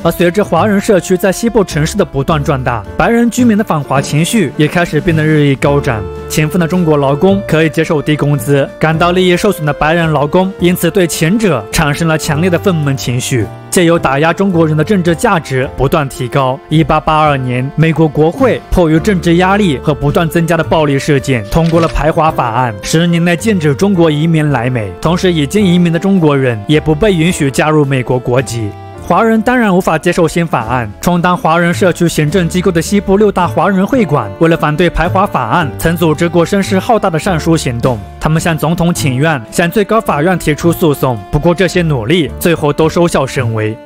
而随着华人社区在西部城市的不断壮大，白人居民的反华情绪也开始变得日益高涨。勤奋的中国劳工可以接受低工资，感到利益受损的白人劳工因此对前者产生了强烈的愤懑情绪，借由打压中国人的政治价值不断提高。1882年，美国国会迫于政治压力和不断增加的暴力事件，通过了排华法案，10年内禁止中国移民来美，同时已经移民的中国人也不被允许加入美国国籍。华人当然无法接受新法案，充当华人社区行政机构的西部6大华人会馆，为了反对排华法案，曾组织过声势浩大的上书行动。他们向总统请愿，向最高法院提出诉讼，不过这些努力最后都收效甚微。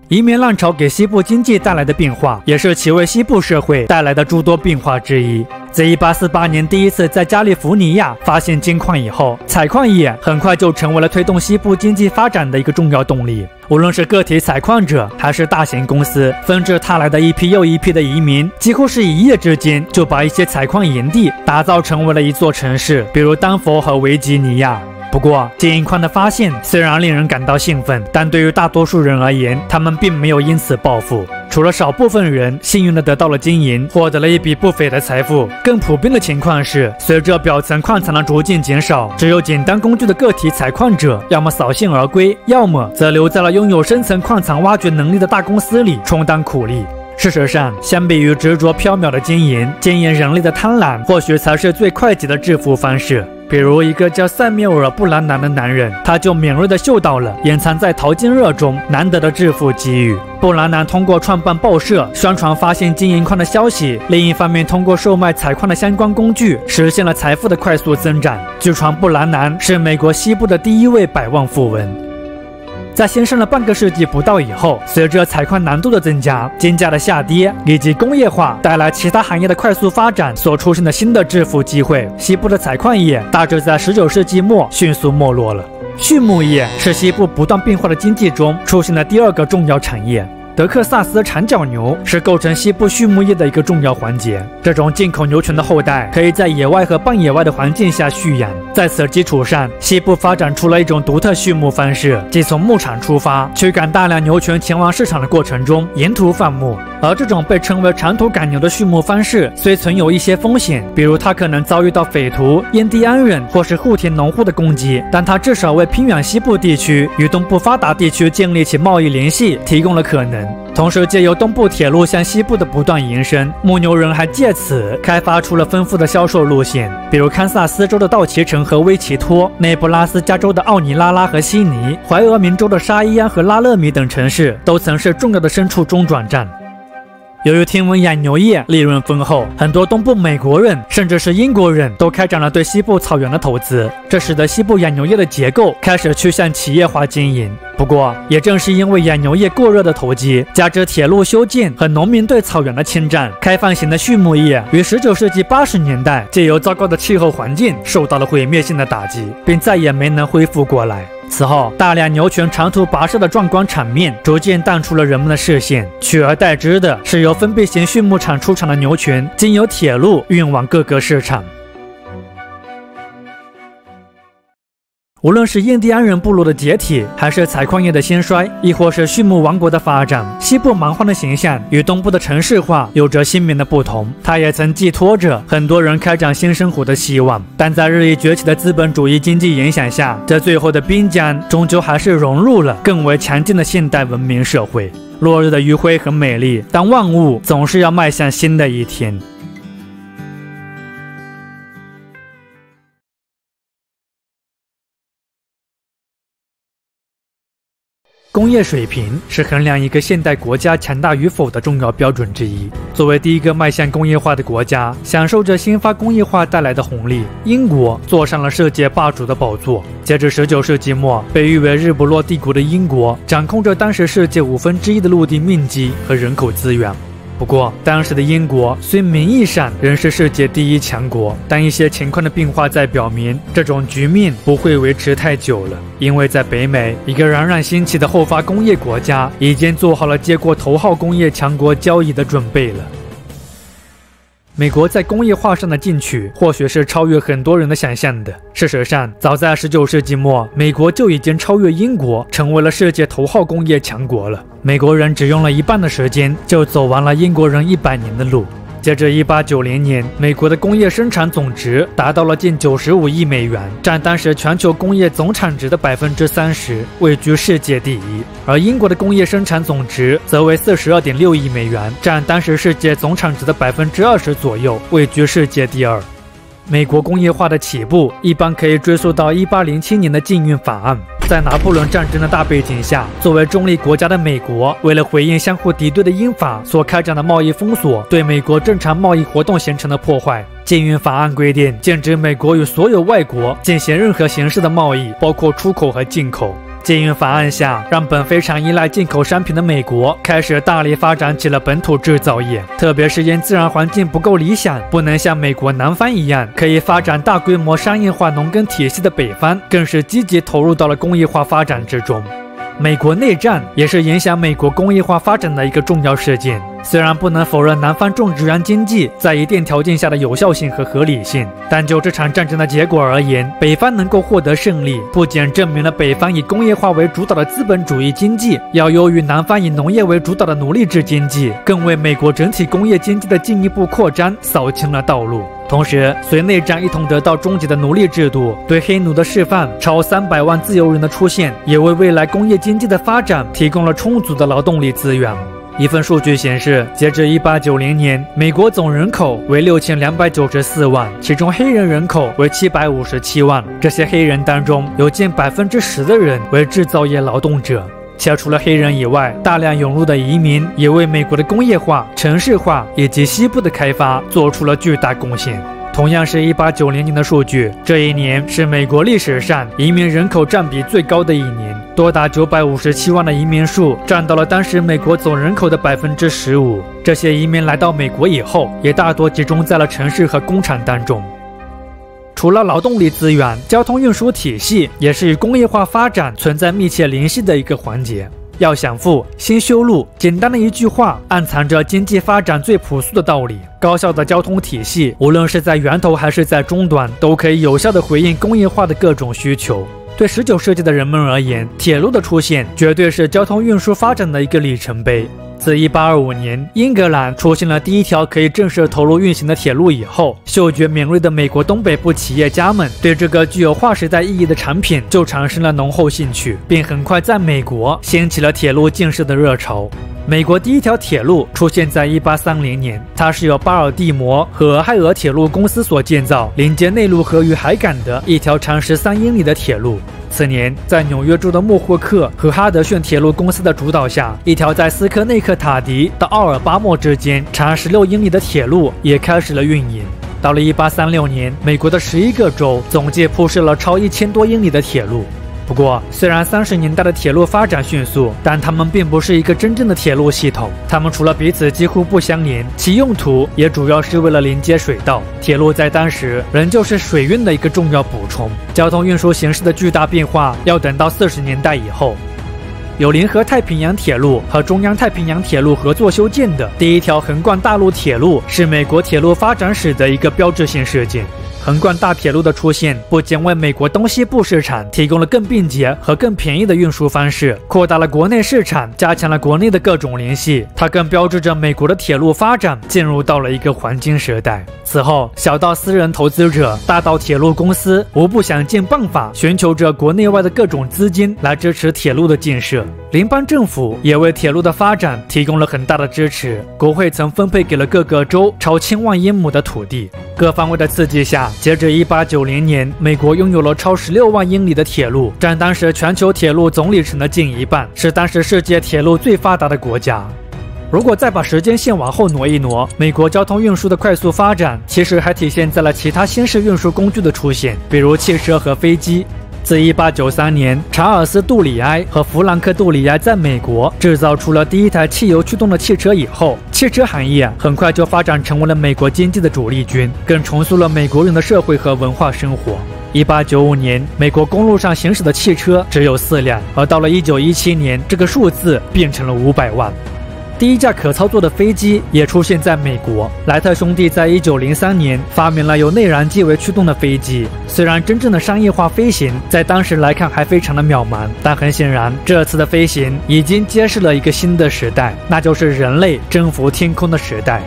移民浪潮给西部经济带来的变化，也是其为西部社会带来的诸多变化之一。自1848年第一次在加利福尼亚发现金矿以后，采矿业很快就成为了推动西部经济发展的一个重要动力。无论是个体采矿者，还是大型公司，纷至沓来的一批又一批的移民，几乎是一夜之间就把一些采矿营地打造成为了一座城市，比如丹佛和维吉尼亚。不过，金银矿的发现虽然令人感到兴奋，但对于大多数人而言，他们并没有因此暴富。除了少部分人幸运地得到了金银，获得了一笔不菲的财富，更普遍的情况是，随着表层矿藏的逐渐减少，只有简单工具的个体采矿者要么扫兴而归，要么则留在了拥有深层矿藏挖掘能力的大公司里充当苦力。事实上，相比于执着缥缈的金银，检验人类的贪婪或许才是最快捷的致富方式。比如一个叫塞缪尔·布兰南的男人，他就敏锐地嗅到了掩藏在淘金热中难得的致富机遇。布兰南通过创办报社宣传发现金银矿的消息，另一方面通过售卖采矿的相关工具实现了财富的快速增长。据传布兰南是美国西部的第一位百万富翁。在先生了半个世纪不到以后，随着采矿难度的增加、金价的下跌以及工业化带来其他行业的快速发展所出现的新的致富机会，西部的采矿业大致在19世纪末迅速没落了。畜牧业是西部不断变化的经济中出现的第二个重要产业。德克萨斯长角牛是构成西部畜牧业的一个重要环节。这种进口牛群的后代可以在野外和半野外的环境下蓄养。在此基础上，西部发展出了一种独特畜牧方式，即从牧场出发，驱赶大量牛群前往市场的过程中，沿途放牧。而这种被称为长途赶牛的畜牧方式，虽存有一些风险，比如它可能遭遇到匪徒、印第安人或是户田农户的攻击，但它至少为偏远西部地区与东部发达地区建立起贸易联系提供了可能。同时，借由东部铁路向西部的不断延伸，牧牛人还借此开发出了丰富的销售路线，比如堪萨斯州的道奇城和威奇托、内布拉斯加州的奥尼拉拉和悉尼、怀俄明州的沙伊安和拉勒米等城市都曾是重要的牲畜中转站。由于听闻养牛业利润丰厚，很多东部美国人甚至是英国人都开展了对西部草原的投资，这使得西部养牛业的结构开始趋向企业化经营。不过，也正是因为养牛业过热的投机，加之铁路修建和农民对草原的侵占，开放型的畜牧业于19世纪80年代借由糟糕的气候环境受到了毁灭性的打击，并再也没能恢复过来。此后，大量牛群长途跋涉的壮观场面逐渐淡出了人们的视线，取而代之的是由封闭型畜牧场出产的牛群经由铁路运往各个市场。无论是印第安人部落的解体，还是采矿业的兴衰，亦或是畜牧王国的发展，西部蛮荒的形象与东部的城市化有着鲜明的不同。它也曾寄托着很多人开展新生活的希望，但在日益崛起的资本主义经济影响下，这最后的滨江终究还是融入了更为强劲的现代文明社会。落日的余晖很美丽，但万物总是要迈向新的一天。工业水平是衡量一个现代国家强大与否的重要标准之一。作为第一个迈向工业化的国家，享受着新发工业化带来的红利，英国坐上了世界霸主的宝座。截至19世纪末，被誉为日不落帝国的英国，掌控着当时世界1/5的陆地面积和人口资源。不过，当时的英国虽名义上仍是世界第一强国，但一些情况的变化在表明，这种局面不会维持太久了。因为在北美，一个冉冉兴起的后发工业国家已经做好了接过头号工业强国交椅的准备了。美国在工业化上的进取，或许是超越很多人的想象的。事实上，早在19世纪末，美国就已经超越英国，成为了世界头号工业强国了。美国人只用了1半的时间，就走完了英国人100年的路。截至1890年，美国的工业生产总值达到了近95亿美元，占当时全球工业总产值的30%，位居世界第一。而英国的工业生产总值则为42.6亿美元，占当时世界总产值的20%左右，位居世界第二。美国工业化的起步一般可以追溯到1807年的禁运法案。在拿破仑战争的大背景下，作为中立国家的美国，为了回应相互敌对的英法所开展的贸易封锁，对美国正常贸易活动形成的破坏。禁运法案规定，禁止美国与所有外国进行任何形式的贸易，包括出口和进口。禁运法案下，让本非常依赖进口商品的美国开始大力发展起了本土制造业，特别是因自然环境不够理想，不能像美国南方一样可以发展大规模商业化农耕体系的北方，更是积极投入到了工业化发展之中。美国内战也是影响美国工业化发展的一个重要事件。虽然不能否认南方种植园经济在一定条件下的有效性和合理性，但就这场战争的结果而言，北方能够获得胜利，不仅证明了北方以工业化为主导的资本主义经济要优于南方以农业为主导的奴隶制经济，更为美国整体工业经济的进一步扩张扫清了道路。同时，随内战一同得到终结的奴隶制度对黑奴的释放，超300万自由人的出现，也为未来工业经济的发展提供了充足的劳动力资源。一份数据显示，截至1890年，美国总人口为6294万，其中黑人人口为757万。这些黑人当中，有近10%的人为制造业劳动者。且除了黑人以外，大量涌入的移民也为美国的工业化、城市化以及西部的开发做出了巨大贡献。同样是1890年的数据，这一年是美国历史上移民人口占比最高的一年，多达957万的移民数占到了当时美国总人口的15%。这些移民来到美国以后，也大多集中在了城市和工厂当中。除了劳动力资源，交通运输体系也是与工业化发展存在密切联系的一个环节。要想富，先修路。简单的一句话，暗藏着经济发展最朴素的道理。高效的交通体系，无论是在源头还是在终端，都可以有效地回应工业化的各种需求。对19世纪的人们而言，铁路的出现绝对是交通运输发展的一个里程碑。自1825年英格兰出现了第一条可以正式投入运行的铁路以后，嗅觉敏锐的美国东北部企业家们对这个具有划时代意义的产品就产生了浓厚兴趣，并很快在美国掀起了铁路建设的热潮。美国第一条铁路出现在1830年，它是由巴尔的摩和俄亥俄铁路公司所建造，连接内陆河与海港的一条长13英里的铁路。次年，在纽约州的莫霍克和哈德逊铁路公司的主导下，一条在斯科内克塔迪到奥尔巴默之间长16英里的铁路也开始了运营。到了1836年，美国的11个州总计铺设了超1000多英里的铁路。不过，虽然30年代的铁路发展迅速，但它们并不是一个真正的铁路系统。它们除了彼此几乎不相连，其用途也主要是为了连接水道。铁路在当时仍旧是水运的一个重要补充。交通运输形式的巨大变化要等到40年代以后。由联合太平洋铁路和中央太平洋铁路合作修建的第一条横贯大陆铁路，是美国铁路发展史的一个标志性事件。横贯大铁路的出现，不仅为美国东西部市场提供了更便捷和更便宜的运输方式，扩大了国内市场，加强了国内的各种联系，它更标志着美国的铁路发展进入到了一个黄金时代。此后，小到私人投资者，大到铁路公司，无不想尽办法寻求着国内外的各种资金来支持铁路的建设。联邦政府也为铁路的发展提供了很大的支持，国会曾分配给了各个州超1000万英亩的土地。各方位的刺激下，截至1890年，美国拥有了超16万英里的铁路，占当时全球铁路总里程的近一半，是当时世界铁路最发达的国家。如果再把时间线往后挪一挪，美国交通运输的快速发展其实还体现在了其他新式运输工具的出现，比如汽车和飞机。自1893年，查尔斯·杜里埃和弗兰克·杜里埃在美国制造出了第一台汽油驱动的汽车以后，汽车行业很快就发展成为了美国经济的主力军，更重塑了美国人的社会和文化生活。1895年，美国公路上行驶的汽车只有4辆，而到了1917年，这个数字变成了500万。第一架可操作的飞机也出现在美国。莱特兄弟在1903年发明了由内燃机为驱动的飞机。虽然真正的商业化飞行在当时来看还非常的渺茫，但很显然，这次的飞行已经揭示了一个新的时代，那就是人类征服天空的时代。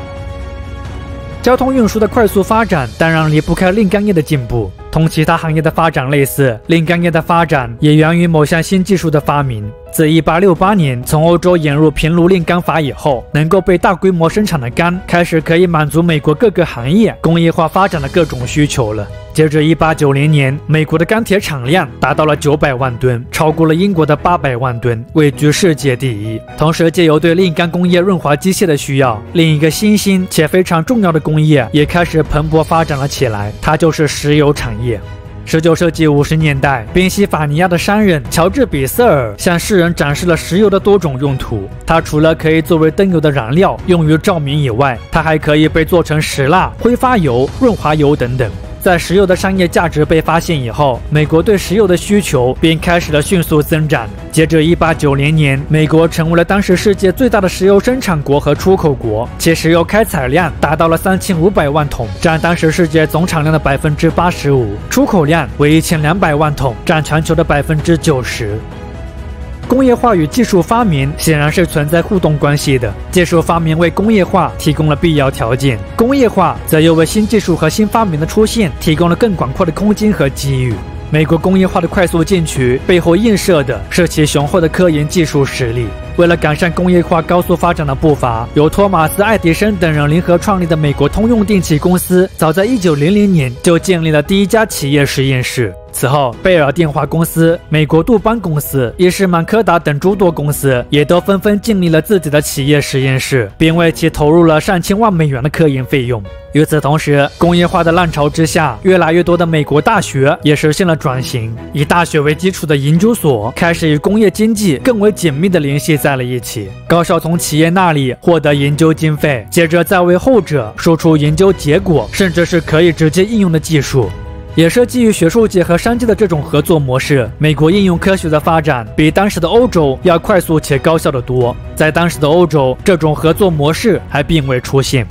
交通运输的快速发展当然离不开炼钢业的进步。同其他行业的发展类似，炼钢业的发展也源于某项新技术的发明。自1868年从欧洲引入平炉炼钢法以后，能够被大规模生产的钢开始可以满足美国各个行业工业化发展的各种需求了。截至1890年，美国的钢铁产量达到了900万吨，超过了英国的800万吨，位居世界第一。同时，借由对炼钢工业润滑机械的需要，另一个新兴且非常重要的工业也开始蓬勃发展了起来，它就是石油产业。19世纪50年代，宾夕法尼亚的商人乔治·比瑟尔向世人展示了石油的多种用途。它除了可以作为灯油的燃料，用于照明以外，它还可以被做成石蜡、挥发油、润滑油等等。在石油的商业价值被发现以后，美国对石油的需求便开始了迅速增长。截至1890年，美国成为了当时世界最大的石油生产国和出口国，其石油开采量达到了3500万桶，占当时世界总产量的85%，出口量为1200万桶，占全球的90%。工业化与技术发明显然是存在互动关系的，技术发明为工业化提供了必要条件，工业化则又为新技术和新发明的出现提供了更广阔的空间和机遇。美国工业化的快速进取背后映射的是其雄厚的科研技术实力。为了赶上工业化高速发展的步伐，由托马斯·爱迪生等人联合创立的美国通用电气公司，早在1900年就建立了第一家企业实验室。此后，贝尔电话公司、美国杜邦公司、伊士曼柯达等诸多公司也都纷纷建立了自己的企业实验室，并为其投入了上千万美元的科研费用。与此同时，工业化的浪潮之下，越来越多的美国大学也实现了转型，以大学为基础的研究所开始与工业经济更为紧密地联系在了一起。高校从企业那里获得研究经费，接着再为后者输出研究结果，甚至是可以直接应用的技术。也是基于学术界和商界的这种合作模式，美国应用科学的发展比当时的欧洲要快速且高效得多。在当时的欧洲，这种合作模式还并未出现。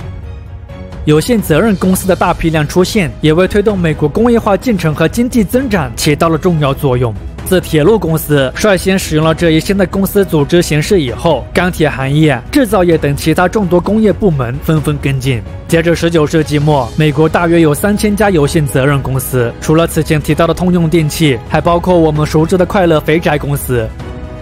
有限责任公司的大批量出现，也为推动美国工业化进程和经济增长起到了重要作用。自铁路公司率先使用了这一新的公司组织形式以后，钢铁行业、制造业等其他众多工业部门纷纷跟进。截至19世纪末，美国大约有3000家有限责任公司，除了此前提到的通用电气，还包括我们熟知的快乐肥宅公司。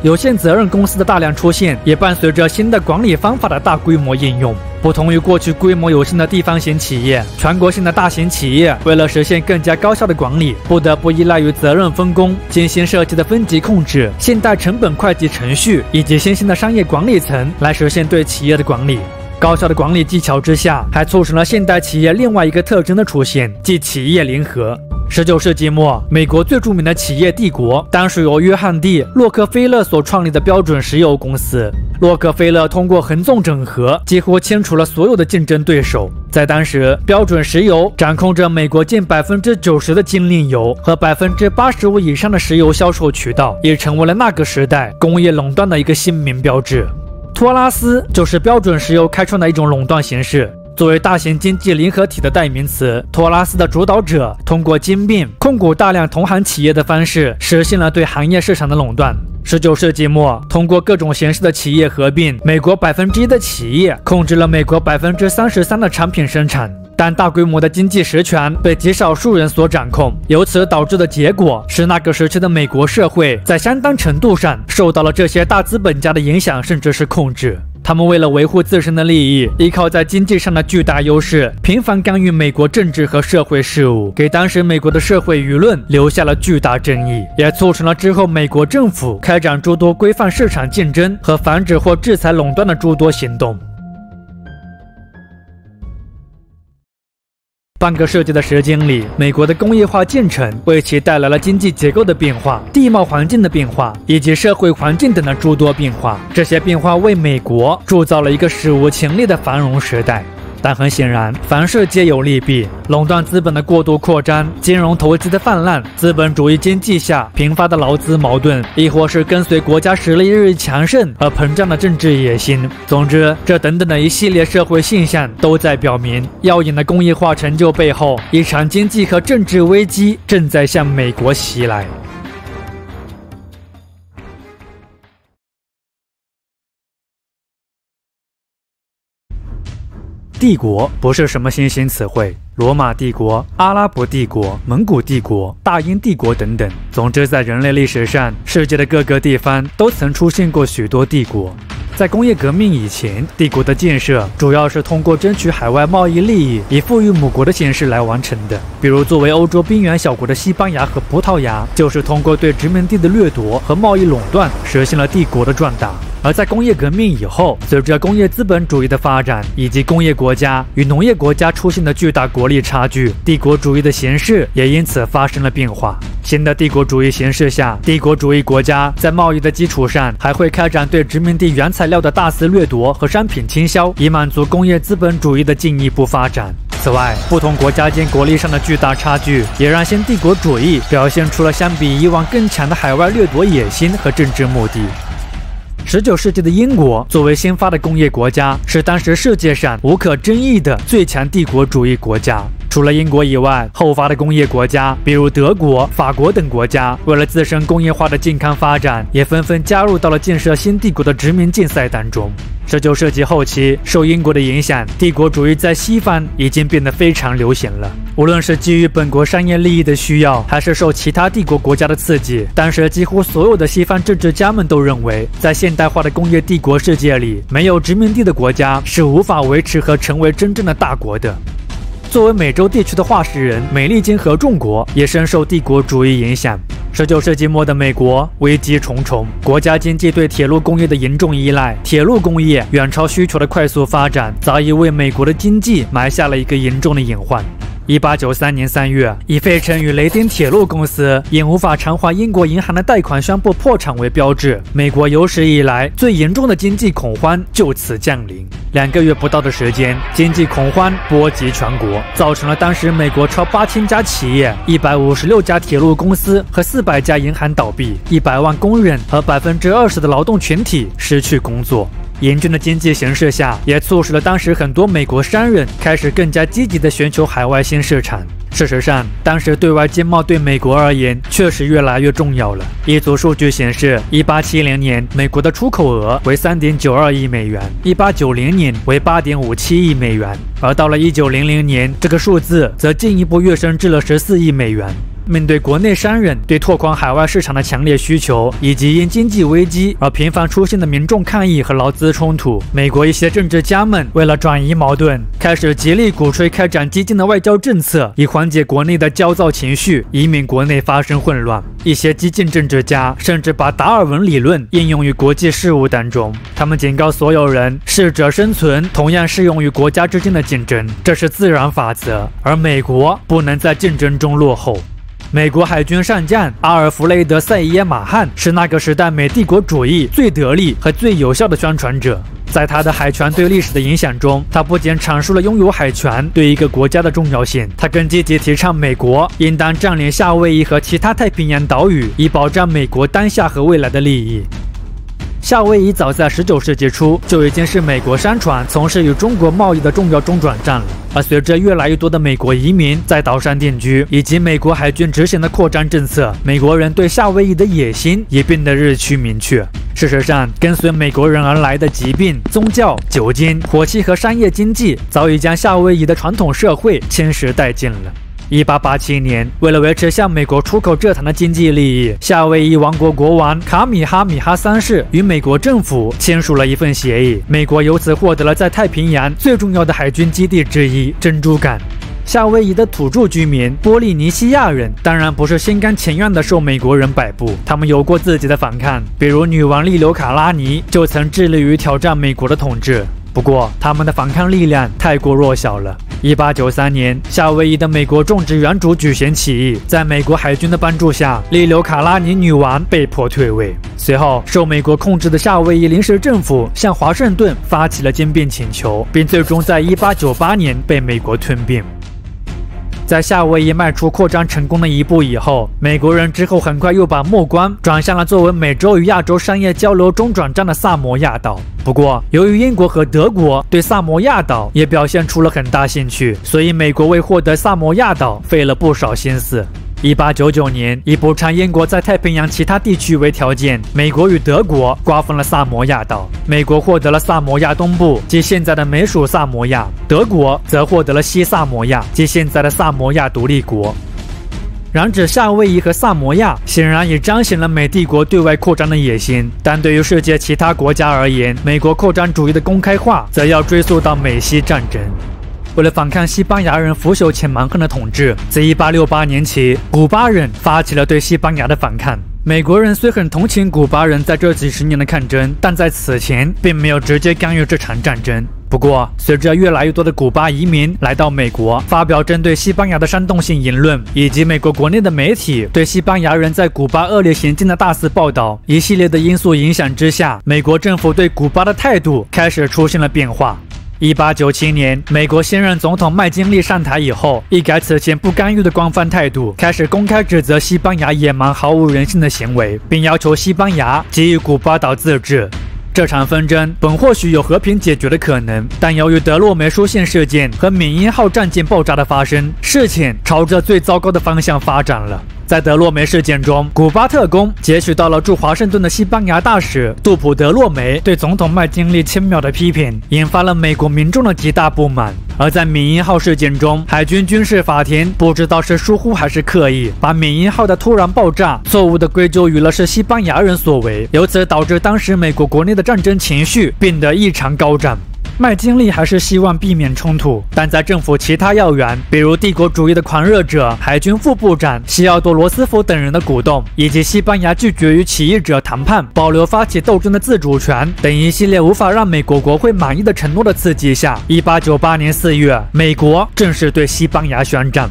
有限责任公司的大量出现，也伴随着新的管理方法的大规模应用。不同于过去规模有限的地方型企业，全国性的大型企业为了实现更加高效的管理，不得不依赖于责任分工、精心设计的分级控制、现代成本会计程序以及新兴的商业管理层来实现对企业的管理。高效的管理技巧之下，还促成了现代企业另外一个特征的出现，即企业联合。19世纪末，美国最著名的企业帝国当属由约翰 ·D· 洛克菲勒所创立的标准石油公司。洛克菲勒通过横纵整合，几乎清除了所有的竞争对手。在当时，标准石油掌控着美国近90%的精炼油和85%以上的石油销售渠道，也成为了那个时代工业垄断的一个鲜明标志。托拉斯就是标准石油开创的一种垄断形式。作为大型经济联合体的代名词，托拉斯的主导者通过兼并、控股大量同行企业的方式，实现了对行业市场的垄断。19世纪末，通过各种形式的企业合并，美国1%的企业控制了美国33%的产品生产。但大规模的经济实权被极少数人所掌控，由此导致的结果是，那个时期的美国社会在相当程度上受到了这些大资本家的影响，甚至是控制。他们为了维护自身的利益，依靠在经济上的巨大优势，频繁干预美国政治和社会事务，给当时美国的社会舆论留下了巨大争议，也促成了之后美国政府开展诸多规范市场竞争和防止或制裁垄断的诸多行动。半个世纪的时间里，美国的工业化进程为其带来了经济结构的变化、地貌环境的变化以及社会环境等的诸多变化。这些变化为美国铸造了一个史无前例的繁荣时代。但很显然，凡事皆有利弊。垄断资本的过度扩张、金融投机的泛滥、资本主义经济下频发的劳资矛盾，亦或是跟随国家实力日益强盛而膨胀的政治野心。总之，这等等的一系列社会现象都在表明，耀眼的工业化成就背后，一场经济和政治危机正在向美国袭来。帝国不是什么新兴词汇，罗马帝国、阿拉伯帝国、蒙古帝国、大英帝国等等。总之，在人类历史上，世界的各个地方都曾出现过许多帝国。在工业革命以前，帝国的建设主要是通过争取海外贸易利益，以富裕母国的形式来完成的。比如，作为欧洲边缘小国的西班牙和葡萄牙，就是通过对殖民地的掠夺和贸易垄断，实现了帝国的壮大。而在工业革命以后，随着工业资本主义的发展，以及工业国家与农业国家出现的巨大国力差距，帝国主义的形式也因此发生了变化。新的帝国主义形势下，帝国主义国家在贸易的基础上，还会开展对殖民地原材料的大肆掠夺和商品倾销，以满足工业资本主义的进一步发展。此外，不同国家间国力上的巨大差距，也让新帝国主义表现出了相比以往更强的海外掠夺野心和政治目的。19世纪的英国作为先发的工业国家，是当时世界上无可争议的最强帝国主义国家。除了英国以外，后发的工业国家，比如德国、法国等国家，为了自身工业化的健康发展，也纷纷加入到了建设新帝国的殖民竞赛当中。19世纪后期，受英国的影响，帝国主义在西方已经变得非常流行了。无论是基于本国商业利益的需要，还是受其他帝国国家的刺激，当时几乎所有的西方政治家们都认为，在现代化的工业帝国世界里，没有殖民地的国家是无法维持和成为真正的大国的。作为美洲地区的话事人，美利坚合众国也深受帝国主义影响。19世纪末的美国危机重重，国家经济对铁路工业的严重依赖，铁路工业远超需求的快速发展，早已为美国的经济埋下了一个严重的隐患。1893年3月，以费城与雷丁铁路公司因无法偿还英国银行的贷款宣布破产为标志，美国有史以来最严重的经济恐慌就此降临。2个月不到的时间，经济恐慌波及全国，造成了当时美国超8000家企业、156家铁路公司和400家银行倒闭，100万工人和20%的劳动群体失去工作。严峻的经济形势下，也促使了当时很多美国商人开始更加积极地寻求海外新市场。事实上，当时对外经贸对美国而言确实越来越重要了。一组数据显示，1870年美国的出口额为3.92亿美元，1890年为8.57亿美元，而到了1900年，这个数字则进一步跃升至了14亿美元。面对国内商人对拓宽海外市场的强烈需求，以及因经济危机而频繁出现的民众抗议和劳资冲突，美国一些政治家们为了转移矛盾，开始极力鼓吹开展激进的外交政策，以缓解国内的焦躁情绪，以免国内发生混乱。一些激进政治家甚至把达尔文理论应用于国际事务当中，他们警告所有人，适者生存同样适用于国家之间的竞争，这是自然法则，而美国不能在竞争中落后。美国海军上将阿尔弗雷德·塞耶马汉是那个时代美帝国主义最得力和最有效的宣传者。在他的海权对历史的影响中，他不仅阐述了拥有海权对一个国家的重要性，他更积极提倡美国应当占领夏威夷和其他太平洋岛屿，以保障美国当下和未来的利益。夏威夷早在19世纪初就已经是美国商船从事与中国贸易的重要中转站了，而随着越来越多的美国移民在岛上定居，以及美国海军执行的扩张政策，美国人对夏威夷的野心也变得日趋明确。事实上，跟随美国人而来的疾病、宗教、酒精、火器和商业经济早已将夏威夷的传统社会侵蚀殆尽了。1887年，为了维持向美国出口蔗糖的经济利益，夏威夷王国国王卡米哈米哈三世与美国政府签署了一份协议，美国由此获得了在太平洋最重要的海军基地之一——珍珠港。夏威夷的土著居民波利尼西亚人当然不是心甘情愿地受美国人摆布，他们有过自己的反抗，比如女王利留卡拉尼就曾致力于挑战美国的统治。不过，他们的反抗力量太过弱小了。1893年，夏威夷的美国种植园主举行起义，在美国海军的帮助下，利留卡拉尼女王被迫退位。随后，受美国控制的夏威夷临时政府向华盛顿发起了兼并请求，并最终在1898年被美国吞并。在夏威夷迈出扩张成功的一步以后，美国人之后很快又把目光转向了作为美洲与亚洲商业交流中转站的萨摩亚岛。不过，由于英国和德国对萨摩亚岛也表现出了很大兴趣，所以美国为获得萨摩亚岛费了不少心思。1899年，以补偿英国在太平洋其他地区为条件，美国与德国瓜分了萨摩亚岛。美国获得了萨摩亚东部，即现在的美属萨摩亚；德国则获得了西萨摩亚，即现在的萨摩亚独立国。染指夏威夷和萨摩亚显然也彰显了美帝国对外扩张的野心，但对于世界其他国家而言，美国扩张主义的公开化则要追溯到美西战争。为了反抗西班牙人腐朽且蛮横的统治，自1868年起，古巴人发起了对西班牙的反抗。美国人虽很同情古巴人在这几十年的抗争，但在此前并没有直接干预这场战争。不过，随着越来越多的古巴移民来到美国，发表针对西班牙的煽动性言论，以及美国国内的媒体对西班牙人在古巴恶劣行径的大肆报道，一系列的因素影响之下，美国政府对古巴的态度开始出现了变化。1897年，美国现任总统麦金利上台以后，一改此前不干预的官方态度，开始公开指责西班牙野蛮毫无人性的行为，并要求西班牙给予古巴岛自治。这场纷争本或许有和平解决的可能，但由于德洛梅书信事件和缅因号战舰爆炸的发生，事情朝着最糟糕的方向发展了。在德洛梅事件中，古巴特工截取到了驻华盛顿的西班牙大使杜普德洛梅对总统麦金利轻蔑的批评，引发了美国民众的极大不满。而在缅因号事件中，海军军事法庭不知道是疏忽还是刻意，把缅因号的突然爆炸错误地归咎于了是西班牙人所为，由此导致当时美国国内的战争情绪变得异常高涨。麦金利还是希望避免冲突，但在政府其他要员，比如帝国主义的狂热者、海军副部长西奥多·罗斯福等人的鼓动，以及西班牙拒绝与起义者谈判、保留发起斗争的自主权等一系列无法让美国国会满意的承诺的刺激下，1898年4月，美国正式对西班牙宣战。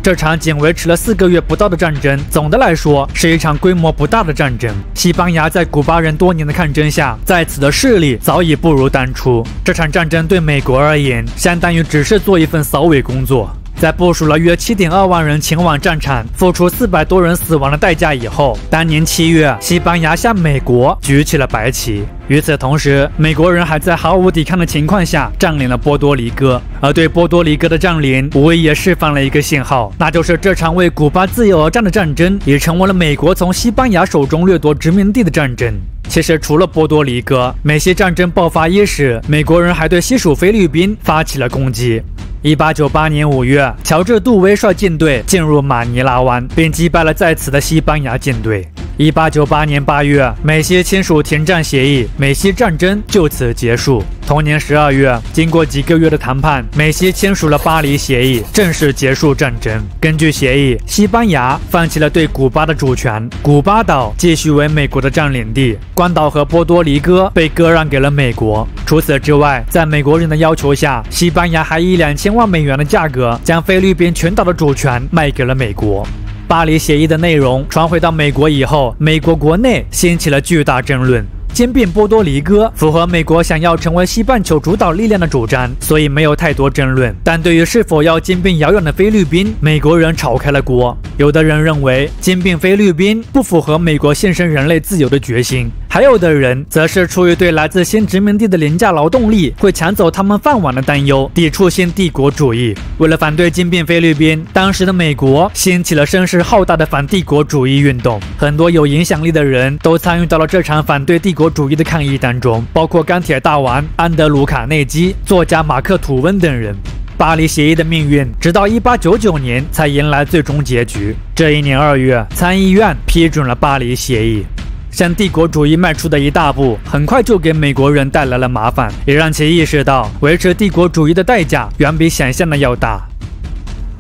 这场仅维持了4个月不到的战争，总的来说是一场规模不大的战争。西班牙在古巴人多年的抗争下，在此的势力早已不如当初。这场战争对美国而言，相当于只是做一份扫尾工作。在部署了约7.2万人前往战场，付出400多人死亡的代价以后，当年7月，西班牙向美国举起了白旗。与此同时，美国人还在毫无抵抗的情况下占领了波多黎各，而对波多黎各的占领，无疑也释放了一个信号，那就是这场为古巴自由而战的战争，已成为了美国从西班牙手中掠夺殖民地的战争。其实，除了波多黎各，美西战争爆发伊始，美国人还对西属菲律宾发起了攻击。1898年5月，乔治·杜威率舰队进入马尼拉湾，并击败了在此的西班牙舰队。1898年8月，美西签署停战协议，美西战争就此结束。同年12月，经过几个月的谈判，美西签署了巴黎协议，正式结束战争。根据协议，西班牙放弃了对古巴的主权，古巴岛继续为美国的占领地，关岛和波多黎各被割让给了美国。除此之外，在美国人的要求下，西班牙还以2000万美元的价格将菲律宾全岛的主权卖给了美国。巴黎协议的内容传回到美国以后，美国国内掀起了巨大争论。兼并波多黎各符合美国想要成为西半球主导力量的主张，所以没有太多争论。但对于是否要兼并遥远的菲律宾，美国人吵开了锅。有的人认为兼并菲律宾不符合美国献身人类自由的决心，还有的人则是出于对来自新殖民地的廉价劳动力会抢走他们饭碗的担忧，抵触新帝国主义。为了反对兼并菲律宾，当时的美国掀起了声势浩大的反帝国主义运动，很多有影响力的人都参与到了这场反对帝国主义的抗议当中，包括钢铁大王安德鲁·卡内基、作家马克·吐温等人。巴黎协议的命运直到1899年才迎来最终结局。这一年2月，参议院批准了巴黎协议。向帝国主义迈出的一大步，很快就给美国人带来了麻烦，也让其意识到维持帝国主义的代价远比想象的要大。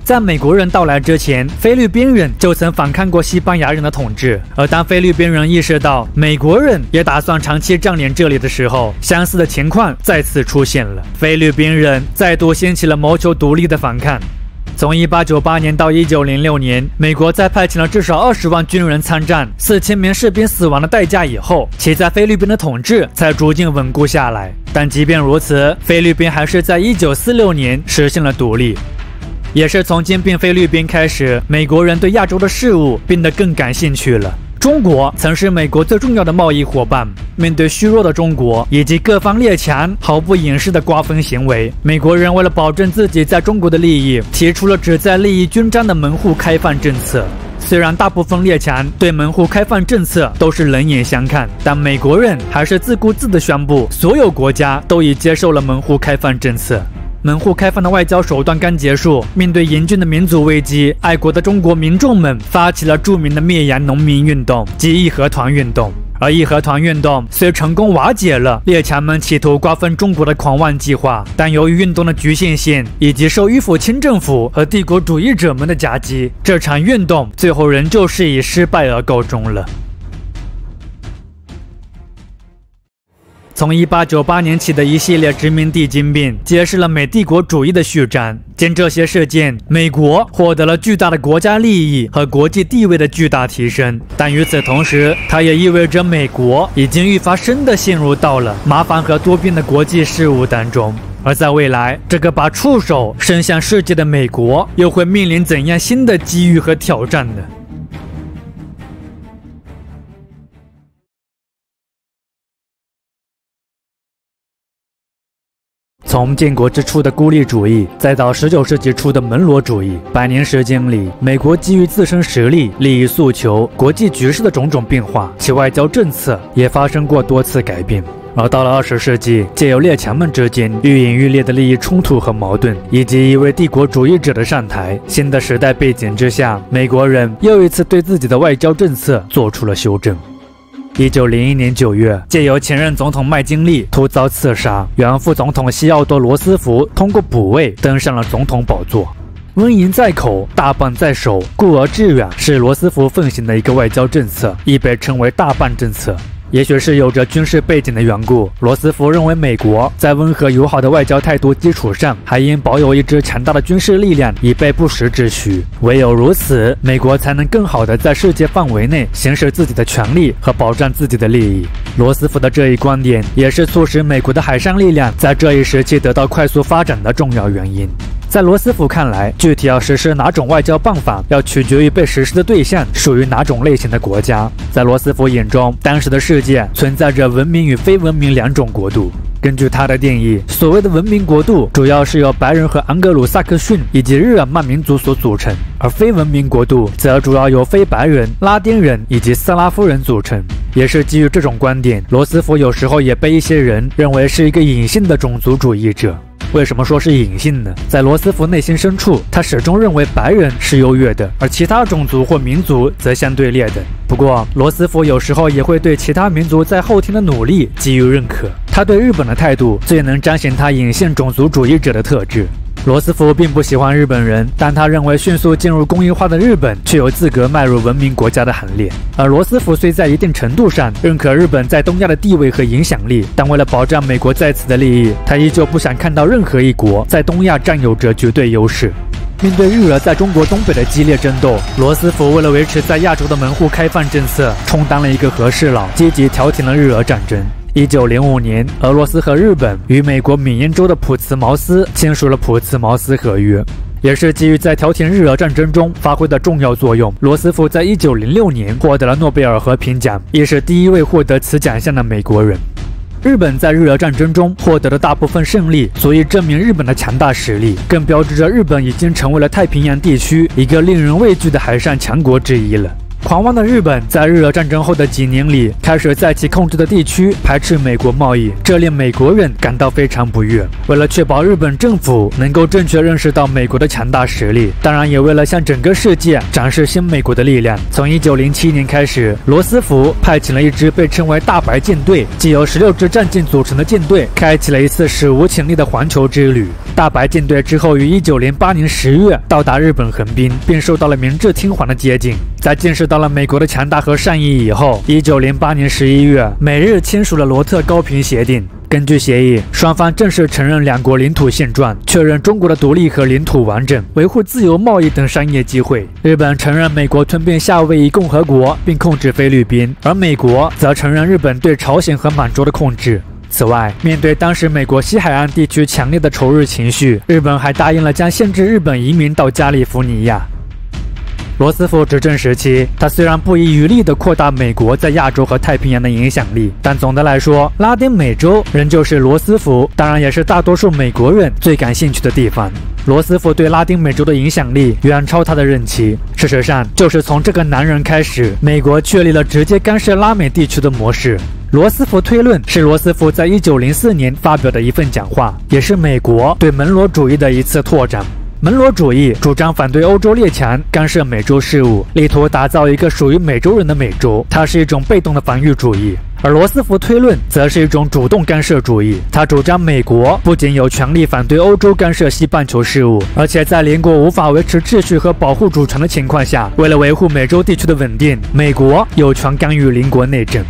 在美国人到来之前，菲律宾人就曾反抗过西班牙人的统治，而当菲律宾人意识到美国人也打算长期占领这里的时候，相似的情况再次出现了。菲律宾人再度掀起了谋求独立的反抗。从1898年到1906年，美国在派遣了至少20万军人参战、4000名士兵死亡的代价以后，其在菲律宾的统治才逐渐稳固下来。但即便如此，菲律宾还是在1946年实现了独立。也是从兼并菲律宾开始，美国人对亚洲的事物变得更感兴趣了。中国曾是美国最重要的贸易伙伴，面对虚弱的中国以及各方列强毫不掩饰的瓜分行为，美国人为了保证自己在中国的利益，提出了旨在利益均沾的门户开放政策。虽然大部分列强对门户开放政策都是冷眼相看，但美国人还是自顾自地宣布，所有国家都已接受了门户开放政策。门户开放的外交手段刚结束，面对严峻的民族危机，爱国的中国民众们发起了著名的灭洋农民运动及义和团运动。而义和团运动虽成功瓦解了列强们企图瓜分中国的狂妄计划，但由于运动的局限性以及受迂腐清政府和帝国主义者们的夹击，这场运动最后仍旧是以失败而告终了。从1898年起的一系列殖民地兼并，揭示了美帝国主义的序章。经这些事件，美国获得了巨大的国家利益和国际地位的巨大提升，但与此同时，它也意味着美国已经愈发深地陷入到了麻烦和多变的国际事务当中。而在未来，这个把触手伸向世界的美国，又会面临怎样新的机遇和挑战呢？从建国之初的孤立主义，再到19世纪初的门罗主义，100年时间里，美国基于自身实力、利益诉求、国际局势的种种变化，其外交政策也发生过多次改变。而到了20世纪，借由列强们之间愈演愈烈的利益冲突和矛盾，以及一位帝国主义者的上台，新的时代背景之下，美国人又一次对自己的外交政策做出了修正。1901年9月，借由前任总统麦金利突遭刺杀，原副总统西奥多·罗斯福通过补位登上了总统宝座。温营在口，大棒在手，故而致远是罗斯福奉行的一个外交政策，亦被称为大棒政策。也许是有着军事背景的缘故，罗斯福认为美国在温和友好的外交态度基础上，还应保有一支强大的军事力量以备不时之需。唯有如此，美国才能更好地在世界范围内行使自己的权利和保障自己的利益。罗斯福的这一观点，也是促使美国的海上力量在这一时期得到快速发展的重要原因。在罗斯福看来，具体要实施哪种外交办法，要取决于被实施的对象属于哪种类型的国家。在罗斯福眼中，当时的世界存在着文明与非文明两种国度。根据他的定义，所谓的文明国度主要是由白人和盎格鲁撒克逊以及日耳曼民族所组成，而非文明国度则主要由非白人、拉丁人以及斯拉夫人组成。也是基于这种观点，罗斯福有时候也被一些人认为是一个隐性的种族主义者。为什么说是隐性呢？在罗斯福内心深处，他始终认为白人是优越的，而其他种族或民族则相对劣等。不过，罗斯福有时候也会对其他民族在后天的努力给予认可。他对日本的态度最能彰显他隐性种族主义者的特质。罗斯福并不喜欢日本人，但他认为迅速进入工业化的日本却有资格迈入文明国家的行列。而罗斯福虽在一定程度上认可日本在东亚的地位和影响力，但为了保障美国在此的利益，他依旧不想看到任何一国在东亚占有着绝对优势。面对日俄在中国东北的激烈争斗，罗斯福为了维持在亚洲的门户开放政策，充当了一个和事佬，积极调停了日俄战争。1905年，俄罗斯和日本与美国缅因州的普茨茅斯签署了普茨茅斯合约，也是基于在调停日俄战争中发挥的重要作用。罗斯福在1906年获得了诺贝尔和平奖，也是第一位获得此奖项的美国人。日本在日俄战争中获得的大部分胜利，足以证明日本的强大实力，更标志着日本已经成为了太平洋地区一个令人畏惧的海上强国之一了。狂妄的日本在日俄战争后的几年里，开始在其控制的地区排斥美国贸易，这令美国人感到非常不悦。为了确保日本政府能够正确认识到美国的强大实力，当然也为了向整个世界展示新美国的力量，从1907年开始，罗斯福派遣了一支被称为大白舰队，既由16支战舰组成的舰队，开启了一次史无前例的环球之旅。大白舰队之后于1908年10月到达日本横滨，并受到了明治天皇的接近。在见识到了美国的强大和善意以后，1908年11月，美日签署了罗特高平协定。根据协议，双方正式承认两国领土现状，确认中国的独立和领土完整，维护自由贸易等商业机会。日本承认美国吞并夏威夷共和国并控制菲律宾，而美国则承认日本对朝鲜和满洲的控制。此外，面对当时美国西海岸地区强烈的仇日情绪，日本还答应了将限制日本移民到加利福尼亚。罗斯福执政时期，他虽然不遗余力地扩大美国在亚洲和太平洋的影响力，但总的来说，拉丁美洲仍旧是罗斯福，当然也是大多数美国人最感兴趣的地方。罗斯福对拉丁美洲的影响力远超他的任期。事实上，就是从这个男人开始，美国确立了直接干涉拉美地区的模式。罗斯福推论是罗斯福在1904年发表的一份讲话，也是美国对门罗主义的一次拓展。门罗主义主张反对欧洲列强干涉美洲事务，力图打造一个属于美洲人的美洲，它是一种被动的防御主义。而罗斯福推论则是一种主动干涉主义，他主张美国不仅有权利反对欧洲干涉西半球事务，而且在邻国无法维持秩序和保护主权的情况下，为了维护美洲地区的稳定，美国有权干预邻国内政。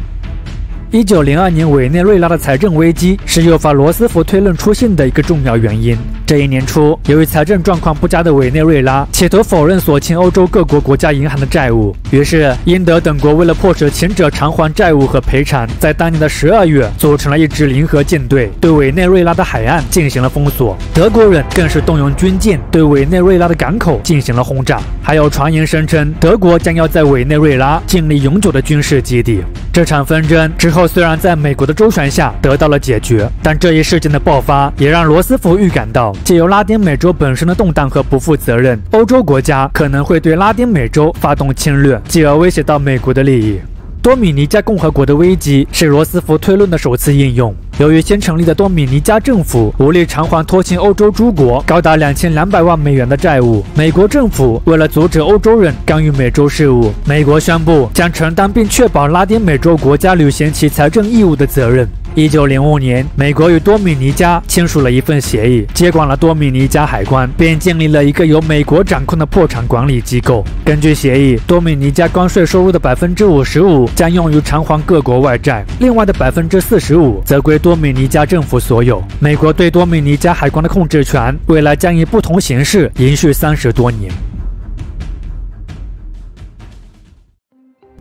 1902年委内瑞拉的财政危机是诱发罗斯福推论出现的一个重要原因。这一年初，由于财政状况不佳的委内瑞拉企图否认所欠欧洲各国国家银行的债务，于是英德等国为了迫使前者偿还债务和赔偿，在当年的12月组成了一支联合舰队，对委内瑞拉的海岸进行了封锁。德国人更是动用军舰对委内瑞拉的港口进行了轰炸，还有传言声称德国将要在委内瑞拉建立永久的军事基地。这场纷争之后虽然在美国的周旋下得到了解决，但这一事件的爆发也让罗斯福预感到，借由拉丁美洲本身的动荡和不负责任，欧洲国家可能会对拉丁美洲发动侵略，继而威胁到美国的利益。多米尼加共和国的危机是罗斯福推论的首次应用。由于新成立的多米尼加政府无力偿还拖欠欧洲诸国高达2200万美元的债务，美国政府为了阻止欧洲人干预美洲事务，美国宣布将承担并确保拉丁美洲国家履行其财政义务的责任。1905年，美国与多米尼加签署了一份协议，接管了多米尼加海关，并建立了一个由美国掌控的破产管理机构。根据协议，多米尼加关税收入的55%将用于偿还各国外债，另外的45%则归多米尼加政府所有。美国对多米尼加海关的控制权，未来将以不同形式延续30多年。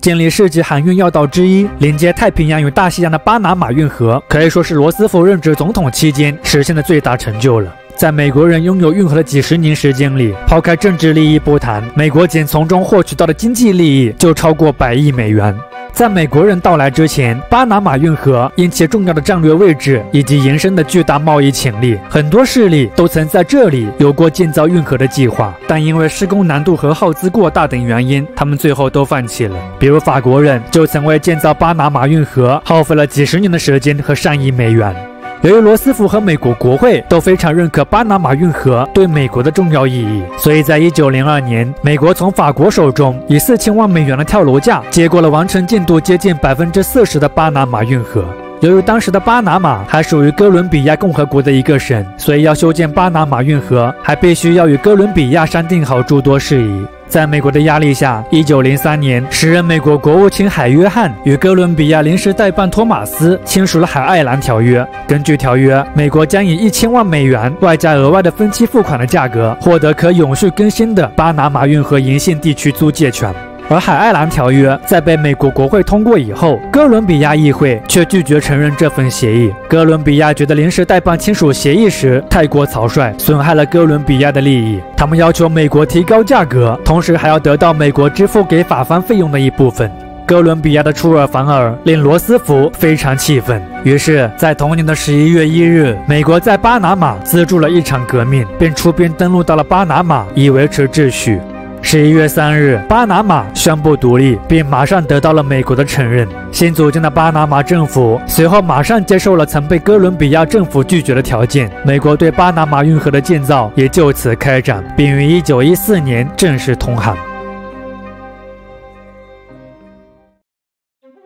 建立世纪海运要道之一，连接太平洋与大西洋的巴拿马运河，可以说是罗斯福任职总统期间实现的最大成就了。在美国人拥有运河的几十年时间里，抛开政治利益不谈，美国仅从中获取到的经济利益就超过100亿美元。在美国人到来之前，巴拿马运河因其重要的战略位置以及延伸的巨大贸易潜力，很多势力都曾在这里有过建造运河的计划，但因为施工难度和耗资过大等原因，他们最后都放弃了。比如法国人就曾为建造巴拿马运河耗费了几十年的时间和上亿美元。由于罗斯福和美国国会都非常认可巴拿马运河对美国的重要意义，所以在1902年，美国从法国手中以4000万美元的跳楼价接过了完成进度接近40%的巴拿马运河。由于当时的巴拿马还属于哥伦比亚共和国的一个省，所以要修建巴拿马运河，还必须要与哥伦比亚商定好诸多事宜。在美国的压力下，1903年，时任美国国务卿海约翰与哥伦比亚临时代办托马斯签署了海爱兰条约。根据条约，美国将以1000万美元外加额外的分期付款的价格，获得可永续更新的巴拿马运河沿线地区租借权。而海爱兰条约在被美国国会通过以后，哥伦比亚议会却拒绝承认这份协议。哥伦比亚觉得临时代办签署协议时太过草率，损害了哥伦比亚的利益。他们要求美国提高价格，同时还要得到美国支付给法方费用的一部分。哥伦比亚的出尔反尔令罗斯福非常气愤，于是，在同年的11月1日，美国在巴拿马资助了一场革命，并出兵登陆到了巴拿马，以维持秩序。11月3日，巴拿马宣布独立，并马上得到了美国的承认。新组建的巴拿马政府随后马上接受了曾被哥伦比亚政府拒绝的条件，美国对巴拿马运河的建造也就此开展，并于1914年正式通航。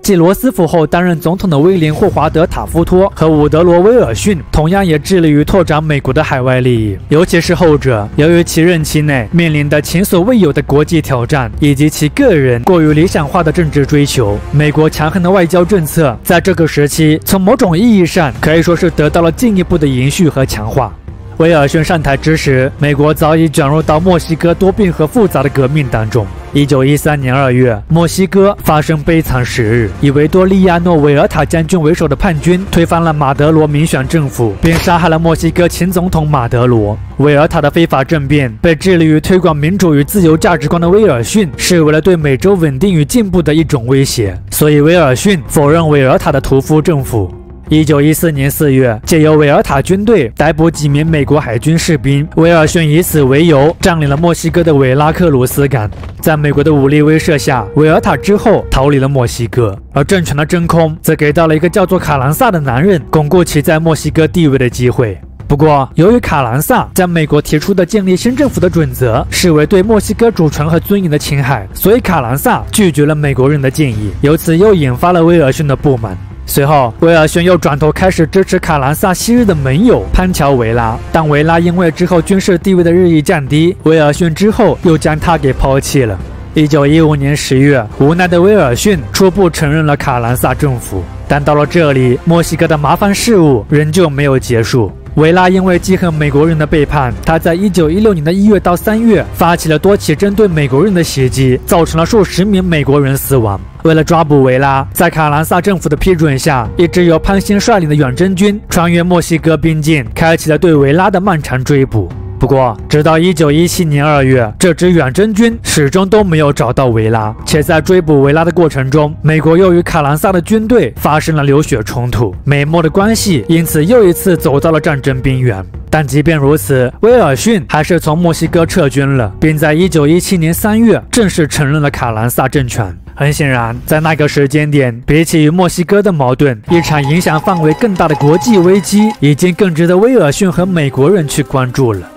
继罗斯福后担任总统的威廉·霍华德·塔夫托和伍德罗·威尔逊同样也致力于拓展美国的海外利益，尤其是后者，由于其任期内面临的前所未有的国际挑战，以及其个人过于理想化的政治追求，美国强横的外交政策在这个时期从某种意义上可以说是得到了进一步的延续和强化。威尔逊上台之时，美国早已卷入到墨西哥多变和复杂的革命当中。1913年2月，墨西哥发生悲惨时日，以维多利亚诺·韦尔塔将军为首的叛军推翻了马德罗民选政府，并杀害了墨西哥前总统马德罗。韦尔塔的非法政变被致力于推广民主与自由价值观的威尔逊视为了对美洲稳定与进步的一种威胁，所以威尔逊否认韦尔塔的屠夫政府。1914年4月，借由韦尔塔军队逮捕几名美国海军士兵，威尔逊以此为由占领了墨西哥的维拉克鲁斯港。在美国的武力威慑下，韦尔塔之后逃离了墨西哥，而政权的真空则给到了一个叫做卡兰萨的男人巩固其在墨西哥地位的机会。不过，由于卡兰萨将美国提出的建立新政府的准则视为对墨西哥主权和尊严的侵害，所以卡兰萨拒绝了美国人的建议，由此又引发了威尔逊的不满。随后，威尔逊又转头开始支持卡兰萨昔日的盟友潘乔维拉，但维拉因为之后军事地位的日益降低，威尔逊之后又将他给抛弃了。1915年10月，无奈的威尔逊初步承认了卡兰萨政府，但到了这里，墨西哥的麻烦事务仍旧没有结束。维拉因为记恨美国人的背叛，他在1916年的1月到3月发起了多起针对美国人的袭击，造成了数十名美国人死亡。为了抓捕维拉，在卡兰萨政府的批准下，一支由潘兴率领的远征军穿越墨西哥边境，开启了对维拉的漫长追捕。不过，直到1917年2月，这支远征军始终都没有找到维拉，且在追捕维拉的过程中，美国又与卡兰萨的军队发生了流血冲突，美墨的关系因此又一次走到了战争边缘。但即便如此，威尔逊还是从墨西哥撤军了，并在1917年3月正式承认了卡兰萨政权。很显然，在那个时间点，比起与墨西哥的矛盾，一场影响范围更大的国际危机已经更值得威尔逊和美国人去关注了。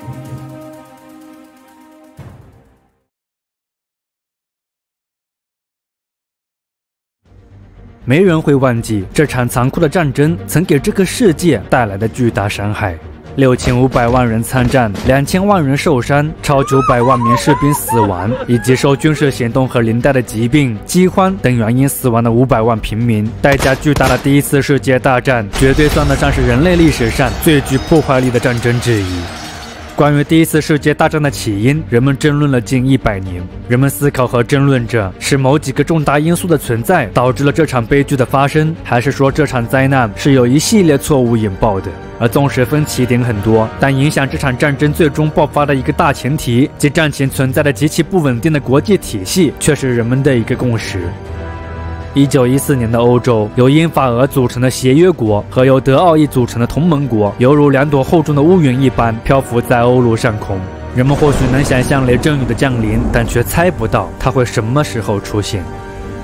没人会忘记这场残酷的战争曾给这个世界带来的巨大伤害。6500万人参战，2000万人受伤，超900万名士兵死亡，以及受军事行动和连带的疾病、饥荒等原因死亡的500万平民，代价巨大的第一次世界大战，绝对算得上是人类历史上最具破坏力的战争之一。关于第一次世界大战的起因，人们争论了近100年。人们思考和争论着，是某几个重大因素的存在导致了这场悲剧的发生，还是说这场灾难是由一系列错误引爆的？而纵使分歧点很多，但影响这场战争最终爆发的一个大前提，即战前存在的极其不稳定的国际体系，却是人们的一个共识。1914年的欧洲，由英法俄组成的协约国和由德奥意组成的同盟国，犹如两朵厚重的乌云一般漂浮在欧陆上空。人们或许能想象雷阵雨的降临，但却猜不到它会什么时候出现。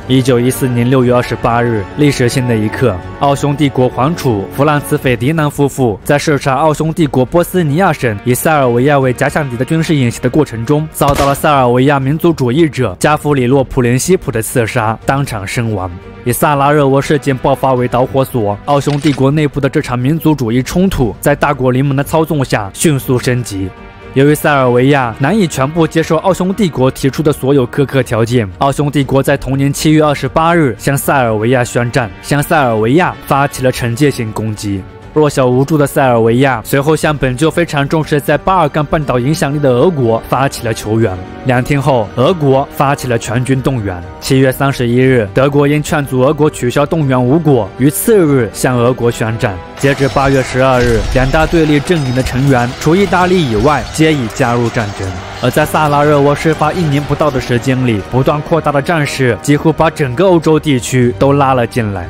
1914年6月28日，历史性的一刻，奥匈帝国皇储弗朗茨·斐迪南夫妇在视察奥匈帝国波斯尼亚省以塞尔维亚为假想敌的军事演习的过程中，遭到了塞尔维亚民族主义者加弗里洛·普连西普的刺杀，当场身亡。以萨拉热窝事件爆发为导火索，奥匈帝国内部的这场民族主义冲突在大国联盟的操纵下迅速升级。由于塞尔维亚难以全部接受奥匈帝国提出的所有苛刻条件，奥匈帝国在同年7月28日向塞尔维亚宣战，向塞尔维亚发起了惩戒性攻击。弱小无助的塞尔维亚随后向本就非常重视在巴尔干半岛影响力的俄国发起了求援。2天后，俄国发起了全军动员。7月31日，德国因劝阻俄国取消动员无果，于次日向俄国宣战。截至8月12日，两大对立阵营的成员除意大利以外，皆已加入战争。而在萨拉热窝事发1年不到的时间里，不断扩大的战事几乎把整个欧洲地区都拉了进来。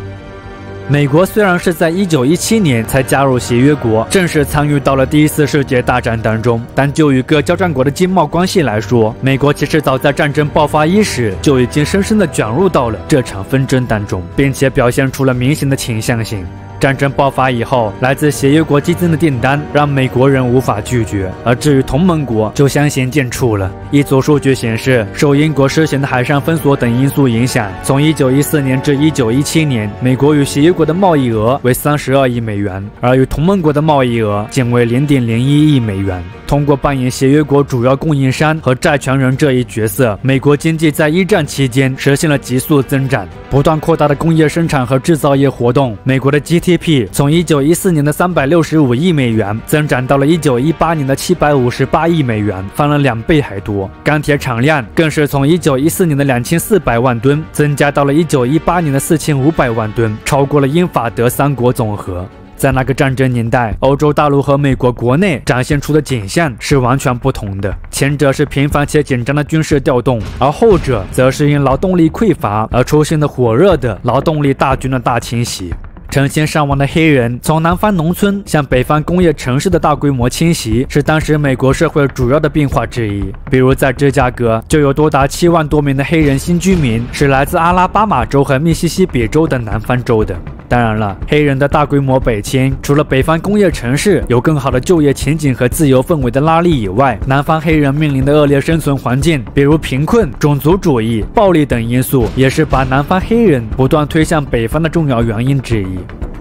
美国虽然是在1917年才加入协约国，正式参与到了第一次世界大战当中，但就与各交战国的经贸关系来说，美国其实早在战争爆发伊始就已经深深地卷入到了这场纷争当中，并且表现出了明显的倾向性。战争爆发以后，来自协约国激增的订单让美国人无法拒绝，而至于同盟国就相形见绌了。一组数据显示，受英国施行的海上封锁等因素影响，从1914年至1917年，美国与协约国的贸易额为32亿美元，而与同盟国的贸易额仅为0.01亿美元。通过扮演协约国主要供应商和债权人这一角色，美国经济在一战期间实现了急速增长，不断扩大的工业生产和制造业活动。美国的 GDP 从1914年的365亿美元增长到了1918年的758亿美元，翻了2倍还多。钢铁产量更是从1914年的2400万吨增加到了1918年的4500万吨，超过了英法德3国总和。在那个战争年代，欧洲大陆和美国国内展现出的景象是完全不同的。前者是频繁且紧张的军事调动，而后者则是因劳动力匮乏而出现的火热的劳动力大军的大侵袭。成千上万的黑人从南方农村向北方工业城市的大规模侵袭，是当时美国社会主要的变化之一。比如在芝加哥，就有多达7万多名的黑人新居民是来自阿拉巴马州和密西西比州等南方州的。当然了，黑人的大规模北迁，除了北方工业城市有更好的就业前景和自由氛围的拉力以外，南方黑人面临的恶劣生存环境，比如贫困、种族主义、暴力等因素，也是把南方黑人不断推向北方的重要原因之一。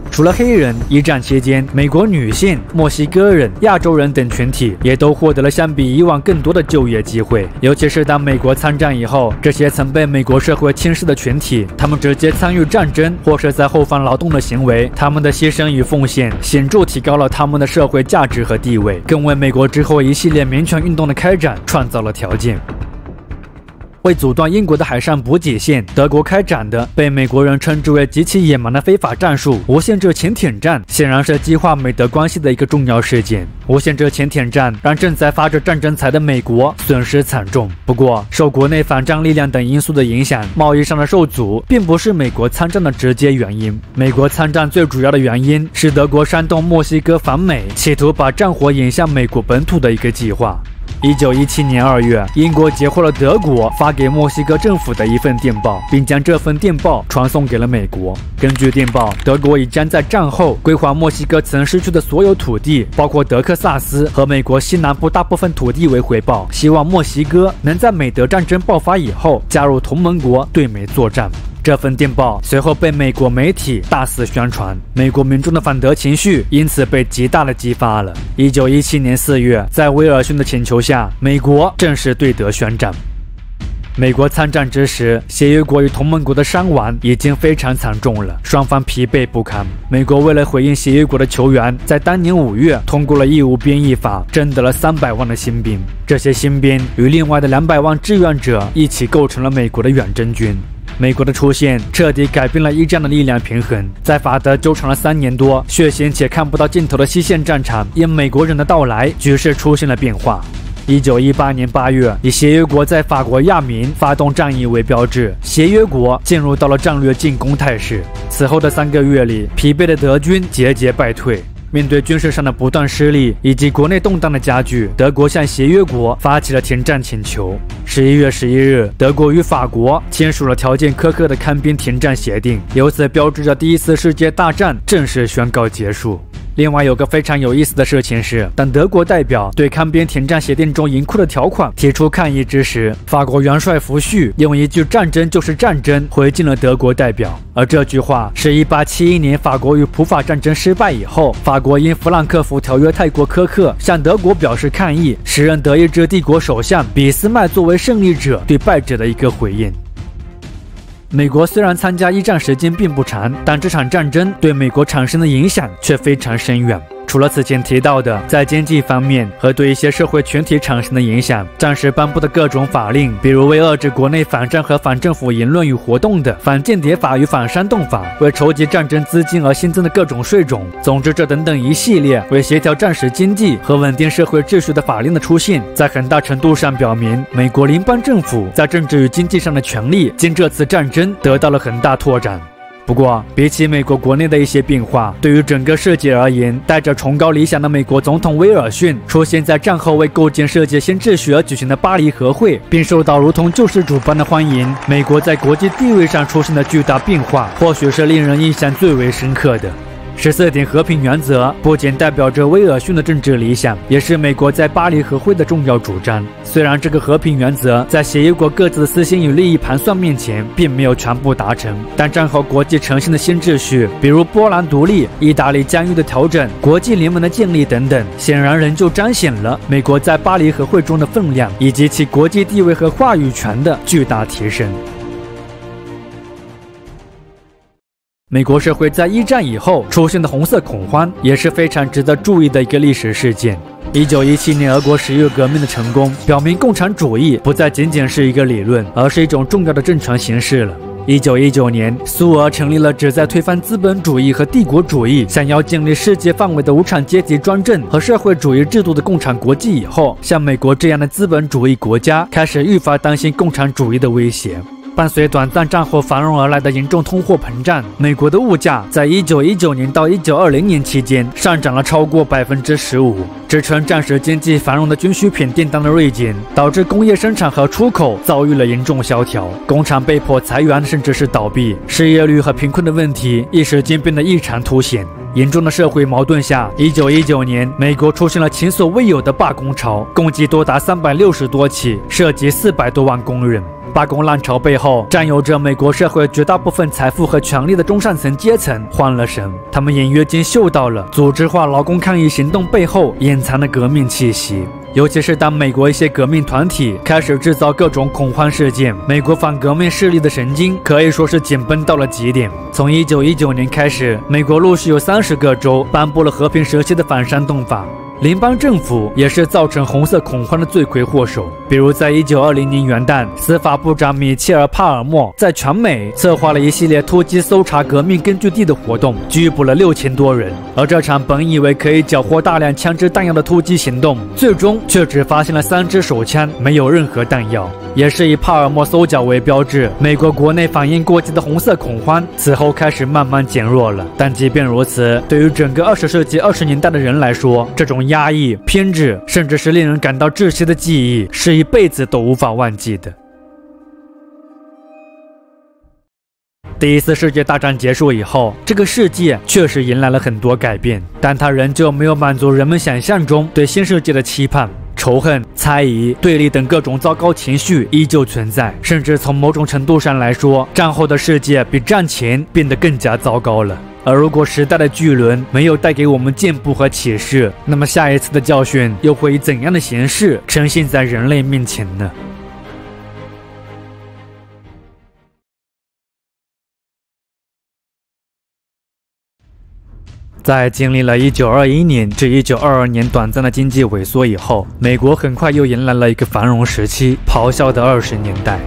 除了黑人，一战期间，美国女性、墨西哥人、亚洲人等群体也都获得了相比以往更多的就业机会。尤其是当美国参战以后，这些曾被美国社会轻视的群体，他们直接参与战争或是在后方劳动的行为，他们的牺牲与奉献显著提高了他们的社会价值和地位，更为美国之后一系列民权运动的开展创造了条件。为阻断英国的海上补给线，德国开展的被美国人称之为极其野蛮的非法战术无限制潜艇战，显然是激化美德关系的一个重要事件。无限制潜艇战让正在发着战争财的美国损失惨重。不过，受国内反战力量等因素的影响，贸易上的受阻并不是美国参战的直接原因。美国参战最主要的原因是德国煽动墨西哥反美，企图把战火引向美国本土的一个计划。1917年2月，英国截获了德国发给墨西哥政府的一份电报，并将这份电报传送给了美国。根据电报，德国已将在战后归还墨西哥曾失去的所有土地，包括德克萨斯和美国西南部大部分土地为回报，希望墨西哥能在美德战争爆发以后加入同盟国对美作战。这份电报随后被美国媒体大肆宣传，美国民众的反德情绪因此被极大的激发了。1917年4月，在威尔逊的请求下，美国正式对德宣战。美国参战之时，协约国与同盟国的伤亡已经非常惨重了，双方疲惫不堪。美国为了回应协约国的求援，在当年5月通过了义务编役法，征得了300万的新兵。这些新兵与另外的200万志愿者一起构成了美国的远征军。美国的出现彻底改变了一战的力量平衡，在法德纠缠了3年多、血腥且看不到尽头的西线战场，因美国人的到来，局势出现了变化。1918年8月，以协约国在法国亚明发动战役为标志，协约国进入到了战略进攻态势。此后的3个月里，疲惫的德军节节败退。面对军事上的不断失利以及国内动荡的加剧，德国向协约国发起了停战请求。11月11日，德国与法国签署了条件苛刻的看兵停战协定，由此标志着第一次世界大战正式宣告结束。另外有个非常有意思的事情是，当德国代表对看兵停战协定中淫酷的条款提出抗议之时，法国元帅福煦用一句“战争就是战争”回敬了德国代表。而这句话是1871年法国与普法战争失败以后，法国因弗朗克福条约太过苛刻，向德国表示抗议，时任德意志帝国首相俾斯麦作为胜利者对败者的一个回应。美国虽然参加一战时间并不长，但这场战争对美国产生的影响却非常深远。除了此前提到的在经济方面和对一些社会群体产生的影响，战时颁布的各种法令，比如为遏制国内反战和反政府言论与活动的反间谍法与反煽动法，为筹集战争资金而新增的各种税种，总之这等等一系列为协调战时经济和稳定社会秩序的法令的出现，在很大程度上表明美国联邦政府在政治与经济上的权力经这次战争得到了很大拓展。不过，比起美国国内的一些变化，对于整个世界而言，带着崇高理想的美国总统威尔逊出现在战后为构建世界新秩序而举行的巴黎和会，并受到如同救世主般的欢迎，美国在国际地位上出现的巨大变化，或许是令人印象最为深刻的。14点和平原则不仅代表着威尔逊的政治理想，也是美国在巴黎和会的重要主张。虽然这个和平原则在协约国各自的私心与利益盘算面前并没有全部达成，但战后国际呈现的新秩序，比如波兰独立、意大利疆域的调整、国际联盟的建立等等，显然仍旧彰显了美国在巴黎和会中的分量，以及其国际地位和话语权的巨大提升。美国社会在一战以后出现的红色恐慌也是非常值得注意的一个历史事件。1917年俄国10月革命的成功，表明共产主义不再仅仅是一个理论，而是一种重要的政权形式了。1919年，苏俄成立了旨在推翻资本主义和帝国主义，想要建立世界范围的无产阶级专政和社会主义制度的共产国际以后，像美国这样的资本主义国家开始愈发担心共产主义的威胁。伴随短暂战后繁荣而来的严重通货膨胀，美国的物价在1919年到1920年期间上涨了超过 15%， 支撑战时经济繁荣的军需品订单的锐减，导致工业生产和出口遭遇了严重萧条，工厂被迫裁员甚至是倒闭，失业率和贫困的问题一时间变得异常凸显。严重的社会矛盾下，1919年，美国出现了前所未有的罢工潮，共计多达360多起，涉及400多万工人。罢工浪潮背后，占有着美国社会绝大部分财富和权力的中上层阶层慌了神，他们隐约间嗅到了组织化劳工抗议行动背后隐藏的革命气息。尤其是当美国一些革命团体开始制造各种恐慌事件，美国反革命势力的神经可以说是紧绷到了极点。从1919年开始，美国陆续有30个州颁布了和平时期的反煽动法。联邦政府也是造成红色恐慌的罪魁祸首。比如，在1920年元旦，司法部长米切尔·帕尔默在全美策划了一系列突击搜查革命根据地的活动，拘捕了6000多人。而这场本以为可以缴获大量枪支弹药的突击行动，最终却只发现了3支手枪，没有任何弹药。也是以帕尔默搜缴为标志，美国国内反应过激的红色恐慌此后开始慢慢减弱了。但即便如此，对于整个20世纪20年代的人来说，这种压抑、偏执，甚至是令人感到窒息的记忆，是一辈子都无法忘记的。第一次世界大战结束以后，这个世界确实迎来了很多改变，但它仍旧没有满足人们想象中对新世界的期盼。仇恨、猜疑、对立等各种糟糕情绪依旧存在，甚至从某种程度上来说，战后的世界比战前变得更加糟糕了。而如果时代的巨轮没有带给我们进步和启示，那么下一次的教训又会以怎样的形式呈现在人类面前呢？在经历了1921年至1922年短暂的经济萎缩以后，美国很快又迎来了一个繁荣时期，咆哮的20年代。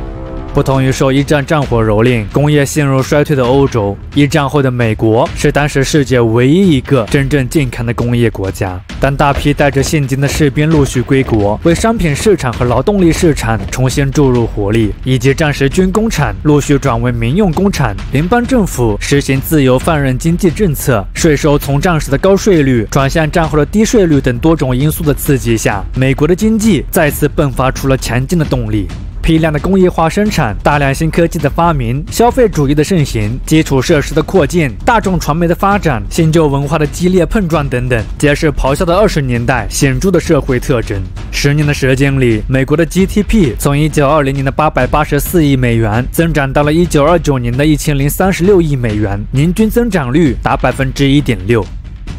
不同于受一战战火蹂躏、工业陷入衰退的欧洲，一战后的美国是当时世界唯一一个真正健康的工业国家。当大批带着现金的士兵陆续归国，为商品市场和劳动力市场重新注入活力，以及战时军工厂陆续转为民用工厂，联邦政府实行自由放任经济政策，税收从战时的高税率转向战后的低税率等多种因素的刺激下，美国的经济再次迸发出了强劲的动力。批量的工业化生产、大量新科技的发明、消费主义的盛行、基础设施的扩建、大众传媒的发展、新旧文化的激烈碰撞等等，皆是咆哮的20年代显著的社会特征。10年的时间里，美国的 GDP 从1920年的884亿美元增长到了1929年的1036亿美元，年均增长率达1.6%。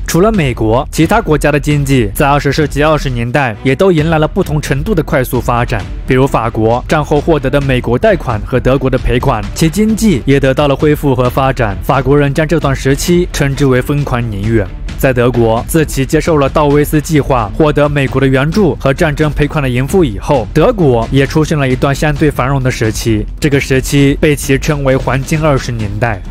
除了美国，其他国家的经济在20世纪20年代也都迎来了不同程度的快速发展。比如法国战后获得的美国贷款和德国的赔款，其经济也得到了恢复和发展。法国人将这段时期称之为疯狂年月。在德国，自其接受了道威斯计划、获得美国的援助和战争赔款的银付以后，德国也出现了一段相对繁荣的时期。这个时期被其称为黄金20年代。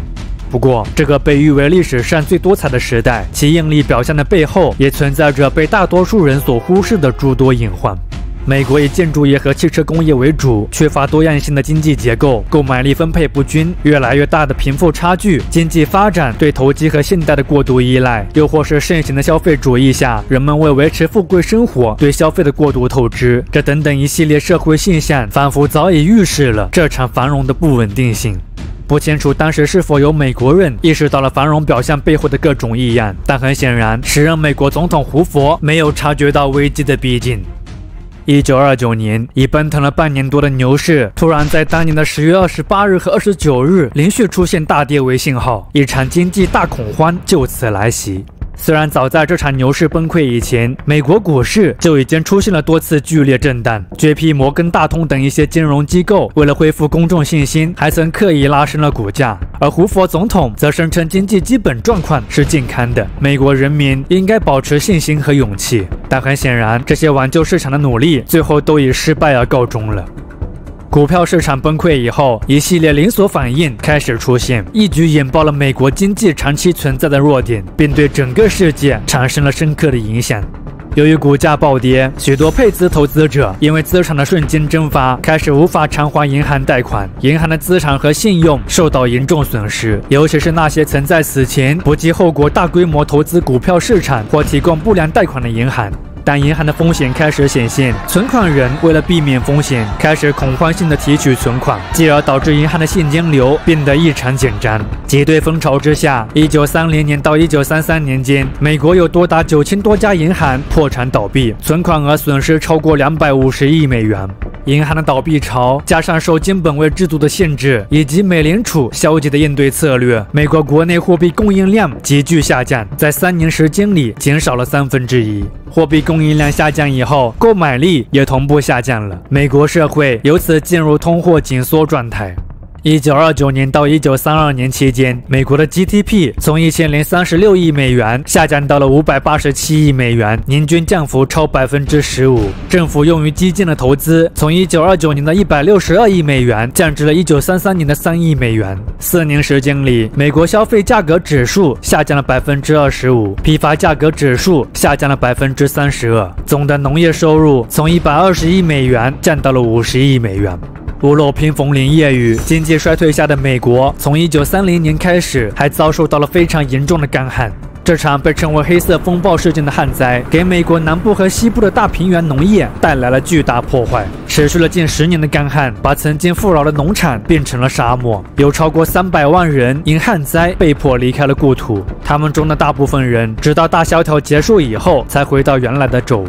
不过，这个被誉为历史上最多彩的时代，其硬力表象的背后，也存在着被大多数人所忽视的诸多隐患。美国以建筑业和汽车工业为主，缺乏多样性的经济结构，购买力分配不均，越来越大的贫富差距，经济发展对投机和信贷的过度依赖，又或是盛行的消费主义下，人们为维持富贵生活对消费的过度透支，这等等一系列社会现象，仿佛早已预示了这场繁荣的不稳定性。不清楚当时是否有美国人意识到了繁荣表象背后的各种异样，但很显然，时任美国总统胡佛没有察觉到危机的逼近。1929年，已奔腾了半年多的牛市，突然在当年的10月28日和29日连续出现大跌为信号，一场经济大恐慌就此来袭。虽然早在这场牛市崩溃以前，美国股市就已经出现了多次剧烈震荡。JP 摩根大通等一些金融机构为了恢复公众信心，还曾刻意拉升了股价。而胡佛总统则声称经济基本状况是健康的，美国人民应该保持信心和勇气。但很显然，这些挽救市场的努力最后都以失败而告终了。股票市场崩溃以后，一系列连锁反应开始出现，一举引爆了美国经济长期存在的弱点，并对整个世界产生了深刻的影响。由于股价暴跌，许多配资投资者因为资产的瞬间蒸发，开始无法偿还银行贷款，银行的资产和信用受到严重损失。尤其是那些曾在此前不计后果大规模投资股票市场或提供不良贷款的银行。当银行的风险开始显现，存款人为了避免风险，开始恐慌性的提取存款，继而导致银行的现金流变得异常紧张。挤兑风潮之下，1930年到1933年间，美国有多达9000多家银行破产倒闭，存款额损失超过250亿美元。银行的倒闭潮，加上受金本位制度的限制，以及美联储消极的应对策略，美国国内货币供应量急剧下降，在3年时间里减少了1/3。货币供应量下降以后，购买力也同步下降了，美国社会由此进入通货紧缩状态。1929年到1932年期间，美国的 GDP 从1036亿美元下降到了587亿美元，年均降幅超15%。政府用于基建的投资从1929年的162亿美元降至了1933年的3亿美元。4年时间里，美国消费价格指数下降了25%，批发价格指数下降了32%，总的农业收入从120亿美元降到了50亿美元。屋漏偏逢连夜雨，经济衰退下的美国，从1930年开始还遭受到了非常严重的干旱。这场被称为黑色风暴事件的旱灾，给美国南部和西部的大平原农业带来了巨大破坏。持续了近10年的干旱，把曾经富饶的农场变成了沙漠，有超过300万人因旱灾被迫离开了故土。他们中的大部分人，直到大萧条结束以后，才回到原来的州。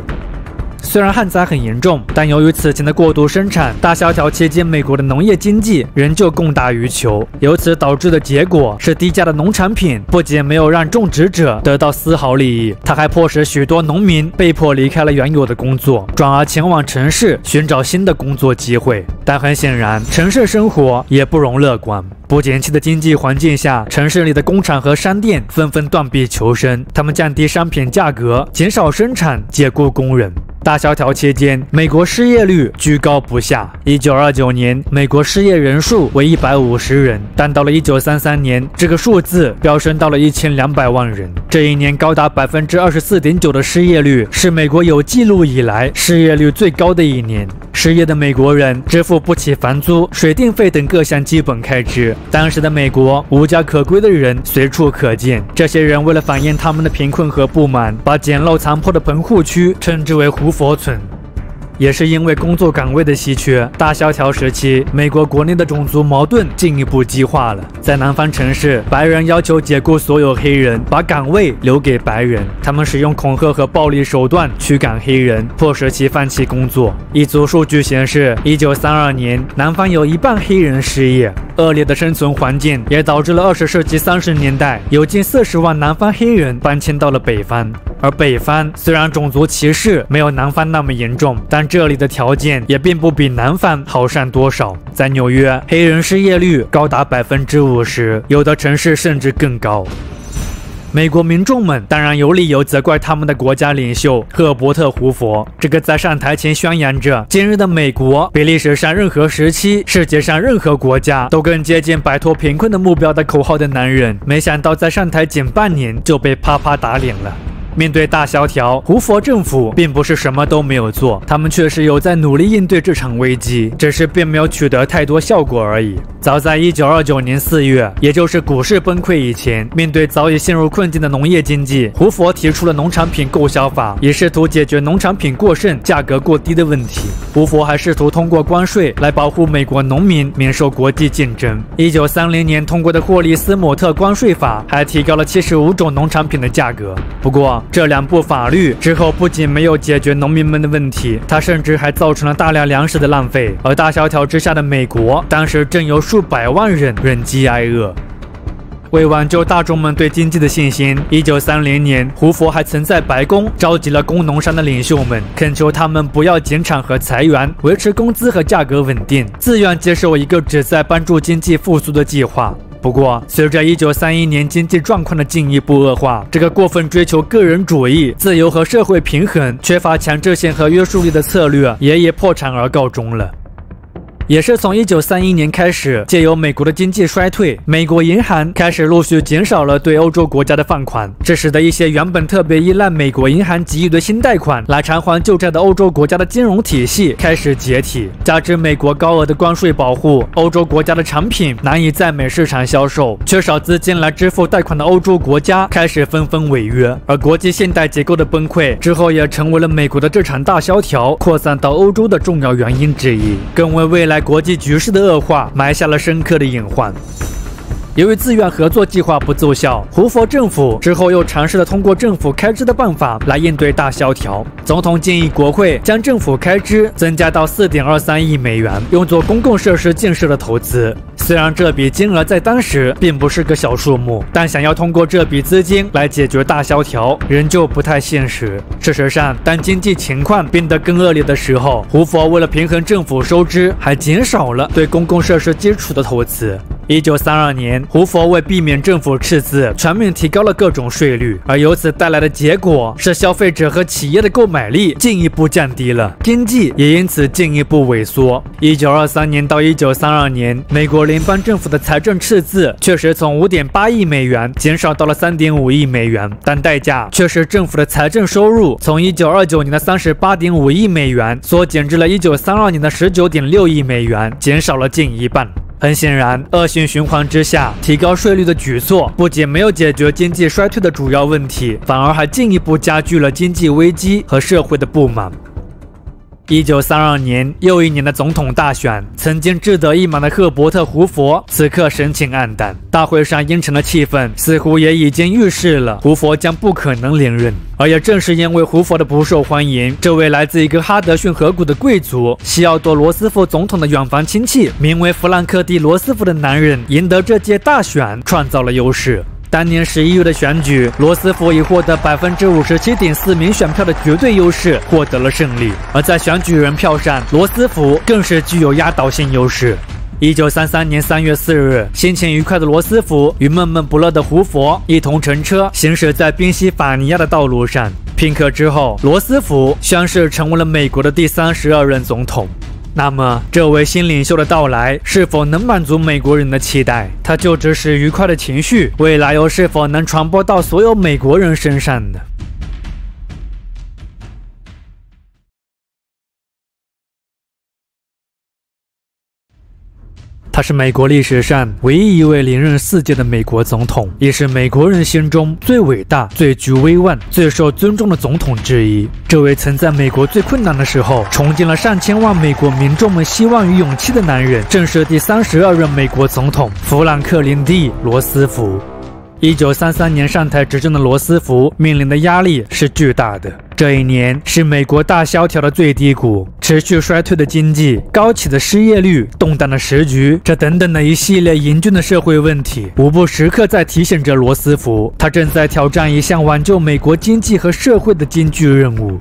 虽然旱灾很严重，但由于此前的过度生产，大萧条期间美国的农业经济仍旧供大于求，由此导致的结果是低价的农产品不仅没有让种植者得到丝毫利益，它还迫使许多农民被迫离开了原有的工作，转而前往城市寻找新的工作机会。但很显然，城市生活也不容乐观。不景气的经济环境下，城市里的工厂和商店纷纷断臂求生，他们降低商品价格，减少生产，解雇工人。大萧条期间，美国失业率居高不下。1929年，美国失业人数为150人，但到了1933年，这个数字飙升到了1200万人。这一年高达24.9%的失业率，是美国有记录以来失业率最高的一年。失业的美国人支付不起房租、水电费等各项基本开支。当时的美国，无家可归的人随处可见。这些人为了反映他们的贫困和不满，把简陋残破的棚户区称之为胡佛村。也是因为工作岗位的稀缺，大萧条时期，美国国内的种族矛盾进一步激化了。在南方城市，白人要求解雇所有黑人，把岗位留给白人。他们使用恐吓和暴力手段驱赶黑人，迫使其放弃工作。一组数据显示，1932年，南方有1半黑人失业。恶劣的生存环境也导致了20世纪30年代有近40万南方黑人搬迁到了北方。而北方虽然种族歧视没有南方那么严重，但这里的条件也并不比南方好上多少。在纽约，黑人失业率高达50%，有的城市甚至更高。美国民众们当然有理由责怪他们的国家领袖赫伯特·胡佛，这个在上台前宣扬着今日的美国比历史上任何时期、世界上任何国家都更接近摆脱贫困的目标的口号的男人，没想到在上台仅半年就被啪啪打脸了。面对大萧条，胡佛政府并不是什么都没有做，他们确实有在努力应对这场危机，只是并没有取得太多效果而已。早在1929年4月，也就是股市崩溃以前，面对早已陷入困境的农业经济，胡佛提出了农产品购销法，以试图解决农产品过剩、价格过低的问题。胡佛还试图通过关税来保护美国农民免受国际竞争。1930年通过的霍利斯姆特关税法还提高了75种农产品的价格。不过，这2部法律之后不仅没有解决农民们的问题，它甚至还造成了大量粮食的浪费。而大萧条之下的美国，当时正有数百万人忍饥挨饿。为挽救大众们对经济的信心，1930年，胡佛还曾在白宫召集了工农商的领袖们，恳求他们不要减产和裁员，维持工资和价格稳定，自愿接受一个旨在帮助经济复苏的计划。不过，随着1931年经济状况的进一步恶化，这个过分追求个人主义、自由和社会平衡、缺乏强制性和约束力的策略也以破产而告终了。也是从1931年开始，借由美国的经济衰退，美国银行开始陆续减少了对欧洲国家的放款，这使得一些原本特别依赖美国银行给予的新贷款来偿还旧债的欧洲国家的金融体系开始解体。加之美国高额的关税保护，欧洲国家的产品难以在美市场销售，缺少资金来支付贷款的欧洲国家开始纷纷违约。而国际信贷结构的崩溃之后，也成为了美国的这场大萧条扩散到欧洲的重要原因之一，更为未来国际局势的恶化埋下了深刻的隐患。由于自愿合作计划不奏效，胡佛政府之后又尝试了通过政府开支的办法来应对大萧条。总统建议国会将政府开支增加到4.23亿美元，用作公共设施建设的投资。虽然这笔金额在当时并不是个小数目，但想要通过这笔资金来解决大萧条，仍旧不太现实。事实上，当经济情况变得更恶劣的时候，胡佛为了平衡政府收支，还减少了对公共设施基础的投资。1932年，胡佛为避免政府赤字，全面提高了各种税率，而由此带来的结果是消费者和企业的购买力进一步降低了，经济也因此进一步萎缩。1923年到1932年，美国联邦政府的财政赤字确实从5.8亿美元减少到了3.5亿美元，但代价却是政府的财政收入从1929年的38.5亿美元缩减至了1932年的19.6亿美元，减少了近一半。很显然，恶性循环之下，提高税率的举措不仅没有解决经济衰退的主要问题，反而还进一步加剧了经济危机和社会的不满。1932年又一年的总统大选，曾经志得意满的赫伯特·胡佛此刻神情黯淡，大会上阴沉的气氛似乎也已经预示了胡佛将不可能连任。而也正是因为胡佛的不受欢迎，这位来自一个哈德逊河谷的贵族西奥多·罗斯福总统的远房亲戚，名为弗兰克蒂·罗斯福的男人赢得这届大选创造了优势。当年11月的选举，罗斯福以获得57.4%名选票的绝对优势获得了胜利，而在选举人票上，罗斯福更是具有压倒性优势。1933年3月4日，心情愉快的罗斯福与闷闷不乐的胡佛一同乘车行驶在宾夕法尼亚的道路上。片刻之后，罗斯福宣誓成为了美国的第32任总统。那么，这位新领袖的到来是否能满足美国人的期待？他就职时愉快的情绪，未来又是否能传播到所有美国人身上呢？他是美国历史上唯一一位连任4届的美国总统，也是美国人心中最伟大、最具威望、最受尊重的总统之一。这位曾在美国最困难的时候重建了上千万美国民众们希望与勇气的男人，正是第32任美国总统富兰克林 ·D· 罗斯福。1933年上台执政的罗斯福面临的压力是巨大的。这一年是美国大萧条的最低谷，持续衰退的经济、高企的失业率、动荡的时局，这等等的一系列严峻的社会问题，无不时刻在提醒着罗斯福，他正在挑战一项挽救美国经济和社会的艰巨任务。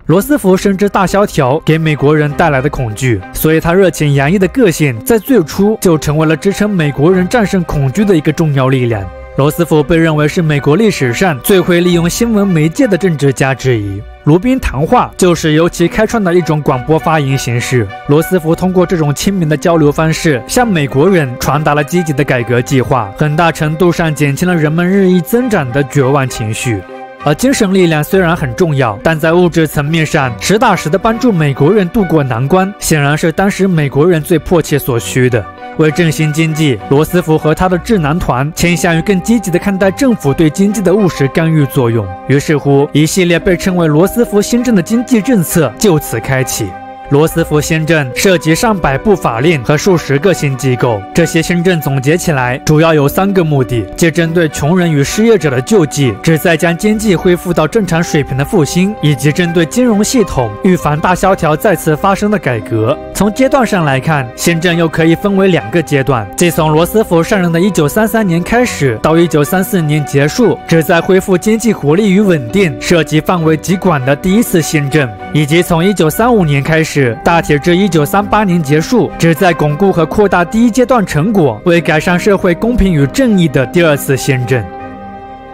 罗斯福深知大萧条给美国人带来的恐惧，所以他热情洋溢的个性在最初就成为了支撑美国人战胜恐惧的一个重要力量。罗斯福被认为是美国历史上最会利用新闻媒介的政治家之一。罗宾谈话就是由其开创的一种广播发言形式。罗斯福通过这种亲民的交流方式，向美国人传达了积极的改革计划，很大程度上减轻了人们日益增长的绝望情绪。而精神力量虽然很重要，但在物质层面上实打实的帮助美国人渡过难关，显然是当时美国人最迫切所需的。为振兴经济，罗斯福和他的智囊团倾向于更积极地看待政府对经济的务实干预作用。于是乎，一系列被称为罗斯福新政的经济政策就此开启。罗斯福新政涉及上百部法令和数十个新机构，这些新政总结起来主要有3个目的，即针对穷人与失业者的救济，旨在将经济恢复到正常水平的复兴，以及针对金融系统预防大萧条再次发生的改革。从阶段上来看，新政又可以分为2个阶段，即从罗斯福上任的1933年开始到1934年结束，旨在恢复经济活力与稳定，涉及范围极广的第一次新政，以及从1935年开始大体至1938年结束，旨在巩固和扩大第一阶段成果，为改善社会公平与正义的第2次新政。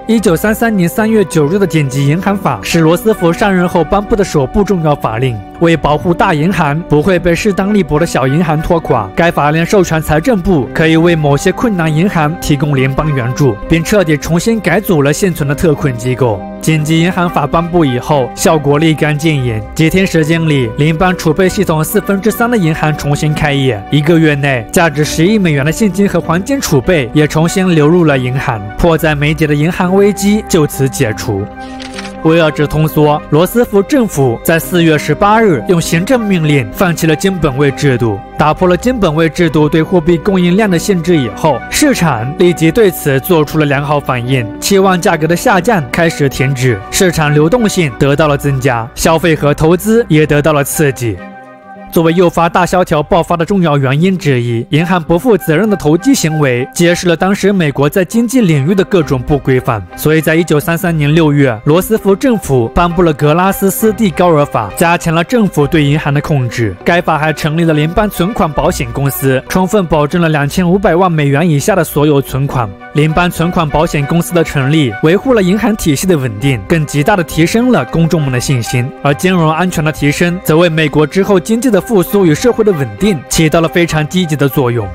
1933年3月9日的紧急银行法是罗斯福上任后颁布的首部重要法令，为保护大银行不会被势单力薄的小银行拖垮，该法令授权财政部可以为某些困难银行提供联邦援助，并彻底重新改组了现存的特困机构。紧急银行法颁布以后，效果立竿见影。几天时间里，联邦储备系统3/4的银行重新开业，1个月内，价值10亿美元的现金和黄金储备也重新流入了银行，迫在眉睫的银行危机就此解除。为遏制通缩，罗斯福政府在4月18日用行政命令放弃了金本位制度，打破了金本位制度对货币供应量的限制以后，市场立即对此做出了良好反应，期望价格的下降开始停止，市场流动性得到了增加，消费和投资也得到了刺激。作为诱发大萧条爆发的重要原因之一，银行不负责任的投机行为揭示了当时美国在经济领域的各种不规范。所以在1933年6月，罗斯福政府颁布了格拉斯斯蒂高尔法，加强了政府对银行的控制。该法还成立了联邦存款保险公司，充分保证了2500万美元以下的所有存款。联邦存款保险公司的成立，维护了银行体系的稳定，更极大地提升了公众们的信心。而金融安全的提升，则为美国之后经济的复苏与社会的稳定起到了非常积极的作用。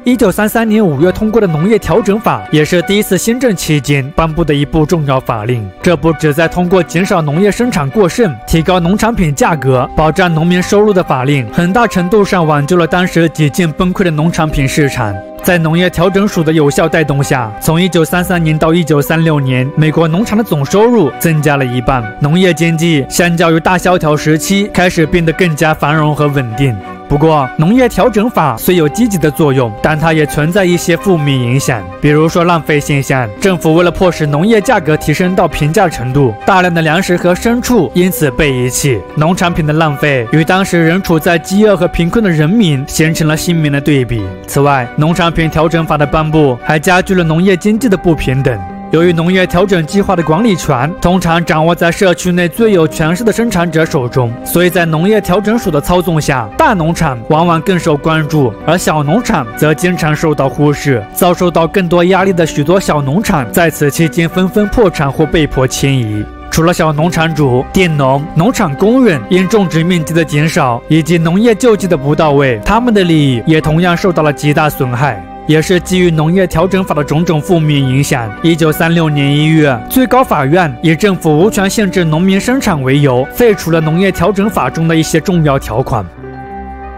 1933年5月通过的农业调整法，也是第一次新政期间颁布的一部重要法令。这部旨在通过减少农业生产过剩、提高农产品价格、保障农民收入的法令，很大程度上挽救了当时几近崩溃的农产品市场。在农业调整署的有效带动下，从1933年到1936年，美国农场的总收入增加了一半，农业经济相较于大萧条时期开始变得更加繁荣和稳定。不过，农业调整法虽有积极的作用，但它也存在一些负面影响，比如说浪费现象。政府为了迫使农业价格提升到平价程度，大量的粮食和牲畜因此被遗弃。农产品的浪费与当时仍处在饥饿和贫困的人民形成了鲜明的对比。此外，农产品调整法的颁布还加剧了农业经济的不平等。由于农业调整计划的管理权通常掌握在社区内最有权势的生产者手中，所以在农业调整署的操纵下，大农场往往更受关注，而小农场则经常受到忽视。遭受到更多压力的许多小农场在此期间纷纷破产或被迫迁移。除了小农场主、佃农、农场工人因种植面积的减少以及农业救济的不到位，他们的利益也同样受到了极大损害。也是基于农业调整法的种种负面影响，1936年1月，最高法院以政府无权限制农民生产为由，废除了农业调整法中的一些重要条款。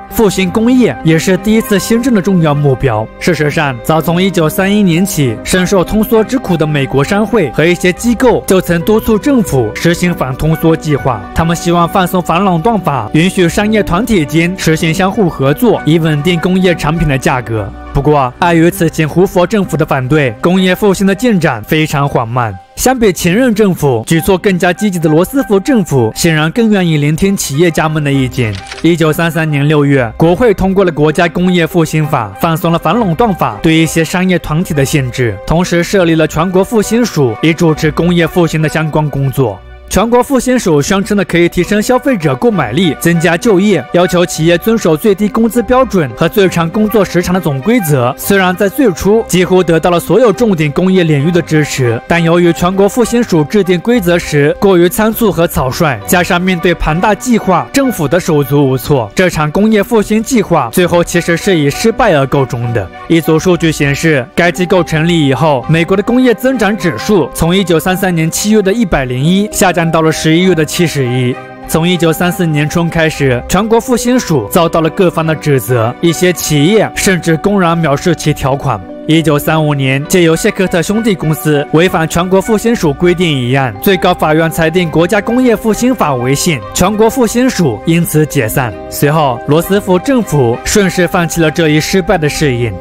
复兴工业也是第一次新政的重要目标。事实上，早从1931年起，深受通缩之苦的美国商会和一些机构就曾督促政府实行反通缩计划。他们希望放松反垄断法，允许商业团体间实行相互合作，以稳定工业产品的价格。不过，碍于此前胡佛政府的反对，工业复兴的进展非常缓慢。相比前任政府举措更加积极的罗斯福政府，显然更愿意聆听企业家们的意见。1933年6月，国会通过了国家工业复兴法，放松了反垄断法对一些商业团体的限制，同时设立了全国复兴署，以主持工业复兴的相关工作。全国复兴署宣称的可以提升消费者购买力、增加就业，要求企业遵守最低工资标准和最长工作时长的总规则。虽然在最初几乎得到了所有重点工业领域的支持，但由于全国复兴署制定规则时过于仓促和草率，加上面对庞大计划，政府的手足无措，这场工业复兴计划最后其实是以失败而告终的。一组数据显示，该机构成立以后，美国的工业增长指数从1933年7月的101下降到了11月的71。从1934年春开始，全国复兴署遭到了各方的指责，一些企业甚至公然藐视其条款。1935年，借由谢克特兄弟公司违反全国复兴署规定一案，最高法院裁定国家工业复兴法违宪，全国复兴署因此解散。随后，罗斯福政府顺势放弃了这一失败的试验。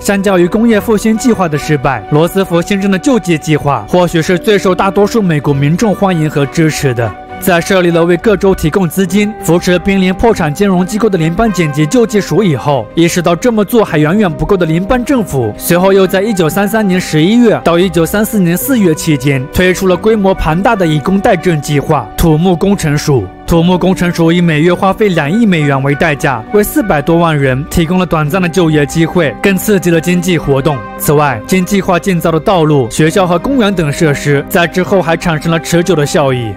相较于工业复兴计划的失败，罗斯福新政的救济计划或许是最受大多数美国民众欢迎和支持的。在设立了为各州提供资金、扶持濒临破产金融机构的联邦紧急救济署以后，意识到这么做还远远不够的联邦政府，随后又在1933年11月到1934年4月期间，推出了规模庞大的以工代赈计划——土木工程署。土木工程署以每月花费2亿美元为代价，为400多万人提供了短暂的就业机会，更刺激了经济活动。此外，经计划建造的道路、学校和公园等设施，在之后还产生了持久的效益。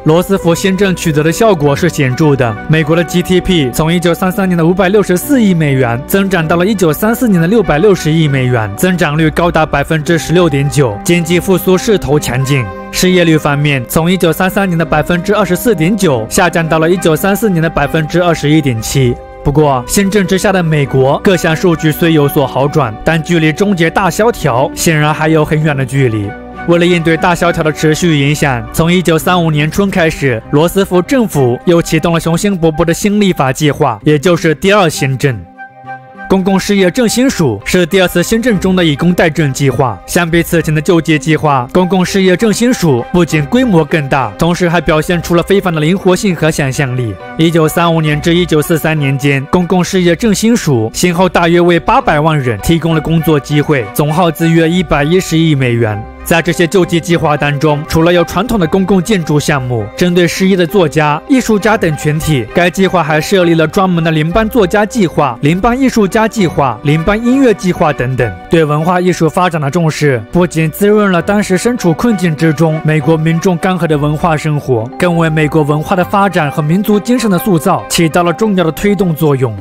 罗斯福新政取得的效果是显著的，美国的 GDP 从1933年的564亿美元增长到了1934年的660亿美元，增长率高达16.9%，经济复苏势头强劲。失业率方面，从1933年的24.9%下降到了1934年的21.7%。不过，新政之下的美国各项数据虽有所好转，但距离终结大萧条显然还有很远的距离。为了应对大萧条的持续影响，从1935年春开始，罗斯福政府又启动了雄心勃勃的新立法计划，也就是第二新政。公共事业振兴署是第二次新政中的以工代赈计划。相比此前的救济计划，公共事业振兴署不仅规模更大，同时还表现出了非凡的灵活性和想象力。1935年至1943年间，公共事业振兴署先后大约为800万人提供了工作机会，总耗资约110亿美元。在这些救济计划当中，除了有传统的公共建筑项目，针对失业的作家、艺术家等群体，该计划还设立了专门的联邦作家计划、联邦艺术家计划、联邦音乐计划等等。对文化艺术发展的重视，不仅滋润了当时身处困境之中美国民众干涸的文化生活，更为美国文化的发展和民族精神的塑造起到了重要的推动作用。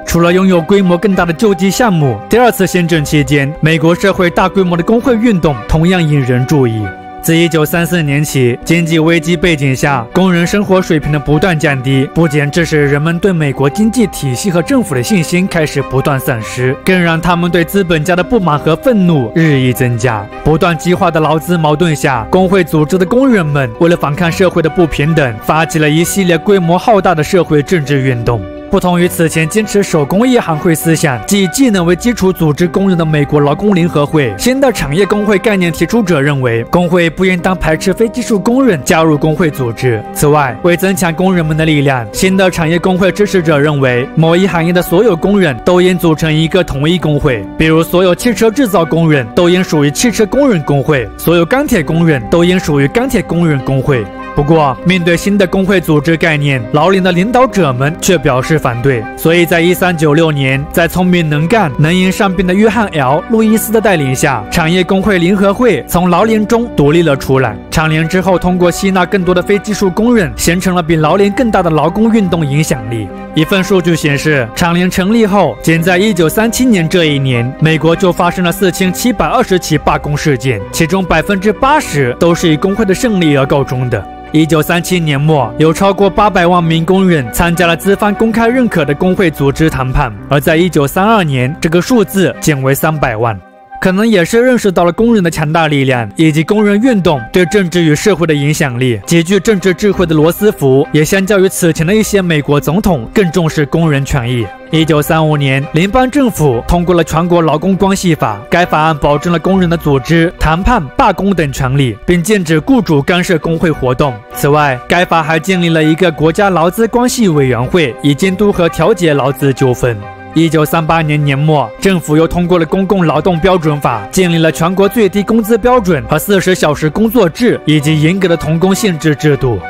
除了拥有规模更大的救济项目，第二次新政期间，美国社会大规模的工会运动同样引人注意。自1934年起，经济危机背景下，工人生活水平的不断降低，不仅致使人们对美国经济体系和政府的信心开始不断丧失，更让他们对资本家的不满和愤怒日益增加。不断激化的劳资矛盾下，工会组织的工人们为了反抗社会的不平等，发起了一系列规模浩大的社会政治运动。不同于此前坚持手工业行会思想，即以技能为基础组织工人的美国劳工联合会，新的产业工会概念提出者认为，工会不应当排斥非技术工人加入工会组织。此外，为增强工人们的力量，新的产业工会支持者认为，某一行业的所有工人都应组成一个统一工会，比如所有汽车制造工人都应属于汽车工人工会，所有钢铁工人都应属于钢铁工人工会。不过，面对新的工会组织概念，劳联的领导者们却表示反对。所以在1396年，在聪明能干、能言善辩的约翰 ·L· 路易斯的带领下，产业工会联合会从劳联中独立了出来。产联之后，通过吸纳更多的非技术工人，形成了比劳联更大的劳工运动影响力。一份数据显示，产联成立后，仅在1937年这一年，美国就发生了4720起罢工事件，其中80%都是以工会的胜利而告终的。1937年末，有超过800万名工人参加了资方公开认可的工会组织谈判，而在1932年，这个数字减为300万。可能也是认识到了工人的强大力量以及工人运动对政治与社会的影响力，极具政治智慧的罗斯福也相较于此前的一些美国总统更重视工人权益。1935年，联邦政府通过了全国劳工关系法，该法案保证了工人的组织、谈判、罢工等权利，并禁止雇主干涉工会活动。此外，该法还建立了一个国家劳资关系委员会，以监督和调解劳资纠纷。1938年年末，政府又通过了公共劳动标准法，建立了全国最低工资标准和40小时工作制，以及严格的童工限制制度。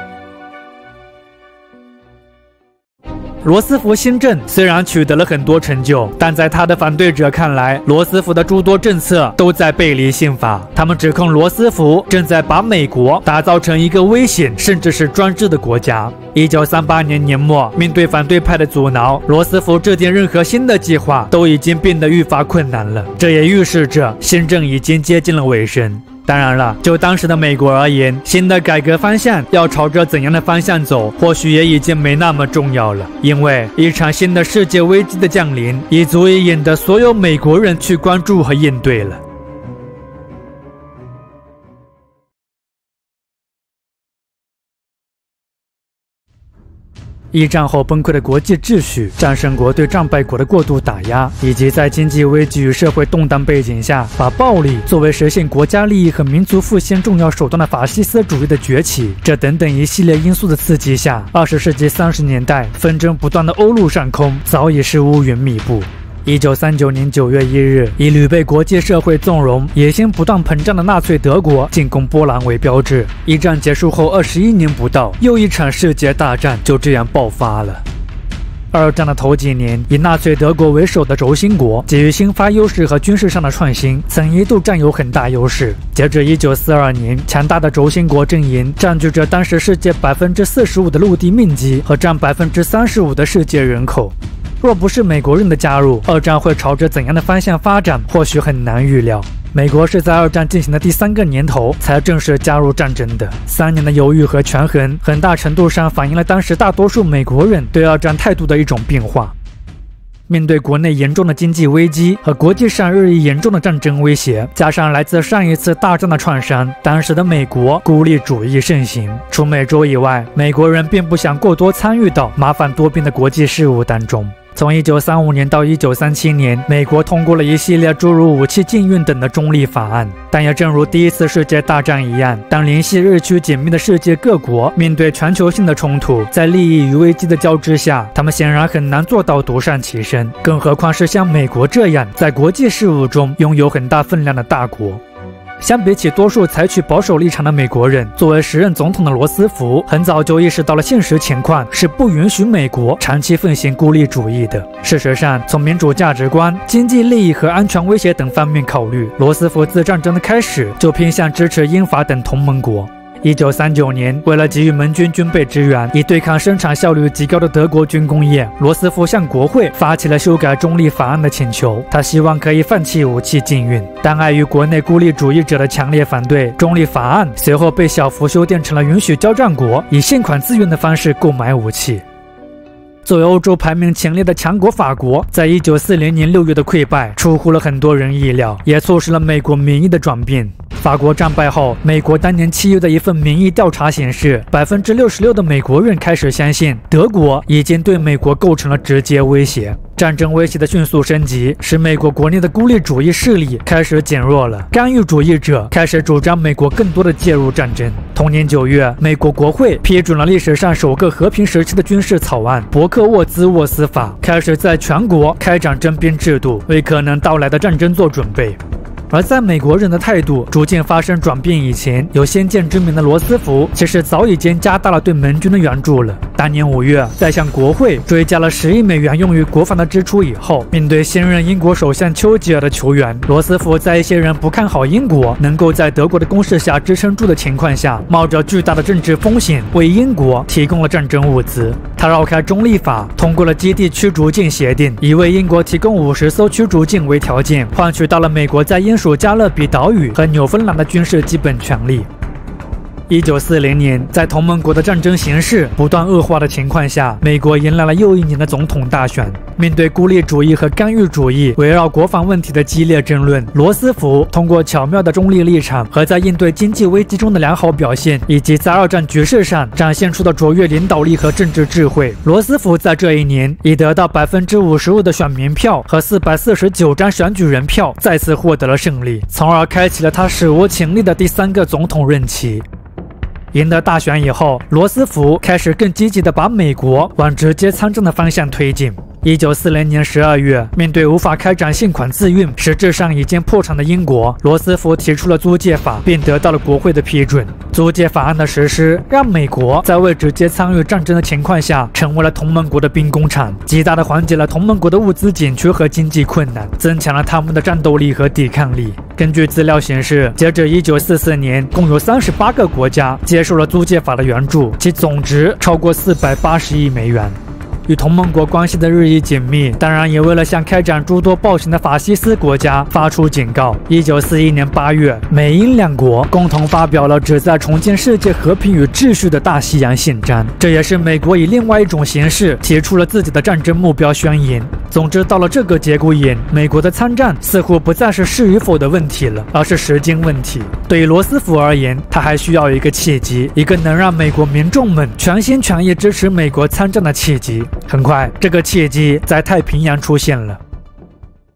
罗斯福新政虽然取得了很多成就，但在他的反对者看来，罗斯福的诸多政策都在背离宪法。他们指控罗斯福正在把美国打造成一个危险甚至是专制的国家。1938年年末，面对反对派的阻挠，罗斯福制定任何新的计划都已经变得愈发困难了。这也预示着新政已经接近了尾声。当然了，就当时的美国而言，新的改革方向要朝着怎样的方向走，或许也已经没那么重要了，因为一场新的世界危机的降临，已足以引得所有美国人去关注和应对了。一战后崩溃的国际秩序、战胜国对战败国的过度打压，以及在经济危机与社会动荡背景下，把暴力作为实现国家利益和民族复兴重要手段的法西斯主义的崛起，这等等一系列因素的刺激下，20世纪30年代纷争不断的欧陆上空早已是乌云密布。1939年9月1日，以屡被国际社会纵容、野心不断膨胀的纳粹德国进攻波兰为标志。一战结束后21年不到，又一场世界大战就这样爆发了。二战的头几年，以纳粹德国为首的轴心国基于新发优势和军事上的创新，曾一度占有很大优势。截至1942年，强大的轴心国阵营占据着当时世界45%的陆地面积和占35%的世界人口。若不是美国人的加入，二战会朝着怎样的方向发展，或许很难预料。美国是在二战进行的第3个年头才正式加入战争的，3年的犹豫和权衡，很大程度上反映了当时大多数美国人对二战态度的一种变化。面对国内严重的经济危机和国际上日益严重的战争威胁，加上来自上一次大战的创伤，当时的美国孤立主义盛行。除美洲以外，美国人并不想过多参与到麻烦多变的国际事务当中。从1935年到1937年，美国通过了一系列诸如武器禁运等的中立法案。但也正如第一次世界大战一样，当联系日趋紧密的世界各国面对全球性的冲突，在利益与危机的交织下，他们显然很难做到独善其身，更何况是像美国这样在国际事务中拥有很大分量的大国。相比起多数采取保守立场的美国人，作为时任总统的罗斯福很早就意识到了现实情况是不允许美国长期奉行孤立主义的。事实上，从民主价值观、经济利益和安全威胁等方面考虑，罗斯福自战争的开始就偏向支持英法等同盟国。1939年，为了给予盟军军备支援，以对抗生产效率极高的德国军工业，罗斯福向国会发起了修改中立法案的请求。他希望可以放弃武器禁运，但碍于国内孤立主义者的强烈反对，中立法案随后被小幅修订成了允许交战国以现款自愿的方式购买武器。作为欧洲排名前列的强国，法国在1940年6月的溃败出乎了很多人意料，也促使了美国民意的转变。法国战败后，美国当年7月的一份民意调查显示，66%的美国人开始相信德国已经对美国构成了直接威胁。战争威胁的迅速升级，使美国国内的孤立主义势力开始减弱了，干预主义者开始主张美国更多的介入战争。同年9月，美国国会批准了历史上首个和平时期的军事草案——伯克沃兹沃斯法，开始在全国开展征兵制度，为可能到来的战争做准备。而在美国人的态度逐渐发生转变以前，有先见之明的罗斯福其实早已经加大了对盟军的援助了。当年5月，在向国会追加了10亿美元用于国防的支出以后，面对现任英国首相丘吉尔的求援，罗斯福在一些人不看好英国能够在德国的攻势下支撑住的情况下，冒着巨大的政治风险，为英国提供了战争物资。他绕开中立法，通过了基地驱逐舰协定，以为英国提供50艘驱逐舰为条件，换取到了美国在英属加勒比岛屿和纽芬兰的军事基本权利。1940年，在同盟国的战争形势不断恶化的情况下，美国迎来了又一年的总统大选。面对孤立主义和干预主义围绕国防问题的激烈争论，罗斯福通过巧妙的中立立场和在应对经济危机中的良好表现，以及在二战局势上展现出的卓越领导力和政治智慧，罗斯福在这一年已得到55%的选民票和449张选举人票，再次获得了胜利，从而开启了他史无前例的第3个总统任期。赢得大选以后，罗斯福开始更积极地把美国往直接参战的方向推进。1940年12月，面对无法开展现款自运，实质上已经破产的英国，罗斯福提出了租借法，并得到了国会的批准。租借法案的实施，让美国在未直接参与战争的情况下，成为了同盟国的兵工厂，极大地缓解了同盟国的物资紧缺和经济困难，增强了他们的战斗力和抵抗力。根据资料显示，截至1944年，共有38个国家接受了租借法的援助，其总值超过480亿美元。与同盟国关系的日益紧密，当然也为了向开展诸多暴行的法西斯国家发出警告。1941年8月，美英两国共同发表了旨在重建世界和平与秩序的大西洋宪章，这也是美国以另外一种形式提出了自己的战争目标宣言。总之，到了这个节骨眼，美国的参战似乎不再是是与否的问题了，而是时间问题。对于罗斯福而言，他还需要一个契机，一个能让美国民众们全心全意支持美国参战的契机。很快，这个契机在太平洋出现了。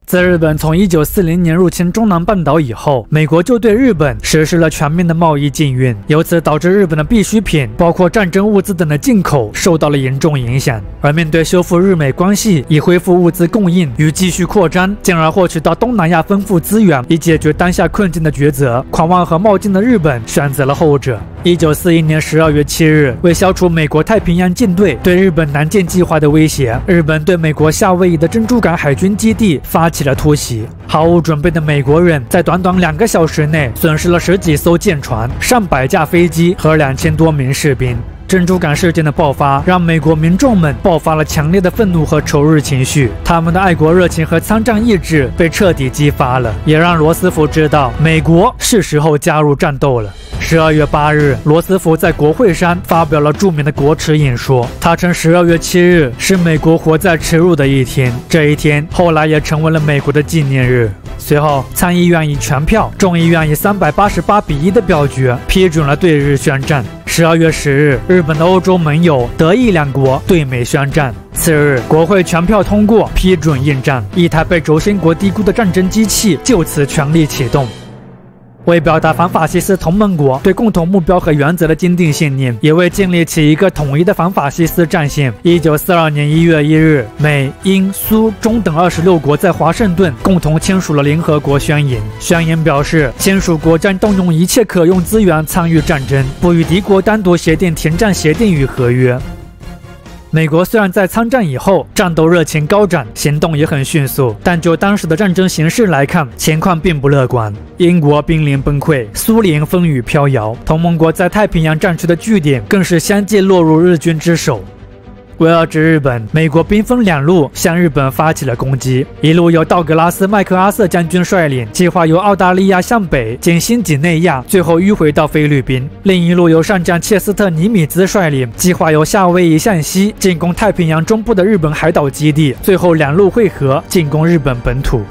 自日本从1940年入侵中南半岛以后，美国就对日本实施了全面的贸易禁运，由此导致日本的必需品，包括战争物资等的进口受到了严重影响。而面对修复日美关系，以恢复物资供应与继续扩张，进而获取到东南亚丰富资源，以解决当下困境的抉择，狂妄和冒进的日本选择了后者。1941年12月7日，为消除美国太平洋舰队对日本南舰计划的威胁，日本对美国夏威夷的珍珠港海军基地发起了突袭。毫无准备的美国人在短短2个小时内损失了10几艘舰船、上百架飞机和2000多名士兵。珍珠港事件的爆发让美国民众们爆发了强烈的愤怒和仇日情绪，他们的爱国热情和参战意志被彻底激发了，也让罗斯福知道美国是时候加入战斗了。12月8日，罗斯福在国会山发表了著名的国耻演说。他称12月7日是美国活在耻辱的一天，这一天后来也成为了美国的纪念日。随后，参议院以全票，众议院以388-1的表决批准了对日宣战。12月10日，日本的欧洲盟友德意两国对美宣战。次日，国会全票通过批准应战，一台被轴心国低估的战争机器就此全力启动。为表达反法西斯同盟国对共同目标和原则的坚定信念，也为建立起一个统一的反法西斯战线，1942年1月1日，美、英、苏、中等26国在华盛顿共同签署了联合国宣言。宣言表示，签署国将动用一切可用资源参与战争，不与敌国单独协定停战协定与合约。美国虽然在参战以后战斗热情高涨，行动也很迅速，但就当时的战争形势来看，情况并不乐观。英国濒临崩溃，苏联风雨飘摇，同盟国在太平洋战区的据点更是相继落入日军之手。为遏制日本，美国兵分两路向日本发起了攻击，一路由道格拉斯·麦克阿瑟将军率领，计划由澳大利亚向北经新几内亚，最后迂回到菲律宾；另一路由上将切斯特·尼米兹率领，计划由夏威夷向西进攻太平洋中部的日本海岛基地，最后两路会合进攻日本本土。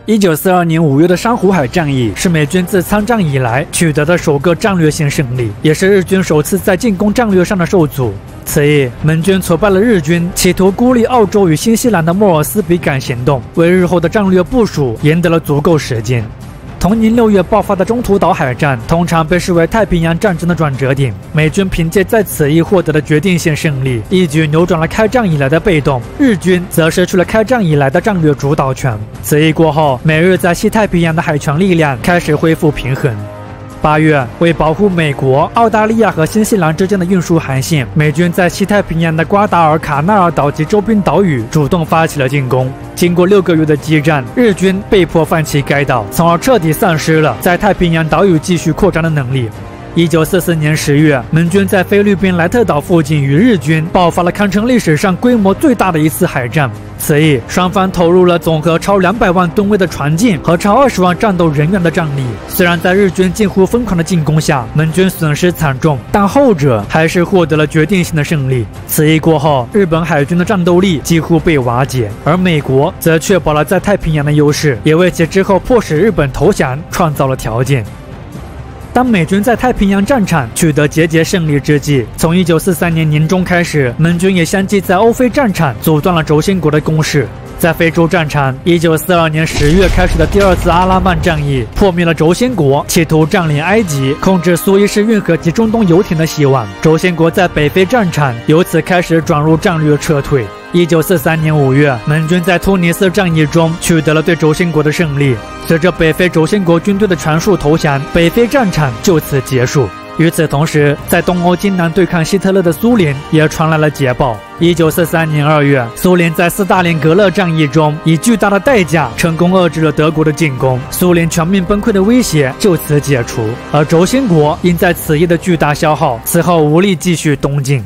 1942年5月的珊瑚海战役是美军自参战以来取得的首个战略性胜利，也是日军首次在进攻战略上的受阻。此役，盟军挫败了日军企图孤立澳洲与新西兰的莫尔斯比港行动，为日后的战略部署赢得了足够时间。同年6月爆发的中途岛海战，通常被视为太平洋战争的转折点。美军凭借在此役获得的决定性胜利，一举扭转了开战以来的被动，日军则失去了开战以来的战略主导权。此役过后，美日在西太平洋的海权力量开始恢复平衡。8月，为保护美国、澳大利亚和新西兰之间的运输航线，美军在西太平洋的瓜达尔卡纳尔岛及周边岛屿主动发起了进攻。经过6个月的激战，日军被迫放弃该岛，从而彻底丧失了在太平洋岛屿继续扩张的能力。1944年10月，盟军在菲律宾莱特岛附近与日军爆发了堪称历史上规模最大的一次海战。此役，双方投入了总和超200万吨位的船舰和超20万战斗人员的战力。虽然在日军近乎疯狂的进攻下，盟军损失惨重，但后者还是获得了决定性的胜利。此役过后，日本海军的战斗力几乎被瓦解，而美国则确保了在太平洋的优势，也为其之后迫使日本投降创造了条件。当美军在太平洋战场取得节节胜利之际，从1943年年中开始，盟军也相继在欧非战场阻断了轴心国的攻势。在非洲战场，1942年10月开始的第2次阿拉曼战役破灭了轴心国企图占领埃及、控制苏伊士运河及中东油田的希望。轴心国在北非战场由此开始转入战略撤退。1943年5月，盟军在突尼斯战役中取得了对轴心国的胜利。随着北非轴心国军队的全数投降，北非战场就此结束。与此同时，在东欧艰难对抗希特勒的苏联也传来了捷报。1943年2月，苏联在斯大林格勒战役中以巨大的代价成功遏制了德国的进攻，苏联全面崩溃的威胁就此解除。而轴心国因在此役的巨大消耗，此后无力继续东进。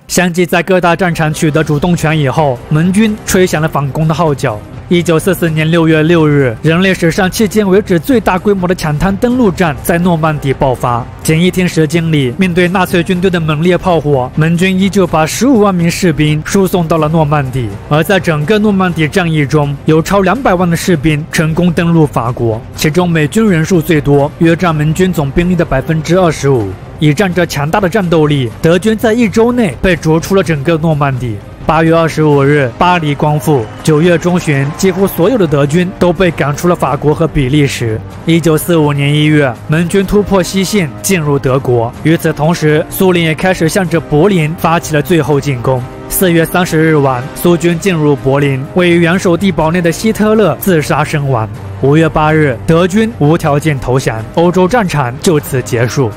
相继在各大战场取得主动权以后，盟军吹响了反攻的号角。1944年6月6日，人类史上迄今为止最大规模的抢滩登陆战在诺曼底爆发。仅一天时间里，面对纳粹军队的猛烈炮火，盟军依旧把15万名士兵输送到了诺曼底。而在整个诺曼底战役中，有超200万的士兵成功登陆法国，其中美军人数最多，约占盟军总兵力的25%。以仗着强大的战斗力，德军在1周内被逐出了整个诺曼底。8月25日，巴黎光复。9月中旬，几乎所有的德军都被赶出了法国和比利时。1945年1月，盟军突破西线，进入德国。与此同时，苏联也开始向着柏林发起了最后进攻。4月30日晚，苏军进入柏林，位于元首地堡内的希特勒自杀身亡。5月8日，德军无条件投降，欧洲战场就此结束。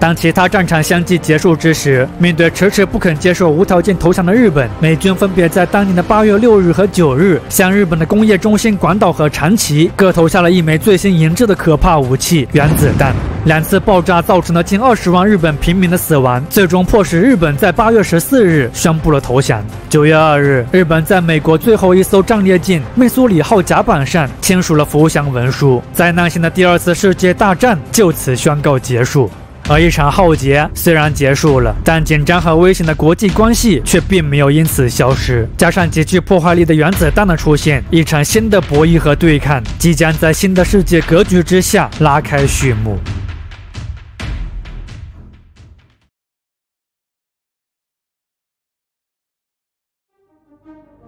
当其他战场相继结束之时，面对迟迟不肯接受无条件投降的日本，美军分别在当年的8月6日和9日，向日本的工业中心广岛和长崎各投下了一枚最新研制的可怕武器——原子弹。2次爆炸造成了近20万日本平民的死亡，最终迫使日本在8月14日宣布了投降。9月2日，日本在美国最后一艘战列舰密苏里号甲板上签署了投降文书，灾难性的第2次世界大战就此宣告结束。而一场浩劫虽然结束了，但紧张和危险的国际关系却并没有因此消失。加上极具破坏力的原子弹的出现，一场新的博弈和对抗即将在新的世界格局之下拉开序幕。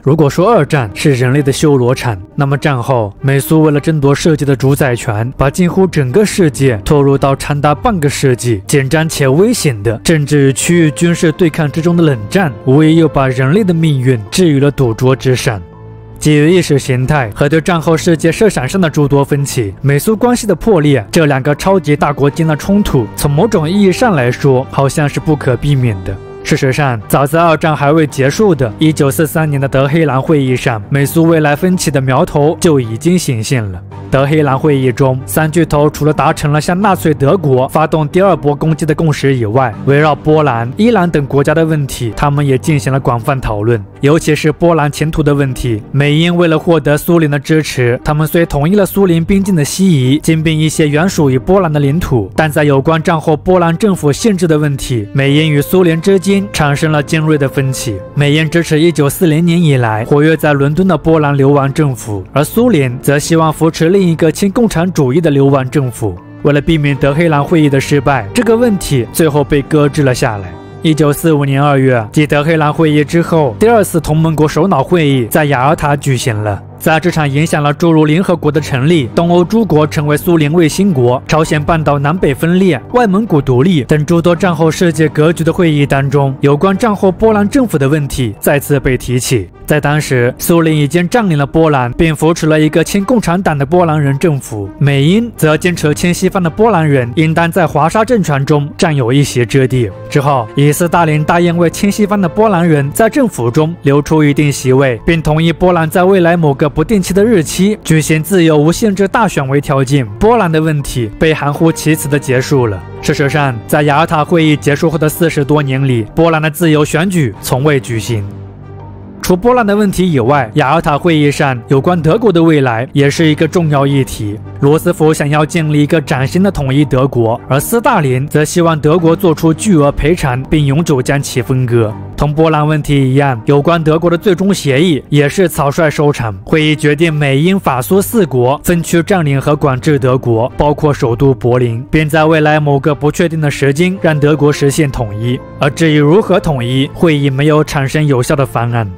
如果说二战是人类的修罗场，那么战后美苏为了争夺世界的主宰权，把近乎整个世界拖入到长达半个世纪紧张且危险的政治与区域军事对抗之中的冷战，无疑又把人类的命运置于了赌桌之上。基于意识形态和对战后世界设想上的诸多分歧，美苏关系的破裂，这2个超级大国间的冲突，从某种意义上来说，好像是不可避免的。事实上，早在二战还未结束的1943年的德黑兰会议上，美苏未来分歧的苗头就已经显现了。德黑兰会议中，3巨头除了达成了向纳粹德国发动第2波攻击的共识以外，围绕波兰、伊朗等国家的问题，他们也进行了广泛讨论。尤其是波兰前途的问题，美英为了获得苏联的支持，他们虽同意了苏联边境的西移，兼并一些原属于波兰的领土，但在有关战后波兰政府限制的问题，美英与苏联之间产生了尖锐的分歧。美英支持1940年以来活跃在伦敦的波兰流亡政府，而苏联则希望扶持另一个亲共产主义的流亡政府。为了避免德黑兰会议的失败，这个问题最后被搁置了下来。1945年2月，继德黑兰会议之后，第2次同盟国首脑会议在雅尔塔举行了。在这场影响了诸如联合国的成立、东欧诸国成为苏联卫星国、朝鲜半岛南北分裂、外蒙古独立等诸多战后世界格局的会议当中，有关战后波兰政府的问题再次被提起。在当时，苏联已经占领了波兰，并扶持了一个亲共产党的波兰人政府，美英则坚持亲西方的波兰人应当在华沙政权中占有一席之地。之后，斯大林答应为亲西方的波兰人在政府中留出一定席位，并同意波兰在未来某个不定期的日期举行自由无限制大选为条件，波兰的问题被含糊其辞地结束了。事实上，在雅尔塔会议结束后的40多年里，波兰的自由选举从未举行。除波兰的问题以外，雅尔塔会议上有关德国的未来也是一个重要议题。罗斯福想要建立一个崭新的统一德国，而斯大林则希望德国做出巨额赔偿，并永久将其分割。同波兰问题一样，有关德国的最终协议也是草率收场。会议决定美英法苏4国分区占领和管制德国，包括首都柏林，并在未来某个不确定的时间让德国实现统一。而至于如何统一，会议没有产生有效的方案。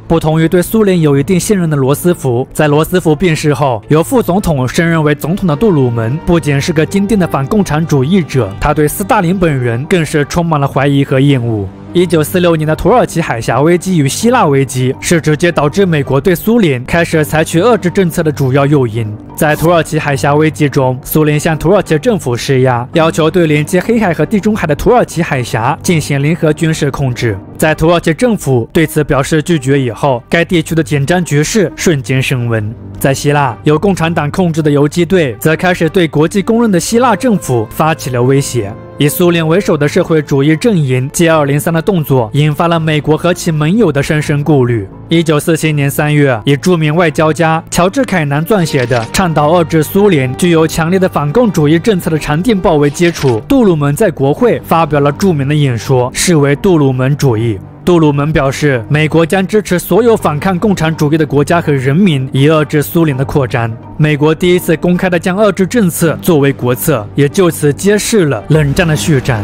不同于对苏联有一定信任的罗斯福，在罗斯福病逝后，由副总统升任为总统的杜鲁门不仅是个坚定的反共产主义者，他对斯大林本人更是充满了怀疑和厌恶。1946年的土耳其海峡危机与希腊危机是直接导致美国对苏联开始采取遏制政策的主要诱因。在土耳其海峡危机中，苏联向土耳其政府施压，要求对连接黑海和地中海的土耳其海峡进行联合军事控制。在土耳其政府对此表示拒绝以后，该地区的紧张局势瞬间升温。在希腊，由共产党控制的游击队则开始对国际公认的希腊政府发起了威胁。以苏联为首的社会主义阵营接二连三的动作，引发了美国和其盟友的深深顾虑。1947年3月，以著名外交家乔治·凯南撰写的倡导遏制苏联、具有强烈的反共主义政策的长电报为基础，杜鲁门在国会发表了著名的演说，视为杜鲁门主义。杜鲁门表示，美国将支持所有反抗共产主义的国家和人民，以遏制苏联的扩张。美国第一次公开地将遏制政策作为国策，也就此揭示了冷战的序章。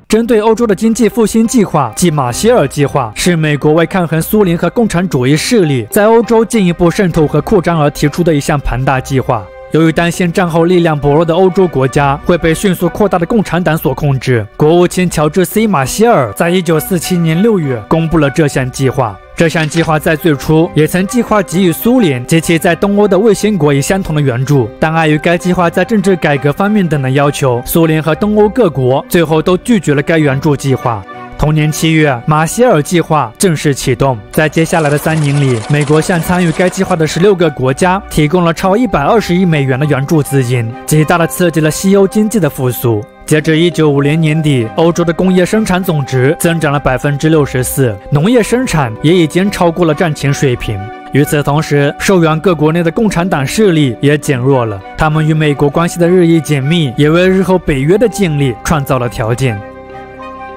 针对欧洲的经济复兴计划，即马歇尔计划，是美国为抗衡苏联和共产主义势力在欧洲进一步渗透和扩张而提出的一项庞大计划。由于担心战后力量薄弱的欧洲国家会被迅速扩大的共产党所控制，国务卿乔治 ·C. 马歇尔在1947年6月公布了这项计划。这项计划在最初也曾计划给予苏联及其在东欧的卫星国以相同的援助，但碍于该计划在政治改革方面等的要求，苏联和东欧各国最后都拒绝了该援助计划。同年7月，马歇尔计划正式启动。在接下来的3年里，美国向参与该计划的16个国家提供了超120亿美元的援助资金，极大地刺激了西欧经济的复苏。截至1950年底，欧洲的工业生产总值增长了64%，农业生产也已经超过了战前水平。与此同时，受援各国内的共产党势力也减弱了，他们与美国关系的日益紧密，也为日后北约的建立创造了条件。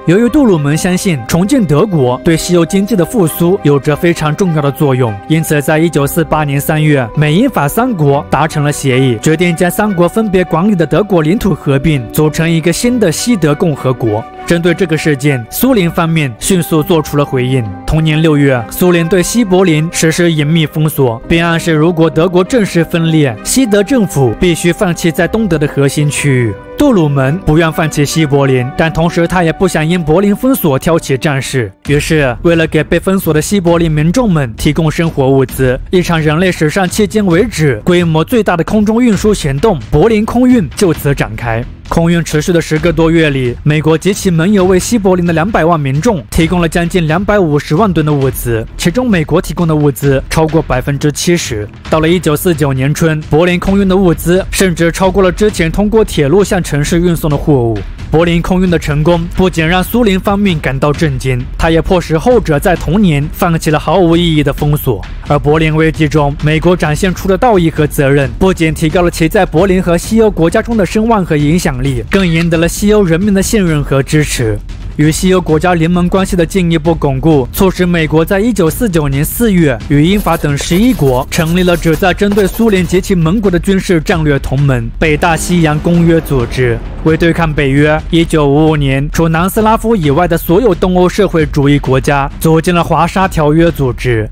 由于杜鲁门相信重建德国对西欧经济的复苏有着非常重要的作用，因此在1948年3月，美英法3国达成了协议，决定将3国分别管理的德国领土合并，组成一个新的西德共和国。针对这个事件，苏联方面迅速做出了回应。同年6月，苏联对西柏林实施严密封锁，并暗示如果德国正式分裂，西德政府必须放弃在东德的核心区域。杜鲁门不愿放弃西柏林，但同时他也不想因柏林封锁挑起战事。于是，为了给被封锁的西柏林民众们提供生活物资，一场人类史上迄今为止规模最大的空中运输行动——柏林空运就此展开。空运持续的10个多月里，美国及其盟友为西柏林的200万民众提供了将近250万吨的物资，其中美国提供的物资超过70%。到了1949年春，柏林空运的物资甚至超过了之前通过铁路向城市运送的货物。柏林空运的成功不仅让苏联方面感到震惊，它也迫使后者在同年放弃了毫无意义的封锁。而柏林危机中，美国展现出的道义和责任，不仅提高了其在柏林和西欧国家中的声望和影响力，更赢得了西欧人民的信任和支持。与西欧国家联盟关系的进一步巩固，促使美国在1949年4月与英法等11国成立了旨在针对苏联及其盟国的军事战略同盟——北大西洋公约组织。为对抗北约，1955年，除南斯拉夫以外的所有东欧社会主义国家组建了华沙条约组织。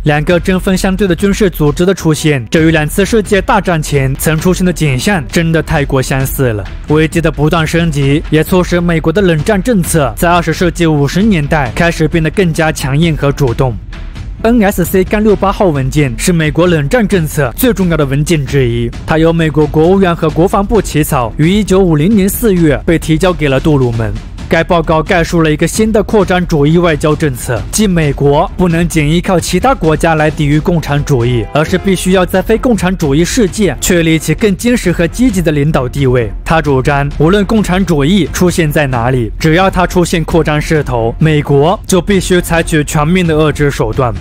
2个针锋相对的军事组织的出现，这与2次世界大战前曾出现的景象真的太过相似了。危机的不断升级，也促使美国的冷战政策在20世纪50年代开始变得更加强硬和主动。NSC-68 号文件是美国冷战政策最重要的文件之一，它由美国国务院和国防部起草，于1950年4月被提交给了杜鲁门。该报告概述了一个新的扩张主义外交政策，即美国不能仅依靠其他国家来抵御共产主义，而是必须要在非共产主义世界确立起更坚实和积极的领导地位。他主张，无论共产主义出现在哪里，只要它出现扩张势头，美国就必须采取全面的遏制手段。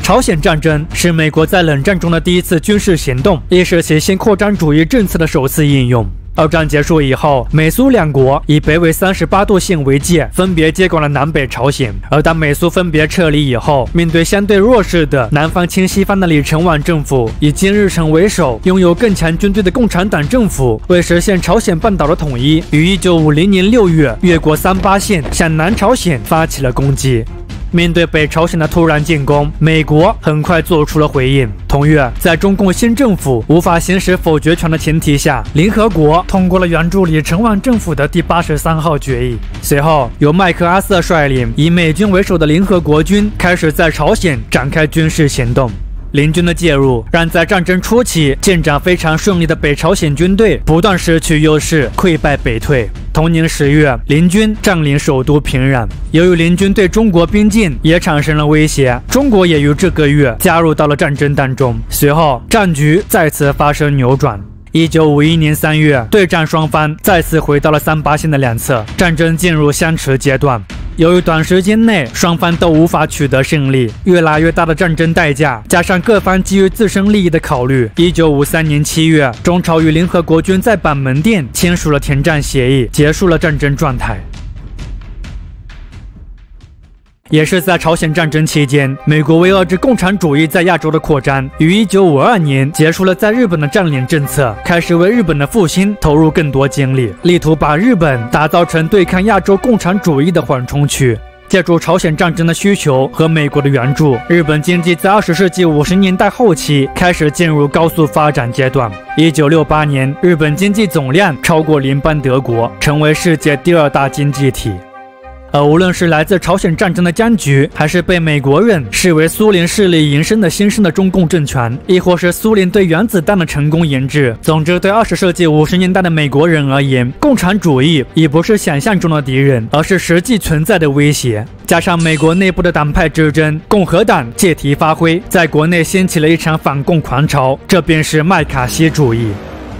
朝鲜战争是美国在冷战中的第一次军事行动，也是其新扩张主义政策的首次应用。二战结束以后，美苏2国以北纬38度线为界，分别接管了南北朝鲜。而当美苏分别撤离以后，面对相对弱势的南方亲西方的李承晚政府，以金日成为首、拥有更强军队的共产党政府，为实现朝鲜半岛的统一，于1950年6月越过38线，向南朝鲜发起了攻击。面对北朝鲜的突然进攻，美国很快做出了回应。同月，在中共新政府无法行使否决权的前提下，联合国通过了援助李承晚政府的第83号决议。随后，由麦克阿瑟率领以美军为首的联合国军开始在朝鲜展开军事行动。联军的介入让在战争初期进展非常顺利的北朝鲜军队不断失去优势，溃败北退。同年10月，联军占领首都平壤。由于联军对中国边境也产生了威胁，中国也于这个月加入到了战争当中。随后，战局再次发生扭转。1951年3月，对战双方再次回到了38线的两侧，战争进入相持阶段。由于短时间内双方都无法取得胜利，越来越大的战争代价，加上各方基于自身利益的考虑，1953年7月，中朝与联合国军在板门店签署了停战协议，结束了战争状态。也是在朝鲜战争期间，美国为遏制共产主义在亚洲的扩张，于1952年结束了在日本的占领政策，开始为日本的复兴投入更多精力，力图把日本打造成对抗亚洲共产主义的缓冲区。借助朝鲜战争的需求和美国的援助，日本经济在20世纪50年代后期开始进入高速发展阶段。1968年，日本经济总量超过联邦德国，成为世界第2大经济体。而无论是来自朝鲜战争的僵局，还是被美国人视为苏联势力延伸的新生的中共政权，亦或是苏联对原子弹的成功研制，总之，对20世纪50年代的美国人而言，共产主义已不是想象中的敌人，而是实际存在的威胁。加上美国内部的党派之争，共和党借题发挥，在国内掀起了一场反共狂潮，这便是麦卡锡主义。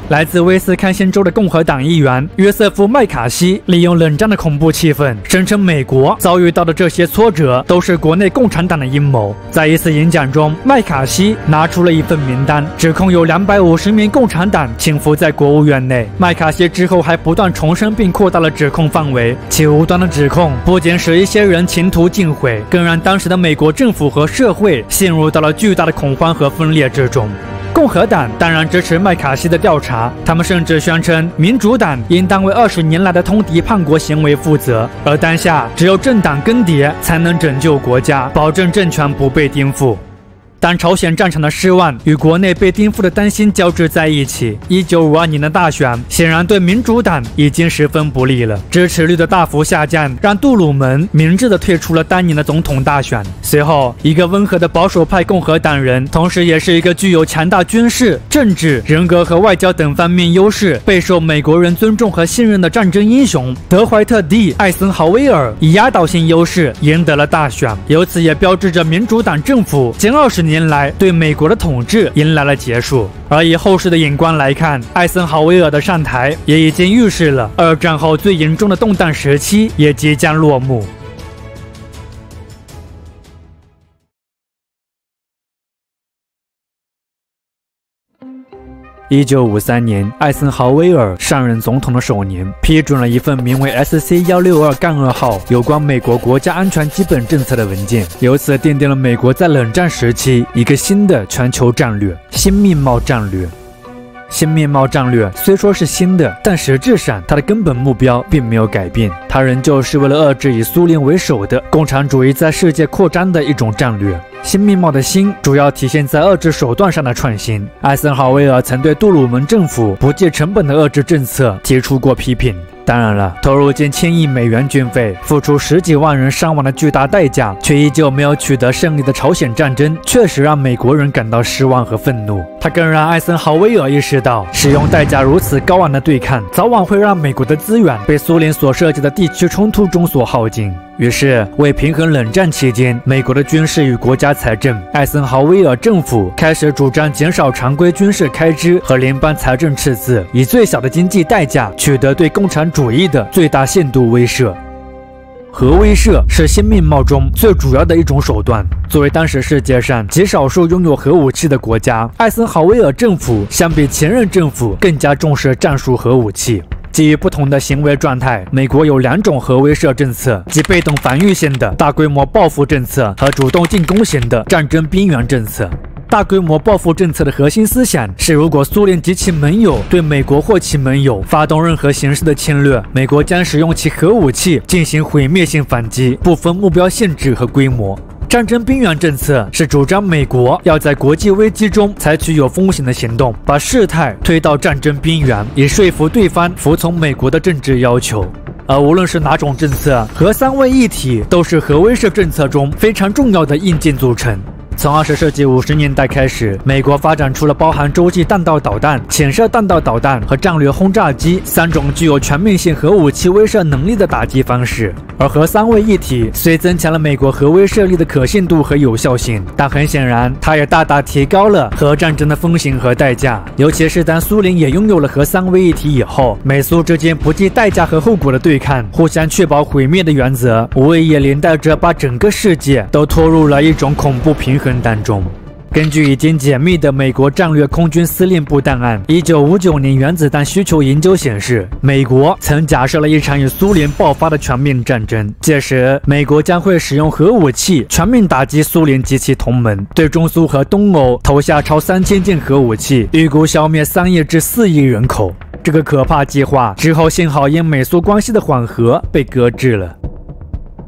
来自威斯康星州的共和党议员约瑟夫·麦卡锡利用冷战的恐怖气氛，声称美国遭遇到的这些挫折都是国内共产党的阴谋。在一次演讲中，麦卡锡拿出了一份名单，指控有250名共产党潜伏在国务院内。麦卡锡之后还不断重申并扩大了指控范围，其无端的指控不仅使一些人前途尽毁，更让当时的美国政府和社会陷入到了巨大的恐慌和分裂之中。共和党当然支持麦卡锡的调查，他们甚至宣称民主党应当为20年来的通敌叛国行为负责，而当下只有政党更迭才能拯救国家，保证政权不被颠覆。当朝鲜战场的失望与国内被颠覆的担心交织在一起，1952年的大选显然对民主党已经十分不利了，支持率的大幅下降让杜鲁门明智地退出了当年的总统大选。随后，一个温和的保守派共和党人，同时也是一个具有强大军事、政治、人格和外交等方面优势，备受美国人尊重和信任的战争英雄德怀特 ·D· 艾森豪威尔以压倒性优势赢得了大选，由此也标志着民主党政府近20年来对美国的统治迎来了结束。而以后世的眼光来看，艾森豪威尔的上台也已经预示了2战后最严重的动荡时期也即将落幕。1953年，艾森豪威尔上任总统的首年，批准了一份名为 SC-162-2 号有关美国国家安全基本政策的文件，由此奠定了美国在冷战时期一个新的全球战略——新面貌战略。新面貌战略虽说是新的，但实质上它的根本目标并没有改变，它仍旧是为了遏制以苏联为首的共产主义在世界扩张的一种战略。新面貌的新主要体现在遏制手段上的创新。艾森豪威尔曾对杜鲁门政府不计成本的遏制政策提出过批评。当然了，投入近1000亿美元军费，付出10几万人伤亡的巨大代价，却依旧没有取得胜利的朝鲜战争，确实让美国人感到失望和愤怒。它更让艾森豪威尔意识到，使用代价如此高昂的对抗，早晚会让美国的资源被苏联所涉及的地区冲突中所耗尽。于是，为平衡冷战期间美国的军事与国家财政，艾森豪威尔政府开始主张减少常规军事开支和联邦财政赤字，以最小的经济代价取得对共产主义的最大限度威慑。核威慑是新面貌中最主要的一种手段。作为当时世界上极少数拥有核武器的国家，艾森豪威尔政府相比前任政府更加重视战术核武器。基于不同的行为状态，美国有2种核威慑政策，即被动防御型的大规模报复政策和主动进攻型的战争边缘政策。大规模报复政策的核心思想是，如果苏联及其盟友对美国或其盟友发动任何形式的侵略，美国将使用其核武器进行毁灭性反击，不分目标性质和规模。战争边缘政策是主张美国要在国际危机中采取有风险的行动，把事态推到战争边缘，以说服对方服从美国的政治要求。而无论是哪种政策，核3位一体都是核威慑政策中非常重要的硬件组成。从20世纪50年代开始，美国发展出了包含洲际弹道导弹、潜射弹道导弹和战略轰炸机3种具有全面性核武器威慑能力的打击方式。而核3位一体虽增强了美国核威慑力的可信度和有效性，但很显然，它也大大提高了核战争的风险和代价。尤其是当苏联也拥有了核3位一体以后，美苏之间不计代价和后果的对抗，互相确保毁灭的原则，无疑也连带着把整个世界都拖入了一种恐怖平衡当中。根据已经解密的美国战略空军司令部档案，1959年原子弹需求研究显示，美国曾假设了一场与苏联爆发的全面战争，届时美国将会使用核武器全面打击苏联及其同盟，对中苏和东欧投下超3000件核武器，预估消灭3亿至4亿人口。这个可怕计划之后幸好因美苏关系的缓和被搁置了。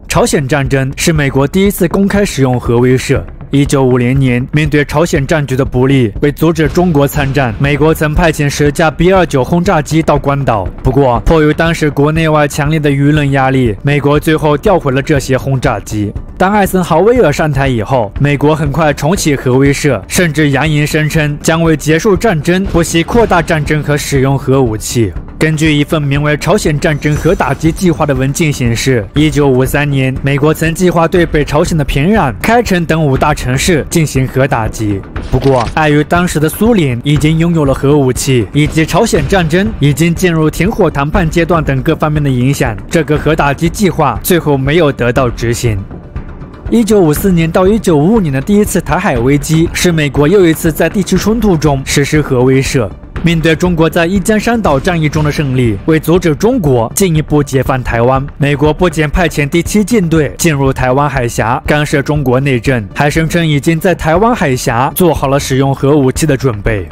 朝鲜战争是美国第一次公开使用核威慑。1950年，面对朝鲜战局的不利，为阻止中国参战，美国曾派遣10架 B-29轰炸机到关岛。不过，迫于当时国内外强烈的舆论压力，美国最后调回了这些轰炸机。当艾森豪威尔上台以后，美国很快重启核威慑，甚至扬言声称将为结束战争，不惜扩大战争和使用核武器。根据一份名为《朝鲜战争核打击计划》的文件显示，1953年，美国曾计划对北朝鲜的平壤、开城等5大城市进行核打击。不过，碍于当时的苏联已经拥有了核武器，以及朝鲜战争已经进入停火谈判阶段等各方面的影响，这个核打击计划最后没有得到执行。1954年到1955年的第一次台海危机，是美国又一次在地区冲突中实施核威慑。面对中国在一江山岛战役中的胜利，为阻止中国进一步解放台湾，美国不仅派遣第7舰队进入台湾海峡干涉中国内政，还声称已经在台湾海峡做好了使用核武器的准备。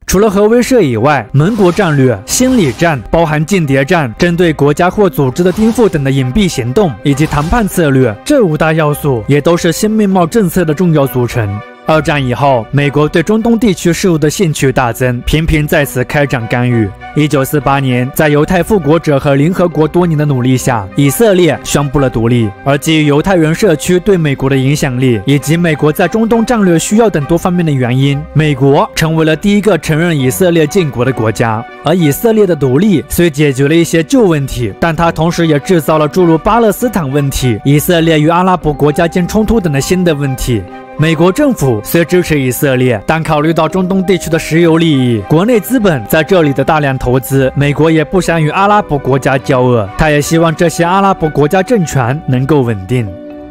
除了核威慑以外，盟国战略、心理战、包含间谍战、针对国家或组织的颠覆等的隐蔽行动，以及谈判策略，这5大要素也都是新面貌政策的重要组成。2战以后，美国对中东地区事务的兴趣大增，频频在此开展干预。1948年，在犹太复国者和联合国多年的努力下，以色列宣布了独立。而基于犹太人社区对美国的影响力，以及美国在中东战略需要等多方面的原因，美国成为了第一个承认以色列建国的国家。而以色列的独立虽解决了一些旧问题，但它同时也制造了诸如巴勒斯坦问题、以色列与阿拉伯国家间冲突等的新的问题。美国政府虽支持以色列，但考虑到中东地区的石油利益、国内资本在这里的大量投资，美国也不想与阿拉伯国家交恶，他也希望这些阿拉伯国家政权能够稳定。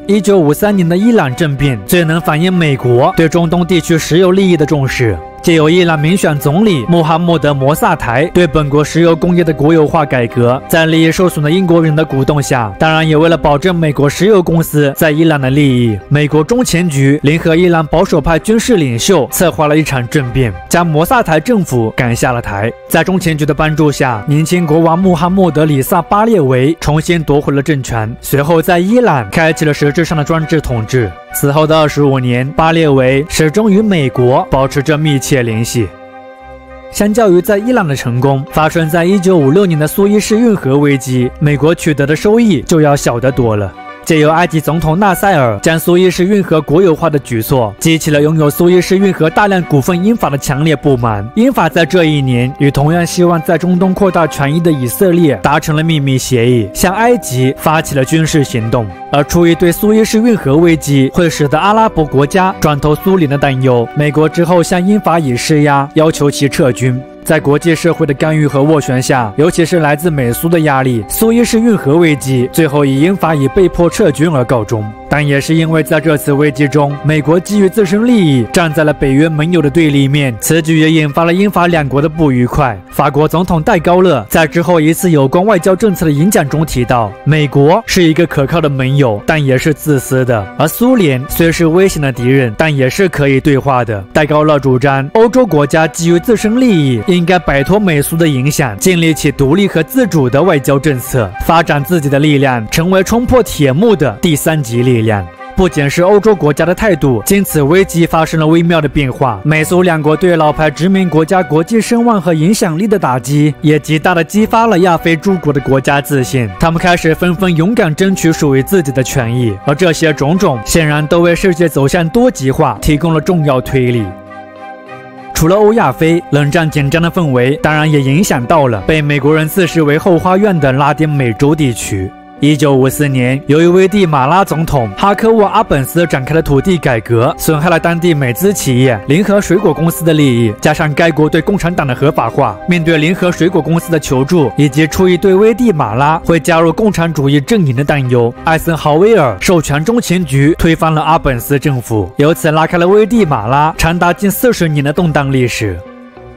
1953年的伊朗政变最能反映美国对中东地区石油利益的重视。借由伊朗民选总理穆罕默德·摩萨台对本国石油工业的国有化改革，在利益受损的英国人的鼓动下，当然也为了保证美国石油公司在伊朗的利益，美国中情局联合伊朗保守派军事领袖策划了一场政变，将摩萨台政府赶下了台。在中情局的帮助下，年轻国王穆罕默德·里萨·巴列维重新夺回了政权，随后在伊朗开启了实质上的专制统治。此后的25年，巴列维始终与美国保持着密切联系。相较于在伊朗的成功，发生在1956年的苏伊士运河危机，美国取得的收益就要小得多了。借由埃及总统纳赛尔将苏伊士运河国有化的举措，激起了拥有苏伊士运河大量股份英法的强烈不满。英法在这一年与同样希望在中东扩大权益的以色列达成了秘密协议，向埃及发起了军事行动。而出于对苏伊士运河危机会使得阿拉伯国家转投苏联的担忧，美国之后向英法以施压，要求其撤军。在国际社会的干预和斡旋下，尤其是来自美苏的压力，苏伊士运河危机最后以英法已被迫撤军而告终。但也是因为在这次危机中，美国基于自身利益站在了北约盟友的对立面，此举也引发了英法两国的不愉快。法国总统戴高乐在之后一次有关外交政策的演讲中提到，美国是一个可靠的盟友，但也是自私的；而苏联虽是危险的敌人，但也是可以对话的。戴高乐主张欧洲国家基于自身利益，应该摆脱美苏的影响，建立起独立和自主的外交政策，发展自己的力量，成为冲破铁幕的第3级力量。不仅是欧洲国家的态度经此危机发生了微妙的变化，美苏两国对老牌殖民国家国际声望和影响力的打击，也极大地激发了亚非诸国的国家自信，他们开始纷纷勇敢争取属于自己的权益，而这些种种显然都为世界走向多极化提供了重要推力。除了欧亚非，冷战紧张的氛围当然也影响到了被美国人自视为后花园的拉丁美洲地区。1954年，由于危地马拉总统哈科沃·阿本斯展开的土地改革，损害了当地美资企业联合水果公司的利益，加上该国对共产党的合法化，面对联合水果公司的求助，以及出于对危地马拉会加入共产主义阵营的担忧，艾森豪威尔授权中情局推翻了阿本斯政府，由此拉开了危地马拉长达近40年的动荡历史。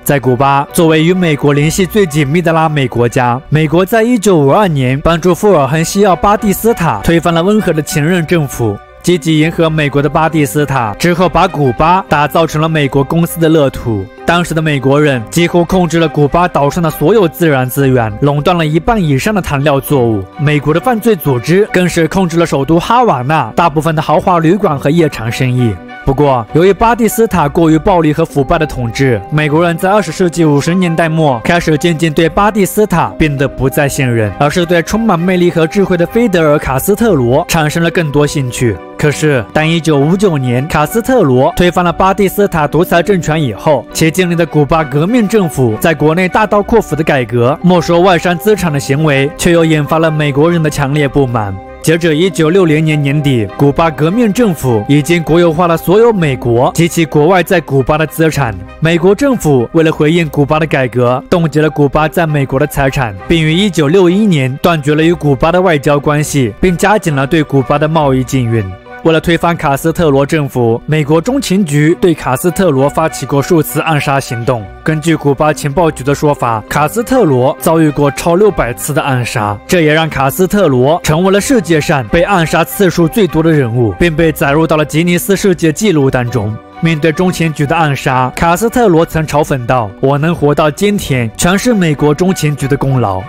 在古巴，作为与美国联系最紧密的拉美国家，美国在1952年帮助富尔亨西奥巴蒂斯塔推翻了温和的前任政府。积极迎合美国的巴蒂斯塔之后，把古巴打造成了美国公司的乐土。当时的美国人几乎控制了古巴岛上的所有自然资源，垄断了1半以上的糖料作物。美国的犯罪组织更是控制了首都哈瓦那大部分的豪华旅馆和夜场生意。不过，由于巴蒂斯塔过于暴力和腐败的统治，美国人在20世纪50年代末开始渐渐对巴蒂斯塔变得不再信任，而是对充满魅力和智慧的菲德尔·卡斯特罗产生了更多兴趣。可是，当1959年卡斯特罗推翻了巴蒂斯塔独裁政权以后，其建立的古巴革命政府在国内大刀阔斧的改革、没收外商资产的行为，却又引发了美国人的强烈不满。截止1960年年底，古巴革命政府已经国有化了所有美国及其国外在古巴的资产。美国政府为了回应古巴的改革，冻结了古巴在美国的财产，并于1961年断绝了与古巴的外交关系，并加紧了对古巴的贸易禁运。为了推翻卡斯特罗政府，美国中情局对卡斯特罗发起过数次暗杀行动。根据古巴情报局的说法，卡斯特罗遭遇过超600次的暗杀，这也让卡斯特罗成为了世界上被暗杀次数最多的人物，并被载入到了吉尼斯世界纪录当中。面对中情局的暗杀，卡斯特罗曾嘲讽道：“我能活到今天，全是美国中情局的功劳。”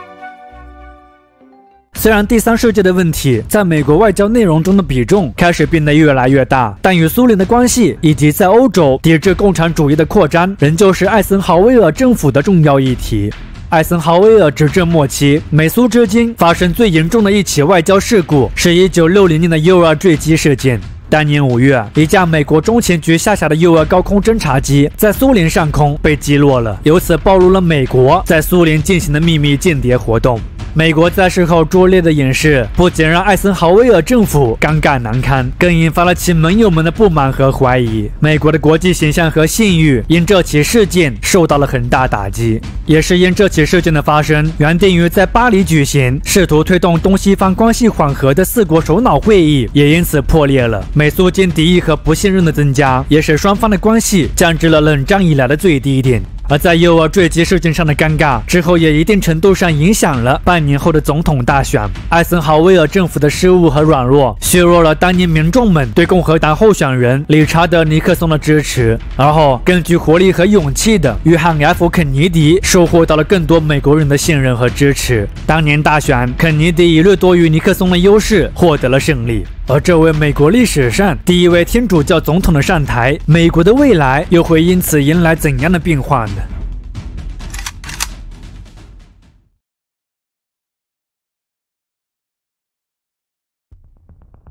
虽然第三世界的问题在美国外交内容中的比重开始变得越来越大，但与苏联的关系以及在欧洲抵制共产主义的扩张，仍旧是艾森豪威尔政府的重要议题。艾森豪威尔执政末期，美苏之间发生最严重的一起外交事故是1960年的 U-2坠机事件。当年5月，一架美国中情局下辖的 U-2高空侦察机在苏联上空被击落了，由此暴露了美国在苏联进行的秘密间谍活动。美国在事后拙劣的掩饰，不仅让艾森豪威尔政府尴尬难堪，更引发了其盟友们的不满和怀疑。美国的国际形象和信誉因这起事件受到了很大打击。也是因这起事件的发生，原定于在巴黎举行、试图推动东西方关系缓和的4国首脑会议也因此破裂了。美苏间敌意和不信任的增加，也使双方的关系降至了冷战以来的最低点。而在U-2坠机事件上的尴尬之后，也一定程度上影响了半年后的总统大选。艾森豪威尔政府的失误和软弱，削弱了当年民众们对共和党候选人理查德·尼克松的支持。而后，更具活力和勇气的约翰 ·F· 肯尼迪收获到了更多美国人的信任和支持。当年大选，肯尼迪以略多于尼克松的优势获得了胜利。而这位美国历史上第一位天主教总统的上台，美国的未来又会因此迎来怎样的变化呢？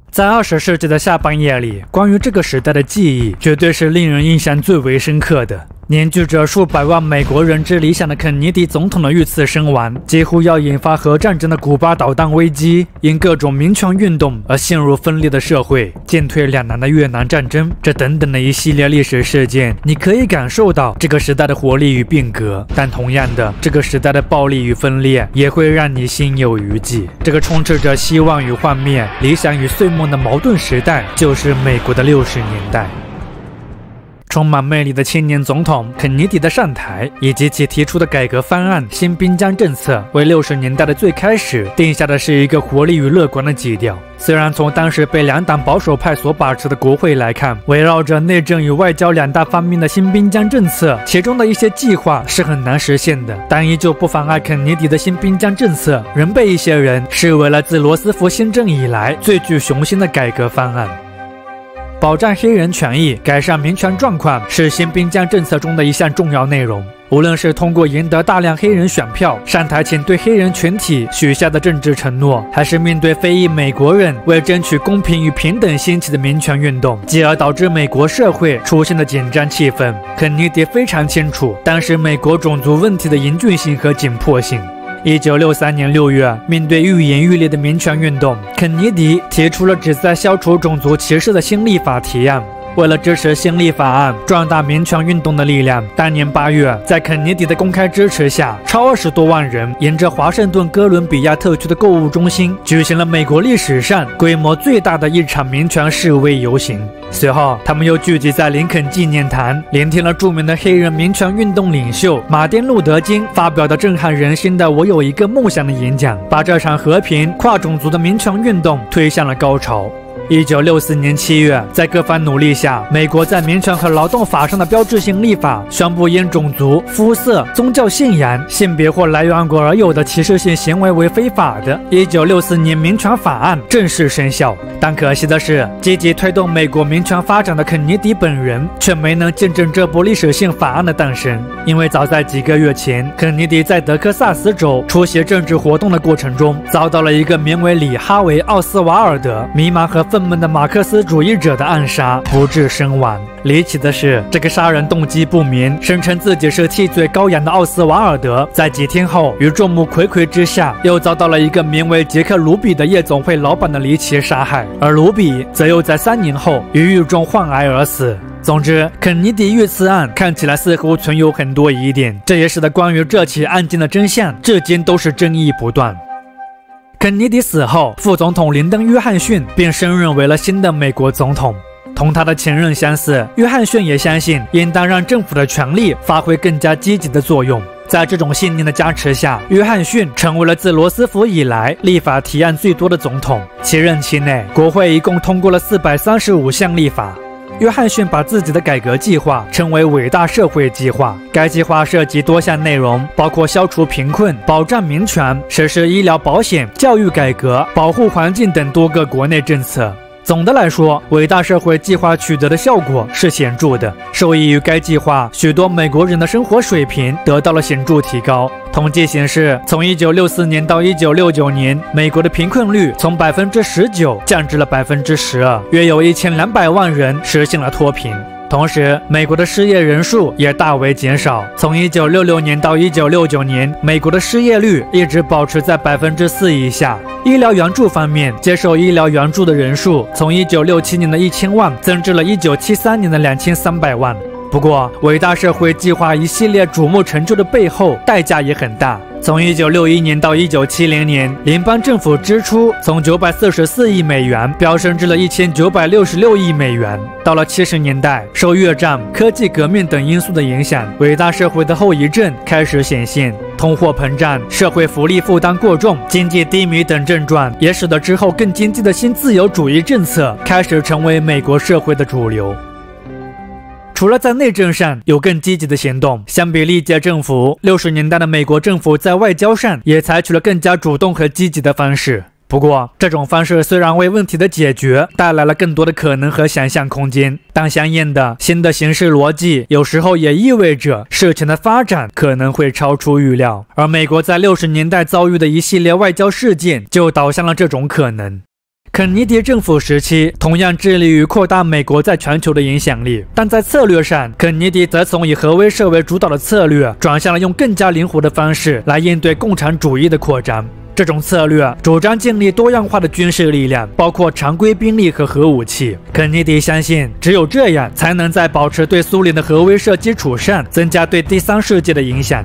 在20世纪的下半叶里，关于这个时代的记忆绝对是令人印象最为深刻的。凝聚着数百万美国人之理想的肯尼迪总统的遇刺身亡，几乎要引发核战争的古巴导弹危机，因各种民权运动而陷入分裂的社会，进退两难的越南战争，这等等的一系列历史事件，你可以感受到这个时代的活力与变革。但同样的，这个时代的暴力与分裂也会让你心有余悸。这个充斥着希望与幻灭、理想与碎梦的矛盾时代，就是美国的60年代。充满魅力的青年总统肯尼迪的上台，以及其提出的改革方案新滨江政策，为60年代的最开始定下的是一个活力与乐观的基调。虽然从当时被两党保守派所把持的国会来看，围绕着内政与外交两大方面的新滨江政策，其中的一些计划是很难实现的，但依旧不妨碍肯尼迪的新滨江政策仍被一些人视为了自罗斯福新政以来最具雄心的改革方案。保障黑人权益、改善民权状况是新滨江政策中的一项重要内容。无论是通过赢得大量黑人选票上台前对黑人群体许下的政治承诺，还是面对非裔美国人为争取公平与平等兴起的民权运动，继而导致美国社会出现的紧张气氛，肯尼迪非常清楚当时美国种族问题的严峻性和紧迫性。1963年6月，面对愈演愈烈的民权运动，肯尼迪提出了旨在消除种族歧视的新立法提案。为了支持新立法案，壮大民权运动的力量，当年8月，在肯尼迪的公开支持下，超20多万人沿着华盛顿哥伦比亚特区的购物中心举行了美国历史上规模最大的一场民权示威游行。随后，他们又聚集在林肯纪念堂，聆听了著名的黑人民权运动领袖马丁·路德·金发表的震撼人心的“我有一个梦想”的演讲，把这场和平跨种族的民权运动推向了高潮。1964年7月，在各方努力下，美国在民权和劳动法上的标志性立法，宣布因种族、肤色、宗教信仰、性别或来源国而有的歧视性行为为非法的。1964年民权法案正式生效。但可惜的是，积极推动美国民权发展的肯尼迪本人却没能见证这部历史性法案的诞生，因为早在几个月前，肯尼迪在德克萨斯州出席政治活动的过程中，遭到了一个名为里哈维·奥斯瓦尔德迷茫和愤懑的马克思主义者的暗杀，不治身亡。离奇的是，这个杀人动机不明、声称自己是替罪羔羊的奥斯瓦尔德，在几天后于众目睽睽之下，又遭到了一个名为杰克·卢比的夜总会老板的离奇杀害，而卢比则又在3年后于狱中患癌而死。总之，肯尼迪遇刺案看起来似乎存有很多疑点，这也使得关于这起案件的真相至今都是争议不断。肯尼迪死后，副总统林登·约翰逊便升任为了新的美国总统。同他的前任相似，约翰逊也相信应当让政府的权力发挥更加积极的作用。在这种信念的加持下，约翰逊成为了自罗斯福以来立法提案最多的总统。其任期内，国会一共通过了435项立法。约翰逊把自己的改革计划称为伟大社会计划。该计划涉及多项内容，包括消除贫困、保障民权、实施医疗保险、教育改革、保护环境等多个国内政策。总的来说，伟大社会计划取得的效果是显著的。受益于该计划，许多美国人的生活水平得到了显著提高。统计显示，从1964年到1969年，美国的贫困率从19%降至了12%，约有1200万人实现了脱贫。同时，美国的失业人数也大为减少。从1966年到1969年，美国的失业率一直保持在4%以下。医疗援助方面，接受医疗援助的人数从1967年的1000万增至了1973年的2300万。不过，伟大社会计划一系列瞩目成就的背后，代价也很大。从1961年到1970年，联邦政府支出从944亿美元飙升至了1966亿美元。到了70年代，受越战、科技革命等因素的影响，伟大社会的后遗症开始显现。通货膨胀、社会福利负担过重、经济低迷等症状，也使得之后更经济的新自由主义政策开始成为美国社会的主流。除了在内政上有更积极的行动，相比历届政府，60年代的美国政府在外交上也采取了更加主动和积极的方式。不过，这种方式虽然为问题的解决带来了更多的可能和想象空间，但相应的新的行事逻辑有时候也意味着事情的发展可能会超出预料。而美国在60年代遭遇的一系列外交事件就导向了这种可能。肯尼迪政府时期同样致力于扩大美国在全球的影响力，但在策略上，肯尼迪则从以核威慑为主导的策略转向了用更加灵活的方式来应对共产主义的扩张。这种策略主张建立多样化的军事力量，包括常规兵力和核武器。肯尼迪相信，只有这样才能在保持对苏联的核威慑基础上，增加对第三世界的影响。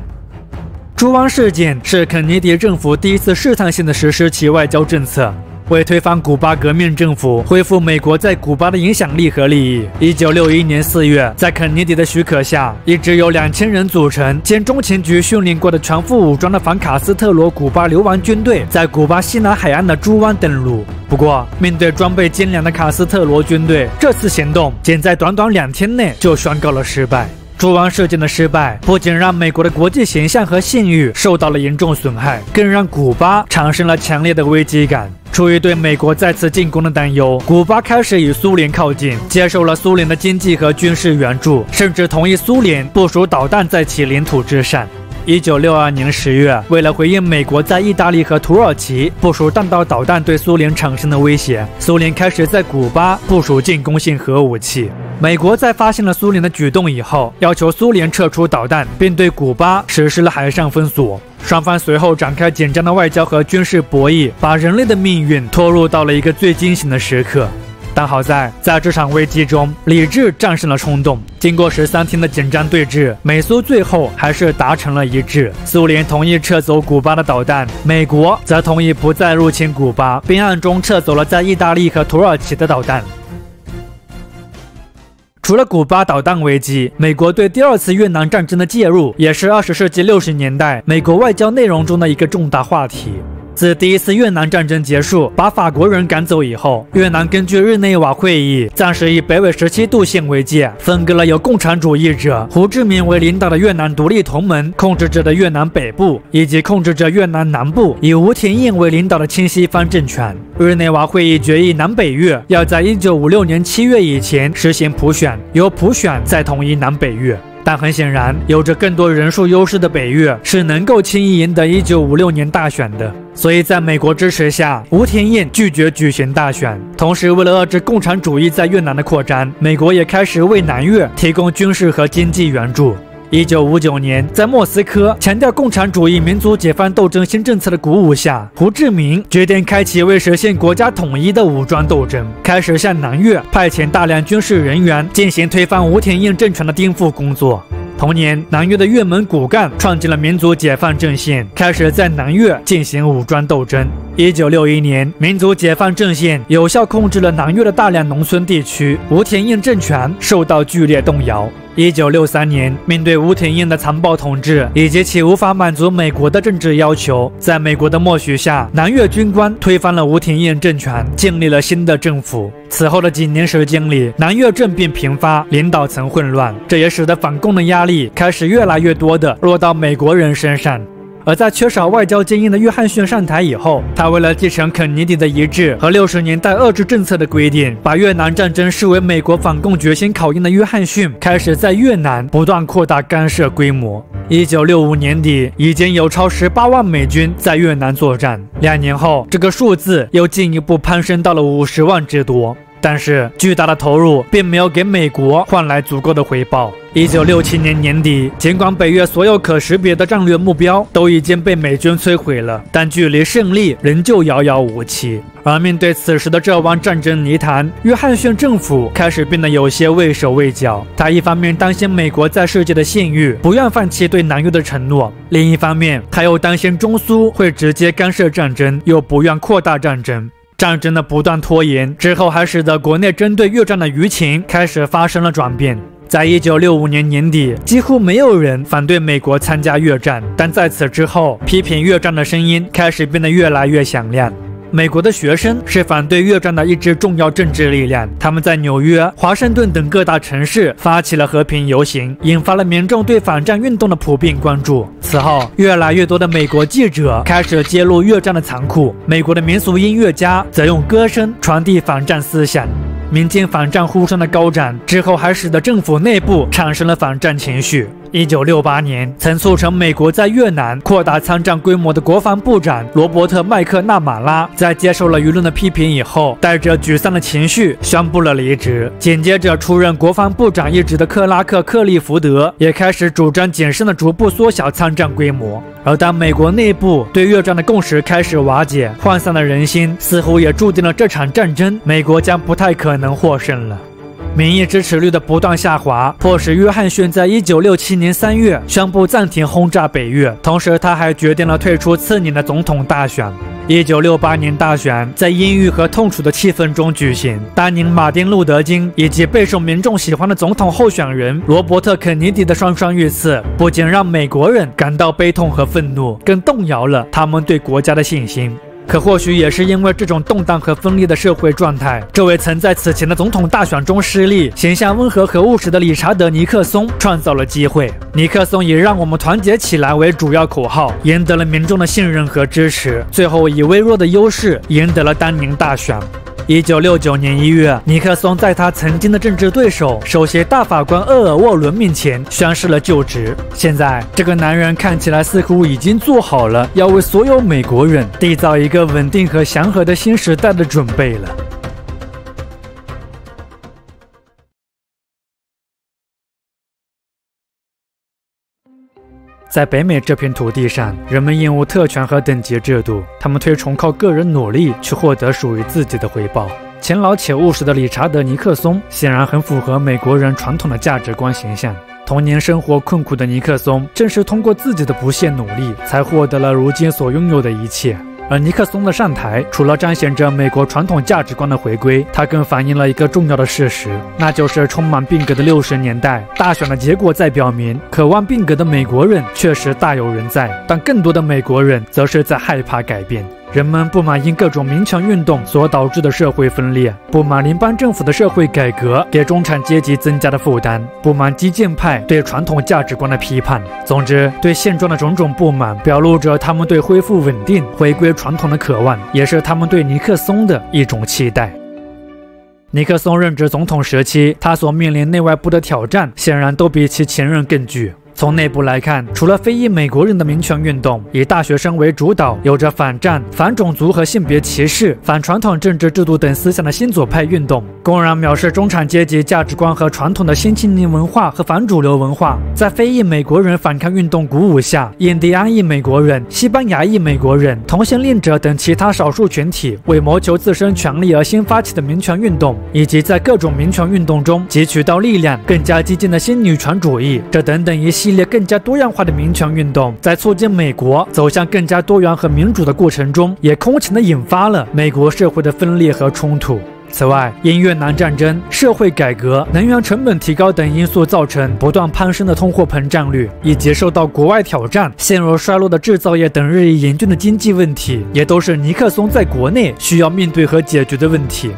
猪湾事件是肯尼迪政府第一次试探性的实施其外交政策。为推翻古巴革命政府，恢复美国在古巴的影响力和利益。1961年4月，在肯尼迪的许可下，一支由2000人组成、经中情局训练过的全副武装的反卡斯特罗古巴流亡军队，在古巴西南海岸的猪湾登陆。不过，面对装备精良的卡斯特罗军队，这次行动仅在短短2天内就宣告了失败。猪湾事件的失败不仅让美国的国际形象和信誉受到了严重损害，更让古巴产生了强烈的危机感。出于对美国再次进攻的担忧，古巴开始与苏联靠近，接受了苏联的经济和军事援助，甚至同意苏联部署导弹在其领土之上。1962年10月，为了回应美国在意大利和土耳其部署弹道导弹对苏联产生的威胁，苏联开始在古巴部署进攻性核武器。美国在发现了苏联的举动以后，要求苏联撤出导弹，并对古巴实施了海上封锁。双方随后展开紧张的外交和军事博弈，把人类的命运拖入到了一个最惊险的时刻。但好在这场危机中，理智战胜了冲动。经过13天的紧张对峙，美苏最后还是达成了一致。苏联同意撤走古巴的导弹，美国则同意不再入侵古巴，并暗中撤走了在意大利和土耳其的导弹。除了古巴导弹危机，美国对第2次越南战争的介入，也是20世纪60年代美国外交内容中的一个重大话题。自第一次越南战争结束，把法国人赶走以后，越南根据日内瓦会议，暂时以北纬17度线为界，分割了由共产主义者胡志明为领导的越南独立同盟控制着的越南北部，以及控制着越南南部以吴廷印为领导的亲西方政权。日内瓦会议决议，南北越要在1956年7月以前实行普选，由普选再统一南北越。但很显然，有着更多人数优势的北越是能够轻易赢得1956年大选的。所以，在美国支持下，吴廷印拒绝举行大选。同时，为了遏制共产主义在越南的扩张，美国也开始为南越提供军事和经济援助。1959年，在莫斯科强调共产主义民族解放斗争新政策的鼓舞下，胡志明决定开启为实现国家统一的武装斗争，开始向南越派遣大量军事人员进行推翻吴廷印政权的颠覆工作。同年，南越的越门骨干创建了民族解放阵线，开始在南越进行武装斗争。1961年，民族解放阵线有效控制了南越的大量农村地区，吴廷印政权受到剧烈动摇。1963年，面对吴廷印的残暴统治以及其无法满足美国的政治要求，在美国的默许下，南越军官推翻了吴廷印政权，建立了新的政府。此后的几年时间里，南越政变频发，领导层混乱，这也使得反共的压力开始越来越多地落到美国人身上。而在缺少外交经验的约翰逊上台以后，他为了继承肯尼迪的遗志和60年代遏制政策的规定，把越南战争视为美国反共决心考验的约翰逊，开始在越南不断扩大干涉规模。1965年底，已经有超18万美军在越南作战，2年后，这个数字又进一步攀升到了50万之多。但是，巨大的投入并没有给美国换来足够的回报。1967年年底，尽管北越所有可识别的战略目标都已经被美军摧毁了，但距离胜利仍旧遥遥无期。而面对此时的这湾战争泥潭，约翰逊政府开始变得有些畏手畏脚。他一方面担心美国在世界的信誉，不愿放弃对南越的承诺；另一方面，他又担心中苏会直接干涉战争，又不愿扩大战争。战争的不断拖延之后，还使得国内针对越战的舆情开始发生了转变。在1965年年底，几乎没有人反对美国参加越战，但在此之后，批评越战的声音开始变得越来越响亮。美国的学生是反对越战的一支重要政治力量，他们在纽约、华盛顿等各大城市发起了和平游行，引发了民众对反战运动的普遍关注。此后，越来越多的美国记者开始揭露越战的残酷，美国的民俗音乐家则用歌声传递反战思想。民间反战呼声的高涨之后，还使得政府内部产生了反战情绪。1968年，曾促成美国在越南扩大参战规模的国防部长罗伯特·麦克纳马拉，在接受了舆论的批评以后，带着沮丧的情绪宣布了离职。紧接着，出任国防部长一职的克拉克·克利福德也开始主张谨慎的逐步缩小参战规模。而当美国内部对越战的共识开始瓦解，涣散的人心似乎也注定了这场战争美国将不太可能获胜了。民意支持率的不断下滑，迫使约翰逊在1967年3月宣布暂停轰炸北越，同时他还决定了退出次年的总统大选。1968年大选在阴郁和痛楚的气氛中举行，当年马丁·路德·金以及备受民众喜欢的总统候选人罗伯特·肯尼迪的双双遇刺，不仅让美国人感到悲痛和愤怒，更动摇了他们对国家的信心。可或许也是因为这种动荡和分裂的社会状态，这位曾在此前的总统大选中失利、形象温和和务实的理查德·尼克松创造了机会。尼克松以“让我们团结起来”为主要口号，赢得了民众的信任和支持，最后以微弱的优势赢得了当年大选。1969年1月，尼克松在他曾经的政治对手、首席大法官厄尔沃伦面前宣誓了就职。现在，这个男人看起来似乎已经做好了要为所有美国人缔造一个稳定和祥和的新时代的准备了。在北美这片土地上，人们厌恶特权和等级制度，他们推崇靠个人努力去获得属于自己的回报。勤劳且务实的理查德·尼克松显然很符合美国人传统的价值观形象。童年生活困苦的尼克松，正是通过自己的不懈努力，才获得了如今所拥有的一切。而尼克松的上台，除了彰显着美国传统价值观的回归，它更反映了一个重要的事实，那就是充满变革的60年代，大选的结果在表明，渴望变革的美国人确实大有人在，但更多的美国人则是在害怕改变。人们不满因各种民权运动所导致的社会分裂，不满联邦政府的社会改革给中产阶级增加的负担，不满激进派对传统价值观的批判。总之，对现状的种种不满，表露着他们对恢复稳定、回归传统的渴望，也是他们对尼克松的一种期待。尼克松任职总统时期，他所面临内外部的挑战，显然都比其前任更巨。从内部来看，除了非裔美国人的民权运动以大学生为主导，有着反战、反种族和性别歧视、反传统政治制度等思想的新左派运动，公然藐视中产阶级价值观和传统的新青年文化和反主流文化。在非裔美国人反抗运动鼓舞下，印第安裔美国人、西班牙裔美国人、同性恋者等其他少数群体为谋求自身权利而新发起的民权运动，以及在各种民权运动中汲取到力量、更加激进的新女权主义，这等等一系列更加多样化的民权运动，在促进美国走向更加多元和民主的过程中，也空前地引发了美国社会的分裂和冲突。此外，因越南战争、社会改革、能源成本提高等因素造成不断攀升的通货膨胀率，以及受到国外挑战、陷入衰落的制造业等日益严峻的经济问题，也都是尼克松在国内需要面对和解决的问题。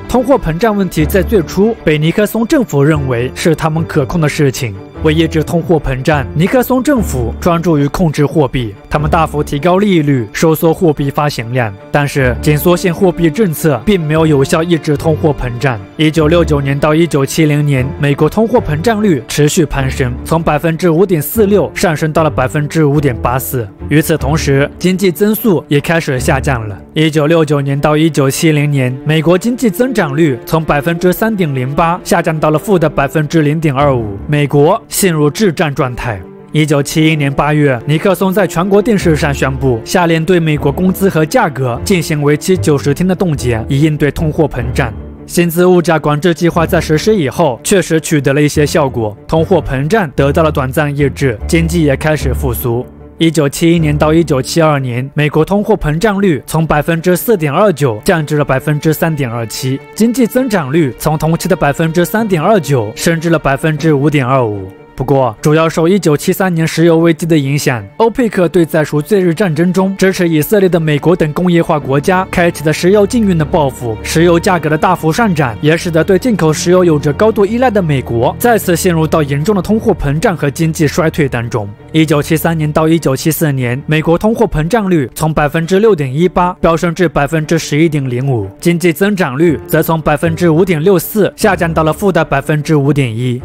通货膨胀问题在最初被尼克松政府认为是他们可控的事情。为抑制通货膨胀，尼克松政府专注于控制货币，他们大幅提高利率，收缩货币发行量。但是，紧缩性货币政策并没有有效抑制通货膨胀。1969年到1970年，美国通货膨胀率持续攀升，从 5.46% 上升到了 5.84%。与此同时，经济增速也开始下降了。1969年到1970年，美国经济增长率从 3.08% 下降到了负的 0.25%， 美国陷入滞胀状态。1971年8月，尼克松在全国电视上宣布，下令对美国工资和价格进行为期90天的冻结，以应对通货膨胀。薪资物价管制计划在实施以后，确实取得了一些效果，通货膨胀得到了短暂抑制，经济也开始复苏。1971年到1972年，美国通货膨胀率从 4.29% 降至了 3.27%， 经济增长率从同期的 3.29% 升至了 5.25%。不过，主要受1973年石油危机的影响，欧佩克对在赎罪日战争中支持以色列的美国等工业化国家开启的石油禁运的报复，石油价格的大幅上涨，也使得对进口石油有着高度依赖的美国再次陷入到严重的通货膨胀和经济衰退当中。1973年到1974年，美国通货膨胀率从 6.18% 飙升至 11.05%， 经济增长率则从 5.64% 下降到了负的 5.1%。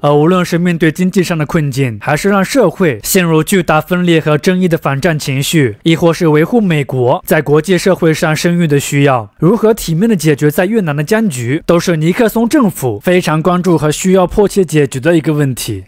而无论是面对经济上的困境，还是让社会陷入巨大分裂和争议的反战情绪，亦或是维护美国在国际社会上声誉的需要，如何体面地解决在越南的僵局，都是尼克松政府非常关注和需要迫切解决的一个问题。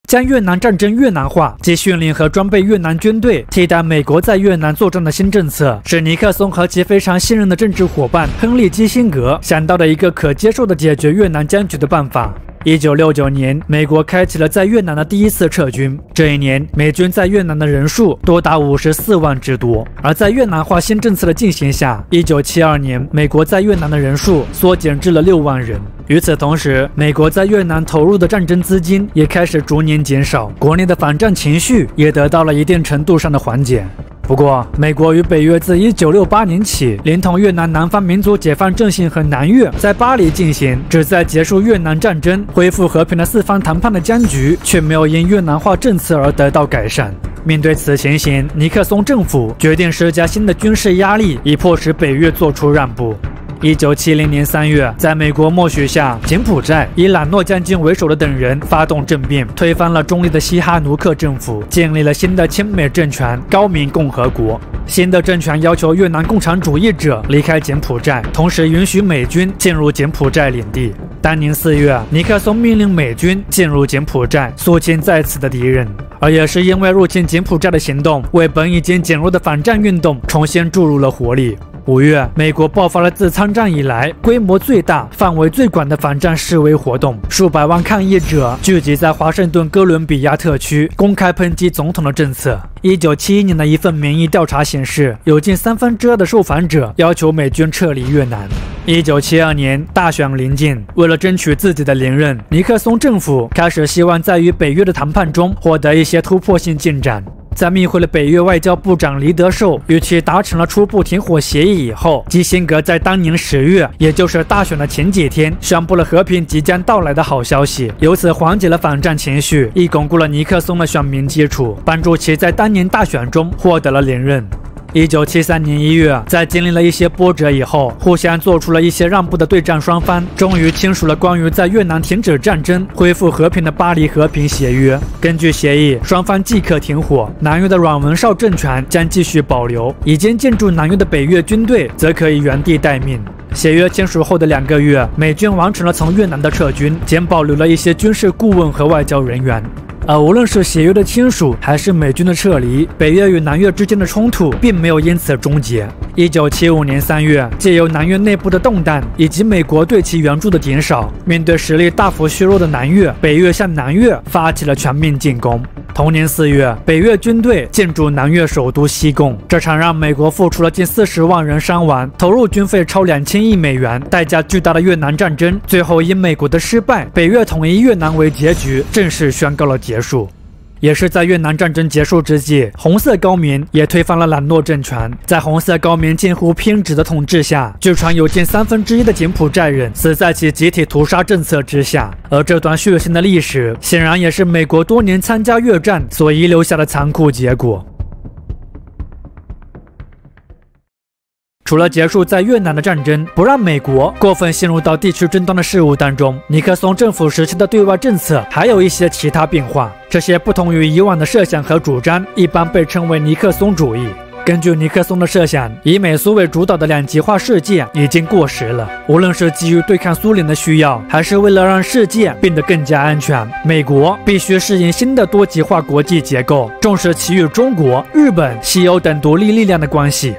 将越南战争越南化，即训练和装备越南军队，替代美国在越南作战的新政策，是尼克松和其非常信任的政治伙伴亨利·基辛格想到的一个可接受的解决越南僵局的办法。1969年，美国开启了在越南的第一次撤军。这一年，美军在越南的人数多达54万之多。而在越南化新政策的进行下，1972年，美国在越南的人数缩减至了6万人。与此同时，美国在越南投入的战争资金也开始逐年减少，国内的反战情绪也得到了一定程度上的缓解。不过，美国与北约自1968年起，连同越南南方民族解放阵线和南越，在巴黎进行旨在结束越南战争、恢复和平的四方谈判的僵局，却没有因越南化政策而得到改善。面对此情形，尼克松政府决定施加新的军事压力，以迫使北约做出让步。1970年3月，在美国默许下，柬埔寨以懒惰将军为首的等人发动政变，推翻了中立的西哈努克政府，建立了新的亲美政权高棉共和国。新的政权要求越南共产主义者离开柬埔寨，同时允许美军进入柬埔寨领地。当年4月，尼克松命令美军进入柬埔寨，肃清在此的敌人。而也是因为入侵柬埔寨的行动，为本已经减弱的反战运动重新注入了活力。5月，美国爆发了自参战以来规模最大、范围最广的反战示威活动，数百万抗议者聚集在华盛顿哥伦比亚特区，公开抨击总统的政策。1971年的一份民意调查显示，有近2/3的受访者要求美军撤离越南。1972年大选临近，为了争取自己的连任，尼克松政府开始希望在与北约的谈判中获得一些突破性进展。在密会了北越外交部长黎德寿，与其达成了初步停火协议以后，基辛格在当年10月，也就是大选的前几天，宣布了和平即将到来的好消息，由此缓解了反战情绪，亦巩固了尼克松的选民基础，帮助其在当年大选中获得了连任。1973年1月，在经历了一些波折以后，互相做出了一些让步的对战双方，终于签署了关于在越南停止战争、恢复和平的巴黎和平协约。根据协议，双方即可停火，南越的阮文绍政权将继续保留，已经进驻南越的北越军队则可以原地待命。协约签署后的2个月，美军完成了从越南的撤军，仅保留了一些军事顾问和外交人员。而无论是协约的签署，还是美军的撤离，北越与南越之间的冲突并没有因此终结。1975年3月，借由南越内部的动荡以及美国对其援助的减少，面对实力大幅削弱的南越，北越向南越发起了全面进攻。同年4月，北越军队进驻南越首都西贡，这场让美国付出了近40万人伤亡、投入军费超2000亿美元、代价巨大的越南战争，最后因美国的失败，北越统一越南为结局，正式宣告了结束。也是在越南战争结束之际，红色高棉也推翻了懒惰政权。在红色高棉近乎偏执的统治下，据传有近1/3的柬埔寨人死在其集体屠杀政策之下。而这段血腥的历史，显然也是美国多年参加越战所遗留下的残酷结果。除了结束在越南的战争，不让美国过分陷入到地区争端的事务当中，尼克松政府时期的对外政策还有一些其他变化。这些不同于以往的设想和主张，一般被称为尼克松主义。根据尼克松的设想，以美苏为主导的两极化世界已经过时了。无论是基于对抗苏联的需要，还是为了让世界变得更加安全，美国必须适应新的多极化国际结构，重视其与中国、日本、西欧等独立力量的关系。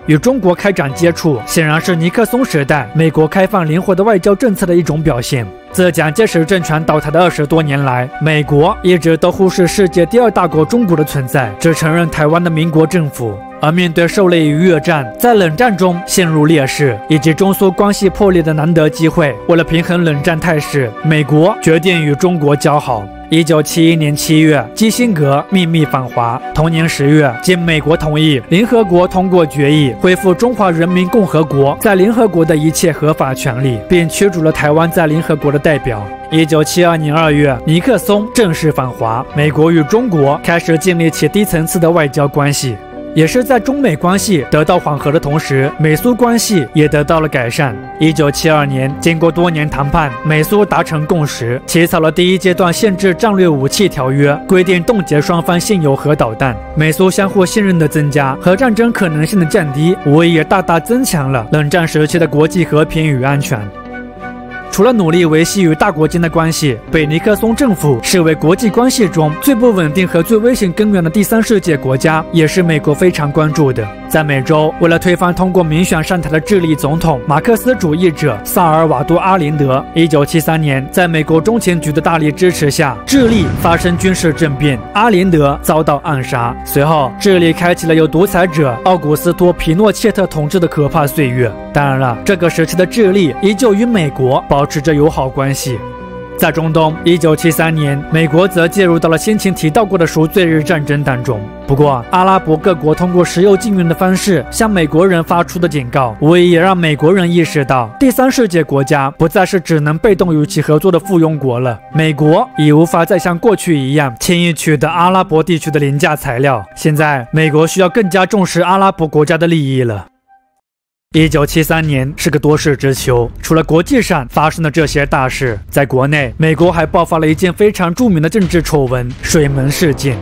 与中国开展接触，显然是尼克松时代美国开放灵活的外交政策的一种表现。自蒋介石政权倒台的20多年来，美国一直都忽视世界第2大国中国的存在，只承认台湾的民国政府。而面对受累于越战，在冷战中陷入劣势，以及中苏关系破裂的难得机会，为了平衡冷战态势，美国决定与中国交好。1971年7月，基辛格秘密访华。同年10月，经美国同意，联合国通过决议，恢复中华人民共和国在联合国的一切合法权利，并驱逐了台湾在联合国的代表。1972年2月，尼克松正式访华，美国与中国开始建立起低层次的外交关系。也是在中美关系得到缓和的同时，美苏关系也得到了改善。1972年，经过多年谈判，美苏达成共识，起草了第1阶段限制战略武器条约，规定冻结双方现有核导弹。美苏相互信任的增加，核战争可能性的降低，无疑也大大增强了冷战时期的国际和平与安全。除了努力维系与大国间的关系，被尼克松政府视为国际关系中最不稳定和最危险根源的第三世界国家，也是美国非常关注的。在美洲，为了推翻通过民选上台的智利总统马克思主义者萨尔瓦多·阿林德，1973年，在美国中情局的大力支持下，智利发生军事政变，阿林德遭到暗杀。随后，智利开启了由独裁者奥古斯托·皮诺切特统治的可怕岁月。当然了，这个时期的智利依旧与美国保持着友好关系。在中东，1973年，美国则介入到了先前提到过的赎罪日战争当中。不过，阿拉伯各国通过石油禁运的方式向美国人发出的警告，无疑也让美国人意识到，第三世界国家不再是只能被动与其合作的附庸国了。美国已无法再像过去一样轻易取得阿拉伯地区的廉价材料，现在美国需要更加重视阿拉伯国家的利益了。1973年是个多事之秋，除了国际上发生的这些大事，在国内，美国还爆发了一件非常著名的政治丑闻——水门事件。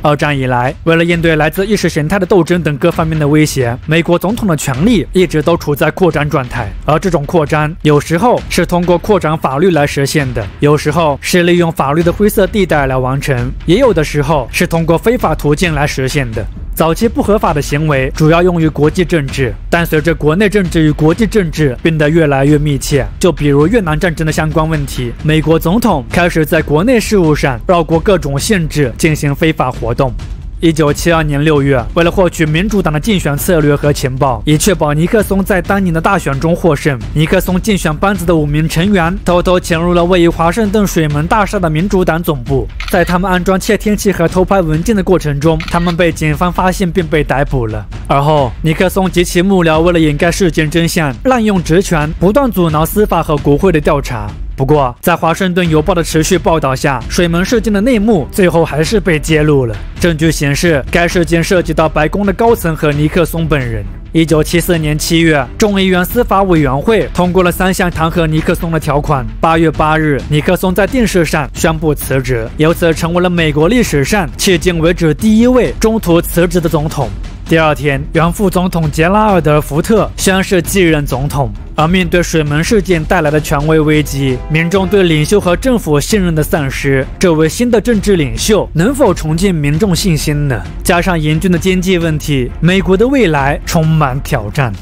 二战以来，为了应对来自意识形态的斗争等各方面的威胁，美国总统的权力一直都处在扩张状态。而这种扩张，有时候是通过扩张法律来实现的，有时候是利用法律的灰色地带来完成，也有的时候是通过非法途径来实现的。早期不合法的行为主要用于国际政治，但随着国内政治与国际政治变得越来越密切，就比如越南战争的相关问题，美国总统开始在国内事务上绕过各种限制进行非法活动。1972年6月，为了获取民主党的竞选策略和情报，以确保尼克松在当年的大选中获胜，尼克松竞选班子的5名成员偷偷潜入了位于华盛顿水门大厦的民主党总部。在他们安装窃听器和偷拍文件的过程中，他们被警方发现并被逮捕了。而后，尼克松及其幕僚为了掩盖事件真相，滥用职权，不断阻挠司法和国会的调查。不过，在华盛顿邮报的持续报道下，水门事件的内幕最后还是被揭露了。证据显示，该事件涉及到白宫的高层和尼克松本人。1974年7月，众议院司法委员会通过了3项弹劾尼克松的条款。8月8日，尼克松在电视上宣布辞职，由此成为了美国历史上迄今为止第一位中途辞职的总统。第二天，原副总统杰拉尔德·福特宣誓继任总统。而面对水门事件带来的权威危机，民众对领袖和政府信任的丧失，这位新的政治领袖能否重建民众信心呢？加上严峻的经济问题，美国的未来充满挑战。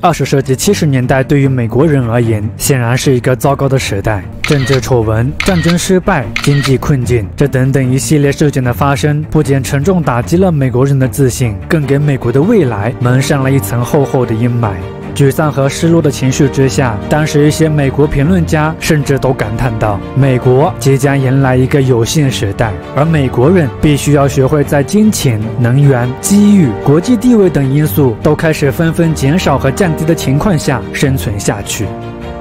20世纪70年代对于美国人而言，显然是一个糟糕的时代。政治丑闻、战争失败、经济困境，这等等一系列事件的发生，不仅沉重打击了美国人的自信，更给美国的未来蒙上了一层厚厚的阴霾。沮丧和失落的情绪之下，当时一些美国评论家甚至都感叹道：美国即将迎来一个有限时代，而美国人必须要学会在金钱、能源、机遇、国际地位等因素都开始纷纷减少和降低的情况下生存下去。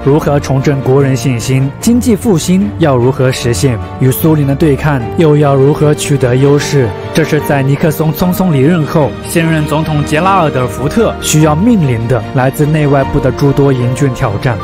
如何重振国人信心？经济复兴要如何实现？与苏联的对抗又要如何取得优势？这是在尼克松匆匆离任后，现任总统杰拉尔德·福特需要面临的来自内外部的诸多严峻挑战。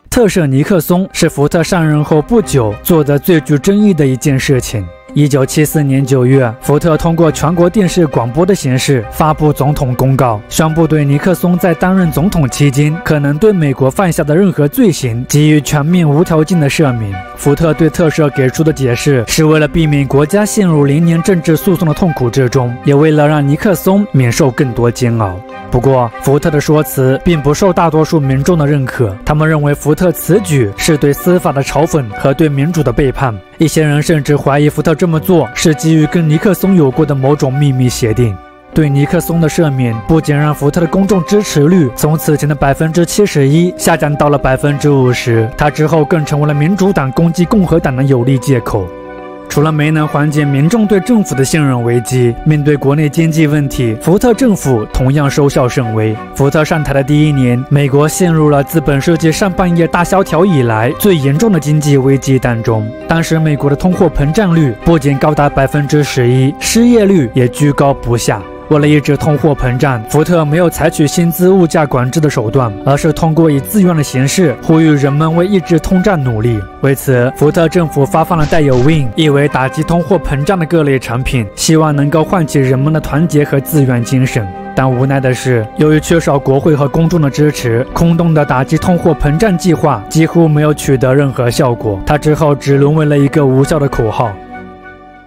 特赦尼克松是福特上任后不久做的最具争议的一件事情。1974年9月，福特通过全国电视广播的形式发布总统公告，宣布对尼克松在担任总统期间可能对美国犯下的任何罪行给予全面无条件的赦免。福特对特赦给出的解释是为了避免国家陷入连年政治诉讼的痛苦之中，也为了让尼克松免受更多煎熬。不过，福特的说辞并不受大多数民众的认可，他们认为福特此举是对司法的嘲讽和对民主的背叛。一些人甚至怀疑福特这么做是基于跟尼克松有过的某种秘密协定。对尼克松的赦免不仅让福特的公众支持率从此前的71%下降到了50%，他之后更成为了民主党攻击共和党的有力借口。除了没能缓解民众对政府的信任危机，面对国内经济问题，福特政府同样收效甚微。福特上台的第1年，美国陷入了自本世纪上半叶大萧条以来最严重的经济危机当中。当时美国的通货膨胀率不仅高达11%，失业率也居高不下。为了抑制通货膨胀，福特没有采取薪资物价管制的手段，而是通过以自愿的形式呼吁人们为抑制通胀努力。为此，福特政府发放了带有 Win 意为打击通货膨胀的各类产品，希望能够唤起人们的团结和自愿精神。但无奈的是，由于缺少国会和公众的支持，空洞的打击通货膨胀计划几乎没有取得任何效果，它之后只沦为了一个无效的口号。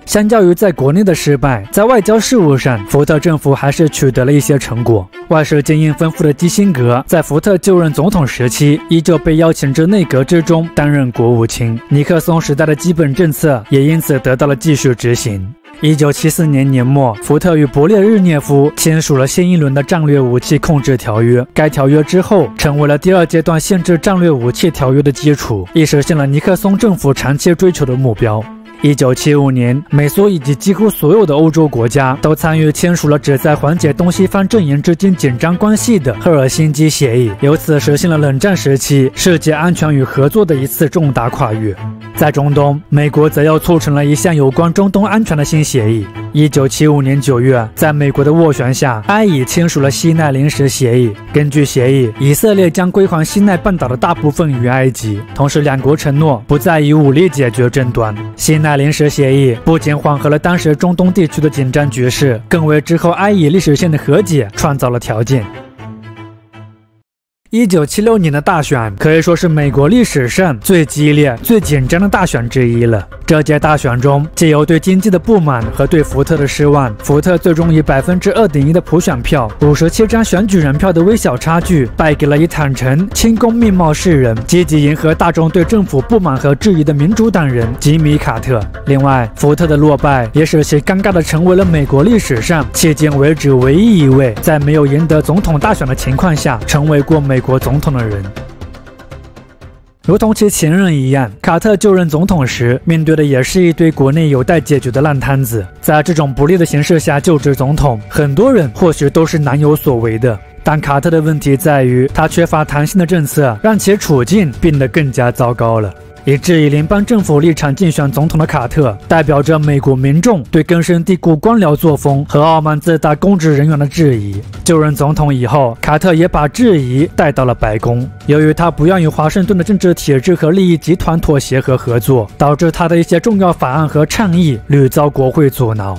相较于在国内的失败，在外交事务上，福特政府还是取得了一些成果。外事经验丰富的基辛格在福特就任总统时期，依旧被邀请至内阁之中担任国务卿。尼克松时代的基本政策也因此得到了继续执行。1974年年末，福特与勃列日涅夫签署了新一轮的战略武器控制条约。该条约之后成为了第2阶段限制战略武器条约的基础，亦实现了尼克松政府长期追求的目标。1975年，美苏以及几乎所有的欧洲国家都参与签署了旨在缓解东西方阵营之间紧张关系的赫尔辛基协议，由此实现了冷战时期世界安全与合作的一次重大跨越。在中东，美国则又促成了一项有关中东安全的新协议。1975年9月，在美国的斡旋下，埃以签署了西奈临时协议。根据协议，以色列将归还西奈半岛的大部分与埃及，同时两国承诺不再以武力解决争端。西奈临时协议不仅缓和了当时中东地区的紧张局势，更为之后埃以历史性的和解创造了条件。1976年的大选可以说是美国历史上最激烈、最紧张的大选之一了。这届大选中，借由对经济的不满和对福特的失望，福特最终以2.1%的普选票、57张选举人票的微小差距，败给了以坦诚、清公面貌示人、积极迎合大众对政府不满和质疑的民主党人吉米·卡特。另外，福特的落败也使其尴尬地成为了美国历史上迄今为止唯一一位在没有赢得总统大选的情况下成为过美国总统的人。如同其前任一样，卡特就任总统时面对的也是一堆国内有待解决的烂摊子。在这种不利的形势下就职总统，很多人或许都是难有所为的。但卡特的问题在于，他缺乏弹性的政策，让其处境变得更加糟糕了。以质疑联邦政府立场竞选总统的卡特，代表着美国民众对根深蒂固官僚作风和傲慢自大公职人员的质疑。就任总统以后，卡特也把质疑带到了白宫。由于他不愿与华盛顿的政治体制和利益集团妥协和合作，导致他的一些重要法案和倡议屡遭国会阻挠。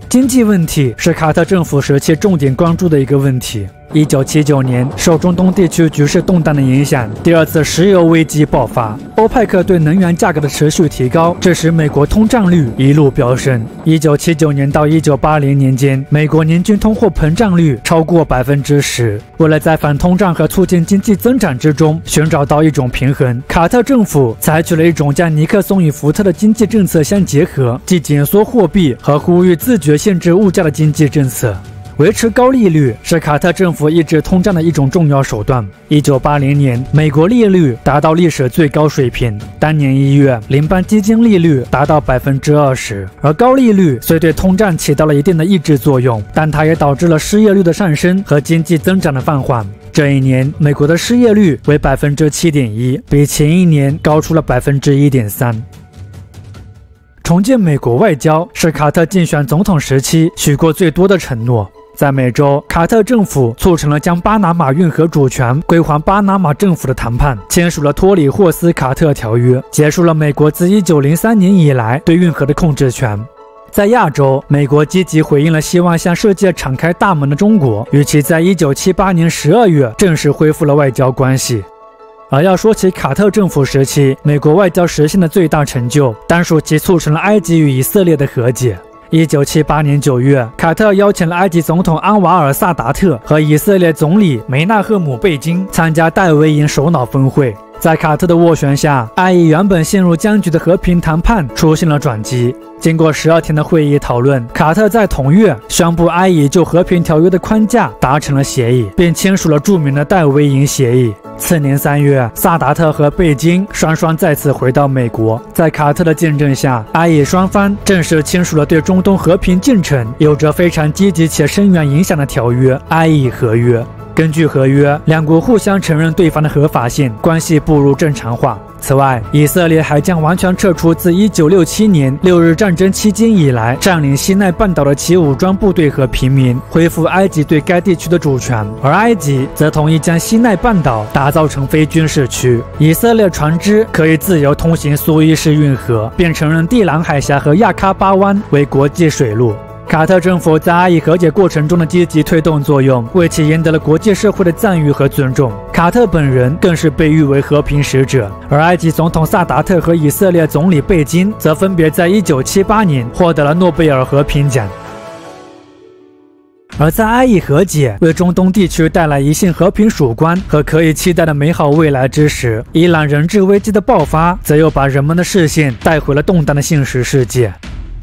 经济问题是卡特政府时期重点关注的一个问题。1979年，受中东地区局势动荡的影响，第二次石油危机爆发。欧派克对能源价格的持续提高，这使美国通胀率一路飙升。1979年到1980年间，美国年均通货膨胀率超过10%。为了在反通胀和促进经济增长之中寻找到一种平衡，卡特政府采取了一种将尼克松与福特的经济政策相结合，即紧缩货币和呼吁自觉限制物价的经济政策。维持高利率是卡特政府抑制通胀的一种重要手段。1980年，美国利率达到历史最高水平，当年1月，联邦基金利率达到20%。而高利率虽对通胀起到了一定的抑制作用，但它也导致了失业率的上升和经济增长的放缓。这一年，美国的失业率为7.1%，比前一年高出了1.3%。重建美国外交是卡特竞选总统时期许过最多的承诺。在美洲，卡特政府促成了将巴拿马运河主权归还巴拿马政府的谈判，签署了托里霍斯卡特条约，结束了美国自1903年以来对运河的控制权。在亚洲，美国积极回应了希望向世界敞开大门的中国，与其在1978年12月正式恢复了外交关系。而要说起卡特政府时期美国外交实现的最大成就，单属其促成了埃及与以色列的和解。1978年9月，卡特邀请了埃及总统安瓦尔·萨达特和以色列总理梅纳赫姆·贝金参加戴维营首脑峰会。在卡特的斡旋下，埃以原本陷入僵局的和平谈判出现了转机。经过12天的会议讨论，卡特在同月宣布埃以就和平条约的框架达成了协议，并签署了著名的戴维营协议。次年3月，萨达特和贝金双双再次回到美国，在卡特的见证下，埃以双方正式签署了对中东和平进程有着非常积极且深远影响的条约——埃以合约。根据合约，两国互相承认对方的合法性，关系步入正常化。此外，以色列还将完全撤出自1967年6日战争期间以来占领西奈半岛的其武装部队和平民，恢复埃及对该地区的主权，而埃及则同意将西奈半岛打造成非军事区。以色列船只可以自由通行苏伊士运河，并承认地朗海峡和亚喀巴湾为国际水路。卡特政府在埃以和解过程中的积极推动作用，为其赢得了国际社会的赞誉和尊重。卡特本人更是被誉为和平使者，而埃及总统萨达特和以色列总理贝金则分别在1978年获得了诺贝尔和平奖。而在埃以和解为中东地区带来一线和平曙光和可以期待的美好未来之时，伊朗人质危机的爆发则又把人们的视线带回了动荡的现实世界。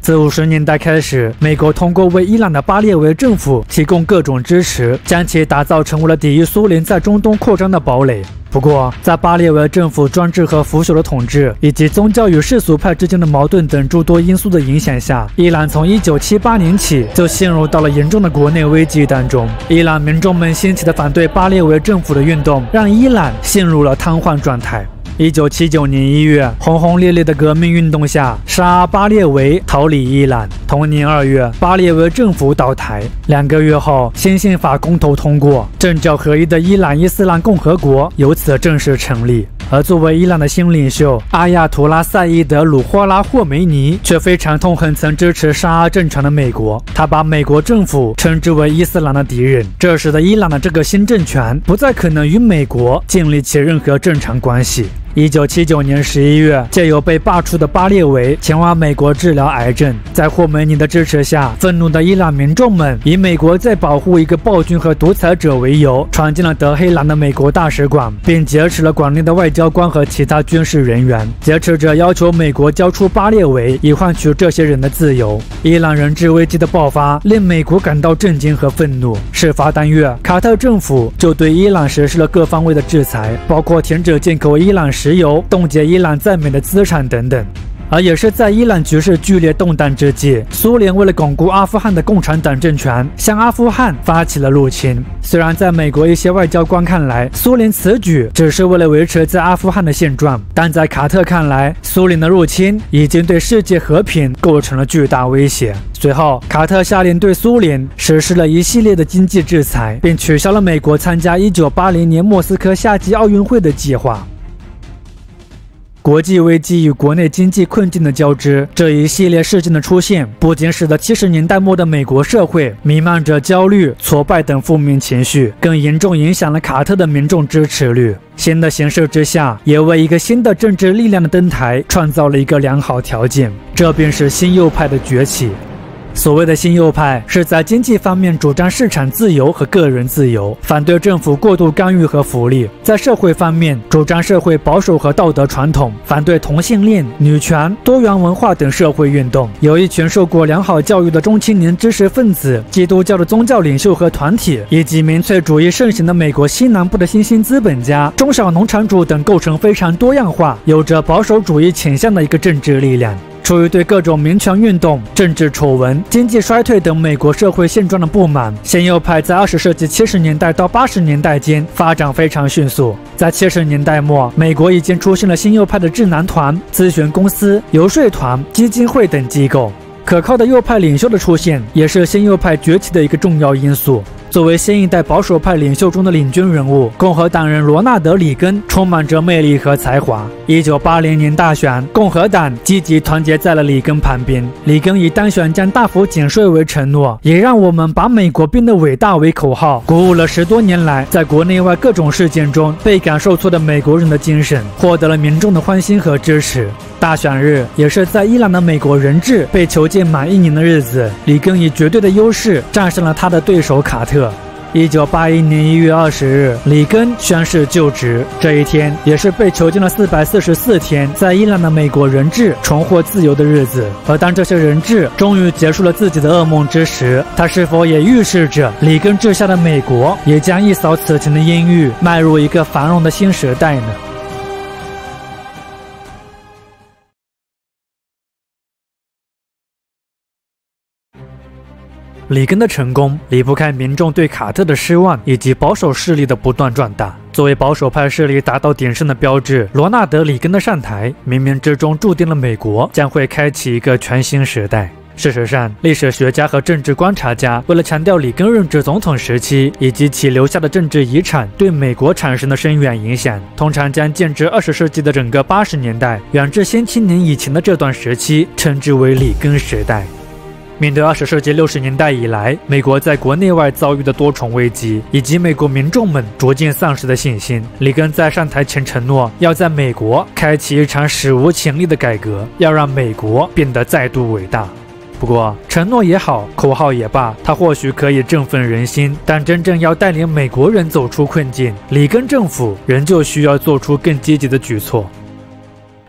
自50年代开始，美国通过为伊朗的巴列维政府提供各种支持，将其打造成为了抵御苏联在中东扩张的堡垒。不过，在巴列维政府专制和腐朽的统治，以及宗教与世俗派之间的矛盾等诸多因素的影响下，伊朗从1978年起就陷入到了严重的国内危机当中。伊朗民众们掀起的反对巴列维政府的运动，让伊朗陷入了瘫痪状态。1979年1月，轰轰烈烈的革命运动下，沙阿巴列维逃离伊朗。同年2月，巴列维政府倒台。2个月后，新宪法公投通过，政教合一的伊朗伊斯兰共和国由此正式成立。而作为伊朗的新领袖阿亚图拉赛义德·鲁霍拉霍梅尼却非常痛恨曾支持沙阿政权的美国，他把美国政府称之为伊斯兰的敌人，这使得伊朗的这个新政权不再可能与美国建立起任何正常关系。1979年11月，借由被罢黜的巴列维前往美国治疗癌症，在霍梅尼的支持下，愤怒的伊朗民众们以美国在保护一个暴君和独裁者为由，闯进了德黑兰的美国大使馆，并劫持了馆内的外交官和其他军事人员。劫持者要求美国交出巴列维，以换取这些人的自由。伊朗人质危机的爆发令美国感到震惊和愤怒。事发当月，卡特政府就对伊朗实施了各方位的制裁，包括停止进口伊朗石油、冻结伊朗在美的资产等等。而也是在伊朗局势剧烈动荡之际，苏联为了巩固阿富汗的共产党政权，向阿富汗发起了入侵。虽然在美国一些外交官看来，苏联此举只是为了维持在阿富汗的现状，但在卡特看来，苏联的入侵已经对世界和平构成了巨大威胁。随后，卡特下令对苏联实施了一系列的经济制裁，并取消了美国参加1980年莫斯科夏季奥运会的计划。国际危机与国内经济困境的交织，这一系列事件的出现，不仅使得70年代末的美国社会弥漫着焦虑、挫败等负面情绪，更严重影响了卡特的民众支持率。新的形势之下，也为一个新的政治力量的登台创造了一个良好条件，这便是新右派的崛起。所谓的新右派是在经济方面主张市场自由和个人自由，反对政府过度干预和福利；在社会方面主张社会保守和道德传统，反对同性恋、女权、多元文化等社会运动。有一群受过良好教育的中青年知识分子、基督教的宗教领袖和团体，以及民粹主义盛行的美国西南部的新兴资本家、中小农场主等，构成非常多样化、有着保守主义倾向的一个政治力量。出于对各种民权运动、政治丑闻、经济衰退等美国社会现状的不满，新右派在20世纪70年代到80年代间发展非常迅速。在70年代末，美国已经出现了新右派的智囊团、咨询公司、游说团、基金会等机构。可靠的右派领袖的出现，也是新右派崛起的一个重要因素。作为新一代保守派领袖中的领军人物，共和党人罗纳德·里根充满着魅力和才华。1980年大选，共和党积极团结在了里根旁边。里根以当选将大幅减税为承诺，也让我们把美国变得伟大为口号，鼓舞了10多年来在国内外各种事件中倍感受挫的美国人的精神，获得了民众的欢心和支持。大选日也是在伊朗的美国人质被囚禁满1年的日子，里根以绝对的优势战胜了他的对手卡特。1981年1月20日，里根宣誓就职。这一天也是被囚禁了444天，在伊朗的美国人质重获自由的日子。而当这些人质终于结束了自己的噩梦之时，他是否也预示着里根治下的美国也将一扫此前的阴郁，迈入一个繁荣的新时代呢？里根的成功离不开民众对卡特的失望以及保守势力的不断壮大。作为保守派势力达到鼎盛的标志，罗纳德·里根的上台冥冥之中注定了美国将会开启一个全新时代。事实上，历史学家和政治观察家为了强调里根任职总统时期以及其留下的政治遗产对美国产生的深远影响，通常将建制20世纪的整个80年代远至先7年以前的这段时期称之为里根时代。面对20世纪60年代以来美国在国内外遭遇的多重危机，以及美国民众们逐渐丧失的信心，里根在上台前承诺要在美国开启一场史无前例的改革，要让美国变得再度伟大。不过，承诺也好，口号也罢，他或许可以振奋人心，但真正要带领美国人走出困境，里根政府仍旧需要做出更积极的举措。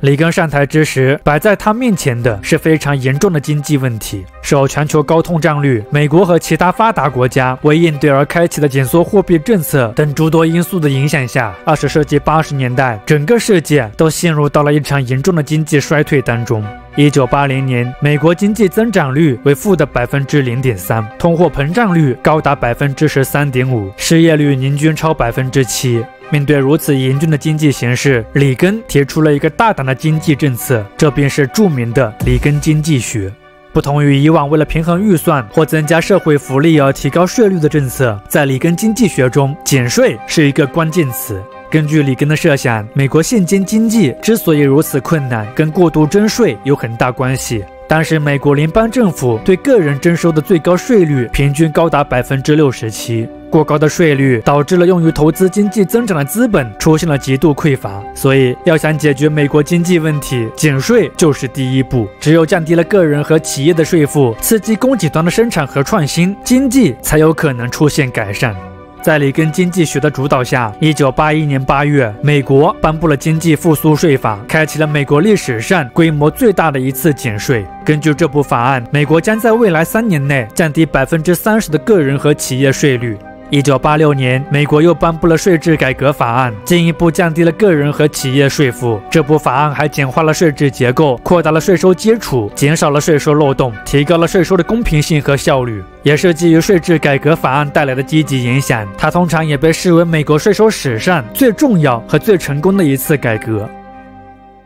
里根上台之时，摆在他面前的是非常严重的经济问题。受全球高通胀率、美国和其他发达国家为应对而开启的紧缩货币政策等诸多因素的影响下，20世纪80年代，整个世界都陷入到了一场严重的经济衰退当中。1980年，美国经济增长率为负的0.3%，通货膨胀率高达13.5%，失业率年均超7%。面对如此严峻的经济形势，里根提出了一个大胆的经济政策，这便是著名的里根经济学。不同于以往为了平衡预算或增加社会福利而提高税率的政策，在里根经济学中，减税是一个关键词。根据里根的设想，美国现今经济之所以如此困难，跟过度征税有很大关系。当时美国联邦政府对个人征收的最高税率平均高达67%，过高的税率导致了用于投资经济增长的资本出现了极度匮乏。所以要想解决美国经济问题，减税就是第一步。只有降低了个人和企业的税负，刺激供给端的生产和创新，经济才有可能出现改善。在里根经济学的主导下，1981年8月，美国颁布了经济复苏税法，开启了美国历史上规模最大的一次减税。根据这部法案，美国将在未来3年内降低30%的个人和企业税率。1986年，美国又颁布了税制改革法案，进一步降低了个人和企业税负。这部法案还简化了税制结构，扩大了税收基础，减少了税收漏洞，提高了税收的公平性和效率。也是基于税制改革法案带来的积极影响，它通常也被视为美国税收史上最重要和最成功的一次改革。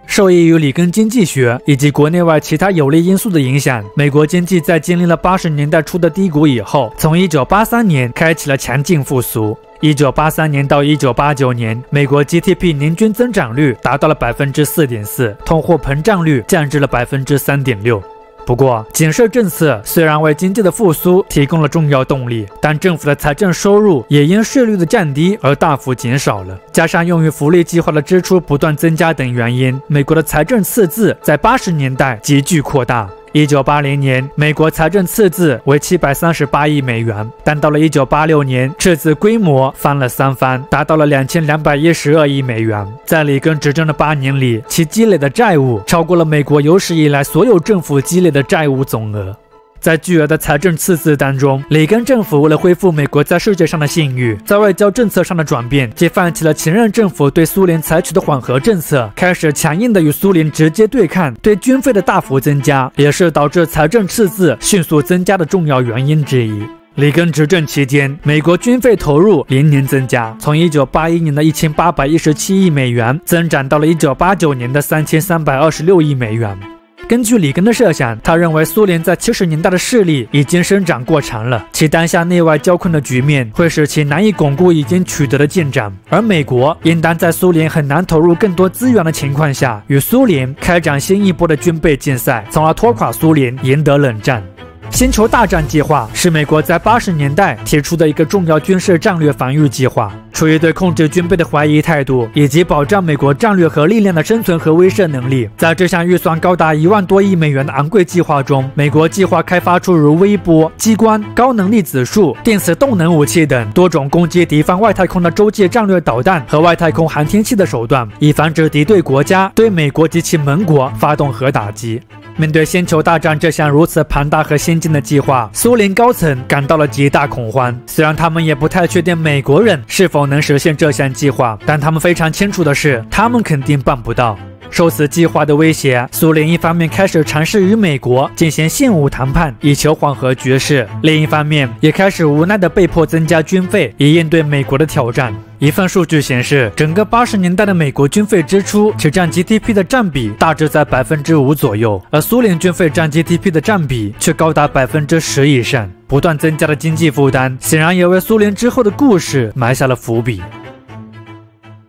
受益于里根经济学以及国内外其他有利因素的影响，美国经济在经历了80年代初的低谷以后，从1983年开启了强劲复苏。1983年到1989年，美国 GDP 年均增长率达到了4.4%，通货膨胀率降至了3.6%。不过，减税政策虽然为经济的复苏提供了重要动力，但政府的财政收入也因税率的降低而大幅减少了。加上用于福利计划的支出不断增加等原因，美国的财政赤字在80年代急剧扩大。1980年，美国财政赤字为738亿美元，但到了1986年，赤字规模翻了3番，达到了2212亿美元。在里根执政的8年里，其积累的债务超过了美国有史以来所有政府积累的债务总额。在巨额的财政赤字当中，里根政府为了恢复美国在世界上的信誉，在外交政策上的转变，既放弃了前任政府对苏联采取的缓和政策，开始强硬的与苏联直接对抗，对军费的大幅增加，也是导致财政赤字迅速增加的重要原因之一。里根执政期间，美国军费投入连年增加，从1981年的1817亿美元增长到了1989年的3326亿美元。根据里根的设想，他认为苏联在70年代的势力已经生长过长了，其当下内外交困的局面会使其难以巩固已经取得的进展，而美国应当在苏联很难投入更多资源的情况下，与苏联开展新一波的军备竞赛，从而拖垮苏联，赢得冷战。星球大战计划是美国在80年代提出的一个重要军事战略防御计划。出于对控制军备的怀疑态度，以及保障美国战略和力量的生存和威慑能力，在这项预算高达1万多亿美元的昂贵计划中，美国计划开发出如微波、激光、高能力子束、电磁动能武器等多种攻击敌方外太空的洲际战略导弹和外太空航天器的手段，以防止敌对国家对美国及其盟国发动核打击。面对星球大战这项如此庞大和先进的计划，苏联高层感到了极大恐慌。虽然他们也不太确定美国人是否能实现这项计划，但他们非常清楚的是，他们肯定办不到。受此计划的威胁，苏联一方面开始尝试与美国进行现武谈判，以求缓和局势；另一方面，也开始无奈地被迫增加军费，以应对美国的挑战。一份数据显示，整个80年代的美国军费支出只占 GDP 的占比大致在5%左右，而苏联军费占 GDP 的占比却高达10%以上。不断增加的经济负担，显然也为苏联之后的故事埋下了伏笔。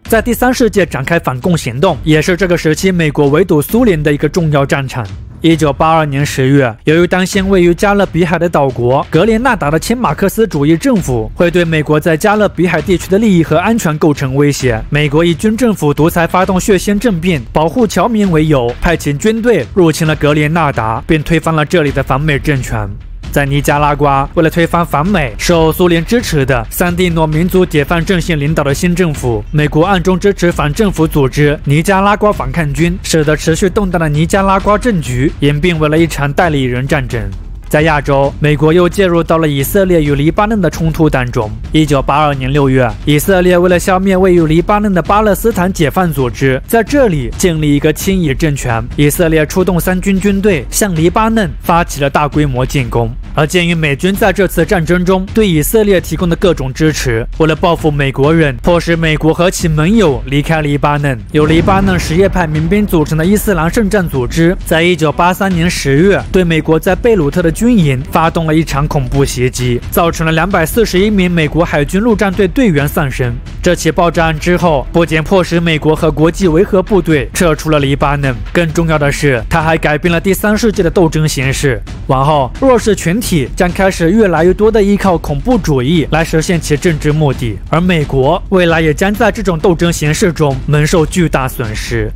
在第3世界展开反共行动，也是这个时期美国围堵苏联的一个重要战场。1982年10月，由于担心位于加勒比海的岛国格连纳达的亲马克思主义政府会对美国在加勒比海地区的利益和安全构成威胁，美国以军政府独裁发动血腥政变、保护侨民为由，派遣军队入侵了格连纳达，并推翻了这里的反美政权。在尼加拉瓜，为了推翻反美、受苏联支持的桑蒂诺民族解放阵线领导的新政府，美国暗中支持反政府组织尼加拉瓜反抗军，使得持续动荡的尼加拉瓜政局演变为了一场代理人战争。在亚洲，美国又介入到了以色列与黎巴嫩的冲突当中。1982年6月，以色列为了消灭位于黎巴嫩的巴勒斯坦解放组织，在这里建立一个亲以政权。以色列出动3军军队向黎巴嫩发起了大规模进攻。而鉴于美军在这次战争中对以色列提供的各种支持，为了报复美国人，迫使美国和其盟友离开黎巴嫩，由黎巴嫩什叶派民兵组成的伊斯兰圣战组织，在1983年10月对美国在贝鲁特的军军营发动了一场恐怖袭击，造成了241名美国海军陆战队队员丧生。这起爆炸案之后，不仅迫使美国和国际维和部队撤出了黎巴嫩，更重要的是，它还改变了第3世界的斗争形势。往后，弱势群体将开始越来越多地依靠恐怖主义来实现其政治目的，而美国未来也将在这种斗争形势中蒙受巨大损失。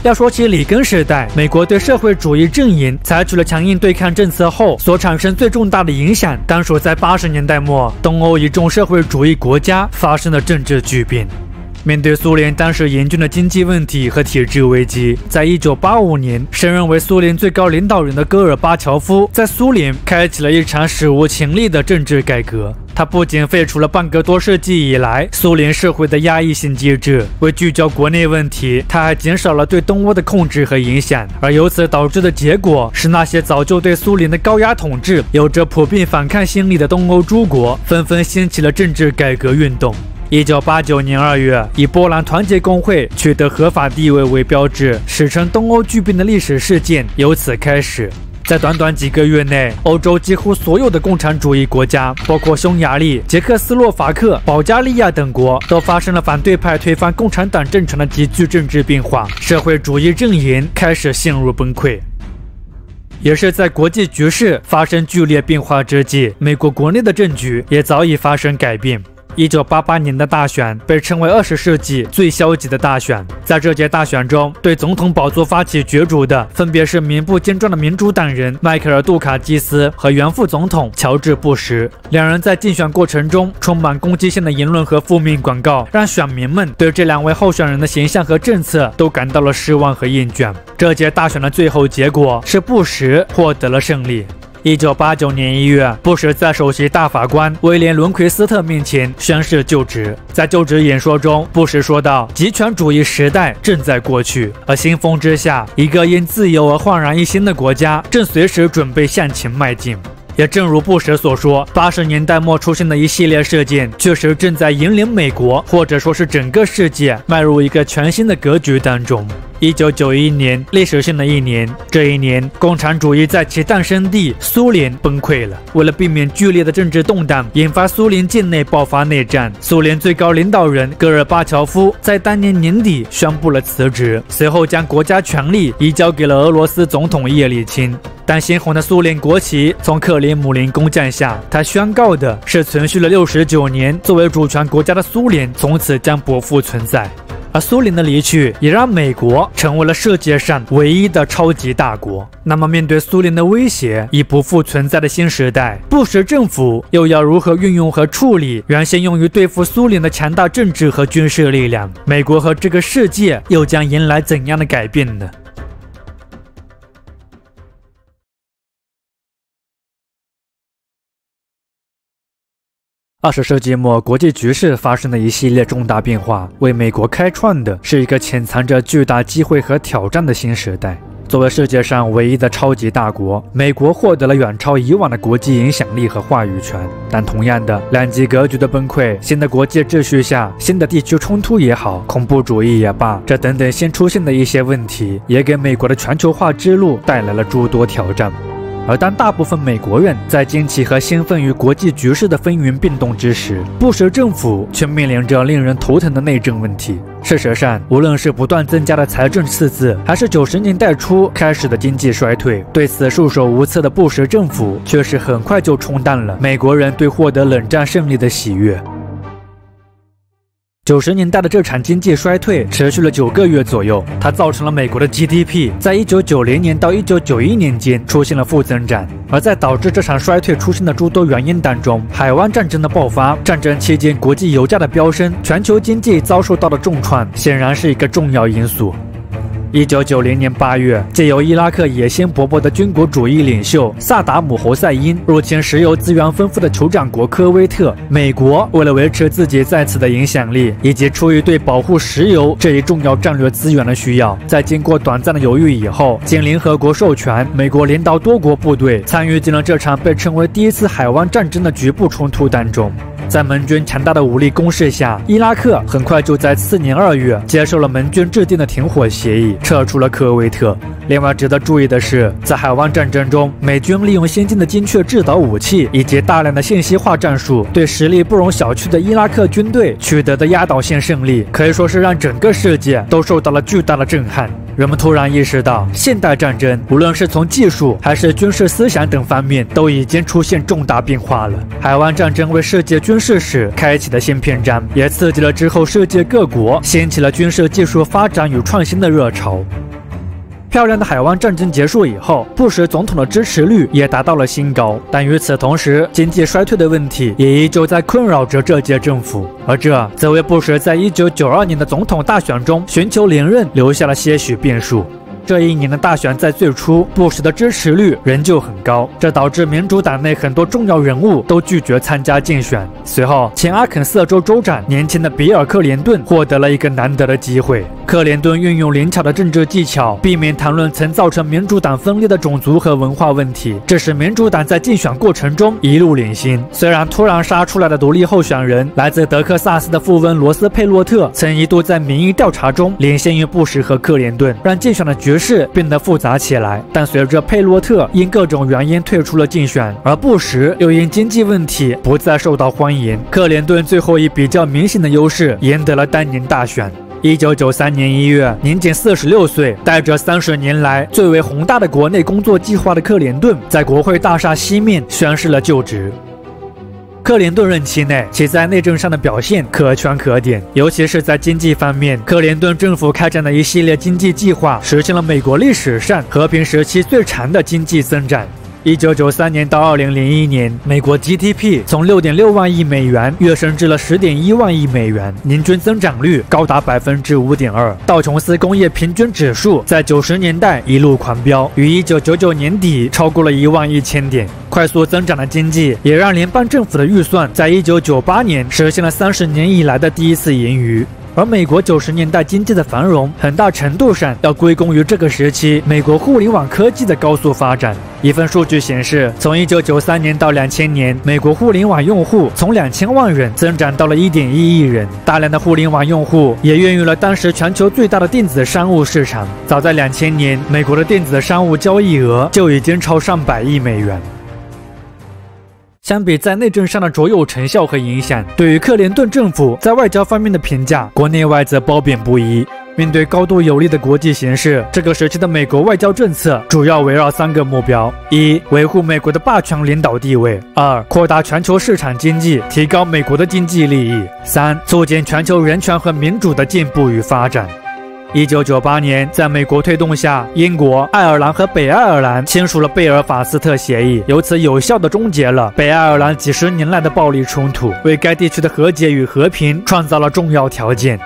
要说起里根时代，美国对社会主义阵营采取了强硬对抗政策后所产生最重大的影响，当属在80年代末，东欧一众社会主义国家发生的政治巨变。面对苏联当时严峻的经济问题和体制危机，在1985年，升任为苏联最高领导人的戈尔巴乔夫在苏联开启了一场史无前例的政治改革。他不仅废除了半个多世纪以来苏联社会的压抑性机制，为聚焦国内问题，他还减少了对东欧的控制和影响，而由此导致的结果是，那些早就对苏联的高压统治有着普遍反抗心理的东欧诸国纷纷掀起了政治改革运动。1989年2月，以波兰团结工会取得合法地位为标志，史称东欧巨变的历史事件由此开始。在短短几个月内，欧洲几乎所有的共产主义国家，包括匈牙利、捷克斯洛伐克、保加利亚等国，都发生了反对派推翻共产党政权的急剧政治变化，社会主义阵营开始陷入崩溃。也是在国际局势发生剧烈变化之际，美国国内的政局也早已发生改变。1988年的大选被称为20世纪最消极的大选。在这届大选中，对总统宝座发起角逐的分别是名不见传的民主党人迈克尔·杜卡基斯和原副总统乔治·布什。两人在竞选过程中充满攻击性的言论和负面广告，让选民们对这两位候选人的形象和政策都感到了失望和厌倦。这届大选的最后结果是布什获得了胜利。1989年1月，布什在首席大法官威廉·伦奎斯特面前宣誓就职。在就职演说中，布什说道：“极权主义时代正在过去，而新风之下，一个因自由而焕然一新的国家正随时准备向前迈进。”也正如布什所说，80年代末出现的一系列事件，确实正在引领美国，或者说是整个世界，迈入一个全新的格局当中。1991年，历史性的一年，这一年，共产主义在其诞生地苏联崩溃了。为了避免剧烈的政治动荡引发苏联境内爆发内战，苏联最高领导人戈尔巴乔夫在当年年底宣布了辞职，随后将国家权力移交给了俄罗斯总统叶利钦。当鲜红的苏联国旗从克里姆林宫降下，他宣告的是存续了69年作为主权国家的苏联从此将不复存在。而苏联的离去也让美国成为了世界上唯一的超级大国。那么面对苏联的威胁已不复存在的新时代，布什政府又要如何运用和处理原先用于对付苏联的强大政治和军事力量？美国和这个世界又将迎来怎样的改变呢？20世纪末，国际局势发生的一系列重大变化，为美国开创的是一个潜藏着巨大机会和挑战的新时代。作为世界上唯一的超级大国，美国获得了远超以往的国际影响力和话语权。但同样的，两极格局的崩溃、新的国际秩序下新的地区冲突也好，恐怖主义也罢，这等等新出现的一些问题，也给美国的全球化之路带来了诸多挑战。而当大部分美国人在惊奇和兴奋于国际局势的风云变动之时，布什政府却面临着令人头疼的内政问题。事实上，无论是不断增加的财政赤字，还是90年代初开始的经济衰退，对此束手无策的布什政府却是很快就冲淡了美国人对获得冷战胜利的喜悦。90年代的这场经济衰退持续了9个月左右，它造成了美国的 GDP 在1990年到1991年间出现了负增长。而在导致这场衰退出现的诸多原因当中，海湾战争的爆发、战争期间国际油价的飙升、全球经济遭受到的重创，显然是一个重要因素。1990年8月，借由伊拉克野心勃勃的军国主义领袖萨达姆·侯赛因入侵石油资源丰富的酋长国科威特，美国为了维持自己在此的影响力，以及出于对保护石油这一重要战略资源的需要，在经过短暂的犹豫以后，经联合国授权，美国领导多国部队参与进了这场被称为第一次海湾战争的局部冲突当中。在盟军强大的武力攻势下，伊拉克很快就在次年2月接受了盟军制定的停火协议。撤出了科威特。另外值得注意的是，在海湾战争中，美军利用先进的精确制导武器以及大量的信息化战术，对实力不容小觑的伊拉克军队取得的压倒性胜利，可以说是让整个世界都受到了巨大的震撼。人们突然意识到，现代战争无论是从技术还是军事思想等方面，都已经出现重大变化了。海湾战争为世界军事史开启了新篇章，也刺激了之后世界各国掀起了军事技术发展与创新的热潮。漂亮的海湾战争结束以后，布什总统的支持率也达到了新高，但与此同时，经济衰退的问题也依旧在困扰着这届政府，而这则为布什在1992年的总统大选中寻求连任留下了些许变数。这一年的大选在最初，布什的支持率仍旧很高，这导致民主党内很多重要人物都拒绝参加竞选。随后，前阿肯色州州长年轻的比尔·克林顿获得了一个难得的机会。克林顿运用灵巧的政治技巧，避免谈论曾造成民主党分裂的种族和文化问题，这使民主党在竞选过程中一路领先。虽然突然杀出来的独立候选人来自德克萨斯的富翁罗斯佩洛特曾一度在民意调查中领先于布什和克林顿，让竞选的局势变得复杂起来。但随着佩洛特因各种原因退出了竞选，而布什又因经济问题不再受到欢迎，克林顿最后以比较明显的优势赢得了当年大选。1993年1月，年仅46岁，带着30年来最为宏大的国内工作计划的克林顿，在国会大厦西面宣誓了就职。克林顿任期内，其在内政上的表现可圈可点，尤其是在经济方面，克林顿政府开展的一系列经济计划，实现了美国历史上和平时期最长的经济增长。1993年到2001年，美国 GDP 从6.6万亿美元跃升至了10.1万亿美元，年均增长率高达5.2%。道琼斯工业平均指数在90年代一路狂飙，于1999年底超过了11000点。快速增长的经济也让联邦政府的预算在1998年实现了30年以来的第一次盈余。而美国90年代经济的繁荣，很大程度上要归功于这个时期美国互联网科技的高速发展。一份数据显示，从1993年到2000年，美国互联网用户从2000万人增长到了1.1亿人。大量的互联网用户也孕育了当时全球最大的电子商务市场。早在2000年，美国的电子商务交易额就已经超上100亿美元。相比在内政上的卓有成效和影响，对于克林顿政府在外交方面的评价，国内外则褒贬不一。面对高度有利的国际形势，这个时期的美国外交政策主要围绕3个目标：一、维护美国的霸权领导地位；二、扩大全球市场经济，提高美国的经济利益；三、促进全球人权和民主的进步与发展。1998年，在美国推动下，英国、爱尔兰和北爱尔兰签署了贝尔法斯特协议，由此有效地终结了北爱尔兰几十年来的暴力冲突，为该地区的和解与和平创造了重要条件。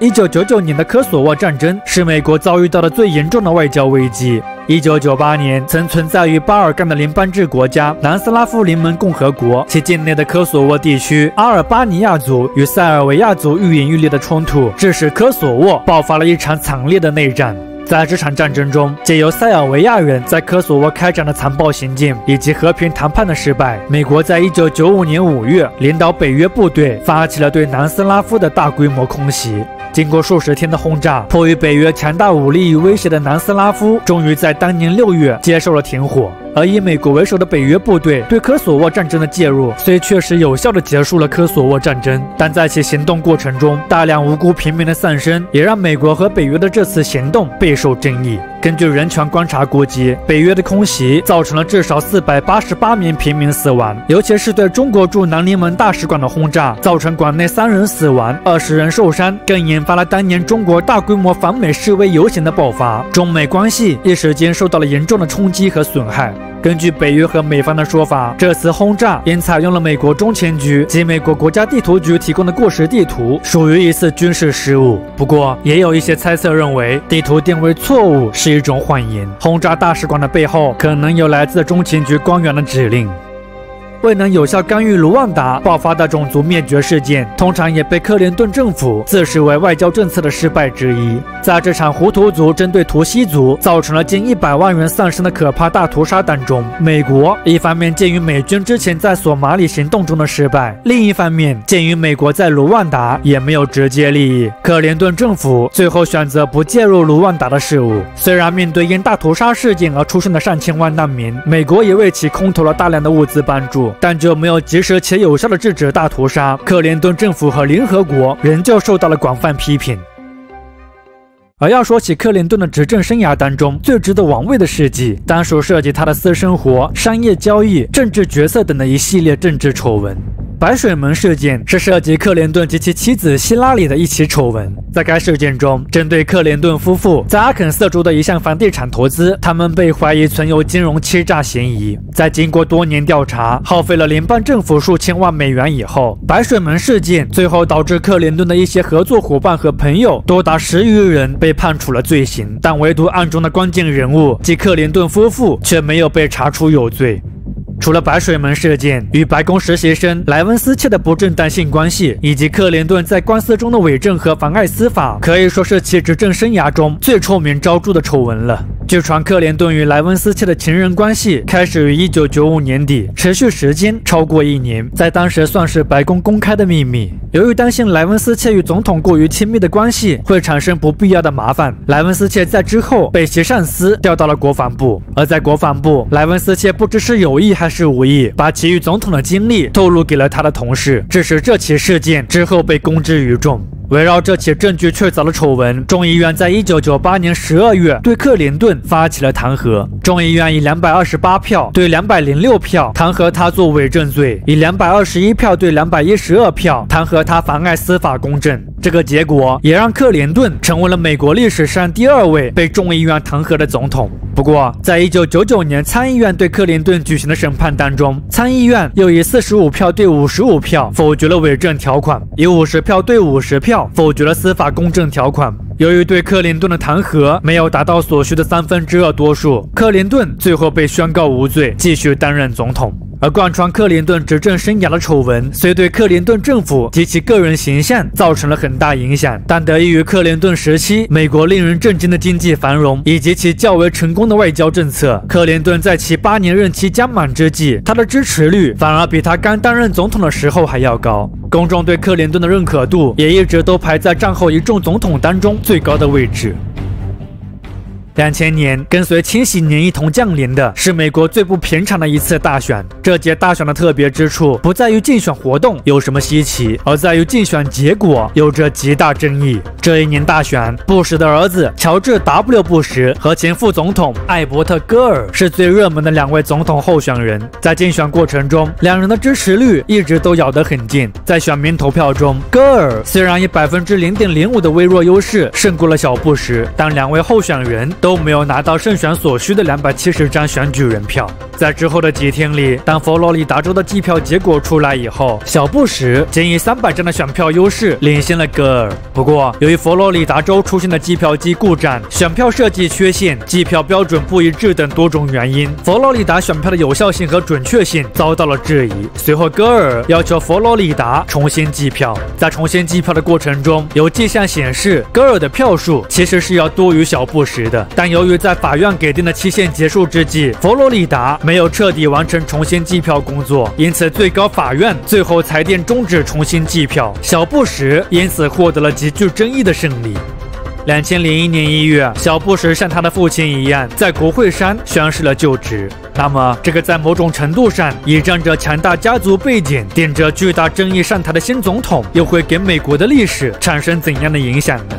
1999年的科索沃战争是美国遭遇到的最严重的外交危机。1998年，曾存在于巴尔干的联邦制国家南斯拉夫联盟共和国其境内的科索沃地区阿尔巴尼亚族与塞尔维亚族愈演愈烈的冲突，致使科索沃爆发了一场惨烈的内战。在这场战争中，借由塞尔维亚人在科索沃开展的残暴行径以及和平谈判的失败，美国在1995年5月领导北约部队发起了对南斯拉夫的大规模空袭。经过数十天的轰炸，迫于北约强大武力与威胁的南斯拉夫终于在当年6月接受了停火。而以美国为首的北约部队对科索沃战争的介入，虽确实有效地结束了科索沃战争，但在其行动过程中，大量无辜平民的丧生，也让美国和北约的这次行动备受争议。根据人权观察估计，北约的空袭造成了至少488名平民死亡，尤其是对中国驻南联盟大使馆的轰炸，造成馆内3人死亡、20人受伤，更引发了当年中国大规模反美示威游行的爆发，中美关系一时间受到了严重的冲击和损害。根据北约和美方的说法，这次轰炸因采用了美国中情局及美国国家地图局提供的过时地图，属于一次军事失误。不过，也有一些猜测认为，地图定位错误是一种谎言，轰炸大使馆的背后可能有来自中情局官员的指令。未能有效干预卢旺达爆发的种族灭绝事件，通常也被克林顿政府自视为外交政策的失败之一。在这场胡图族针对图西族造成了近100万人丧生的可怕大屠杀当中，美国一方面鉴于美军之前在索马里行动中的失败，另一方面鉴于美国在卢旺达也没有直接利益，克林顿政府最后选择不介入卢旺达的事务。虽然面对因大屠杀事件而出生的上千万难民，美国也为其空投了大量的物资帮助，但就没有及时且有效的制止大屠杀。克林顿政府和联合国仍旧受到了广泛批评。而要说起克林顿的执政生涯当中最值得玩味的事迹，当属涉及他的私生活、商业交易、政治决策等的一系列政治丑闻。白水门事件是涉及克林顿及其妻子希拉里的一起丑闻。在该事件中，针对克林顿夫妇在阿肯色州的一项房地产投资，他们被怀疑存有金融欺诈嫌疑。在经过多年调查，耗费了联邦政府数千万美元以后，白水门事件最后导致克林顿的一些合作伙伴和朋友多达10余人被判处了罪行，但唯独案中的关键人物即克林顿夫妇却没有被查出有罪。除了白水门事件与白宫实习生莱文斯切的不正当性关系，以及克林顿在官司中的伪证和妨碍司法，可以说是其执政生涯中最臭名昭著的丑闻了。据传，克林顿与莱文斯切的情人关系开始于1995年底，持续时间超过1年，在当时算是白宫公开的秘密。由于担心莱文斯切与总统过于亲密的关系会产生不必要的麻烦，莱文斯切在之后被其上司调到了国防部。而在国防部，莱文斯切不知是有意还是无意，把其与总统的经历透露给了他的同事，致使这起事件之后被公之于众。围绕这起证据确凿的丑闻，众议院在1998年12月对克林顿发起了弹劾。众议院以228票对206票弹劾他作伪证罪，以221票对212票弹劾他妨碍司法公正。这个结果也让克林顿成为了美国历史上第2位被众议院弹劾的总统。不过，在1999年参议院对克林顿举行的审判当中，参议院又以45票对55票否决了伪证条款，以50票对50票否决了司法公正条款。由于对克林顿的弹劾没有达到所需的2/3多数，克林顿最后被宣告无罪，继续担任总统。而贯穿克林顿执政生涯的丑闻，虽对克林顿政府及其个人形象造成了很大影响，但得益于克林顿时期美国令人震惊的经济繁荣以及其较为成功的外交政策，克林顿在其8年任期将满之际，他的支持率反而比他刚担任总统的时候还要高。公众对克林顿的认可度也一直都排在战后一众总统当中最高的位置。2000年，跟随千禧年一同降临的是美国最不平常的一次大选。这届大选的特别之处不在于竞选活动有什么稀奇，而在于竞选结果有着极大争议。这一年大选，布什的儿子乔治 ·W. 布什和前副总统艾伯特·戈尔是最热门的2位总统候选人。在竞选过程中，两人的支持率一直都咬得很近。在选民投票中，戈尔虽然以0.05%的微弱优势胜过了小布什，但2位候选人都没有拿到胜选所需的270张选举人票。在之后的几天里，当佛罗里达州的计票结果出来以后，小布什仅以300张的选票优势领先了戈尔。不过，由于佛罗里达州出现的计票机故障、选票设计缺陷、计票标准不一致等多种原因，佛罗里达选票的有效性和准确性遭到了质疑。随后，戈尔要求佛罗里达重新计票。在重新计票的过程中，有迹象显示戈尔的票数其实是要多于小布什的，但由于在法院给定的期限结束之际，佛罗里达没有彻底完成重新计票工作，因此最高法院最后裁定终止重新计票，小布什因此获得了极具争议的胜利。2001年1月，小布什像他的父亲一样，在国会山宣誓了就职。那么，这个在某种程度上倚仗着强大家族背景、顶着巨大争议上台的新总统，又会给美国的历史产生怎样的影响呢？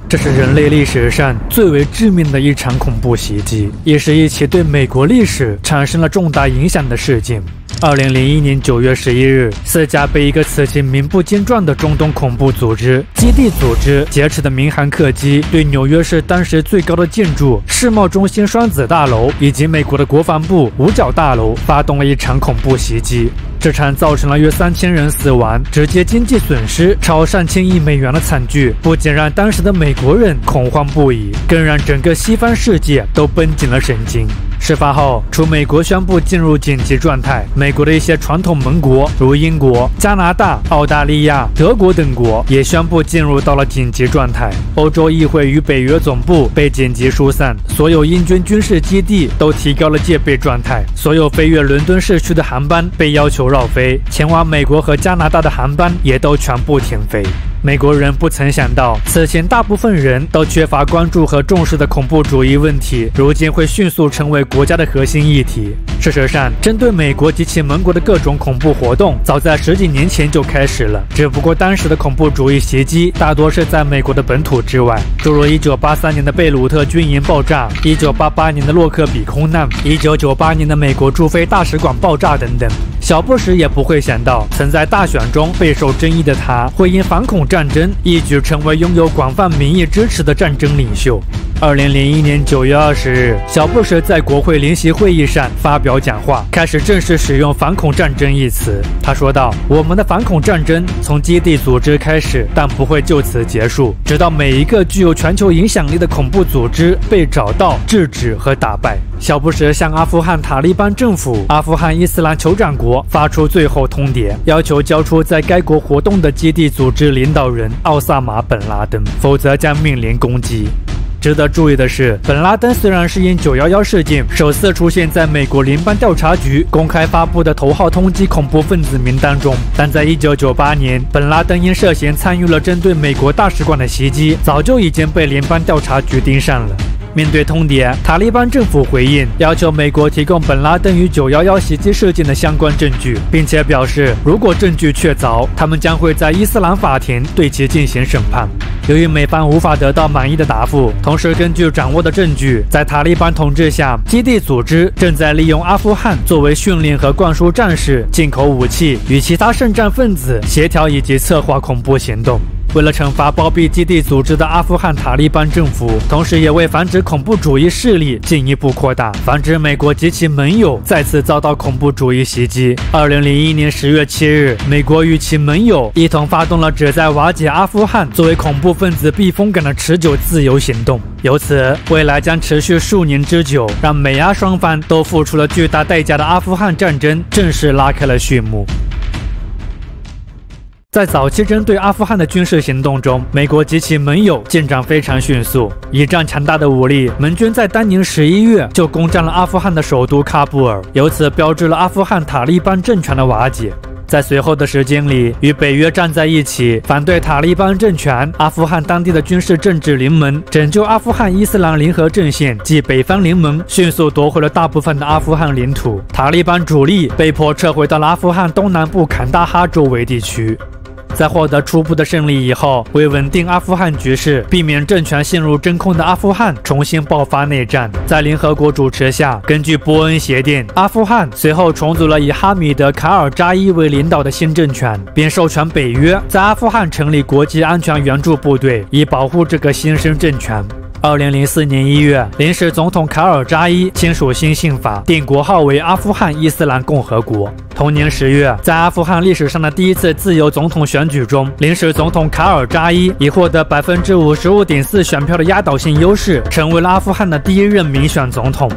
这是人类历史上最为致命的一场恐怖袭击，也是一起对美国历史产生了重大影响的事件。2001年9月11日，4架被一个此前名不见传的中东恐怖组织基地组织劫持的民航客机，对纽约市当时最高的建筑世贸中心双子大楼以及美国的国防部五角大楼发动了一场恐怖袭击。这场造成了约3000人死亡、直接经济损失超上千亿美元的惨剧，不仅让当时的美国人恐慌不已，更让整个西方世界都绷紧了神经。事发后，除美国宣布进入紧急状态，美国的一些传统盟国如英国、加拿大、澳大利亚、德国等国也宣布进入到了紧急状态。欧洲议会与北约总部被紧急疏散，所有英军军事基地都提高了戒备状态，所有飞越伦敦市区的航班被要求绕飞，前往美国和加拿大的航班也都全部停飞。美国人不曾想到，此前大部分人都缺乏关注和重视的恐怖主义问题，如今会迅速成为国家的核心议题。事实上，针对美国及其盟国的各种恐怖活动，早在10几年前就开始了，只不过当时的恐怖主义袭击大多是在美国的本土之外，诸如1983年的贝鲁特军营爆炸、1988年的洛克比空难、1998年的美国驻菲大使馆爆炸等等。小布什也不会想到，曾在大选中备受争议的他，会因反恐战争一举成为拥有广泛民意支持的战争领袖。2001年9月20日，小布什在国会联席会议上发表讲话，开始正式使用反恐战争一词。他说道：“我们的反恐战争从基地组织开始，但不会就此结束，直到每一个具有全球影响力的恐怖组织被找到、制止和打败。”小布什向阿富汗塔利班政府、阿富汗伊斯兰酋长国发出最后通牒，要求交出在该国活动的基地组织领导人奥萨马·本·拉登，否则将面临攻击。值得注意的是，本拉登虽然是因911事件首次出现在美国联邦调查局公开发布的头号通缉恐怖分子名单中，但在1998年，本拉登因涉嫌参与了针对美国大使馆的袭击，早就已经被联邦调查局盯上了。面对通牒，塔利班政府回应，要求美国提供本拉登与911袭击事件的相关证据，并且表示，如果证据确凿，他们将会在伊斯兰法庭对其进行审判。由于美方无法得到满意的答复，同时根据掌握的证据，在塔利班统治下，基地组织正在利用阿富汗作为训练和灌输战士、进口武器、与其他圣战分子协调以及策划恐怖行动。为了惩罚包庇基地组织的阿富汗塔利班政府，同时也为防止恐怖主义势力进一步扩大，防止美国及其盟友再次遭到恐怖主义袭击。2001年10月7日，美国与其盟友一同发动了旨在瓦解阿富汗作为恐怖分子避风港的持久自由行动。由此，未来将持续数年之久，让美阿双方都付出了巨大代价的阿富汗战争正式拉开了序幕。在早期针对阿富汗的军事行动中，美国及其盟友进展非常迅速。倚仗强大的武力，盟军在当年11月就攻占了阿富汗的首都喀布尔，由此标志了阿富汗塔利班政权的瓦解。在随后的时间里，与北约站在一起，反对塔利班政权、阿富汗当地的军事政治联盟、拯救阿富汗伊斯兰联合阵线及北方联盟，迅速夺回了大部分的阿富汗领土。塔利班主力被迫撤回到了阿富汗东南部坎大哈周围地区。在获得初步的胜利以后，为稳定阿富汗局势，避免政权陷入真空的阿富汗重新爆发内战，在联合国主持下，根据波恩协定，阿富汗随后重组了以哈米德·卡尔扎伊为领导的新政权，并授权北约在阿富汗成立国际安全援助部队，以保护这个新生政权。2004年1月，临时总统卡尔扎伊签署新宪法，定国号为阿富汗伊斯兰共和国。同年10月，在阿富汗历史上的第一次自由总统选举中，临时总统卡尔扎伊以获得55.4%选票的压倒性优势，成为了阿富汗的第一任民选总统。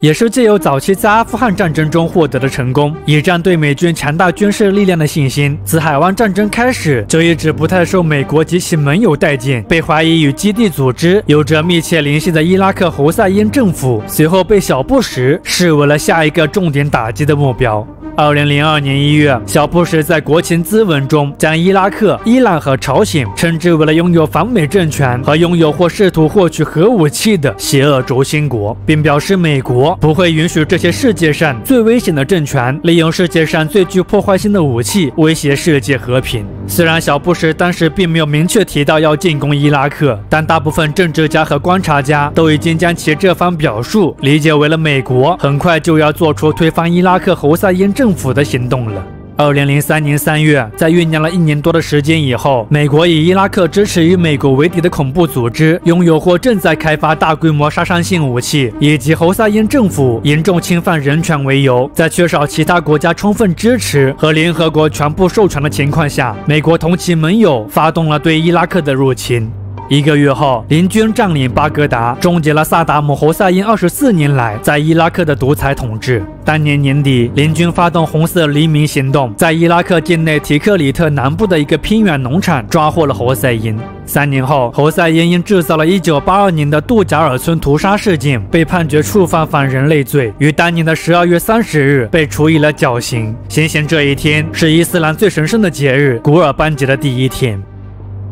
也是借由早期在阿富汗战争中获得的成功，倚仗对美军强大军事力量的信心，自海湾战争开始就一直不太受美国及其盟友待见，被怀疑与基地组织有着密切联系的伊拉克侯赛因政府，随后被小布什视为了下一个重点打击的目标。2002年1月，小布什在国情咨文中将伊拉克、伊朗和朝鲜称之为了拥有反美政权和拥有或试图获取核武器的邪恶轴心国，并表示美国不会允许这些世界上最危险的政权利用世界上最具破坏性的武器威胁世界和平。虽然小布什当时并没有明确提到要进攻伊拉克，但大部分政治家和观察家都已经将其这番表述理解为了美国很快就要做出推翻伊拉克侯赛因政府的行动了。2003年3月，在酝酿了1年多的时间以后，美国以伊拉克支持与美国为敌的恐怖组织拥有或正在开发大规模杀伤性武器，以及侯赛因政府严重侵犯人权为由，在缺少其他国家充分支持和联合国全部授权的情况下，美国同其盟友发动了对伊拉克的入侵。1个月后，联军占领巴格达，终结了萨达姆侯赛因24年来在伊拉克的独裁统治。当年年底，联军发动红色黎明行动，在伊拉克境内提克里特南部的一个偏远农场抓获了侯赛因。3年后，侯赛因因制造了1982年的杜贾尔村屠杀事件，被判决触犯反人类罪，于当年的12月30日被处以了绞刑。行刑这一天是伊斯兰最神圣的节日古尔班节的第一天。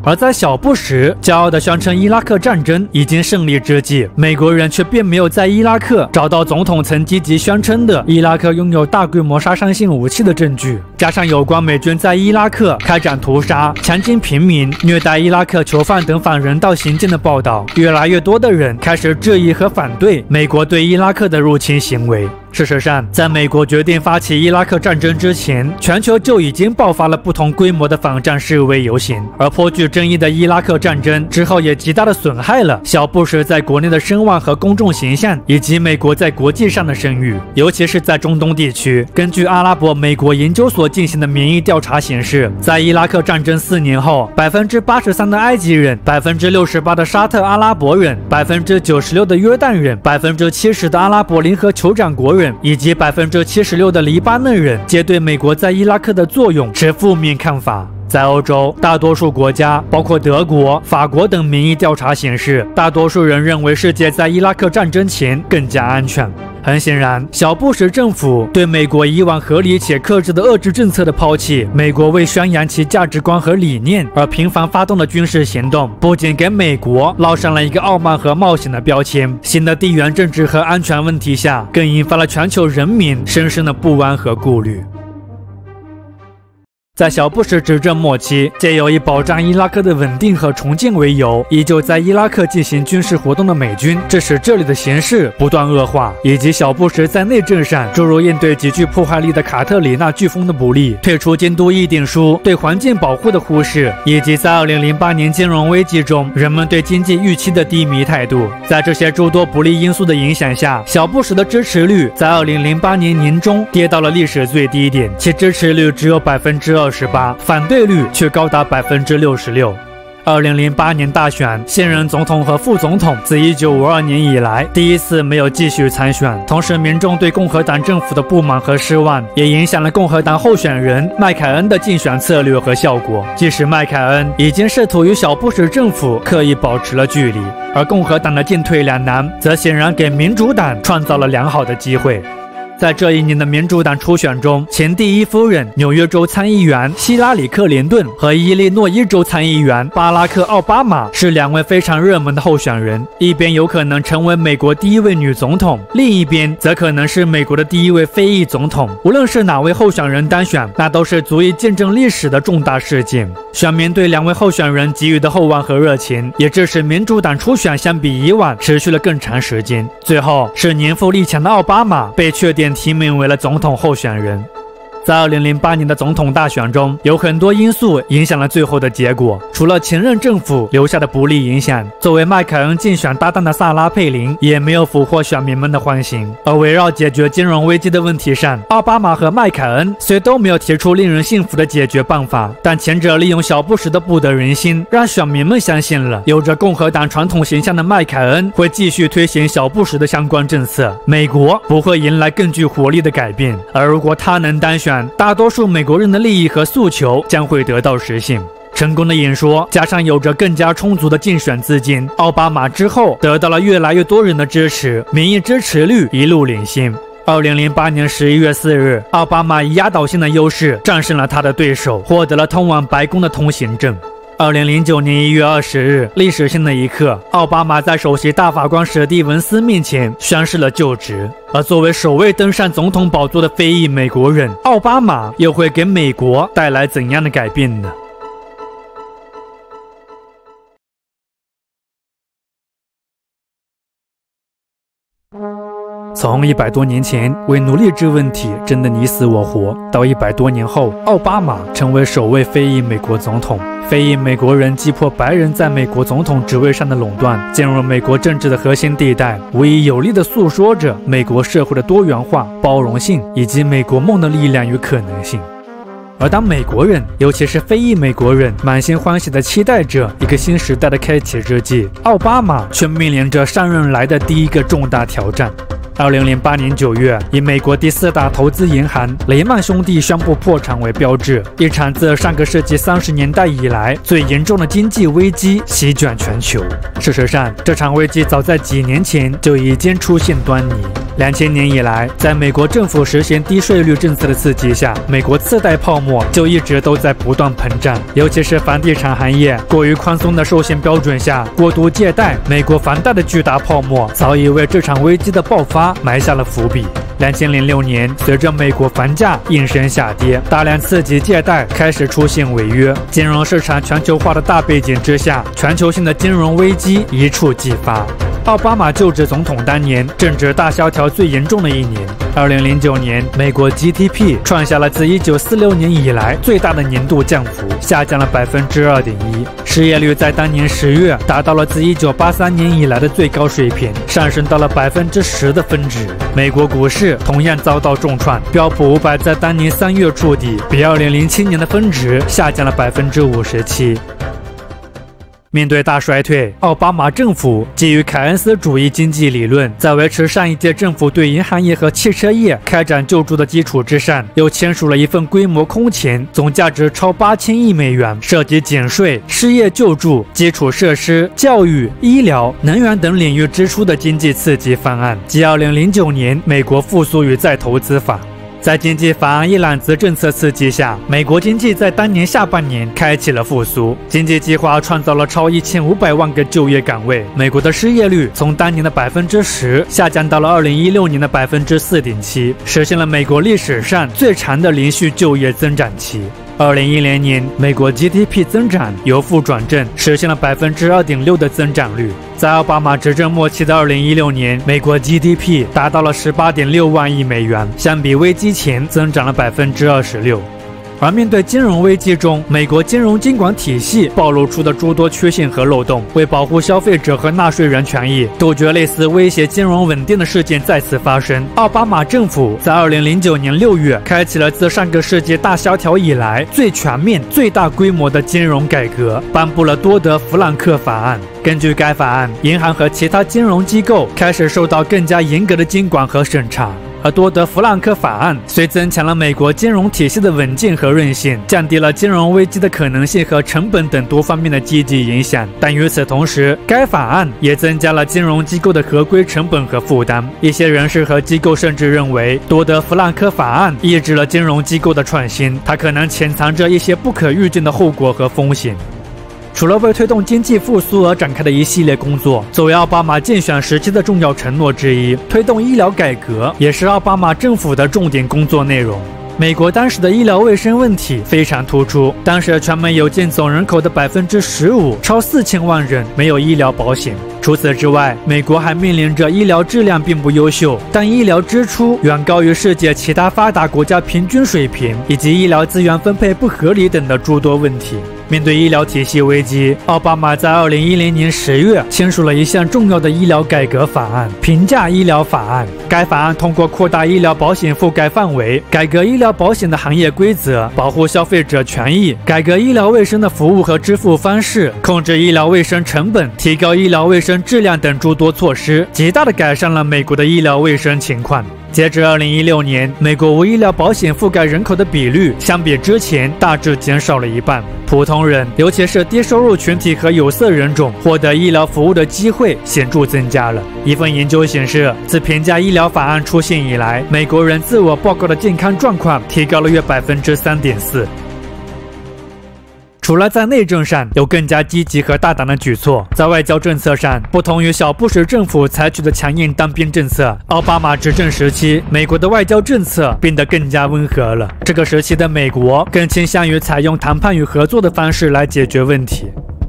而在小布什骄傲地宣称伊拉克战争已经胜利之际，美国人却并没有在伊拉克找到总统曾积极宣称的伊拉克拥有大规模杀伤性武器的证据。加上有关美军在伊拉克开展屠杀、强奸平民、虐待伊拉克囚犯等反人道行径的报道，越来越多的人开始质疑和反对美国对伊拉克的入侵行为。事实上，在美国决定发起伊拉克战争之前，全球就已经爆发了不同规模的反战示威游行，而颇具争议的伊拉克战争之后也极大地损害了小布什在国内的声望和公众形象，以及美国在国际上的声誉，尤其是在中东地区。根据阿拉伯美国研究所进行的民意调查显示，在伊拉克战争4年后，83%的埃及人、68%的沙特阿拉伯人、96%的约旦人、70%的阿拉伯联合酋长国人以及76%的黎巴嫩人皆对美国在伊拉克的作用持负面看法。在欧洲，大多数国家，包括德国、法国等民意调查显示，大多数人认为世界在伊拉克战争前更加安全。很显然，小布什政府对美国以往合理且克制的遏制政策的抛弃，美国为宣扬其价值观和理念而频繁发动的军事行动，不仅给美国烙上了一个傲慢和冒险的标签，新的地缘政治和安全问题下，更引发了全球人民深深的不安和顾虑。在小布什执政末期，借由以保障伊拉克的稳定和重建为由，依旧在伊拉克进行军事活动的美军，致使这里的形势不断恶化，以及小布什在内政上诸如应对极具破坏力的卡特里娜飓风的不利、退出监督议定书、对环境保护的忽视，以及在2008年金融危机中人们对经济预期的低迷态度。在这些诸多不利因素的影响下，小布什的支持率在2008年年中跌到了历史最低点，其支持率只有28%，反对率却高达66%。2008年大选，现任总统和副总统自1952年以来第一次没有继续参选。同时，民众对共和党政府的不满和失望，也影响了共和党候选人麦凯恩的竞选策略和效果。即使麦凯恩已经试图与小布什政府刻意保持了距离，而共和党的进退两难，则显然给民主党创造了良好的机会。在这一年的民主党初选中，前第一夫人、纽约州参议员希拉里·克林顿和伊利诺伊州参议员巴拉克·奥巴马是2位非常热门的候选人。一边有可能成为美国第一位女总统，另一边则可能是美国的第一位非裔总统。无论是哪位候选人当选，那都是足以见证历史的重大事件。选民对2位候选人给予的厚望和热情，也致使民主党初选相比以往持续了更长时间。最后是年富力强的奥巴马被确定提名为了总统候选人。在2008年的总统大选中，有很多因素影响了最后的结果。除了前任政府留下的不利影响，作为麦凯恩竞选搭档的萨拉·佩林也没有俘获选民们的欢心。而围绕解决金融危机的问题上，奥巴马和麦凯恩虽都没有提出令人信服的解决办法，但前者利用小布什的不得人心，让选民们相信了有着共和党传统形象的麦凯恩会继续推行小布什的相关政策，美国不会迎来更具活力的改变。而如果他能当选，大多数美国人的利益和诉求将会得到实现。成功的演说加上有着更加充足的竞选资金，奥巴马之后得到了越来越多人的支持，民意支持率一路领先。2008年11月4日，奥巴马以压倒性的优势战胜了他的对手，获得了通往白宫的通行证。2009年1月20日，历史性的一刻，奥巴马在首席大法官史蒂文斯面前宣誓了就职。而作为首位登上总统宝座的非裔美国人，奥巴马又会给美国带来怎样的改变呢？从100多年前为奴隶制问题争得你死我活，到100多年后，奥巴马成为首位非裔美国总统。非裔美国人击破白人在美国总统职位上的垄断，进入美国政治的核心地带，无疑有力地诉说着美国社会的多元化、包容性以及美国梦的力量与可能性。而当美国人，尤其是非裔美国人满心欢喜地期待着一个新时代的开启之际，奥巴马却面临着上任来的第一个重大挑战。2008年9月，以美国第4大投资银行雷曼兄弟宣布破产为标志，一场自上个世纪30年代以来最严重的经济危机席卷全球。事实上，这场危机早在几年前就已经出现端倪。2000年以来，在美国政府实行低税率政策的刺激下，美国次贷泡沫就一直都在不断膨胀，尤其是房地产行业过于宽松的授信标准下过度借贷，美国房贷的巨大泡沫早已为这场危机的爆发埋下了伏笔。2006年，随着美国房价应声下跌，大量次级借贷开始出现违约，金融市场全球化的大背景之下，全球性的金融危机一触即发。奥巴马就职总统当年，正值大萧条最严重的一年。2009年，美国 GDP 创下了自1946年以来最大的年度降幅，下降了2.1%。失业率在当年10月达到了自1983年以来的最高水平，上升到了10%的峰值。美国股市同样遭到重创，标普500在当年3月触底，比2007年的峰值下降了57%。面对大衰退，奥巴马政府基于凯恩斯主义经济理论，在维持上一届政府对银行业和汽车业开展救助的基础之上，又签署了一份规模空前、总价值超8000亿美元、涉及减税、失业救助、基础设施、教育、医疗、能源等领域支出的经济刺激方案，即2009年美国复苏与再投资法。在经济法案一揽子政策刺激下，美国经济在当年下半年开启了复苏，经济计划创造了超1500万个就业岗位，美国的失业率从当年的10%下降到了2016年的4.7%，实现了美国历史上最长的连续就业增长期。2010年，美国 GDP 增长由负转正，实现了2.6%的增长率。在奥巴马执政末期的2016年，美国 GDP 达到了18.6万亿美元，相比危机前增长了26%。而面对金融危机中美国金融监管体系暴露出的诸多缺陷和漏洞，为保护消费者和纳税人权益，杜绝类似威胁金融稳定的事件再次发生，奥巴马政府在2009年6月开启了自上个世纪大萧条以来最全面、最大规模的金融改革，颁布了多德弗朗克法案。根据该法案，银行和其他金融机构开始受到更加严格的监管和审查。而多德弗朗克法案虽增强了美国金融体系的稳健和韧性，降低了金融危机的可能性和成本等多方面的积极影响，但与此同时，该法案也增加了金融机构的合规成本和负担。一些人士和机构甚至认为，多德弗朗克法案抑制了金融机构的创新，它可能潜藏着一些不可预见的后果和风险。除了为推动经济复苏而展开的一系列工作，作为奥巴马竞选时期的重要承诺之一，推动医疗改革也是奥巴马政府的重点工作内容。美国当时的医疗卫生问题非常突出，当时全美有近总人口的15%，超4000万人没有医疗保险。除此之外，美国还面临着医疗质量并不优秀，但医疗支出远高于世界其他发达国家平均水平，以及医疗资源分配不合理等的诸多问题。面对医疗体系危机，奥巴马在2010年10月签署了一项重要的医疗改革法案——平价医疗法案。该法案通过扩大医疗保险覆盖范围、改革医疗保险的行业规则、保护消费者权益、改革医疗卫生的服务和支付方式、控制医疗卫生成本、提高医疗卫生质量等诸多措施，极大地改善了美国的医疗卫生情况。截至2016年，美国无医疗保险覆盖人口的比率相比之前大致减少了一半。普通人，尤其是低收入群体和有色人种，获得医疗服务的机会显著增加了。一份研究显示，自平价医疗法案出现以来，美国人自我报告的健康状况提高了约3.4%。除了在内政上有更加积极和大胆的举措，在外交政策上，不同于小布什政府采取的强硬单边政策，奥巴马执政时期，美国的外交政策变得更加温和了。这个时期的美国更倾向于采用谈判与合作的方式来解决问题。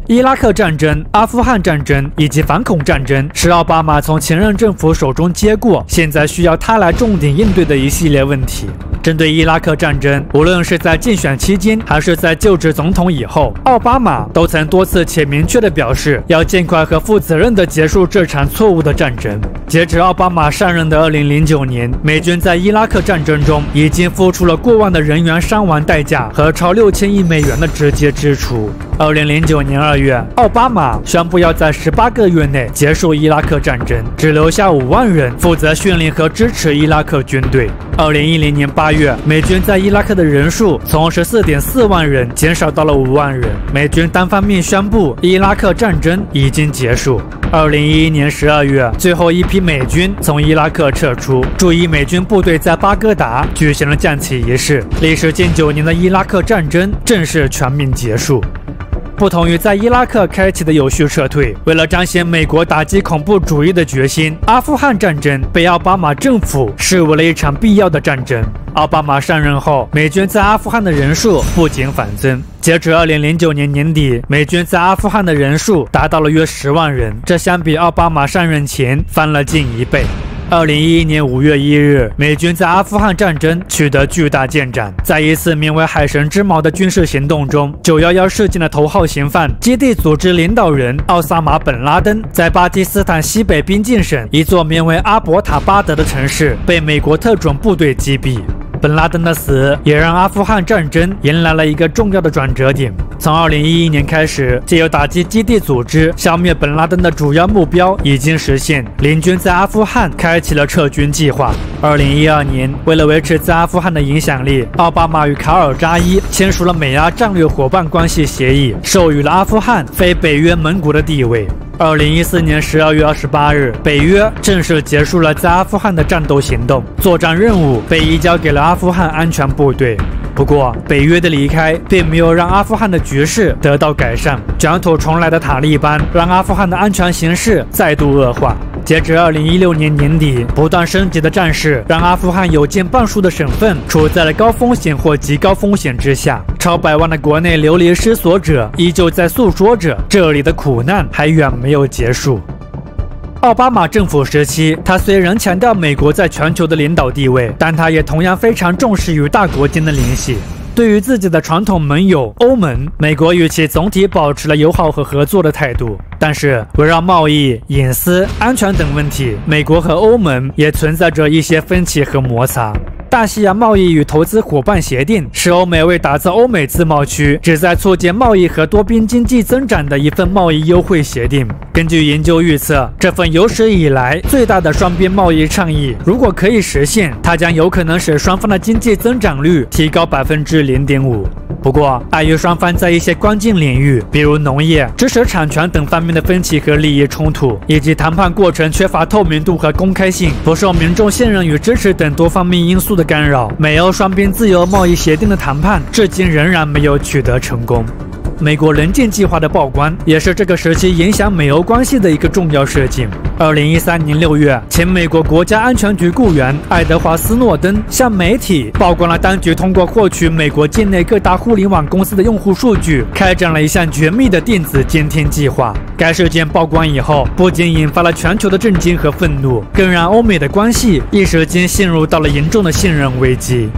伊拉克战争、阿富汗战争以及反恐战争是奥巴马从前任政府手中接过，现在需要他来重点应对的一系列问题。针对伊拉克战争，无论是在竞选期间还是在就职总统以后，奥巴马都曾多次且明确地表示要尽快和负责任地结束这场错误的战争。截至奥巴马上任的2009年，美军在伊拉克战争中已经付出了过万的人员伤亡代价和超6000亿美元的直接支出。2009年2月，奥巴马宣布要在18个月内结束伊拉克战争，只留下5万人负责训练和支持伊拉克军队。2010年8月，美军在伊拉克的人数从14.4万人减少到了5万人，美军单方面宣布伊拉克战争已经结束。2011年12月，最后一批美军从伊拉克撤出，驻伊美军部队在巴格达举行了降旗仪式，历时近9年的伊拉克战争正式全面结束。不同于在伊拉克开启的有序撤退，为了彰显美国打击恐怖主义的决心，阿富汗战争被奥巴马政府视为了一场必要的战争。奥巴马上任后，美军在阿富汗的人数不减反增。截至2009年年底，美军在阿富汗的人数达到了约10万人，这相比奥巴马上任前翻了近1倍。2011年5月1日，美军在阿富汗战争取得巨大进展。在一次名为“海神之矛”的军事行动中，911事件的头号嫌犯、基地组织领导人奥萨马·本·拉登，在巴基斯坦西北边境省一座名为阿伯塔巴德的城市被美国特种部队击毙。本拉登的死也让阿富汗战争迎来了一个重要的转折点。从2011年开始，借由打击基地组织消灭本拉登的主要目标已经实现，联军在阿富汗开启了撤军计划。2012年，为了维持在阿富汗的影响力，奥巴马与卡尔扎伊签署了美阿战略伙伴关系协议，授予了阿富汗非北约盟国的地位。2014年12月28日，北约正式结束了在阿富汗的战斗行动，作战任务被移交给了阿富汗安全部队。不过，北约的离开并没有让阿富汗的局势得到改善，卷土重来的塔利班让阿富汗的安全形势再度恶化。截至2016年年底，不断升级的战事让阿富汗有近半数的省份处在了高风险或极高风险之下，超100万的国内流离失所者依旧在诉说着这里的苦难还远没有结束。奥巴马政府时期，他虽然强调美国在全球的领导地位，但他也同样非常重视与大国间的联系。对于自己的传统盟友欧盟，美国与其总体保持了友好和合作的态度。但是，围绕贸易、隐私、安全等问题，美国和欧盟也存在着一些分歧和摩擦。大西亚贸易与投资伙伴协定是欧美为打造欧美自贸区，旨在促进贸易和多边经济增长的一份贸易优惠协定。根据研究预测，这份有史以来最大的双边贸易倡议，如果可以实现，它将有可能使双方的经济增长率提高0.5%。不过，碍于双方在一些关键领域，比如农业、知识产权等方面的分歧和利益冲突，以及谈判过程缺乏透明度和公开性，不受民众信任与支持等多方面因素的干扰，美欧双边自由贸易协定的谈判至今仍然没有取得成功。美国棱镜计划的曝光也是这个时期影响美欧关系的一个重要事件。2013年6月，前美国国家安全局雇员爱德华·斯诺登向媒体曝光了当局通过获取美国境内各大互联网公司的用户数据，开展了一项绝密的电子监听计划。该事件曝光以后，不仅引发了全球的震惊和愤怒，更让欧美的关系一时间陷入到了严重的信任危机。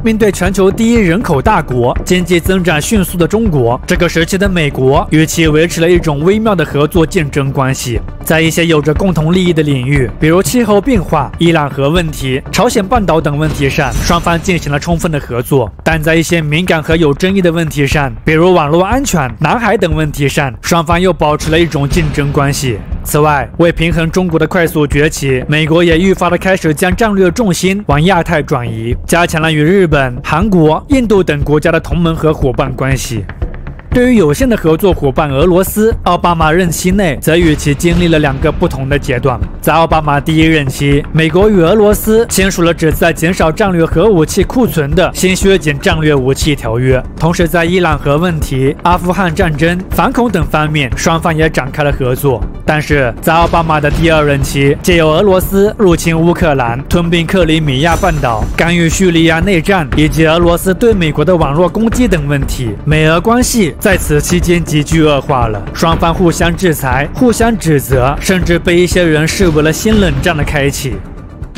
面对全球第一人口大国、经济增长迅速的中国，这个时期的美国与其维持了一种微妙的合作竞争关系。在一些有着共同利益的领域，比如气候变化、伊朗核问题、朝鲜半岛等问题上，双方进行了充分的合作；但在一些敏感和有争议的问题上，比如网络安全、南海等问题上，双方又保持了一种竞争关系。此外，为平衡中国的快速崛起，美国也愈发的开始将战略重心往亚太转移，加强了与日本、韩国、印度等国家的同盟和伙伴关系。对于有限的合作伙伴俄罗斯，奥巴马任期内则与其经历了2个不同的阶段。在奥巴马第一任期，美国与俄罗斯签署了旨在减少战略核武器库存的新削减战略武器条约，同时在伊朗核问题、阿富汗战争、反恐等方面，双方也展开了合作。但是在奥巴马的第二任期，借由俄罗斯入侵乌克兰、吞并克里米亚半岛、干预叙利亚内战以及俄罗斯对美国的网络攻击等问题，美俄关系在此期间急剧恶化了，双方互相制裁、互相指责，甚至被一些人视为了新冷战的开启。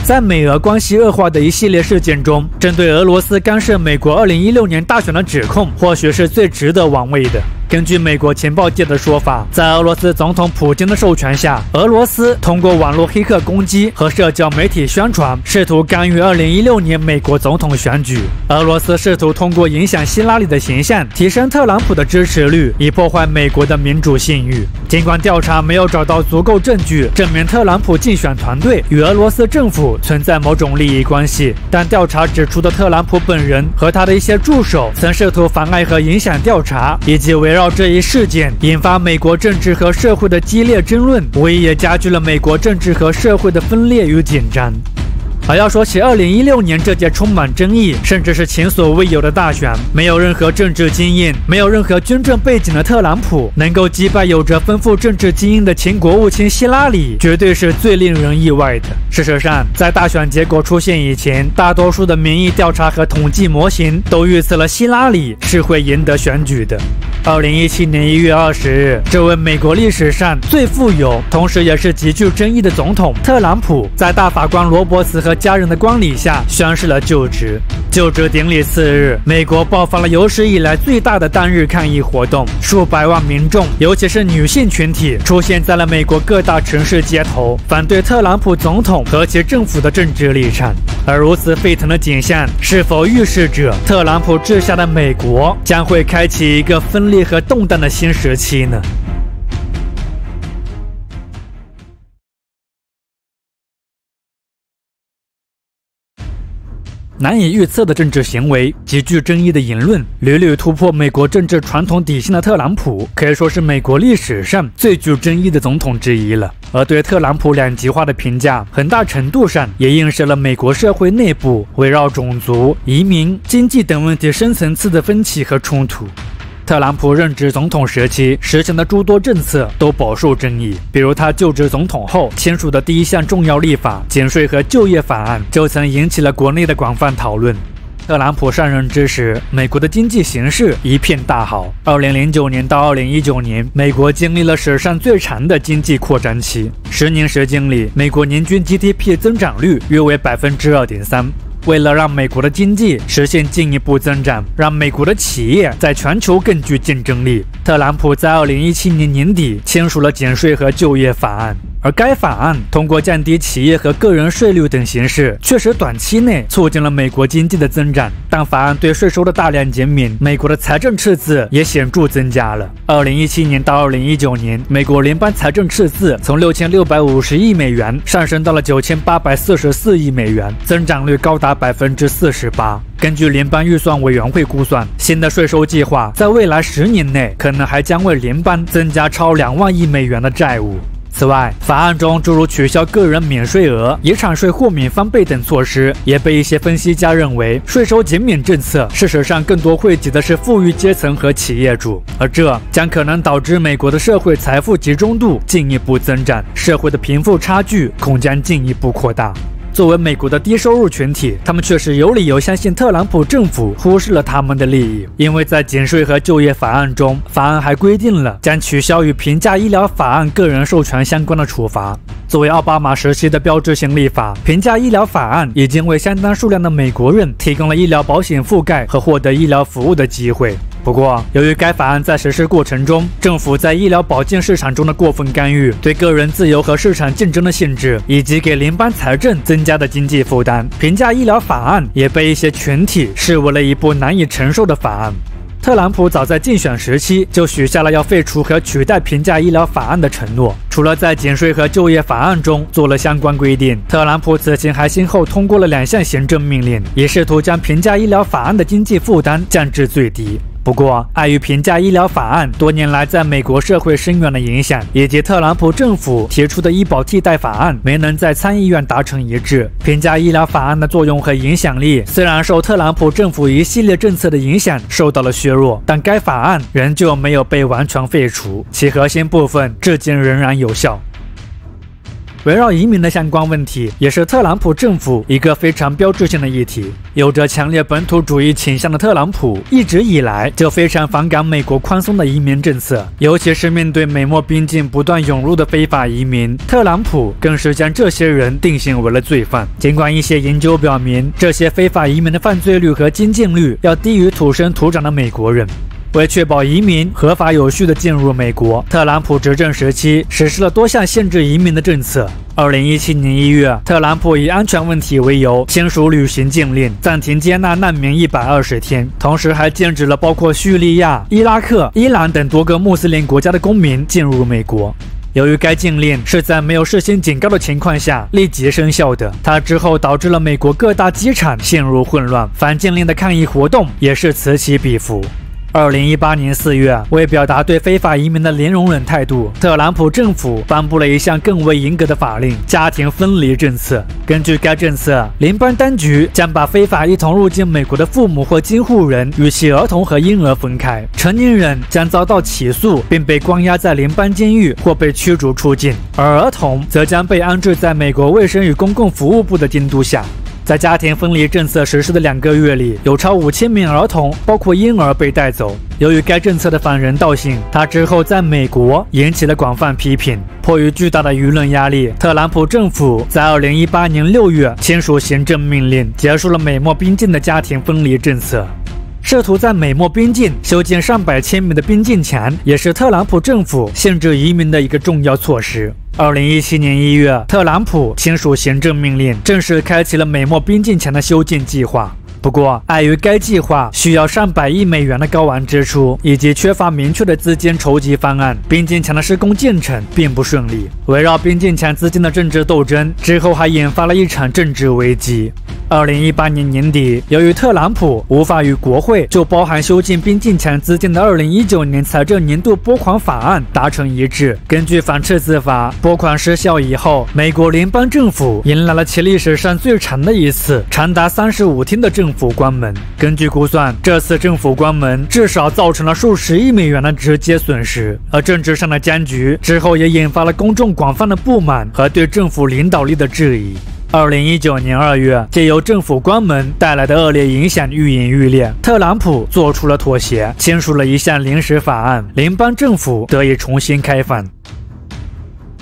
在美俄关系恶化的一系列事件中，针对俄罗斯干涉美国2016年大选的指控，或许是最值得玩味的。根据美国情报界的说法，在俄罗斯总统普京的授权下，俄罗斯通过网络黑客攻击和社交媒体宣传，试图干预2016年美国总统选举。俄罗斯试图通过影响希拉里的形象，提升特朗普的支持率，以破坏美国的民主信誉。尽管调查没有找到足够证据证明特朗普竞选团队与俄罗斯政府存在某种利益关系，但调查指出的特朗普本人和他的一些助手曾试图妨碍和影响调查，以及围绕这一事件引发美国政治和社会的激烈争论，无疑也加剧了美国政治和社会的分裂与紧张。而要说起2016年这届充满争议，甚至是前所未有的大选，没有任何政治经验、没有任何军政背景的特朗普能够击败有着丰富政治基因的前国务卿希拉里，绝对是最令人意外的。事实上，在大选结果出现以前，大多数的民意调查和统计模型都预测了希拉里是会赢得选举的。2017年1月20日，这位美国历史上最富有，同时也是极具争议的总统特朗普，在大法官罗伯茨和家人的观礼下宣誓了就职。就职典礼次日，美国爆发了有史以来最大的单日抗议活动，数百万民众，尤其是女性群体，出现在了美国各大城市街头，反对特朗普总统和其政府的政治立场。而如此沸腾的景象，是否预示着特朗普治下的美国将会开启一个分裂和动荡的新时期呢？难以预测的政治行为，极具争议的言论，屡屡突破美国政治传统底线的特朗普，可以说是美国历史上最具争议的总统之一了。而对特朗普两极化的评价，很大程度上也映射了美国社会内部围绕种族、移民、经济等问题深层次的分歧和冲突。特朗普任职总统时期实行的诸多政策都饱受争议，比如他就职总统后签署的第一项重要立法——减税和就业法案，就曾引起了国内的广泛讨论。特朗普上任之时，美国的经济形势一片大好。2009年到2019年，美国经历了史上最长的经济扩张期，10年时间里，美国年均 GDP 增长率约为 2.3%。为了让美国的经济实现进一步增长，让美国的企业在全球更具竞争力，特朗普在2017年年底签署了减税和就业法案。而该法案通过降低企业和个人税率等形式，确实短期内促进了美国经济的增长。但法案对税收的大量减免，美国的财政赤字也显著增加了。2017年到2019年，美国联邦财政赤字从6650亿美元上升到了9844亿美元，增长率高达48%。根据联邦预算委员会估算，新的税收计划在未来10年内可能还将为联邦增加超2万亿美元的债务。此外，法案中诸如取消个人免税额、遗产税豁免翻倍等措施，也被一些分析家认为，税收减免政策事实上更多惠及的是富裕阶层和企业主，而这将可能导致美国的社会财富集中度进一步增长，社会的贫富差距恐将进一步扩大。作为美国的低收入群体，他们确实有理由相信特朗普政府忽视了他们的利益，因为在减税和就业法案中，法案还规定了将取消与平价医疗法案个人授权相关的处罚。作为奥巴马时期的标志性立法，平价医疗法案已经为相当数量的美国人提供了医疗保险覆盖和获得医疗服务的机会。不过，由于该法案在实施过程中，政府在医疗保健市场中的过分干预，对个人自由和市场竞争的限制，以及给联邦财政增加的经济负担，平价医疗法案也被一些群体视为了一部难以承受的法案。特朗普早在竞选时期就许下了要废除和取代平价医疗法案的承诺，除了在减税和就业法案中做了相关规定，特朗普此前还先后通过了2项行政命令，以试图将平价医疗法案的经济负担降至最低。不过，碍于平价医疗法案多年来在美国社会深远的影响，以及特朗普政府提出的医保替代法案没能在参议院达成一致，平价医疗法案的作用和影响力虽然受特朗普政府一系列政策的影响受到了削弱，但该法案仍旧没有被完全废除，其核心部分至今仍然有效。围绕移民的相关问题，也是特朗普政府一个非常标志性的议题。有着强烈本土主义倾向的特朗普，一直以来就非常反感美国宽松的移民政策，尤其是面对美墨边境不断涌入的非法移民，特朗普更是将这些人定性为了罪犯。尽管一些研究表明，这些非法移民的犯罪率和经济率要低于土生土长的美国人。为确保移民合法有序地进入美国，特朗普执政时期实施了多项限制移民的政策。2017年1月，特朗普以安全问题为由签署旅行禁令，暂停接纳难民120天，同时还禁止了包括叙利亚、伊拉克、伊朗等多个穆斯林国家的公民进入美国。由于该禁令是在没有事先警告的情况下立即生效的，它之后导致了美国各大机场陷入混乱，反禁令的抗议活动也是此起彼伏。2018年4月，为表达对非法移民的零容忍态度，特朗普政府颁布了一项更为严格的法令——家庭分离政策。根据该政策，联邦当局将把非法一同入境美国的父母或监护人与其儿童和婴儿分开，成年人将遭到起诉并被关押在联邦监狱或被驱逐出境，而儿童则将被安置在美国卫生与公共服务部的监督下。在家庭分离政策实施的2个月里，有超5000名儿童，包括婴儿被带走。由于该政策的反人道性，它之后在美国引起了广泛批评。迫于巨大的舆论压力，特朗普政府在2018年6月签署行政命令，结束了美墨边境的家庭分离政策。试图在美墨边境修建上百千米的边境墙，也是特朗普政府限制移民的一个重要措施。2017年1月，特朗普签署行政命令，正式开启了美墨边境墙的修建计划。不过，碍于该计划需要上百亿美元的高昂支出，以及缺乏明确的资金筹集方案，边境墙的施工进程并不顺利。围绕边境墙资金的政治斗争之后，还引发了一场政治危机。2018年年底，由于特朗普无法与国会就包含修建边境墙资金的2019年财政年度拨款法案达成一致，根据反赤字法，拨款失效以后，美国联邦政府迎来了其历史上最长的一次长达35天的政府关门。根据估算，这次政府关门至少造成了数十亿美元的直接损失，而政治上的僵局之后也引发了公众广泛的不满和对政府领导力的质疑。2019年2月，借由政府关门带来的恶劣影响愈演愈烈，特朗普做出了妥协，签署了一项临时法案，联邦政府得以重新开放。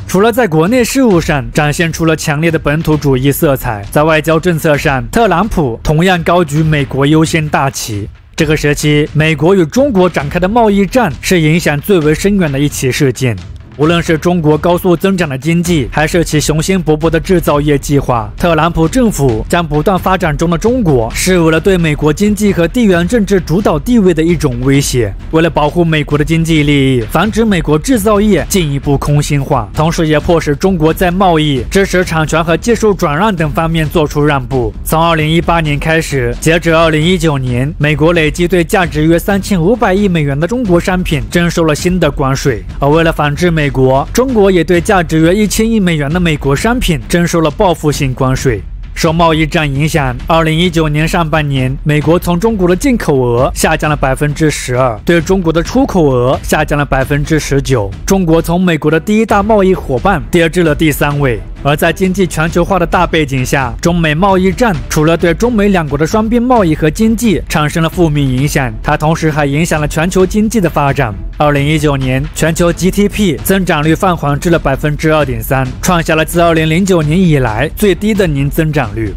除了在国内事务上展现出了强烈的本土主义色彩，在外交政策上，特朗普同样高举美国优先大旗。这个时期，美国与中国展开的贸易战是影响最为深远的一起事件。无论是中国高速增长的经济，还是其雄心勃勃的制造业计划，特朗普政府将不断发展中的中国视为了对美国经济和地缘政治主导地位的一种威胁。为了保护美国的经济利益，防止美国制造业进一步空心化，同时也迫使中国在贸易、知识产权和技术转让等方面做出让步。从2018年开始，截止2019年，美国累计对价值约3500亿美元的中国商品征收了新的关税，而为了反制美国，中国也对价值约1000亿美元的美国商品征收了报复性关税。受贸易战影响，2019年上半年，美国从中国的进口额下降了12%，对中国的出口额下降了19%。中国从美国的第一大贸易伙伴跌至了第3位。而在经济全球化的大背景下，中美贸易战除了对中美两国的双边贸易和经济产生了负面影响，它同时还影响了全球经济的发展。2019年，全球 GDP 增长率放缓至了2.3%，创下了自2009年以来最低的年增长率。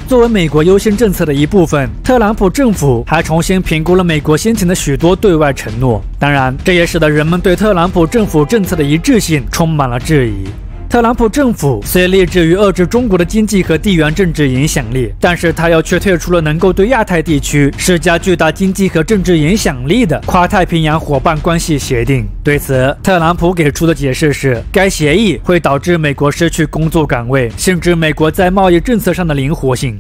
作为美国优先政策的一部分，特朗普政府还重新评估了美国先前的许多对外承诺。当然，这也使得人们对特朗普政府政策的一致性充满了质疑。特朗普政府虽立志于遏制中国的经济和地缘政治影响力，但是他又却退出了能够对亚太地区施加巨大经济和政治影响力的跨太平洋伙伴关系协定。对此，特朗普给出的解释是，该协议会导致美国失去工作岗位，限制美国在贸易政策上的灵活性。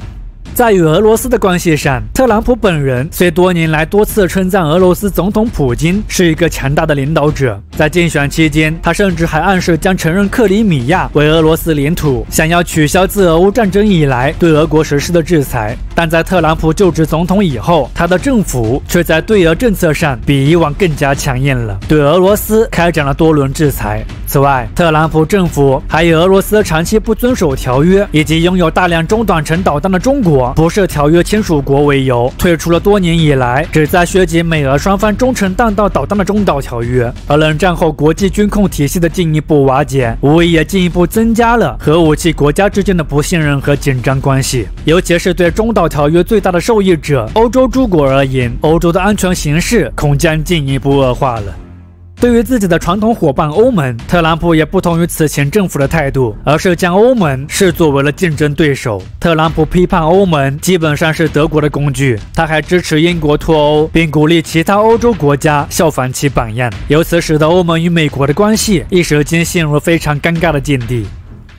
在与俄罗斯的关系上，特朗普本人虽多年来多次称赞俄罗斯总统普京是一个强大的领导者，在竞选期间，他甚至还暗示将承认克里米亚为俄罗斯领土，想要取消自俄乌战争以来对俄国实施的制裁。但在特朗普就职总统以后，他的政府却在对俄政策上比以往更加强硬了，对俄罗斯开展了多轮制裁。此外，特朗普政府还以俄罗斯长期不遵守条约，以及拥有大量中短程导弹的中国不是条约签署国为由，退出了多年以来旨在削减美俄双方中程弹道导弹的中导条约。而冷战后国际军控体系的进一步瓦解，无疑也进一步增加了核武器国家之间的不信任和紧张关系。尤其是对中导条约最大的受益者欧洲诸国而言，欧洲的安全形势恐将进一步恶化了。对于自己的传统伙伴欧盟，特朗普也不同于此前政府的态度，而是将欧盟视作为了竞争对手。特朗普批判欧盟基本上是德国的工具，他还支持英国脱欧，并鼓励其他欧洲国家效仿其榜样，由此使得欧盟与美国的关系一时间陷入非常尴尬的境地。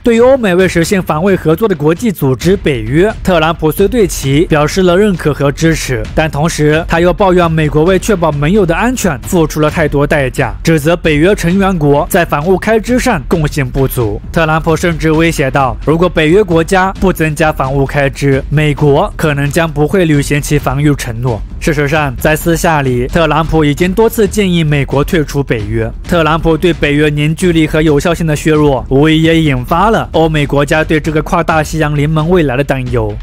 对于欧美为实现防卫合作的国际组织北约，特朗普虽对其表示了认可和支持，但同时他又抱怨美国为确保盟友的安全付出了太多代价，指责北约成员国在防务开支上贡献不足。特朗普甚至威胁到，如果北约国家不增加防务开支，美国可能将不会履行其防御承诺。事实上，在私下里，特朗普已经多次建议美国退出北约。特朗普对北约凝聚力和有效性的削弱，无疑也引发了欧美国家对这个跨大西洋联盟未来的担忧。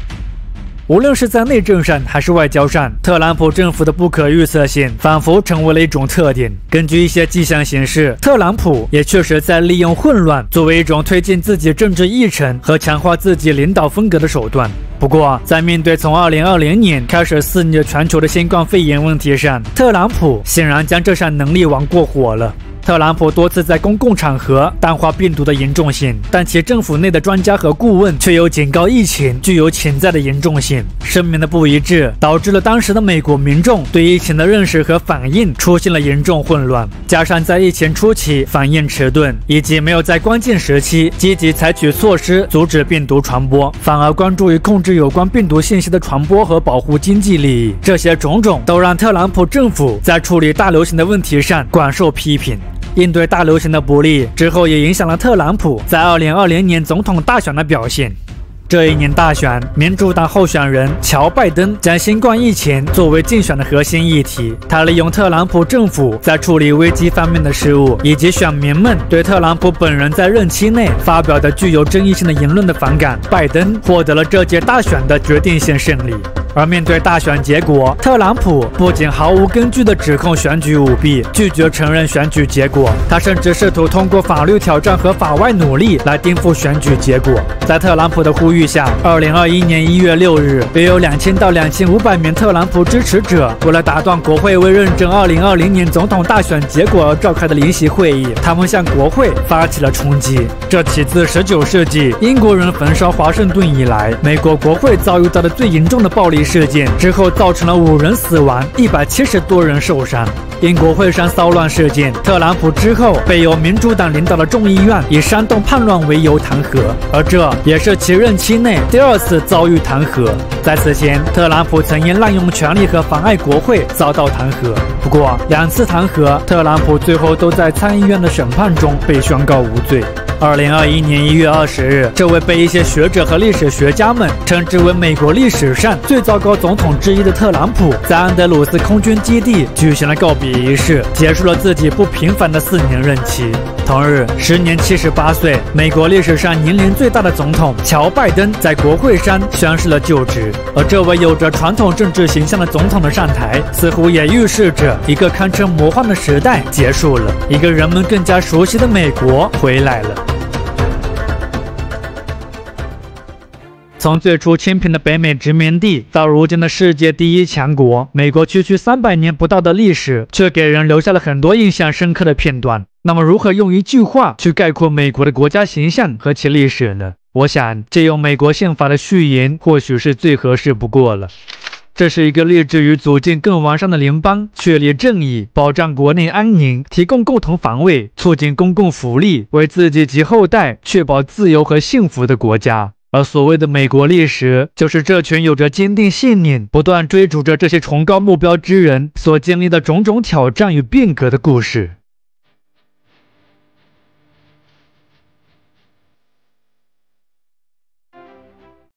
无论是在内政上还是外交上，特朗普政府的不可预测性仿佛成为了一种特点。根据一些迹象显示，特朗普也确实在利用混乱作为一种推进自己政治议程和强化自己领导风格的手段。不过，在面对从2020年开始肆虐全球的新冠肺炎问题上，特朗普显然将这项能力玩过火了。特朗普多次在公共场合淡化病毒的严重性，但其政府内的专家和顾问却又警告疫情具有潜在的严重性。声明的不一致导致了当时的美国民众对疫情的认识和反应出现了严重混乱，加上在疫情初期反应迟钝，以及没有在关键时期积极采取措施阻止病毒传播，反而关注于控制有关病毒信息的传播和保护经济利益，这些种种都让特朗普政府在处理大流行的问题上广受批评。应对大流行的不利之后，也影响了特朗普在2020年总统大选的表现。这一年大选，民主党候选人乔·拜登将新冠疫情作为竞选的核心议题。他利用特朗普政府在处理危机方面的失误，以及选民们对特朗普本人在任期内发表的具有争议性的言论的反感，拜登获得了这届大选的决定性胜利。而面对大选结果，特朗普不仅毫无根据地指控选举舞弊，拒绝承认选举结果，他甚至试图通过法律挑战和法外努力来颠覆选举结果。在特朗普的呼吁下，2021年1月6日，约有2000到2500名特朗普支持者为了打断国会为认证2020年总统大选结果而召开的临时会议，他们向国会发起了冲击。这起自19世纪英国人焚烧华盛顿以来，美国国会遭遇到的最严重的暴力事件，之后造成了5人死亡，170多人受伤。因国会山骚乱事件，特朗普之后被由民主党领导的众议院以煽动叛乱为由弹劾，而这也是其任期内第2次遭遇弹劾。在此前，特朗普曾因滥用权力和妨碍国会遭到弹劾，不过2次弹劾，特朗普最后都在参议院的审判中被宣告无罪。2021年1月20日，这位被一些学者和历史学家们称之为美国历史上最糟糕总统之一的特朗普，在安德鲁斯空军基地举行了告别仪式，结束了自己不平凡的4年任期。同日，时年78岁，美国历史上年龄最大的总统乔·拜登在国会山宣誓了就职。而这位有着传统政治形象的总统的上台，似乎也预示着一个堪称魔幻的时代结束了，一个人们更加熟悉的美国回来了。从最初清贫的北美殖民地到如今的世界第1强国，美国区300年不到的历史，却给人留下了很多印象深刻的片段。那么，如何用一句话去概括美国的国家形象和其历史呢？我想，借用美国宪法的序言，或许是最合适不过了。这是一个立志于组建更完善的联邦，确立正义，保障国内安宁，提供共同防卫，促进公共福利，为自己及后代确保自由和幸福的国家。而所谓的美国历史，就是这群有着坚定信念、不断追逐着这些崇高目标之人所经历的种种挑战与变革的故事。